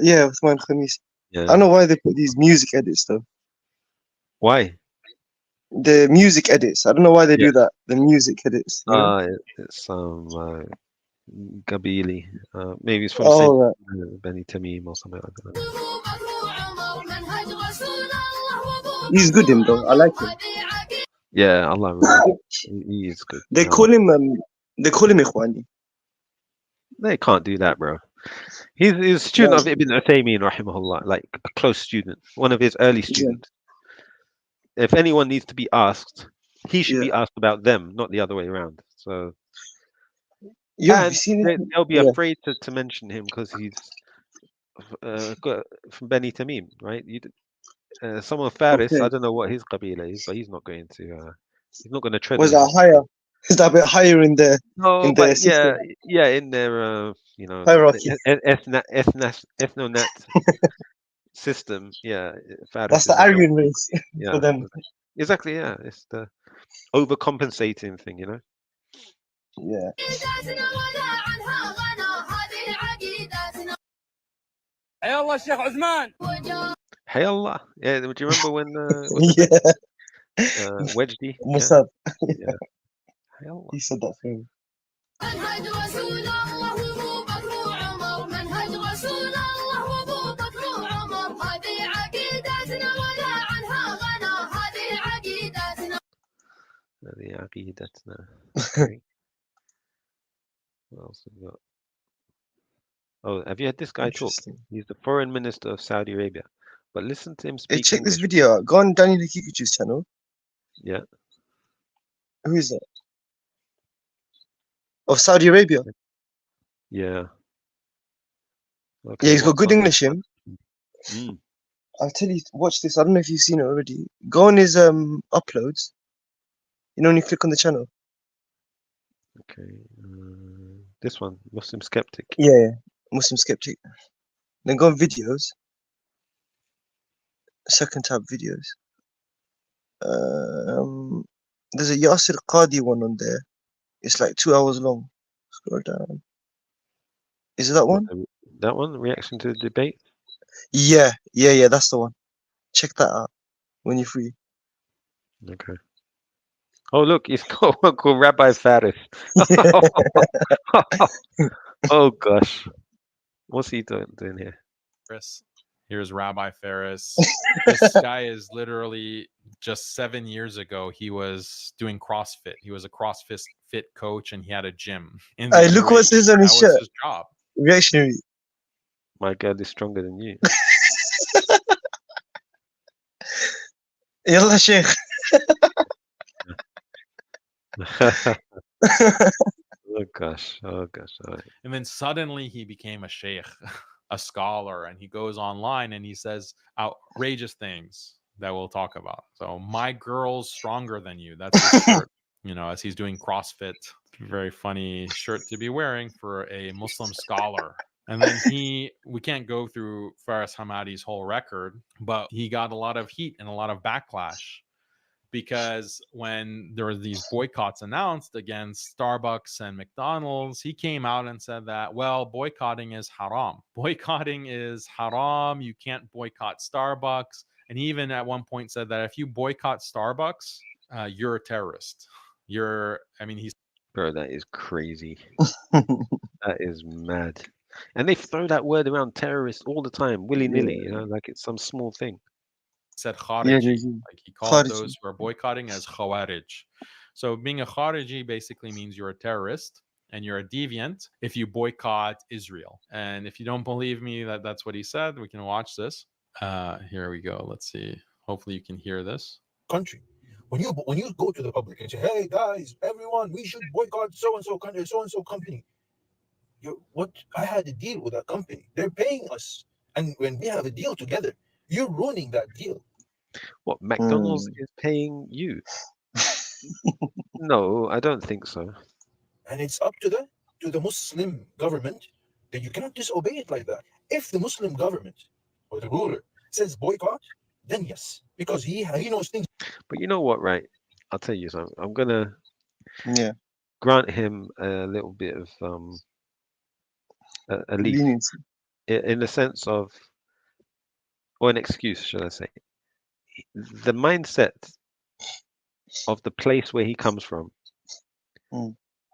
Yeah, Uthman Khamis. Yeah. I don't know why they put these music edits though. Why? The music edits. I don't know why they do that. The music edits. You know? It's Gabili. Maybe it's from Oh, Saint Bani Tamim or something like that. He's good, him though. I like him. Yeah, Allah really. He is good. They call him Ikhwani. They can't do that, bro. He's a student of Ibn Uthaymeen, rahimahullah, like a close student, one of his early students. If anyone needs to be asked, he should be asked about them, not the other way around. So, Yeah, they'll be afraid to mention him because he's from Bani Tamim, right? Someone Faaris, I don't know what his qabila is, but he's not going to tread. Was on that higher? Is that a bit higher in the No, in the but system? yeah, in their Hierarchy. ethnonat system, yeah. Faaris That's the is a Aryan race yeah, for them. exactly. Yeah, it's the overcompensating thing, you know. Yeah. يلا الشيخ عثمان. Hey Allah, yeah. Do you remember when Wajdi? Mussab. Yeah. Hey Allah. He said that thing. هذه عقيدتنا. Okay. What else have we got? Oh, have you had this guy talk? He's the foreign minister of Saudi Arabia. But listen to him speak Hey, check this English. video out. Go on Daniel Kikuchu's channel. Yeah. Who is that? Of Saudi Arabia. Yeah. Yeah, Okay, he's got what's good on English, this him. one? I'll tell you, watch this. I don't know if you've seen it already. Go on his uploads. You know when you click on the channel. Okay. This one, Muslim Skeptic. Yeah, Muslim Skeptic. Then go on videos. Second tab videos. There's a Yasir Qadi one on there. It's like 2 hours long. Scroll down. Is it that one? That one? Reaction to the debate? Yeah, that's the one. Check that out when you're free. Okay. Oh, look, he's got one called Rabbi Faaris. Oh, gosh. What's he doing here? Chris, here's Rabbi Faaris. This guy is literally just 7 years ago. He was doing CrossFit. He was a CrossFit coach, and he had a gym. Hey, look what says on his shirt. That was his job. Reactionary. My God is stronger than you. Yalla, Sheikh. Oh gosh. All right. And then suddenly he became a sheikh, a scholar, and he goes online and he says outrageous things that we'll talk about. So my girl's stronger than you. That's his shirt, as he's doing CrossFit. Very funny shirt to be wearing for a Muslim scholar. And then we can't go through Faaris Hammadi's whole record, but he got a lot of heat and a lot of backlash because when there were these boycotts announced against Starbucks and McDonald's, he came out and said that, well, boycotting is haram. Boycotting is haram. You can't boycott Starbucks. And he even at one point said that if you boycott Starbucks, you're a terrorist. Bro, that is crazy. That is mad. And they throw that word around terrorist all the time, willy-nilly, like it's some small thing. said Yeah, Khariji. Like he called Khariji. those who are boycotting as Khawarij. So being a Khariji basically means you're a terrorist and you're a deviant if you boycott Israel. And if you don't believe me that that's what he said, we can watch this. Here we go. Let's see. Hopefully you can hear this. Country. When you go to the public and say, "Hey guys, everyone, we should boycott so and so country, so and so company," I had a deal with that company. They're paying us, and when we have a deal together, you're ruining that deal. What, McDonald's is paying you? No, I don't think so. And it's up to the Muslim government that you cannot disobey it like that. If the Muslim government or the ruler says boycott, then yes, because he knows things. But you know what, right? I'll tell you something. I'm gonna grant him a little bit of a leaf in the sense of, or an excuse, should I say? The mindset of the place where he comes from.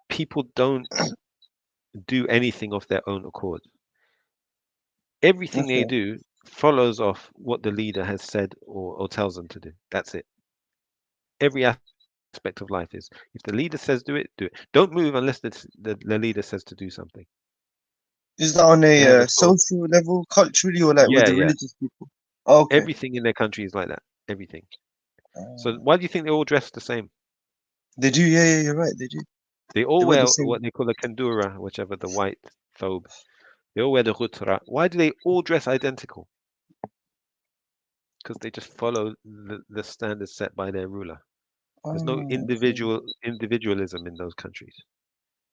People don't do anything of their own accord. Everything they do follows off what the leader has said or tells them to do. That's it. Every aspect of life is, if the leader says do it, do it. Don't move unless the leader says to do something. Is that on a social level, culturally, or like with the religious people? Okay. Everything in their country is like that. Everything. So why do you think they all dress the same? They do, yeah, you're right, they do. They all wear wear the same. what they call a kandura, whichever, the white thobe. They all wear the ghutra. Why do they all dress identical? Because they just follow the standards set by their ruler. There's no individualism in those countries.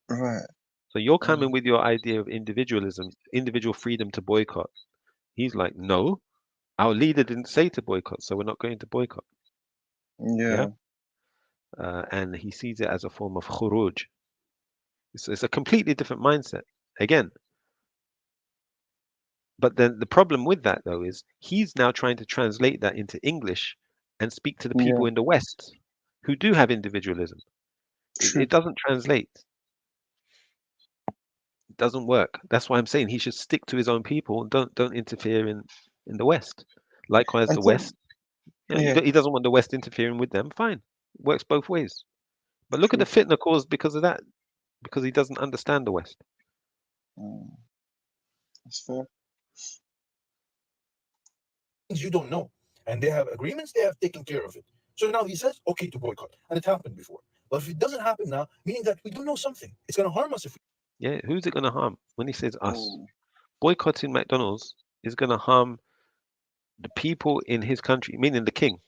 Right. So you're coming with your idea of individualism, individual freedom to boycott. He's like, no, our leader didn't say to boycott, so we're not going to boycott. Yeah. And he sees it as a form of khuruj. It's a completely different mindset. Again. But then the problem with that, though, is he's now trying to translate that into English and speak to the people in the West who do have individualism. It doesn't translate. It doesn't work. That's why I'm saying he should stick to his own people. Don't interfere in the West. Likewise, the West. He doesn't want the West interfering with them. Fine. Works both ways. But look at the fitna caused because of that. Because he doesn't understand the West. That's fair. Things you don't know, and they have agreements, they have taken care of it. So now he says, okay, to boycott, and it happened before. But if it doesn't happen now, meaning that we don't know something, it's going to harm us. Who's it going to harm? When he says us, boycotting McDonald's is going to harm the people in his country, meaning the king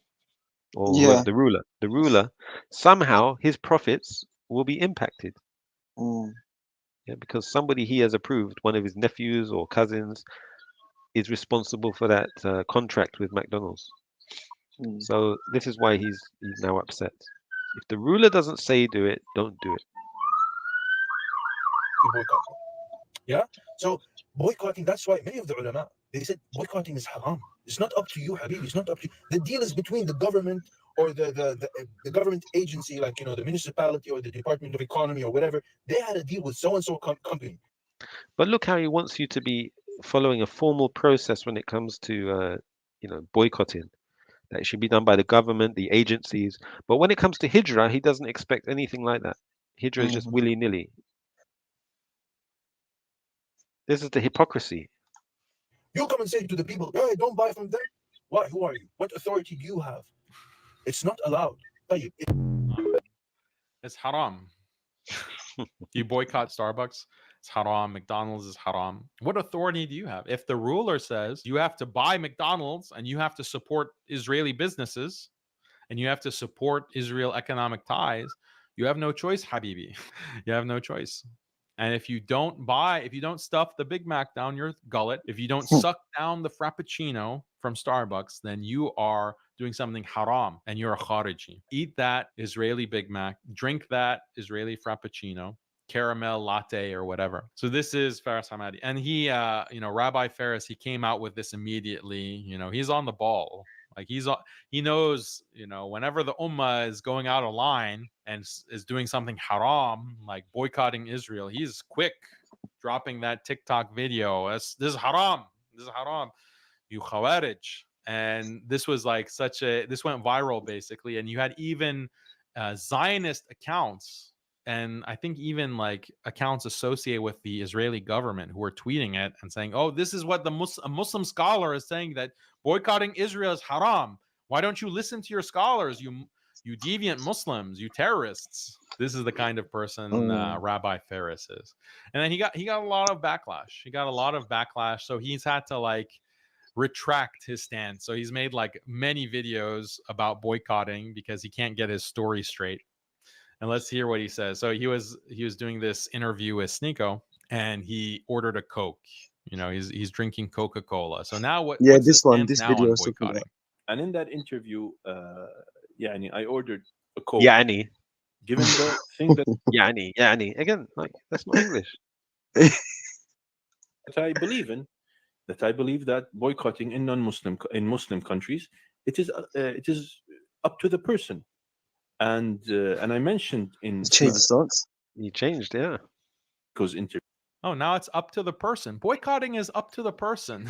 or the ruler. The ruler, somehow his profits will be impacted. Because somebody he has approved, one of his nephews or cousins, is responsible for that contract with McDonald's. So this is why he's now upset. If the ruler doesn't say do it, don't do it. Yeah. So boycotting. That's why many of the ulama, they said boycotting is haram. It's not up to you, Habib. It's not up to you. The deal is between the government or the government agency, like the municipality or the Department of Economy or whatever. They had a deal with so and so company. But look how he wants you to be following a formal process when it comes to boycotting. That it should be done by the government, the agencies. But when it comes to hijrah, he doesn't expect anything like that. Hijrah is just willy-nilly. This is the hypocrisy. You come and say to the people, hey, don't buy from them. Why? Who are you? What authority do you have? It's not allowed. It's haram. You boycott Starbucks, it's haram. McDonald's is haram. What authority do you have? If the ruler says you have to buy McDonald's and you have to support Israeli businesses and you have to support Israel economic ties, you have no choice, Habibi. You have no choice. And if you don't stuff the Big Mac down your gullet, if you don't suck down the Frappuccino from Starbucks, then you are doing something haram and you're a Khariji. Eat that Israeli Big Mac, drink that Israeli Frappuccino, caramel latte or whatever. So this is Faaris AlHammadi. And he, Rabbi Faaris, he came out with this immediately. He's on the ball. Like he knows, whenever the ummah is going out of line and is doing something haram, like boycotting Israel, he's quick dropping that TikTok video. This is haram. This is haram. You Khawarij. And this was like this went viral basically. And you had even Zionist accounts, and I think even like accounts associated with the Israeli government who were tweeting it and saying, oh, this is what a Muslim scholar is saying, that boycotting Israel is haram. Why don't you listen to your scholars, you deviant Muslims, you terrorists? This is the kind of person Rabbi Faaris is. And then he got a lot of backlash. So he's had to like retract his stance. So he's made like many videos about boycotting because he can't get his story straight. And let's hear what he says. So he was doing this interview with Sneeko, and he ordered a Coke. You know, he's drinking Coca-Cola. So now what's this video on boycotting? And in that interview, I ordered a Coke. Yani. Given the thing that Yani. Again, like, that's not English. that I believe in, that I believe that boycotting in Muslim countries, it is up to the person. And I mentioned in changed the stance. You changed, yeah. Because oh, now it's up to the person. Boycotting is up to the person.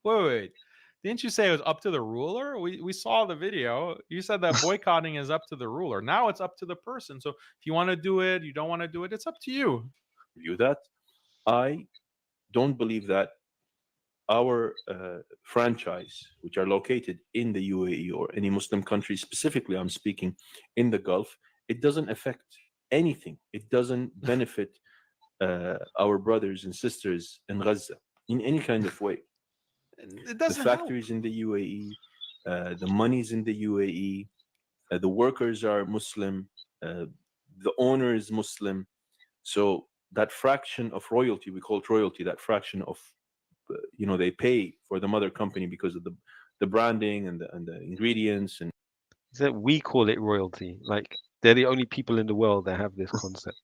Wait. Didn't you say it was up to the ruler? We saw the video. You said that boycotting is up to the ruler. Now it's up to the person. So if you want to do it, you don't want to do it, it's up to you. That I don't believe that our franchise, which are located in the UAE or any Muslim country, specifically I'm speaking in the Gulf, it doesn't affect anything. It doesn't benefit our brothers and sisters in Gaza in any kind of way. It doesn't the factories in the UAE, the monies in the UAE, the workers are Muslim, the owner is Muslim. So that fraction of royalty, we call it royalty, that fraction of they pay for the mother company because of the branding and the ingredients. And so we call it royalty. Like, they're the only people in the world that have this concept.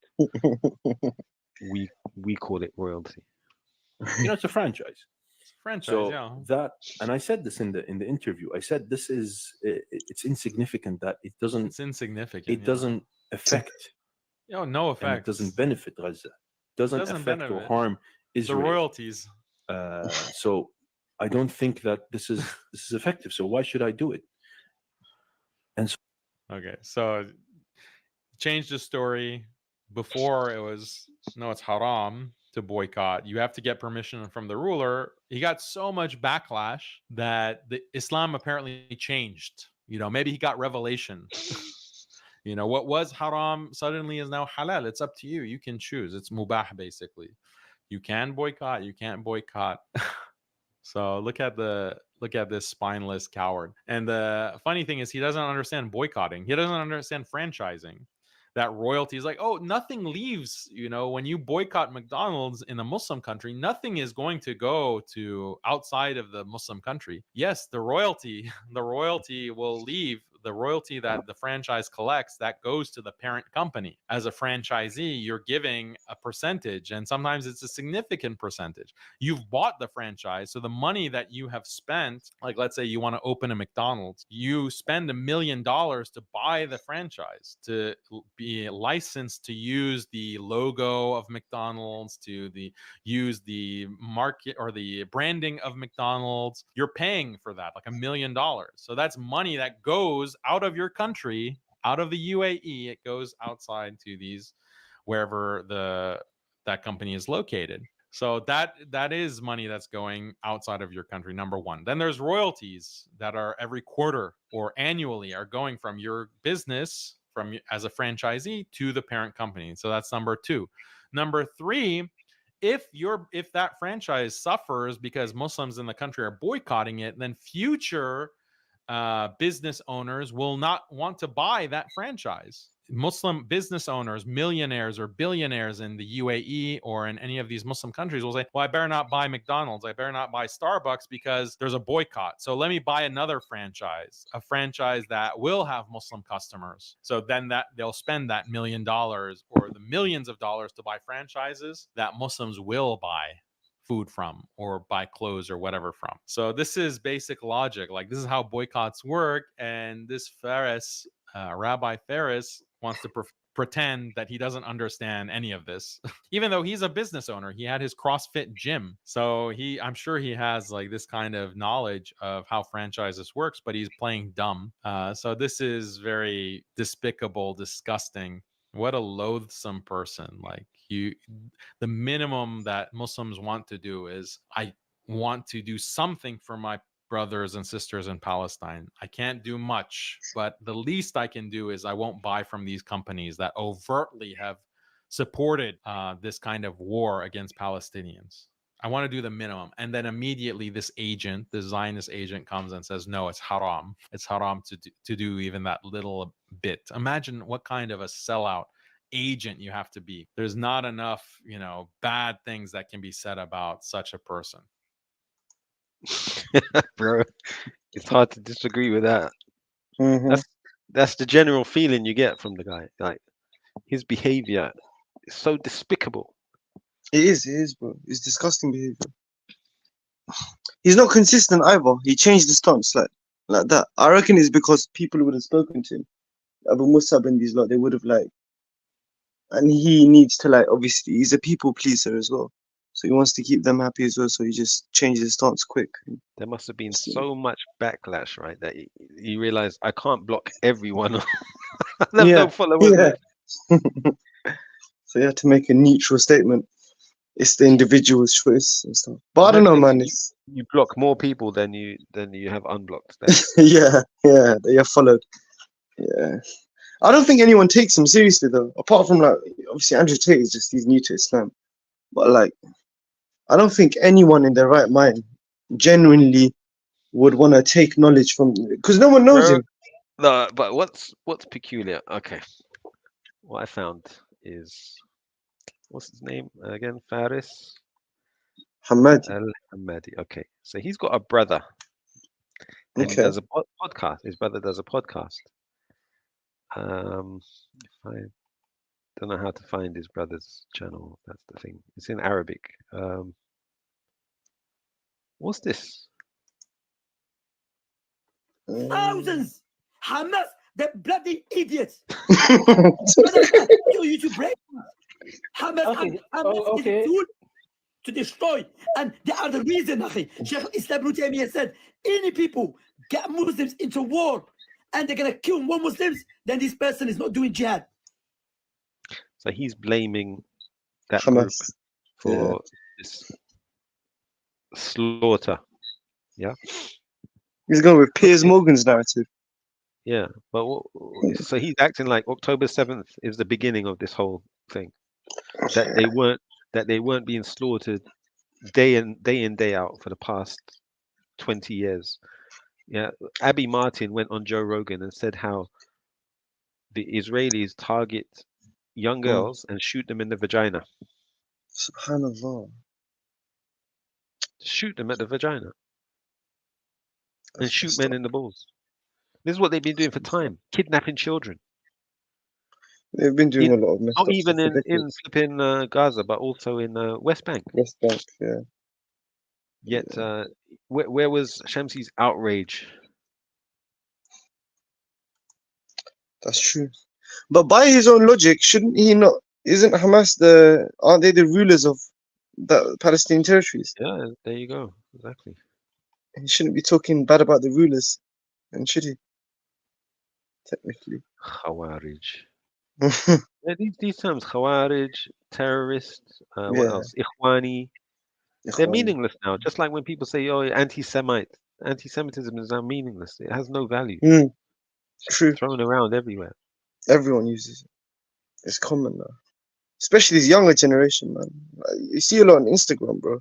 we call it royalty. It's a franchise. So that, and I said this in the interview. I said this is it's insignificant, that it doesn't. It's insignificant. It doesn't affect. No effect. It doesn't benefit Gaza. Doesn't affect or harm Israel. The royalties. So I don't think that this is effective. So why should I do it? And so, okay, so change the story. Before it was it's haram to boycott. You have to get permission from the ruler. He got so much backlash that the Islam apparently changed. Maybe he got revelation. What was haram suddenly is now halal. It's up to you. You can choose. It's mubah basically. You can boycott. You can't boycott. So look at this spineless coward. And the funny thing is, he doesn't understand boycotting. He doesn't understand franchising. That royalty is like, oh, nothing leaves. When you boycott McDonald's in a Muslim country, nothing is going to go to outside of the Muslim country. Yes, the royalty will leave. The royalty that the franchise collects, that goes to the parent company. As a franchisee, you're giving a percentage, and sometimes it's a significant percentage. You've bought the franchise, so the money that you have spent, like let's say you want to open a McDonald's, you spend $1 million to buy the franchise, to be licensed to use the logo of McDonald's, to use the market or the branding of McDonald's. You're paying for that, like $1 million. So that's money that goes out of your country, out of the UAE. It goes outside to these wherever that company is located. So that is money that's going outside of your country, number one. Then there's royalties that are every quarter or annually are going from your business, as a franchisee, to the parent company. So that's number two. Number three, if that franchise suffers because Muslims in the country are boycotting it, then future business owners will not want to buy that franchise. Muslim business owners, millionaires or billionaires in the UAE or in any of these Muslim countries will say, well, I better not buy McDonald's. I better not buy Starbucks because there's a boycott. So let me buy another franchise, a franchise that will have Muslim customers. So then they'll spend that $1 million or the millions of dollars to buy franchises that Muslims will buy food from or buy clothes or whatever from. So this is basic logic. Like, this is how boycotts work. And this Faaris, Rabbi Faaris, wants to pretend that he doesn't understand any of this. Even though he's a business owner, he had his CrossFit gym. So I'm sure he has like this kind of knowledge of how franchises works, but he's playing dumb. So this is very despicable, disgusting. What a loathsome person. Like the minimum that Muslims want to do is, I want to do something for my brothers and sisters in Palestine. I can't do much, but the least I can do is I won't buy from these companies that overtly have supported this kind of war against Palestinians. I want to do the minimum. And then immediately this agent, the Zionist agent, comes and says, no, it's haram. It's haram to do even that little bit. Imagine what kind of a sellout agent you have to be. There's not enough, bad things that can be said about such a person. Bro, it's hard to disagree with that. Mm-hmm. That's the general feeling you get from the guy. Like, his behavior is so despicable. It is, bro. It's disgusting behavior. He's not consistent either. He changed the stance like that. I reckon it's because people would have spoken to him. Abu Mussab and these lot, they would have and he needs to obviously he's a people pleaser as well. So he wants to keep them happy as well. So he just changes his stance quick. There must have been so much backlash, right? That he realized, I can't block everyone. I have no followers. Yeah. So he had to make a neutral statement. It's the individual's choice and stuff. But I don't know, man. You block more people than you have unblocked. yeah, they have followed. Yeah. I don't think anyone takes him seriously though. Apart from obviously Andrew Tate is just, he's new to Islam. But I don't think anyone in their right mind genuinely would want to take knowledge from, because no one knows him. No, but what's peculiar? Okay, what I found is, what's his name again? Faaris. AlHammadi. AlHammadi. Okay, so he's got a brother, and he does a podcast. His brother does a podcast. I don't know how to find his brother's channel. That's the thing. It's in Arabic. What's this? Thousands! Hamas, the bloody idiots! You to break Hamas is a tool to destroy, and they are the reason. Sheikh Islam Ibn Taymiyyah said, any people get Muslims into war and they're gonna kill more Muslims, then this person is not doing jihad. So he's blaming that group for this slaughter. Yeah. He's going with Piers Morgan's narrative. Yeah, but so he's acting like October 7th is the beginning of this whole thing. That they weren't being slaughtered day in day out for the past 20 years. Yeah, Abby Martin went on Joe Rogan and said how the Israelis target young girls and shoot them in the vagina. Subhanallah. Shoot them at the vagina. And shoot men in the balls. This is what they've been doing for time. Kidnapping children. They've been doing a lot of messed up not even stuff in flipping Gaza, but also in West Bank. West Bank, yeah. Yet, where was Shamsi's outrage? That's true. But by his own logic, shouldn't he not? Isn't Hamas aren't they the rulers of the Palestinian territories? Yeah, there you go. Exactly. He shouldn't be talking bad about the rulers, and should he? Technically. Khawarij. Yeah, these terms, Khawarij, terrorist, what else? Ikhwani. They're meaningless now. Just like when people say, "Oh, anti-Semite." Anti-Semitism is now meaningless. It has no value. True. Thrown around everywhere. Everyone uses it. It's common now. Especially this younger generation, man. You see a lot on Instagram, bro.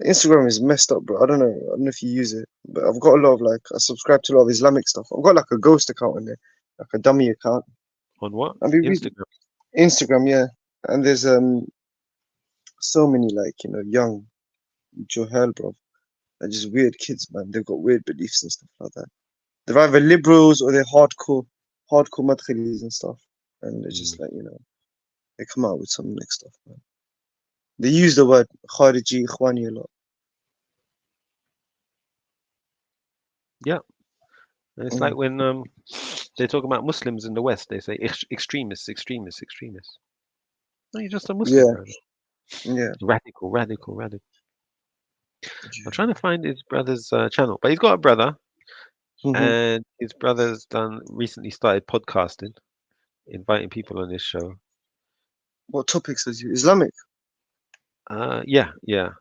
Instagram is messed up, bro. I don't know if you use it, but I've got a lot of I subscribe to a lot of Islamic stuff. I've got a ghost account in there, like a dummy account. On what? Instagram. Instagram, yeah. And there's so many young Johel, bro. They're just weird kids, man. They've got weird beliefs and stuff like that. They're either liberals or they're hardcore madkhalis and stuff. And they're just they come out with some next stuff, man. They use the word khariji, ikhwani a lot. Yeah. And it's like when They're talking about Muslims in the West. They say extremists, extremists, extremists. No, you're just a Muslim, Yeah, brother. yeah. Radical, radical, radical. I'm trying to find his brother's channel, but he's got a brother, and his brother's recently started podcasting, inviting people on his show. What topics is you? Islamic? Yeah, yeah.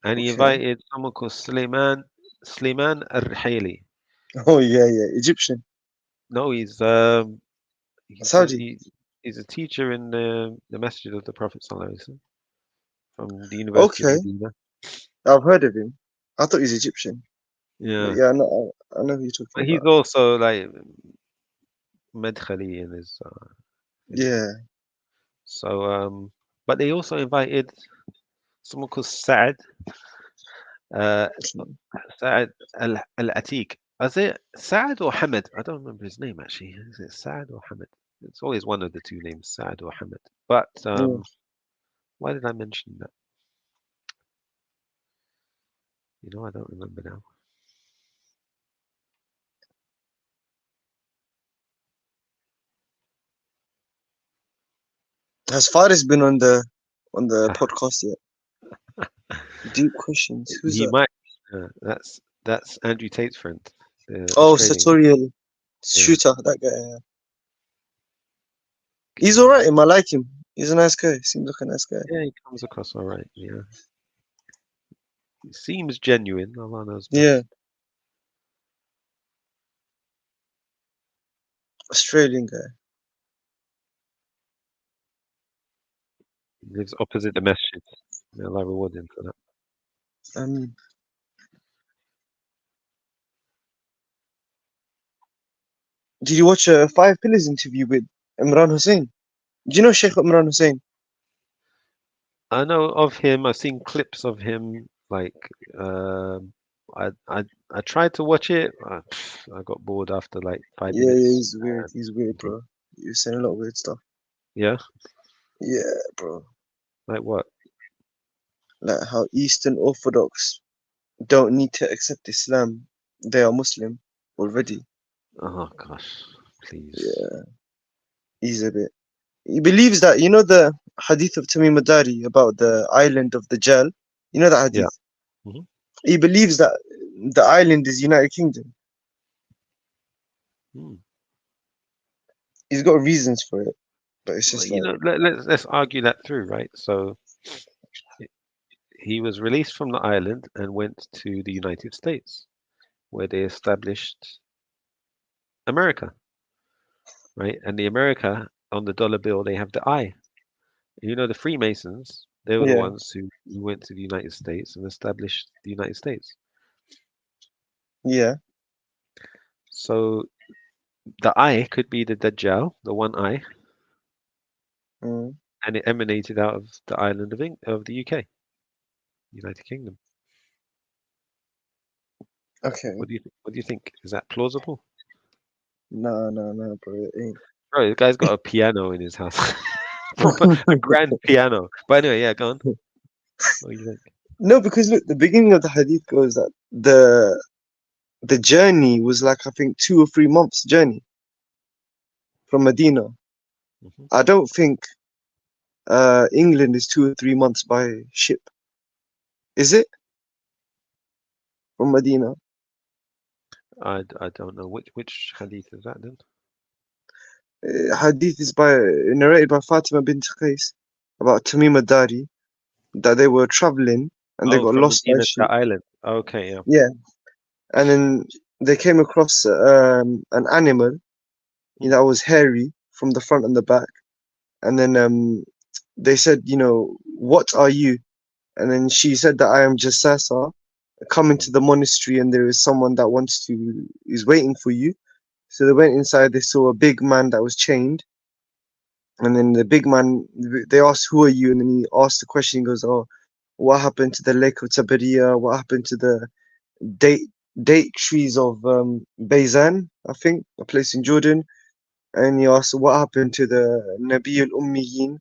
And he Okay. invited someone called Suleiman Al-Rahili. Oh yeah, yeah. Egyptian. No, he's Saudi. he's a teacher in the Masjid of the Prophet Sallallahu Alaihi Wasallam from the University of Okay. Medina. I've heard of him. I thought he's Egyptian. Yeah. But yeah, I know who you're talking But he's about. also like Madkhali in his Yeah. so but they also invited someone called Saad Saad Al-Atiq. Is it Saad or Hamid? I don't remember his name actually. Is it Saad or Hamid? It's always one of the two names, Saad or Hamid. But why did I mention that? You know, I don't remember now. Has Faaris been on the podcast yet? Deep questions. Who's He that? might. That's Andrew Tate's friend. Oh, Australian. Sartorial shooter. That guy. Yeah. He's alright. I like him. He's a nice guy. Seems like a nice guy. Yeah, he comes across all right. Yeah, he seems genuine. Allah knows best. Yeah. Australian guy. He lives opposite the masjid. May Allah reward him for that. Did you watch a Five Pillars interview with Imran Hussein? Do you know Sheikh Imran Hussein? I know of him. I've seen clips of him. Like, I tried to watch it. I got bored after like 5 Yeah, minutes. he's weird. He's weird, bro. You're saying a lot of weird stuff. Yeah. Yeah, bro. Like what? Like how Eastern Orthodox don't need to accept Islam. They are Muslim already. Oh gosh, please. Yeah. He's a bit. He believes that, you know, the hadith of Tamim Adari about the island of the Jal. You know that hadith? Yeah. He believes that the island is United Kingdom. He's got reasons for it, but it's just You know, let's argue that through, right? So he was released from the island and went to the United States, where they established America, right? And the America on the dollar bill, they have the I. You know, the Freemasons, they were the ones who went to the United States and established the United States. Yeah. So the I could be the Dajjal, the one I, and it emanated out of the island of the UK, United Kingdom. Okay. What do you think? Is that plausible? No, bro. It ain't. Bro, the guy's got a piano in his house. A grand piano. But anyway, yeah, go on. What do you think? No, because look, the beginning of the hadith goes that the journey was like, I think 2 or 3 months journey from Medina. I don't think England is 2 or 3 months by ship. Is it? From Medina? I don't know. Which hadith is that then? Hadith is narrated by Fatima bint Qais about Tamim Adari, that they were traveling and they got from lost by Medina to ship. the island. Okay, yeah. Yeah. And then they came across an animal that was hairy from the front and the back. And then they said, you know, what are you? And then she said that I am Jassasa, coming to the monastery, and there is someone that is waiting for you. So they went inside, they saw a big man that was chained. And then the big man, they asked, who are you? And then he asked the question, he goes, oh, what happened to the lake of Tabariya? What happened to the date trees of Bayzan, I think, a place in Jordan? And he asked, what happened to the Nabi al-Ummiyin?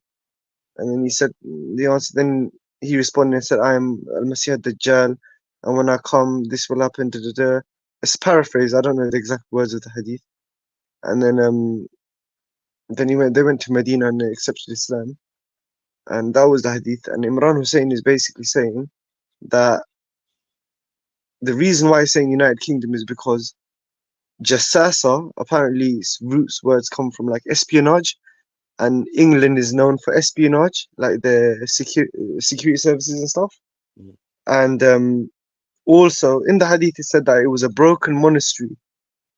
And then he said, the answer, then he responded and said, I am al-Masih ad-Dajjal, and when I come, this will happen, da, da, da. It's paraphrase, I don't know the exact words of the hadith. and then they went to Medina and they accepted Islam, and that was the hadith. And Imran Hussein is basically saying that the reason why he's saying United Kingdom is because Jassasa, apparently its roots words come from like espionage, and England is known for espionage, like the security services and stuff. And also in the hadith it said that it was a broken monastery,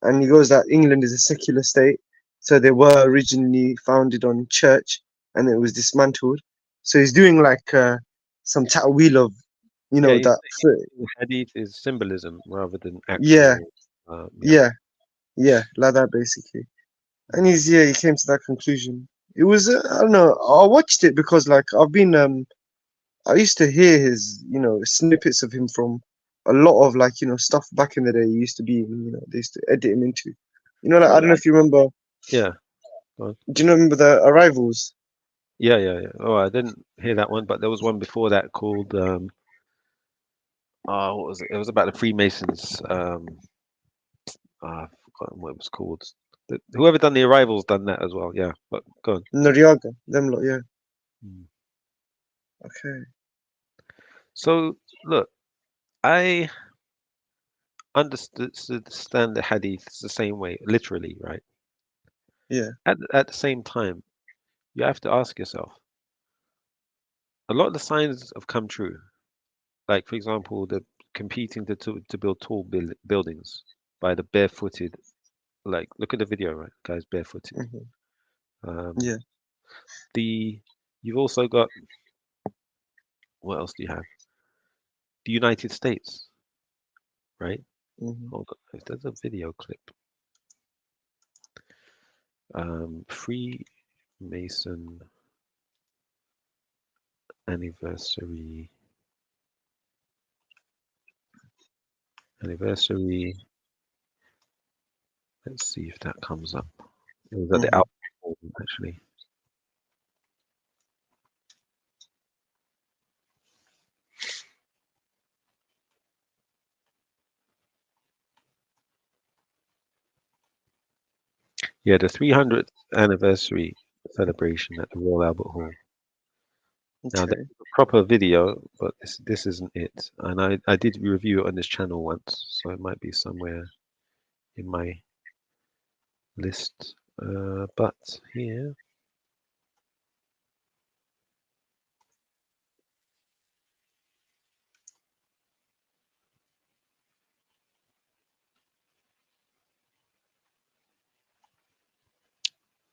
and he goes that England is a secular state, so they were originally founded on church and it was dismantled. So he's doing like some ta'wil of, you know, Yeah, that hadith is symbolism rather than yeah, actual. yeah, like that basically. And he came to that conclusion. It was I don't know. I watched it because like I used to hear his, you know, snippets of him from a lot of like, you know, stuff back in the day. He used to be, you know, they used to edit him into, you know, like I don't know if you remember. Yeah. Do you remember the Arrivals? Yeah. Oh, I didn't hear that one, but there was one before that called what was it? It was about the Freemasons. I've forgotten what it was called. Whoever done the Arrivals done that as well. Yeah, but go on. Noriaga, them lot, yeah. Okay. So look, I understand the hadiths the same way, literally, right? Yeah. At the same time, you have to ask yourself, a lot of the signs have come true. Like, for example, the competing to build tall buildings by the barefooted. Like, look at the video, right? Guys barefooted. Yeah. You've also got, what else do you have? The United States, right? Hold on, if there's a video clip. Freemason anniversary. Let's see if that comes up. It was at the Albert, actually. Yeah, the 300th anniversary celebration at the Royal Albert Hall. Now, there's a proper video, but this isn't it. And I did review it on this channel once, so it might be somewhere in my list. But here.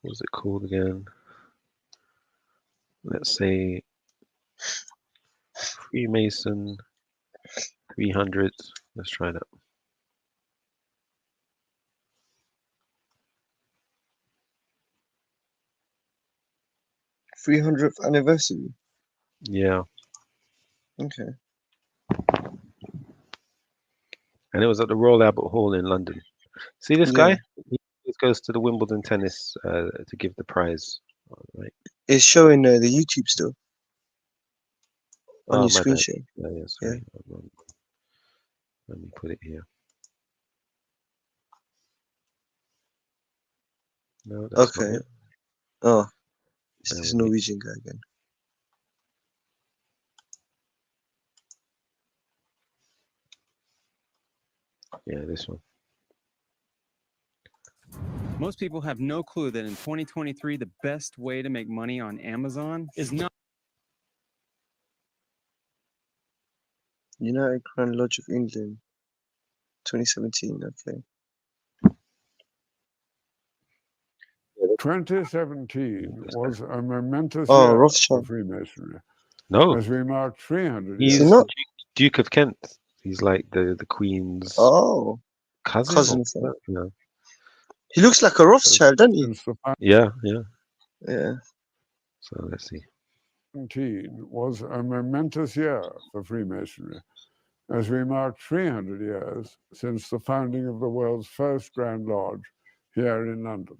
What was it called again? Let's say Freemason 300. Let's try that. $300th anniversary. Yeah. Okay. And it was at the Royal Albert Hall in London. See this guy? He goes to the Wimbledon tennis to give the prize. Right. It's showing the YouTube still on your My screen bad. share. Yeah, sorry. Let me put it here. No, that's not Okay. it. Oh, it's this Norwegian guy again. Yeah, this one. Most people have no clue that in 2023, the best way to make money on Amazon is not. United Crown Lodge of England, 2017. Okay. 2017 was a momentous Oh, year Rothschild. for Freemasonry. No. As we marked 300 He's years. Duke of Kent. He's like the Queen's cousin. No. He looks like a Rothschild, doesn't he? Yeah. Yeah. So let's see. 2017 was a momentous year for Freemasonry, as we marked 300 years since the founding of the world's first Grand Lodge here in London.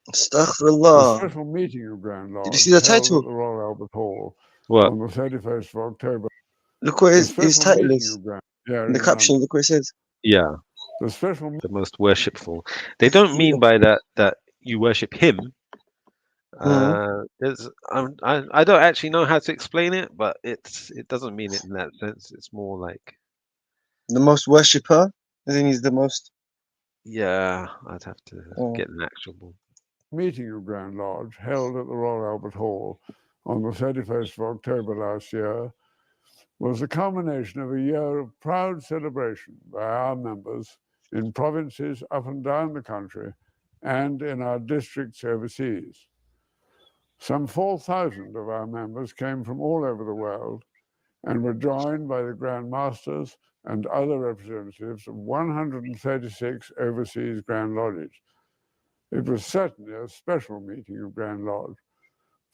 The Astaghfirullah. special meeting of Grand Lodge Did you see the held title? at the Royal Albert Hall What? on the 31st of October. Look what The his special title meeting is. of Grand here In the in caption, London. look what it says. Yeah. The special the most worshipful. They don't mean by that you worship him. There's I don't actually know how to explain it, but it doesn't mean it in that sense. It's more like the most worshipper. I think he's the most. yeah, I'd have to Oh. get an actual meeting of Grand Lodge held at the Royal Albert Hall on the 31st of October last year was the culmination of a year of proud celebration by our members in provinces up and down the country and in our districts overseas. Some 4,000 of our members came from all over the world and were joined by the Grand Masters and other representatives of 136 overseas Grand Lodges. It was certainly a special meeting of Grand Lodge,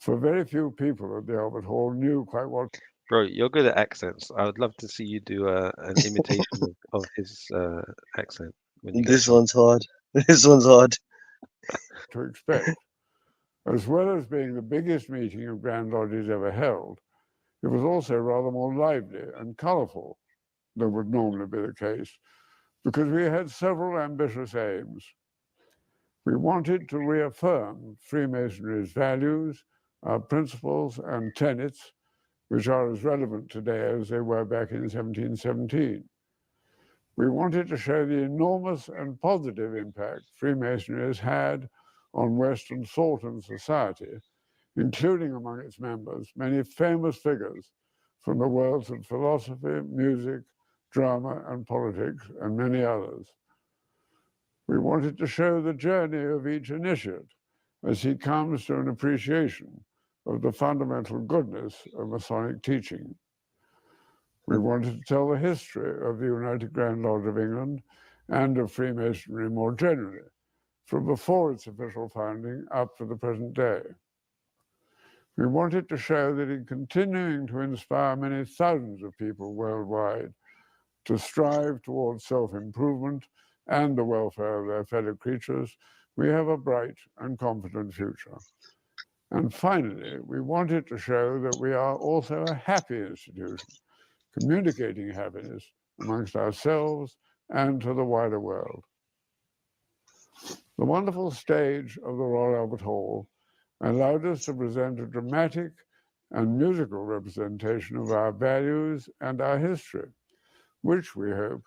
for very few people at the Albert Hall knew quite what. Bro, you're good at accents. I would love to see you do an imitation of his accent. When you get This one's hard. This one's hard. To expect. As well as being the biggest meeting of Grand Lodges ever held, it was also rather more lively and colourful than would normally be the case, because we had several ambitious aims. We wanted to reaffirm Freemasonry's values, our principles and tenets, which are as relevant today as they were back in 1717. We wanted to show the enormous and positive impact Freemasonry has had on Western thought and society, including among its members many famous figures from the worlds of philosophy, music, drama, and politics, and many others. We wanted to show the journey of each initiate as he comes to an appreciation of the fundamental goodness of Masonic teaching. We wanted to tell the history of the United Grand Lodge of England and of Freemasonry more generally, from before its official founding up to the present day. We wanted to show that in continuing to inspire many thousands of people worldwide to strive towards self-improvement and the welfare of their fellow creatures, we have a bright and confident future. And finally, we wanted to show that we are also a happy institution, communicating happiness amongst ourselves and to the wider world. The wonderful stage of the Royal Albert Hall allowed us to present a dramatic and musical representation of our values and our history, which we hope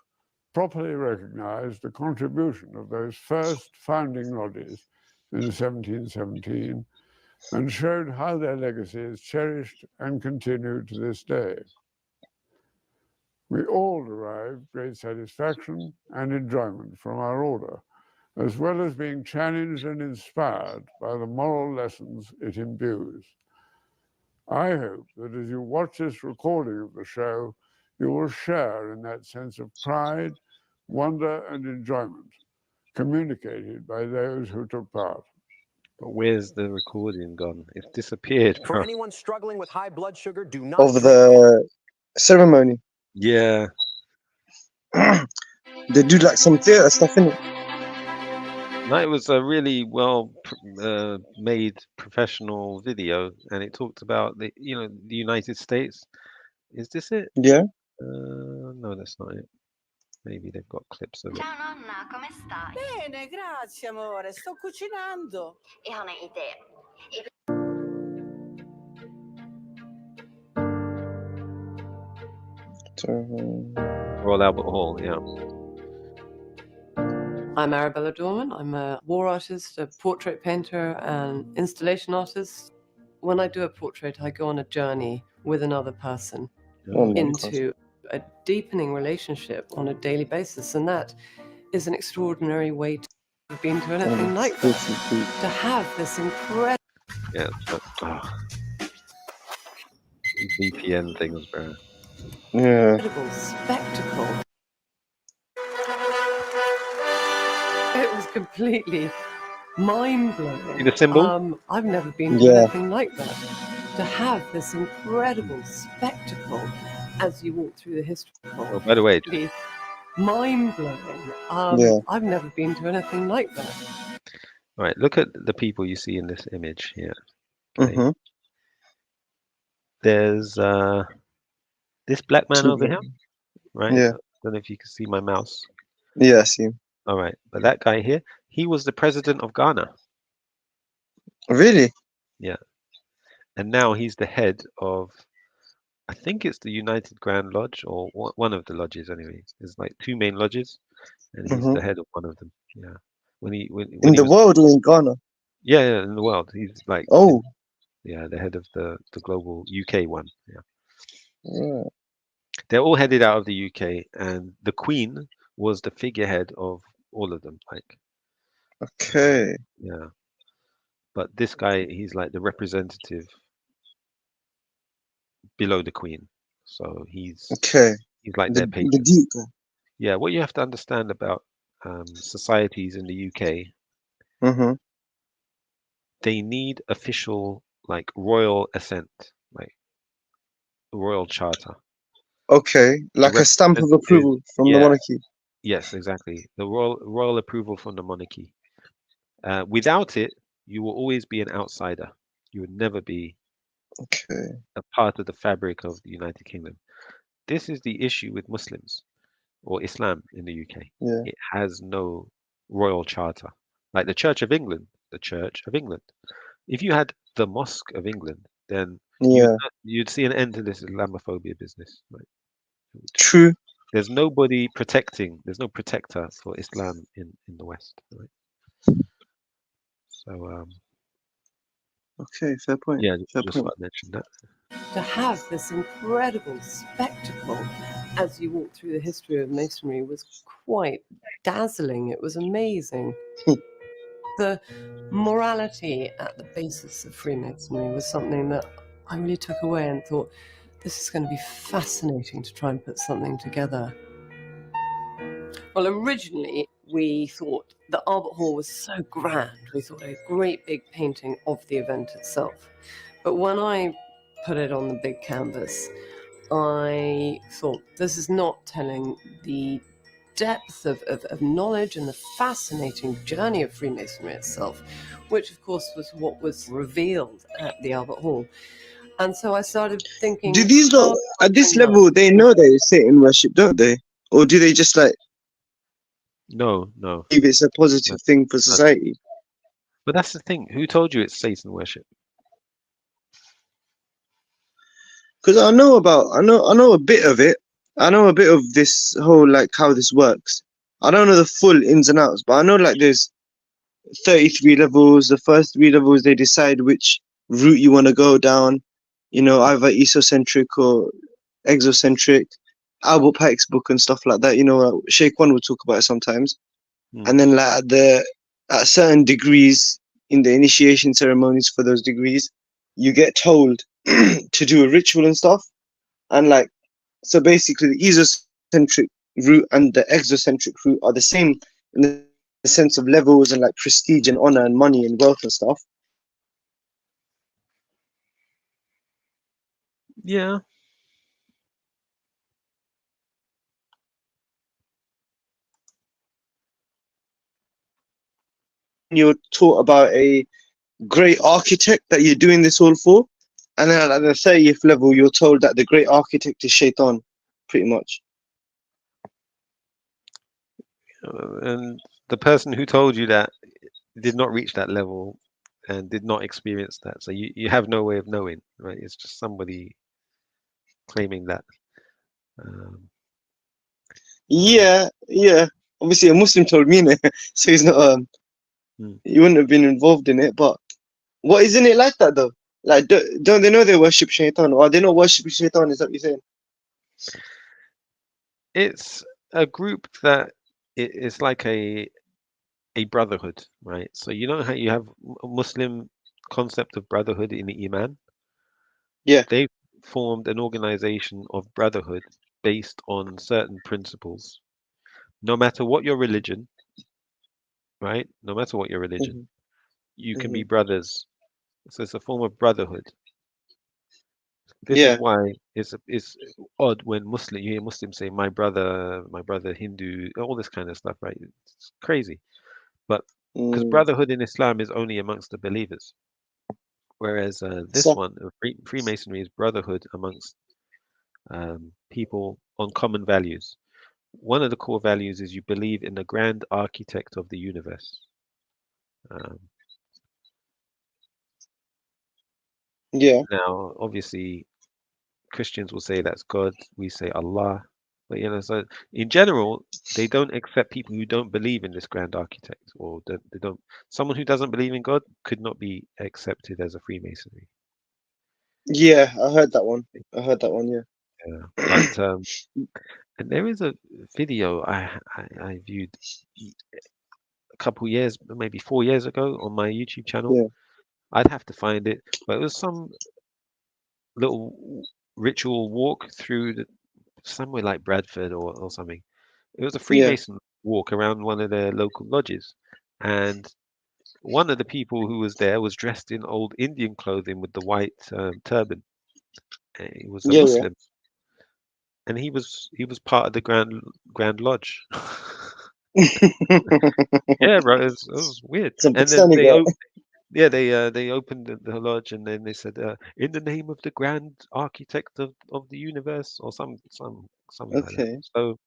properly recognized the contribution of those first founding lodges in 1717 and showed how their legacy is cherished and continued to this day. We all derived great satisfaction and enjoyment from our order, as well as being challenged and inspired by the moral lessons it imbues. I hope that as you watch this recording of the show, you will share in that sense of pride, wonder, and enjoyment communicated by those who took part. But where's the recording gone? It's disappeared, For bro. anyone struggling with high blood sugar, do not Of the ceremony. Yeah. They do like some theatre stuff in it. No, it was a really well made professional video, and it talked about the United States. Is this it? Yeah. No, that's not it. Maybe they've got clips of it. Ciao nonna, come stai? Bene, grazie amore, sto cucinando. E ho un'idea. Royal Albert Hall, yeah. I'm Arabella Dorman. I'm a war artist, a portrait painter, and installation artist. When I do a portrait, I go on a journey with another person into a deepening relationship on a daily basis, and that is an extraordinary way to have been to anything like that. To have this incredible... Yeah, but, VPN things, bro. Yeah. Incredible spectacle. It was completely mind-blowing. See the symbol? I've never been to anything like that. To have this incredible spectacle as you walk through the history. Oh, by the way, mind-blowing. I've never been to anything like that. All right, look at the people you see in this image here. Okay. There's this black man over here, right? Yeah. I don't know if you can see my mouse. Yeah, I see him. All right, but that guy here, he was the president of Ghana. Really? Yeah, and now he's the head of, I think it's the United Grand Lodge or one of the lodges anyway. There's like two main lodges, and he's the head of one of them. Yeah, when In he the was, world or in Ghana? yeah, in the world, he's like, Oh. yeah, the head of the global UK one. Yeah, Yeah. they're all headed out of the UK, and the Queen was the figurehead of all of them. Like, Okay. yeah, but this guy, he's like the representative below the Queen, so he's Okay. like their The patron. Duke guy. Yeah, what you have to understand about societies in the UK, Mm-hmm. they need official, like, royal assent, like a royal charter. Okay. The Like a stamp of representative, approval from the yeah, monarchy. yes, exactly. The royal approval from the monarchy. Without it, you will always be an outsider. You would never be Okay. a part of the fabric of the United Kingdom. This is the issue with Muslims or Islam in the UK. Yeah. It has no royal charter. Like the Church of England, the Church of England. If you had the Mosque of England, then Yeah. you'd see an end to this Islamophobia business. Right? True. There's nobody protecting. There's no protector for Islam in the West. Right? So Okay, fair point. yeah, Fair just point. thought I'd mention that. To have this incredible spectacle as you walk through the history of Masonry was quite dazzling. It was amazing. The morality at the basis of Freemasonry was something that I really took away and thought, this is going to be fascinating to try and put something together. Well, originally we thought that Albert Hall was so grand. We thought a great big painting of the event itself. But when I put it on the big canvas, I thought this is not telling the depth of knowledge and the fascinating journey of Freemasonry itself, which of course was what was revealed at the Albert Hall. And so I started thinking, Do these lot at this level they know that it's Satan worship, don't they? Or do they just like No. believe it's a positive thing for society? But that's the thing. Who told you it's Satan worship? Because I know a bit of it. I know a bit of this whole like how this works. I don't know the full ins and outs, but I know like there's 33 levels. The first 3 levels they decide which route you want to go down. You know, either esocentric or exocentric. Albert Pike's book and stuff like that. You know, Sheikh One will talk about it sometimes. And then like at certain degrees in the initiation ceremonies for those degrees, you get told to do a ritual and stuff. And like, so basically the esocentric route and the exocentric route are the same in the sense of levels and like prestige and honor and money and wealth and stuff. Yeah. You're taught about a great architect that you're doing this all for, and then at the 30th level you're told that the great architect is Shaitan, pretty much. And the person who told you that did not reach that level and did not experience that. So you have no way of knowing, right? It's just somebody claiming that. Yeah. Obviously, a Muslim told me, so he's not. He wouldn't have been involved in it. But what isn't it like that though? Like, don't they know they worship Shaitan, or are they not worshiping Shaitan? Is that what you're saying? It's a group that it's like a brotherhood, right? So you know how you have a Muslim concept of brotherhood in the Iman? Yeah. They formed an organization of brotherhood based on certain principles. No matter what your religion, right? No matter what your religion, you can be brothers. So it's a form of brotherhood. This is why it's odd when you hear Muslims say my brother Hindu, all this kind of stuff, right? It's crazy. But because brotherhood in Islam is only amongst the believers, whereas this one, Freemasonry, is brotherhood amongst people on common values. one of the core values is you believe in the grand architect of the universe. Yeah. Now, obviously, Christians will say that's God. We say Allah. But so in general, they don't accept people who don't believe in this grand architect, or they don't. Someone who doesn't believe in God could not be accepted as a Freemasonry. Yeah, I heard that one. Yeah. Yeah, but and there is a video I viewed a couple years, maybe 4 years ago, on my YouTube channel. Yeah. I'd have to find it, but it was some little ritual walk through somewhere like Bradford or something. It was a Yeah. Freemason walk around one of their local lodges, and one of the people who was there was dressed in old Indian clothing with the white turban. He was a Yeah. Muslim, and he was part of the Grand Lodge. Yeah, bro, it was weird. Some And then Pakistani guy. they opened the lodge, and then they said, "In the name of the grand architect of the universe," or something like that. Okay. So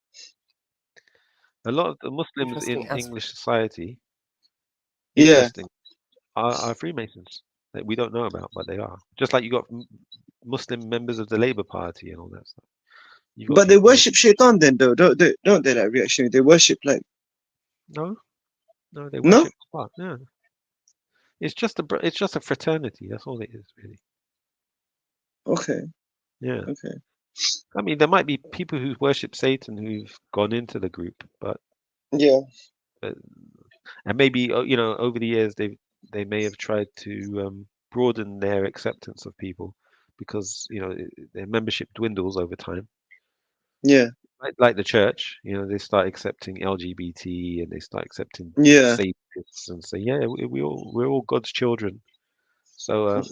a lot of the Muslims Interesting in aspect. English society, Yeah. interesting, are Freemasons that we don't know about, but they are. Just like you got Muslim members of the Labour Party and all that stuff. You've got But they people. worship Shaitan then, though, don't they? Don't they? Like reaction, they worship like. No, they No. worship Allah. Yeah, it's just a fraternity. That's all it is, really. Okay. Yeah. Okay. I mean, there might be people who worship Satan who've gone into the group, but Yeah. and maybe over the years they may have tried to broaden their acceptance of people, because their membership dwindles over time. Yeah. Like the church, they start accepting LGBT, and they start accepting Yeah. Satanists, and say, yeah, we're all God's children. So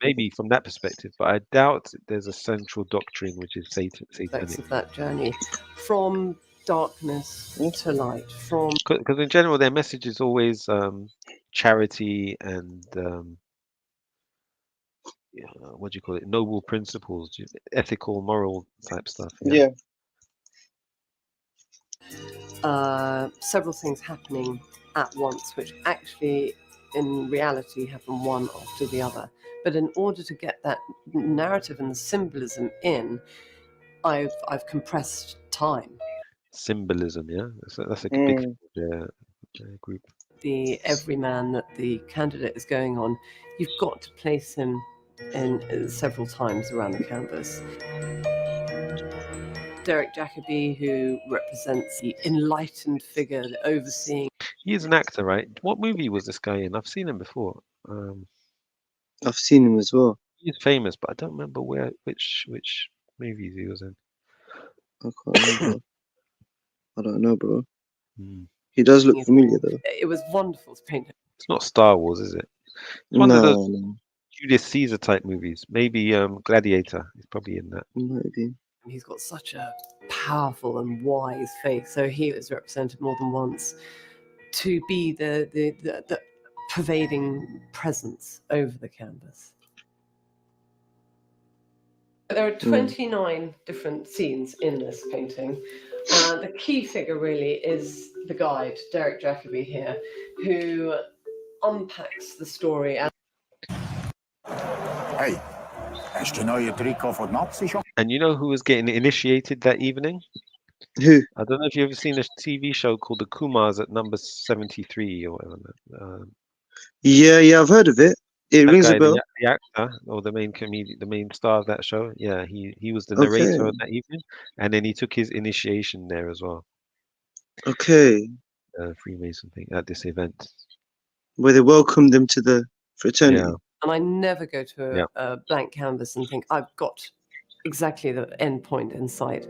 maybe from that perspective, but I doubt there's a central doctrine which is satanic. Of that journey from darkness to light, from Because in general, their message is always charity and what do you call it? Noble principles, ethical, moral type stuff. Yeah. several things happening at once, which actually in reality happen one after the other. But in order to get that narrative and the symbolism in, I've compressed time. Symbolism, yeah. That's a big group. The everyman that the candidate is going on, you've got to place him in several times around the canvas. Derek Jacobi, who represents the enlightened figure, the overseeing. He's an actor, right? What movie was this guy in? I've seen him before. I've seen him as well. He's famous, but I don't remember which movies he was in. I can't remember. I don't know, bro. He does look familiar, though. It was wonderful to paint him. It's not Star Wars, is it? It's one of those Julius Caesar type movies. Maybe Gladiator. He's probably in that. Maybe. He's got such a powerful and wise face, so he was represented more than once to be the pervading presence over the canvas. There are 29 different scenes in this painting. The key figure really is the guide, Derek Jacobi here, who unpacks the story. Hey, hast du neue Trikot von Nazi schon? And you know who was getting initiated that evening? Who? I don't know if you've ever seen a TV show called The Kumars at number 73 or whatever. Yeah, I've heard of it. It rings a bell. The actor or the main comedian, the main star of that show. Yeah, he was the narrator of that evening, and then he took his initiation there as well. Okay. Freemason thing at this event, where they welcomed them to the fraternity. Yeah. And I never go to a blank canvas and think I've got exactly the end point in sight.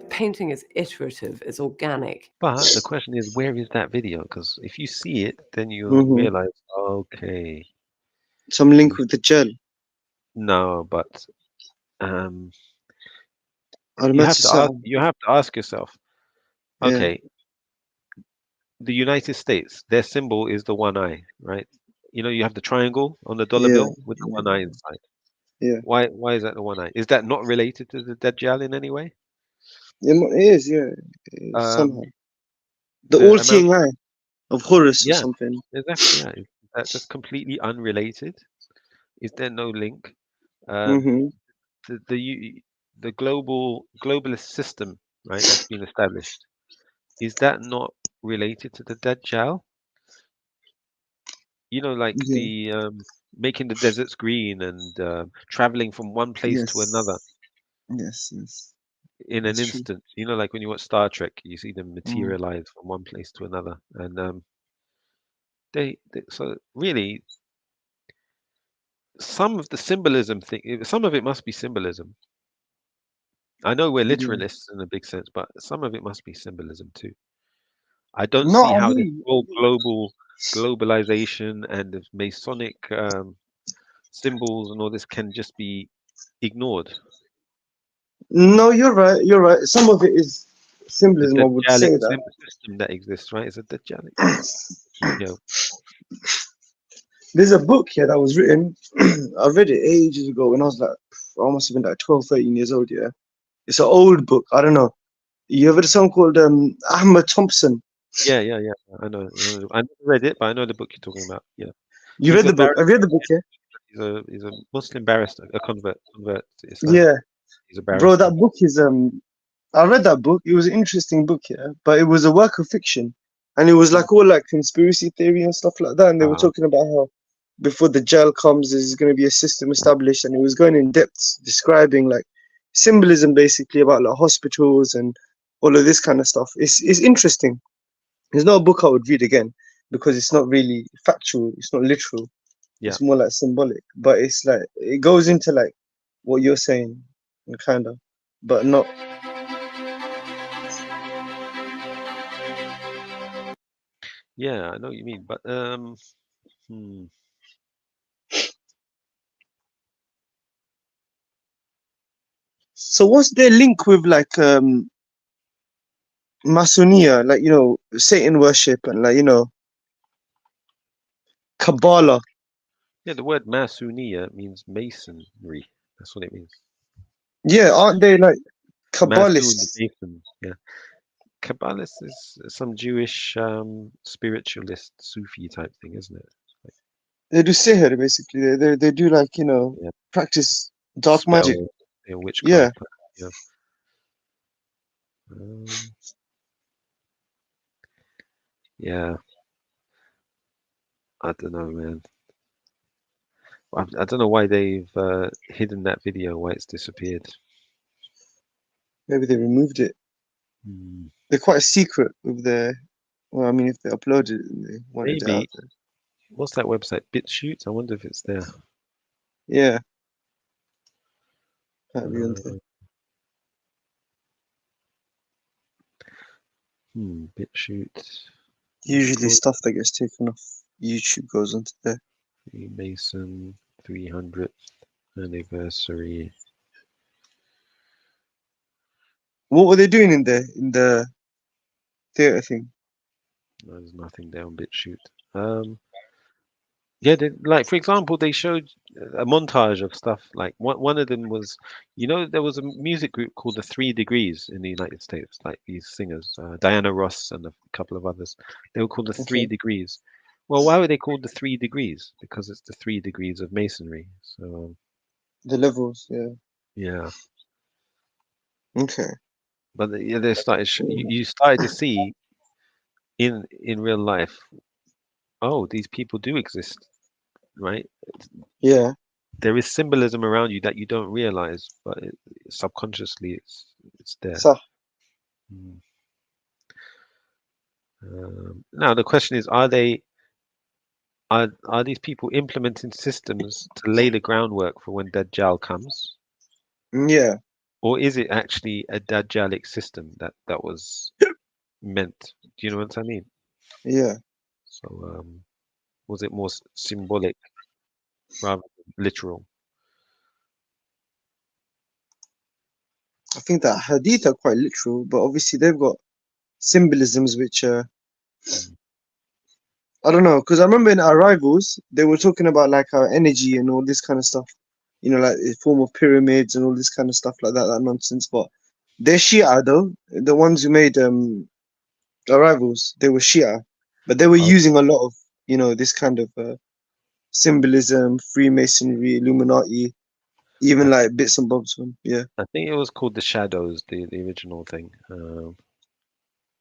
Painting is iterative, it's organic. But the question is, where is that video? Because if you see it, then you'll realize, okay, some link with the gel. No, but you have to ask yourself, okay, the United States, their symbol is the one eye, right? You know, you have the triangle on the dollar bill with the one eye inside. Yeah. Why is that the one eye? Is that not related to the Dajjal in any way? It is, yeah. It is, somehow. The The all-seeing eye of Horus or yeah, something. exactly. Yeah, is that just completely unrelated? Is there no link? Mm-hmm. The globalist system, right? That's been established. Is that not related to the Dajjal? You know, like Yeah. the making the deserts green and traveling from one place to another Yes. Yes. Yes. in an That's true. instant. You know, like when you watch Star Trek, you see them Mm. materialize from one place to another, and they so really some of the symbolism thing, some of it must be symbolism. I know we're Yeah. literalists in a big sense, but some of it must be symbolism too. I don't No, see I how this mean, whole globalization and the Masonic symbols and all this can just be ignored. no, you're right. You're right. Some of it is The symbolism. I would say Dajjalic that. system that exists, right? It's a Dajjalic. Yeah. There's a book here that was written. I read it ages ago when I was like, I must have been like 12, 13 years old. Yeah. It's an old book. I don't know. You ever heard of someone called Ahmed Thompson? Yeah, yeah, yeah. I know. I never read it, but I know the book you're talking about. Yeah. You He's read a the book? Have you read barrister. the book? Yeah. He's a Muslim barrister, a convert to Islam. Yeah, He's a bro. barrister. That book is I read that book. It was an interesting book, yeah, but it was a work of fiction, and it was like all like conspiracy theory and stuff like that. And they were talking about how before the jail comes, there's going to be a system established, and it was going in depth describing like symbolism basically about like hospitals and all of this kind of stuff. It's interesting. It's not a book I would read again because it's not really factual. It's not literal. Yeah. It's more like symbolic, but it's like it goes into like what you're saying, kind of, but not. Yeah, I know what you mean, but So what's their link with like Masonia, like Satan worship and like Kabbalah? yeah, the word Masuniya means masonry. That's what it means. Yeah, aren't they like Masun, Kabbalists? mason. Yeah. Kabbalist is some Jewish spiritualist Sufi type thing, isn't it? They do sihr basically. They do like Yeah. practice dark Spell, magic. witchcraft. Yeah. Yeah. Yeah. I don't know, man. I don't know why they've hidden that video, why it's disappeared. Maybe they removed it. They're quite secret with their. Well, I mean, if they uploaded it, and they wanted it out Maybe. there. What's that website? BitChute? I wonder if it's there. Yeah. Might be on there. BitChute. Usually stuff that gets taken off YouTube goes onto there. Freemason 300th anniversary. What were they doing in there in the theater thing? There's nothing there on BitChute. Yeah, like for example, they showed a montage of stuff. Like one of them was, there was a music group called the 3 Degrees in the United States. Like these singers, Diana Ross and a couple of others. They were called the 3 Degrees. Well, why were they called the 3 Degrees? Because it's the 3 degrees of masonry. So the levels, yeah. Yeah. Okay. But they started. You started to see in real life. Oh, these people do exist, right? Yeah. There is symbolism around you that you don't realize, but subconsciously it's there. So. Now the question is: are these people implementing systems to lay the groundwork for when Dajjal comes? Yeah. Or is it actually a Dajjalic system that was meant? Do you know what I mean? Yeah. So was it more symbolic rather than literal? I think that hadith are quite literal, but obviously they've got symbolisms which I don't know, because I remember in Arrivals they were talking about like our energy and all this kind of stuff, like the form of pyramids and all this kind of stuff like that nonsense. But They're Shia though. The ones who made Arrivals, they were Shia, but they were using a lot of this kind of symbolism, Freemasonry, Illuminati, even like bits and bobs. Yeah, I think it was called the Shadows, the original thing.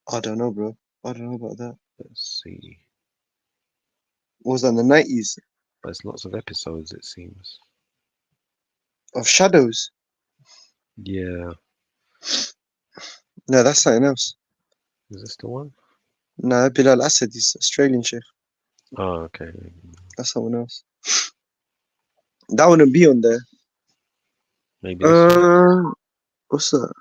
I don't know, bro. I don't know about that. Let's see. What was that in the 90s? There's lots of episodes, it seems. Of Shadows? Yeah. No, that's something else. Is this the one? No, Bilal Asad is Australian sheikh. Oh, okay. That's someone else. That wouldn't be on there. Maybe this one. What's that?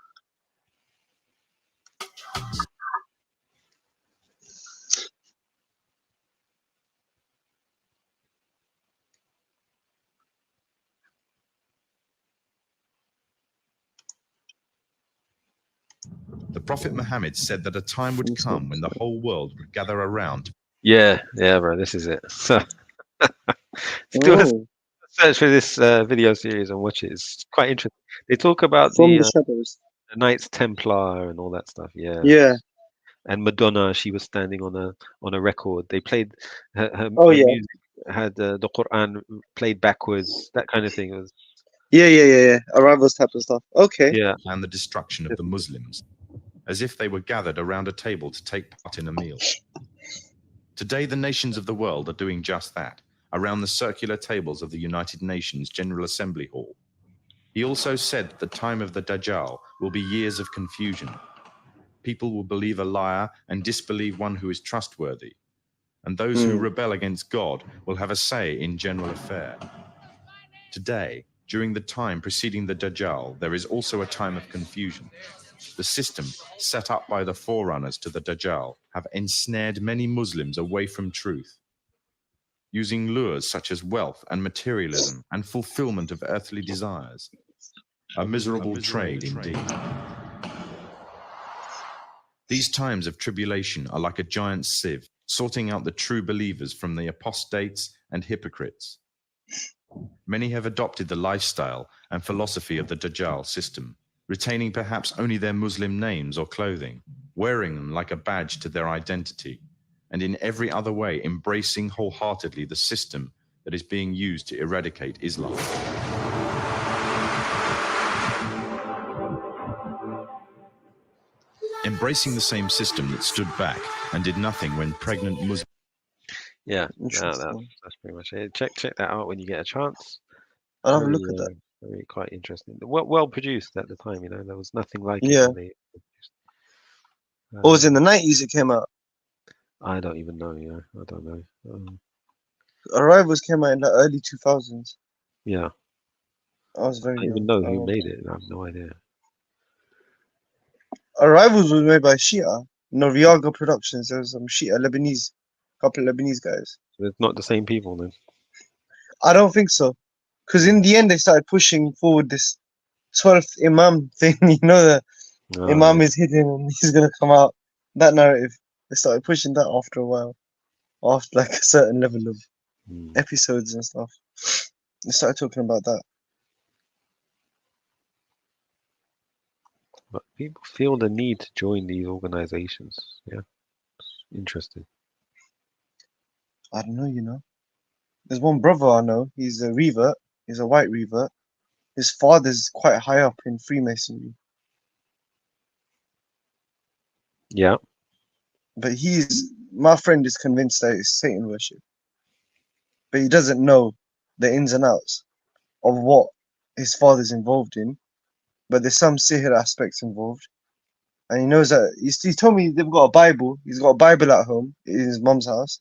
The Prophet Muhammad said that a time would come when the whole world would gather around. Yeah, bro, this is it. So, do a search for this video series and watch it. It's quite interesting. They talk about From the Shadows. the Knights Templar and all that stuff. Yeah. Yeah. And Madonna, she was standing on a record. They played her music had the Quran played backwards, that kind of thing. It was Yeah. Arrivals type of stuff. Okay. Yeah. And the destruction of the Muslims, as if they were gathered around a table to take part in a meal. Today, the nations of the world are doing just that, around the circular tables of the United Nations General Assembly Hall. He also said that the time of the Dajjal will be years of confusion. People will believe a liar and disbelieve one who is trustworthy. And those who rebel against God will have a say in general affair. Today, during the time preceding the Dajjal, there is also a time of confusion. The system set up by the forerunners to the Dajjal have ensnared many Muslims away from truth, using lures such as wealth and materialism and fulfillment of earthly desires. A miserable trade indeed. These times of tribulation are like a giant sieve, sorting out the true believers from the apostates and hypocrites. Many have adopted the lifestyle and philosophy of the Dajjal system, retaining perhaps only their Muslim names or clothing, wearing them like a badge to their identity, and in every other way embracing wholeheartedly the system that is being used to eradicate Islam. Embracing the same system that stood back and did nothing when pregnant Muslims. Yeah, that's pretty much it. Check that out when you get a chance. I'll have a look at that. Very quite interesting. Well produced at the time. There was nothing like it. Yeah. When they Or was it in the 90s it came out? I don't even know. Yeah, I don't know. Arrivals came out in the early 2000s. Yeah. I was very I don't even know who made it. I have no idea. Arrivals was made by Shia. Noriaga Productions. There was some Shia Lebanese, couple of Lebanese guys. So it's not the same people then. I don't think so, because in the end they started pushing forward this 12th Imam thing. The Imam is hidden and he's gonna come out. That narrative. They started pushing that after a while, after like a certain level of episodes and stuff. They started talking about that. But people feel the need to join these organizations. Yeah, it's interesting. I don't know, There's one brother I know. He's a revert. He's a white revert. His father's quite high up in Freemasonry. Yeah. But my friend is convinced that it's Satan worship. But he doesn't know the ins and outs of what his father's involved in. But there's some sihr aspects involved. And he knows that, he told me they've got a Bible. He's got a Bible at home in his mum's house.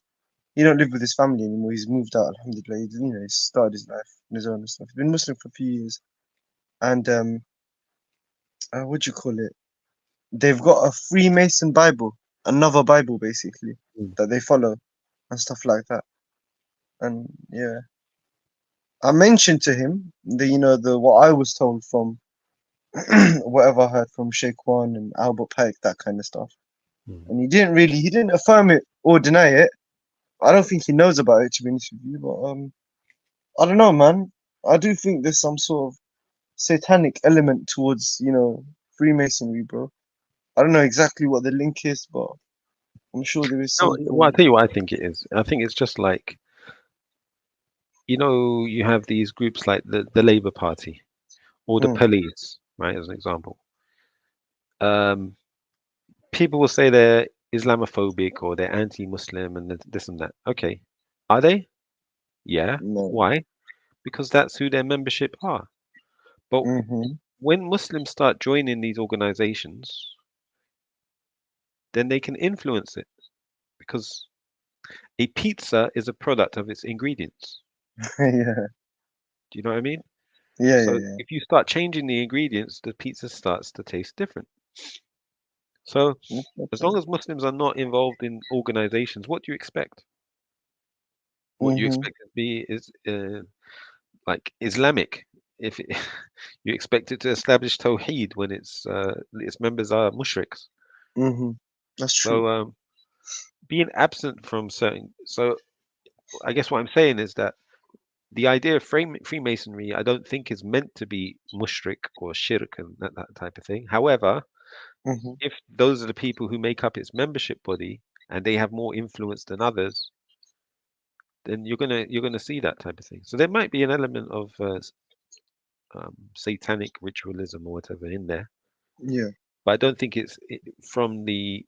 He don't live with his family anymore. He's moved out, alhamdulillah. He's started his life on his own and stuff. He's been Muslim for a few years. And, what do you call it? They've got a Freemason Bible, another Bible, basically, that they follow and stuff like that. And, yeah. I mentioned to him what I was told from whatever I heard from Sheikh Wan and Albert Pike, that kind of stuff. And he didn't affirm it or deny it. I don't think he knows about it, to be honest with you, but I don't know, man. I do think there's some sort of satanic element towards, Freemasonry, bro. I don't know exactly what the link is, but I'm sure there is No, some well, I'll form. tell you what I think it is. I think it's just like, you have these groups like the Labour Party or the Mm, police, right, as an example. Um, People will say they're Islamophobic or they're anti-Muslim and this and that. Okay, are they? Yeah. no. Why? Because that's who their membership are. But Mm-hmm. when Muslims start joining these organizations, then they can influence it because a pizza is a product of its ingredients. Yeah. Do you know what I mean? Yeah, So yeah, if you start changing the ingredients, the pizza starts to taste different. So yeah. as long as Muslims are not involved in organizations, what do you expect? What you Mm-hmm. expect to be is like Islamic. If it, you expect it to establish Tawheed when its members are mushriks. Mm-hmm. That's true. So being absent from so I guess what I'm saying is that the idea of Freemasonry, I don't think is meant to be mushrik or shirk and that type of thing. However, Mm-hmm. if those are the people who make up its membership body and they have more influence than others, then you're gonna see that type of thing. So there might be an element of satanic ritualism or whatever in there, Yeah. but I don't think from the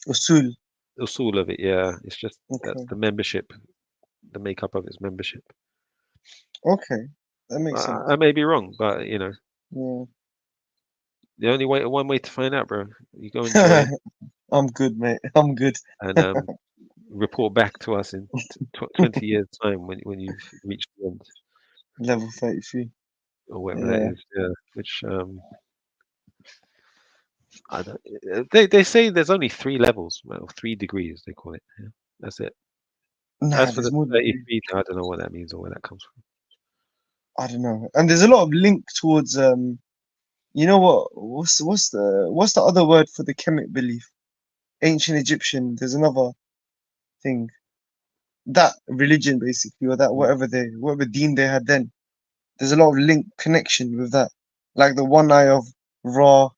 Usul. usul of it. Yeah, it's just that's Okay. the membership, the makeup of its membership. Okay. That makes sense. I may be wrong, but Yeah. the only one way to find out, bro. You go and join I'm good, mate. I'm good. and report back to us in 20 years' time when you've reached the end Level 33. or whatever that Yeah. is. Yeah, which I don't. They say there's only 3 levels, well, 3 degrees they call it. Yeah, that's it. Nah, As for the there's more than 3. 33, I don't know what that means or where that comes from. I don't know. And there's a lot of link towards you know what? What's the other word for the Kemet belief? Ancient Egyptian. There's another thing. That religion basically, or that Mm. whatever deen they had then. There's a lot of link connection with that. Like the one eye of Ra,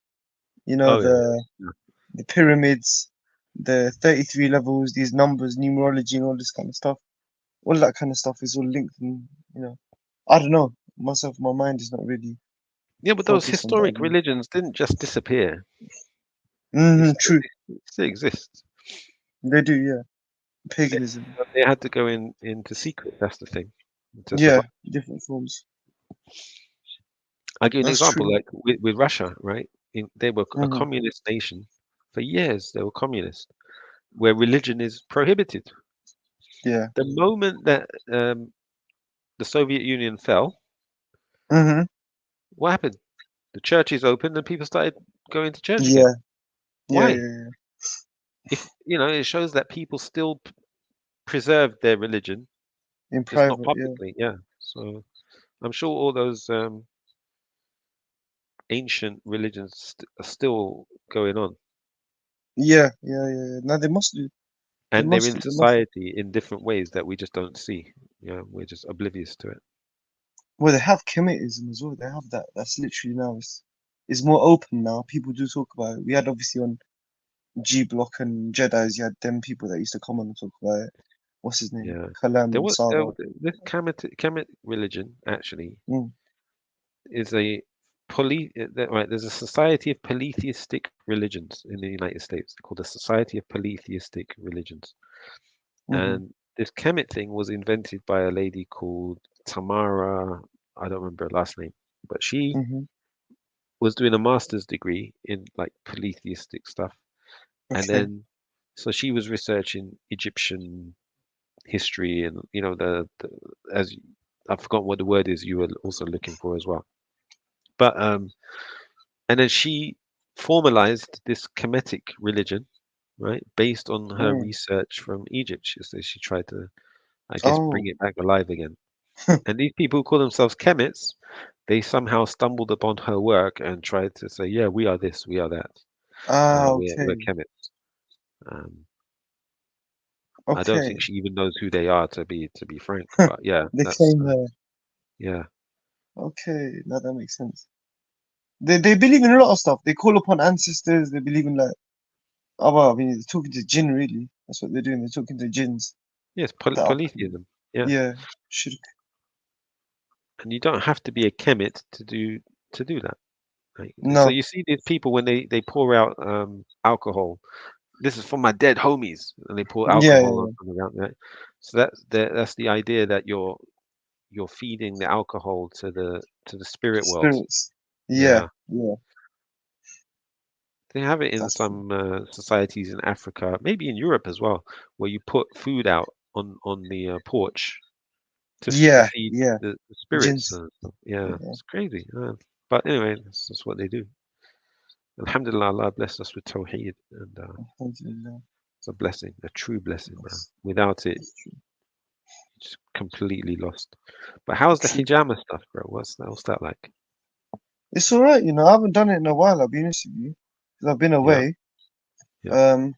Oh yeah. the Yeah. the pyramids, the 33 levels, these numbers, numerology and all this kind of stuff. All that kind of stuff is all linked and I don't know. Myself, my mind is not really Yeah, but those focused on that historic anymore. religions didn't just disappear. Mm-hmm, true. They still exist. They do, yeah. They, Paganism. but they had to go into secret. That's the thing to Yeah, survive. different forms. I'll give you an That's example, true. like with Russia, right? They were a Mm-hmm. communist nation for years. They were communist, where religion is prohibited. Yeah. The moment that the Soviet Union fell, Mm-hmm. what happened? The churches opened and people started going to church again. Yeah. Yeah, Why? yeah, yeah. If it shows that people still preserve their religion, In just not private, yeah. publicly. Yeah. So I'm sure all those ancient religions are still going on, Yeah, yeah, yeah, yeah. No, they must do. They and they're must in do. They must. society in different ways that we just don't see. We're just oblivious to it. Well, they have Kemetism as well. They have that. That's literally now. It's more open now. People do talk about it. We had obviously on G Block and Jedi's. You had them people that used to come on and talk about it. What's his name? Yeah. Kalam There and was Sara. this Kemet religion actually Mm. is a right. There's a society of polytheistic religions in the United States called the Society of Polytheistic Religions, Mm-hmm. and this Kemet thing was invented by a lady called Tamara. I don't remember her last name, but she Mm-hmm. was doing a master's degree in like polytheistic stuff, and Okay. then so she was researching Egyptian history and the as I've forgotten what the word is you were also looking for as well, but and then she formalized this Kemetic religion, right, based on her Mm. research from Egypt. She tried to, I guess, bring Oh. it back alive again. And these people who call themselves Kemets, they somehow stumbled upon her work and tried to say, yeah, we are this, we are that. We're Okay. Kemets. Um, I don't Okay. think she even knows who they are, to be frank. But yeah, They that's claim her. yeah. Okay. Now that makes sense. They believe in a lot of stuff. They call upon ancestors. They believe in like, oh well, I mean, they're talking to jinn really. That's what they're doing. They're talking to jinns. Yes, That are- polytheism. Yeah. yeah, shirk. And you don't have to be a Kemet to do that. Right? So No. you see these people when they pour out alcohol. This is for my dead homies, and they pour Yeah, alcohol on the ground. Right? So that's the idea that you're feeding the alcohol to the spirit world. Spirits. Yeah, Yeah, yeah. they have it in That's some societies in Africa, maybe in Europe as well, where you put food out on the porch to yeah, feed yeah. the spirits Jinns. and stuff. Yeah, Yeah. it's crazy. But anyway, that's what they do. Alhamdulillah, Allah blessed us with Tawheed, and Alhamdulillah. it's a blessing, a true blessing, man. Without it, just completely lost. But how's the True. hijama stuff, bro? What's that like? It's all right, I haven't done it in a while. I'll be honest with you, 'cause I've been Yeah, away. yeah.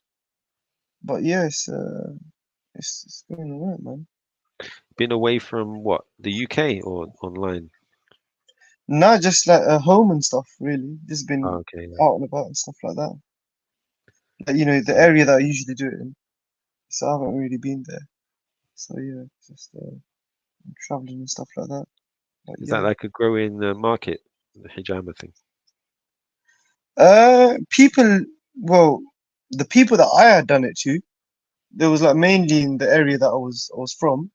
But yeah, it's going all right, man. Been away from what? The UK or online? Not just like home and stuff, really. Just been Oh, okay, yeah. out and about and stuff like that. Like, the area that I usually do it in. So I haven't really been there. So yeah, just traveling and stuff like that. But Is yeah. that like a growing market, the hijama thing? People, well, the people that I had done it to, there was like mainly in the area that I was from,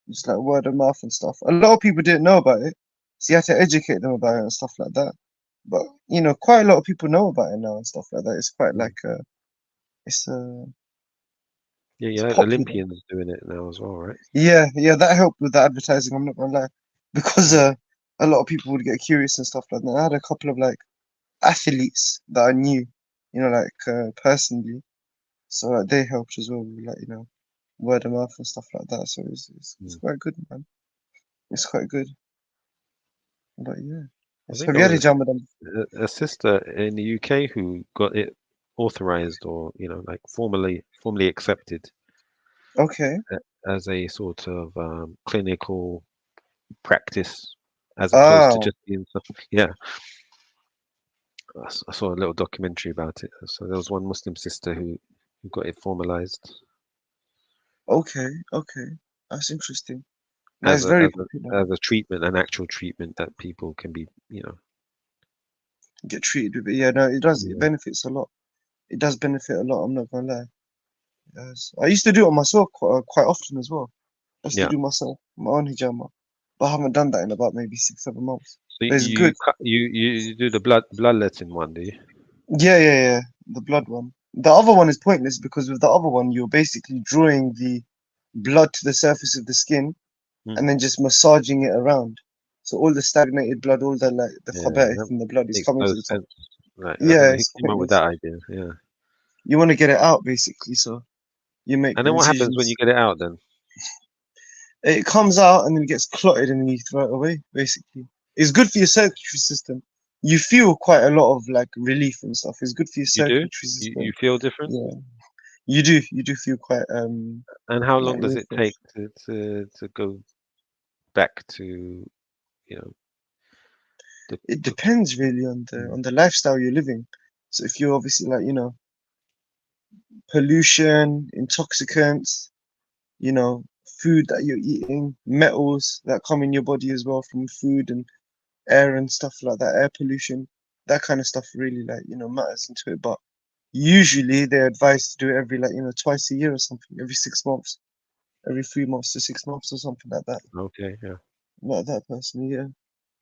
just like word of mouth and stuff. A lot of people didn't know about it, so you had to educate them about it and stuff like that. But quite a lot of people know about it now and stuff like that. It's quite like it's Yeah, it's yeah. popular. Olympians doing it now as well, right? Yeah, that helped with the advertising. I'm not gonna lie, because a lot of people would get curious and stuff like that. I had a couple of like athletes that I knew, personally, so like, they helped as well with like word of mouth and stuff like that. So it's quite good, man. It's quite good. But yeah, I so think have I you had a was jam with them? a sister in the UK who got it authorized or like formally accepted Okay. as a sort of clinical practice as opposed to Oh, just being stuff. Yeah, I saw a little documentary about it. So there was one Muslim sister who got it formalized okay, okay. That's interesting. No, it's very popular. as a treatment, an actual treatment that people can be, Get treated with it. Yeah, no, it does. It yeah, benefits a lot. It does benefit a lot. I'm not gonna lie. It does. I used to do it on myself quite often as well. I used to yeah. do myself my own hijama, but I haven't done that in about maybe 6, 7 months. So But it's good. you do the bloodletting one, do you? Yeah, yeah, yeah. The blood one. The other one is pointless because with the other one, you're basically drawing the blood to the surface of the skin Mm. and then just massaging it around. So all the stagnated blood, all the the Yeah, khaba'ith that in the blood is makes coming no to the top. sense. Right, I don't Yeah, know who it's came up with pointless. that idea. Yeah. You want to get it out basically, so you make And the then what happens when you incisions. get it out then? It comes out and then it gets clotted and then you throw it away, basically. It's good for your circulatory system. You feel quite a lot of like relief and stuff. It's good for your You do? circulatory You system. feel different? Yeah. You do feel quite And how long like does it take refreshed. to go back to, you know, It depends really on the lifestyle you're living. So if you're obviously like, pollution, intoxicants, food that you're eating, metals that come in your body as well from food and air and stuff like that, air pollution, that kind of stuff really like, matters into it. But usually they're advised to do it every like, twice a year or something, every 6 months, every 3 months to 6 months or something like that. Okay, yeah. Like that personally, yeah.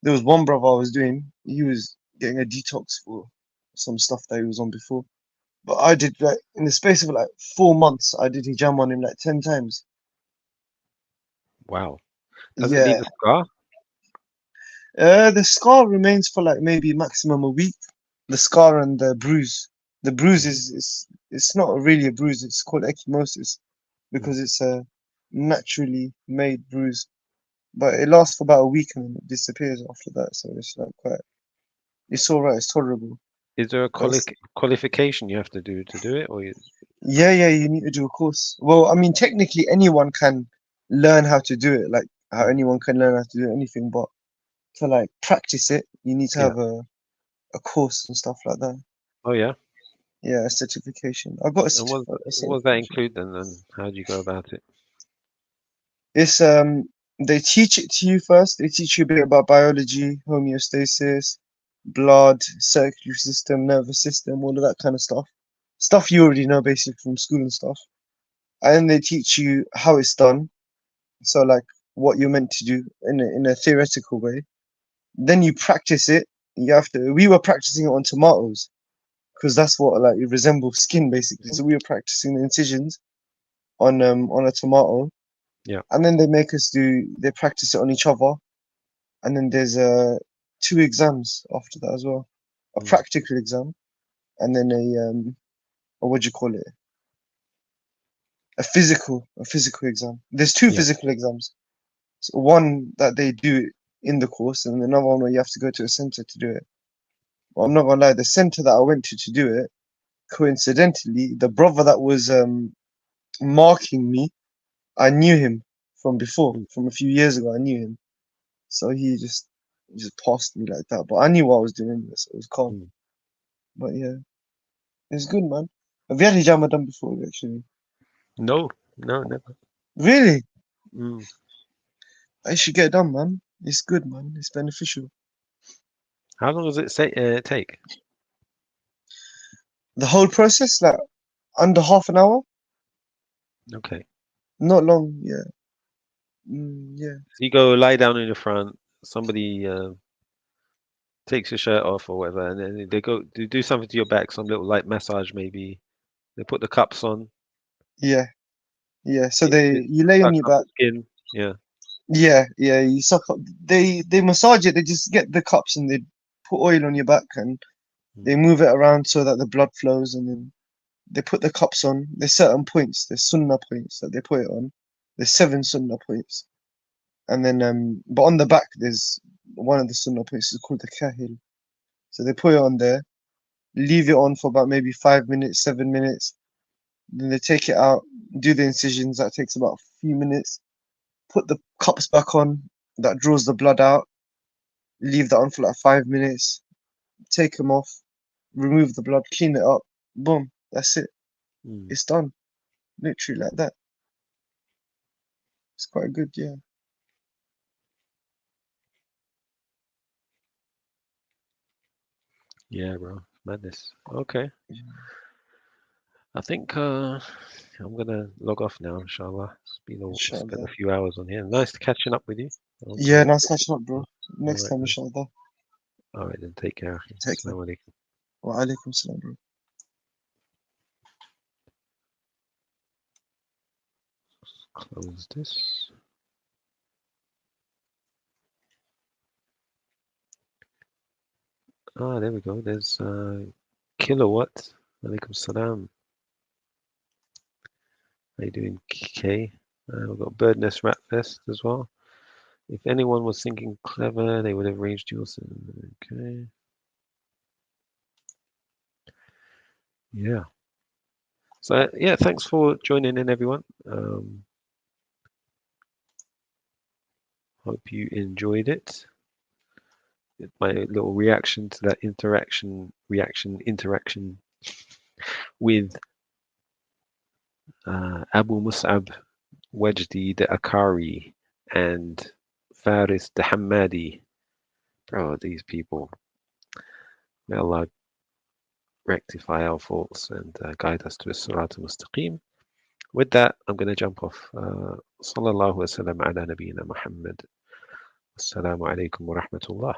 There was one brother I was doing, he was getting a detox for some stuff that he was on before. But I did like in the space of like 4 months, I did hijama on him like 10 times. Wow. Does it Yeah. leave a scar? The scar remains for like maybe maximum a week. The scar and the bruise. The bruise is it's not really a bruise, it's called ecchymosis because it's a naturally made bruise. But it lasts for about a week and then it disappears after that. So it's like it's alright, it's tolerable. Is there a But it's, qualification you have to do it, or yeah, you need to do a course. Well, I mean, technically anyone can learn how to do it, like how anyone can learn how to do anything, but to like practice it, You need to Yeah. have a course and stuff like that. Oh yeah. Yeah, a certification. I got a And what certification. does that include then? And how do you go about it? It's they teach it to you first. They teach you a bit about biology, homeostasis, blood, circulatory system, nervous system, all of that kind of stuff. Stuff you already know basically from school and stuff. And then they teach you how it's done. So like what you're meant to do in a theoretical way. Then you practice it. We were practicing it on tomatoes because that's what like it resembles skin basically. So we were practicing the incisions on a tomato. Yeah. And then they practice it on each other. And then there's 2 exams after that as well. A practical exam and then what do you call it? A physical exam. There's 2 Yeah. physical exams. So one that they do in the course and another one where you have to go to a center to do it. Well, I'm not gonna lie, the center that I went to do it, coincidentally, the brother that was marking me, I knew him from before, from a few years ago. I knew him, so he just passed me like that. But I knew what I was doing anyway, so it was calm. But yeah, it's good, man. Have you had hijama done before, actually? No, never. Really? Mm. I should get it done, man. It's good, man. It's beneficial. How long does it take? The whole process, like under half an hour. Okay. Not long, yeah. Yeah. So you go lie down in the front. Somebody takes your shirt off or whatever, and then they do something to your back, some little light massage maybe. They put the cups on. Yeah. Yeah. So It you lay on sucks your up back. the skin. Yeah. Yeah, yeah. You suck up. They massage it. They just get the cups and they put oil on your back and they move it around so that the blood flows, and then they put the cups on. There's certain points. There's sunnah points that they put it on. There's 7 sunnah points, and then but on the back there's one of the sunnah points is called the kahil. So they put it on there, leave it on for about maybe 5 minutes, 7 minutes. Then they take it out, do the incisions. That takes about a few minutes. Put the cups back on. That draws the blood out. Leave that on for like 5 minutes. Take them off. Remove the blood. Clean it up. Boom. That's it. It's done. Literally like that. It's quite good, yeah. Yeah, bro. Madness. Okay. I think I'm gonna log off now, inshallah. Spent a few hours on here. Nice catching up with you. Yeah, nice catching up, bro. Next Alright, time, man. inshallah. Alright, then take care. Take care. Assalamu alaikum. Wa alaikum salam, bro. Close this. Ah, there we go. There's Kilowatt. Alaikum salam. How you doing, K? We've got Bird Nest Rat Fest as well. If anyone was thinking clever, they would have arranged yours. Okay. Yeah. So yeah, thanks for joining in, everyone. Hope you enjoyed it. My little reaction to that interaction with Abu Mussab, Wajdi the Akkari, and Faaris the AlHammadi. Bro, these people. May Allah rectify our faults and guide us to a Sirat al-Mustaqim. With that, I'm going to jump off. Sallallahu wa sallam ala nabiyyina Muhammad. Assalamu alaikum wa rahmatullah.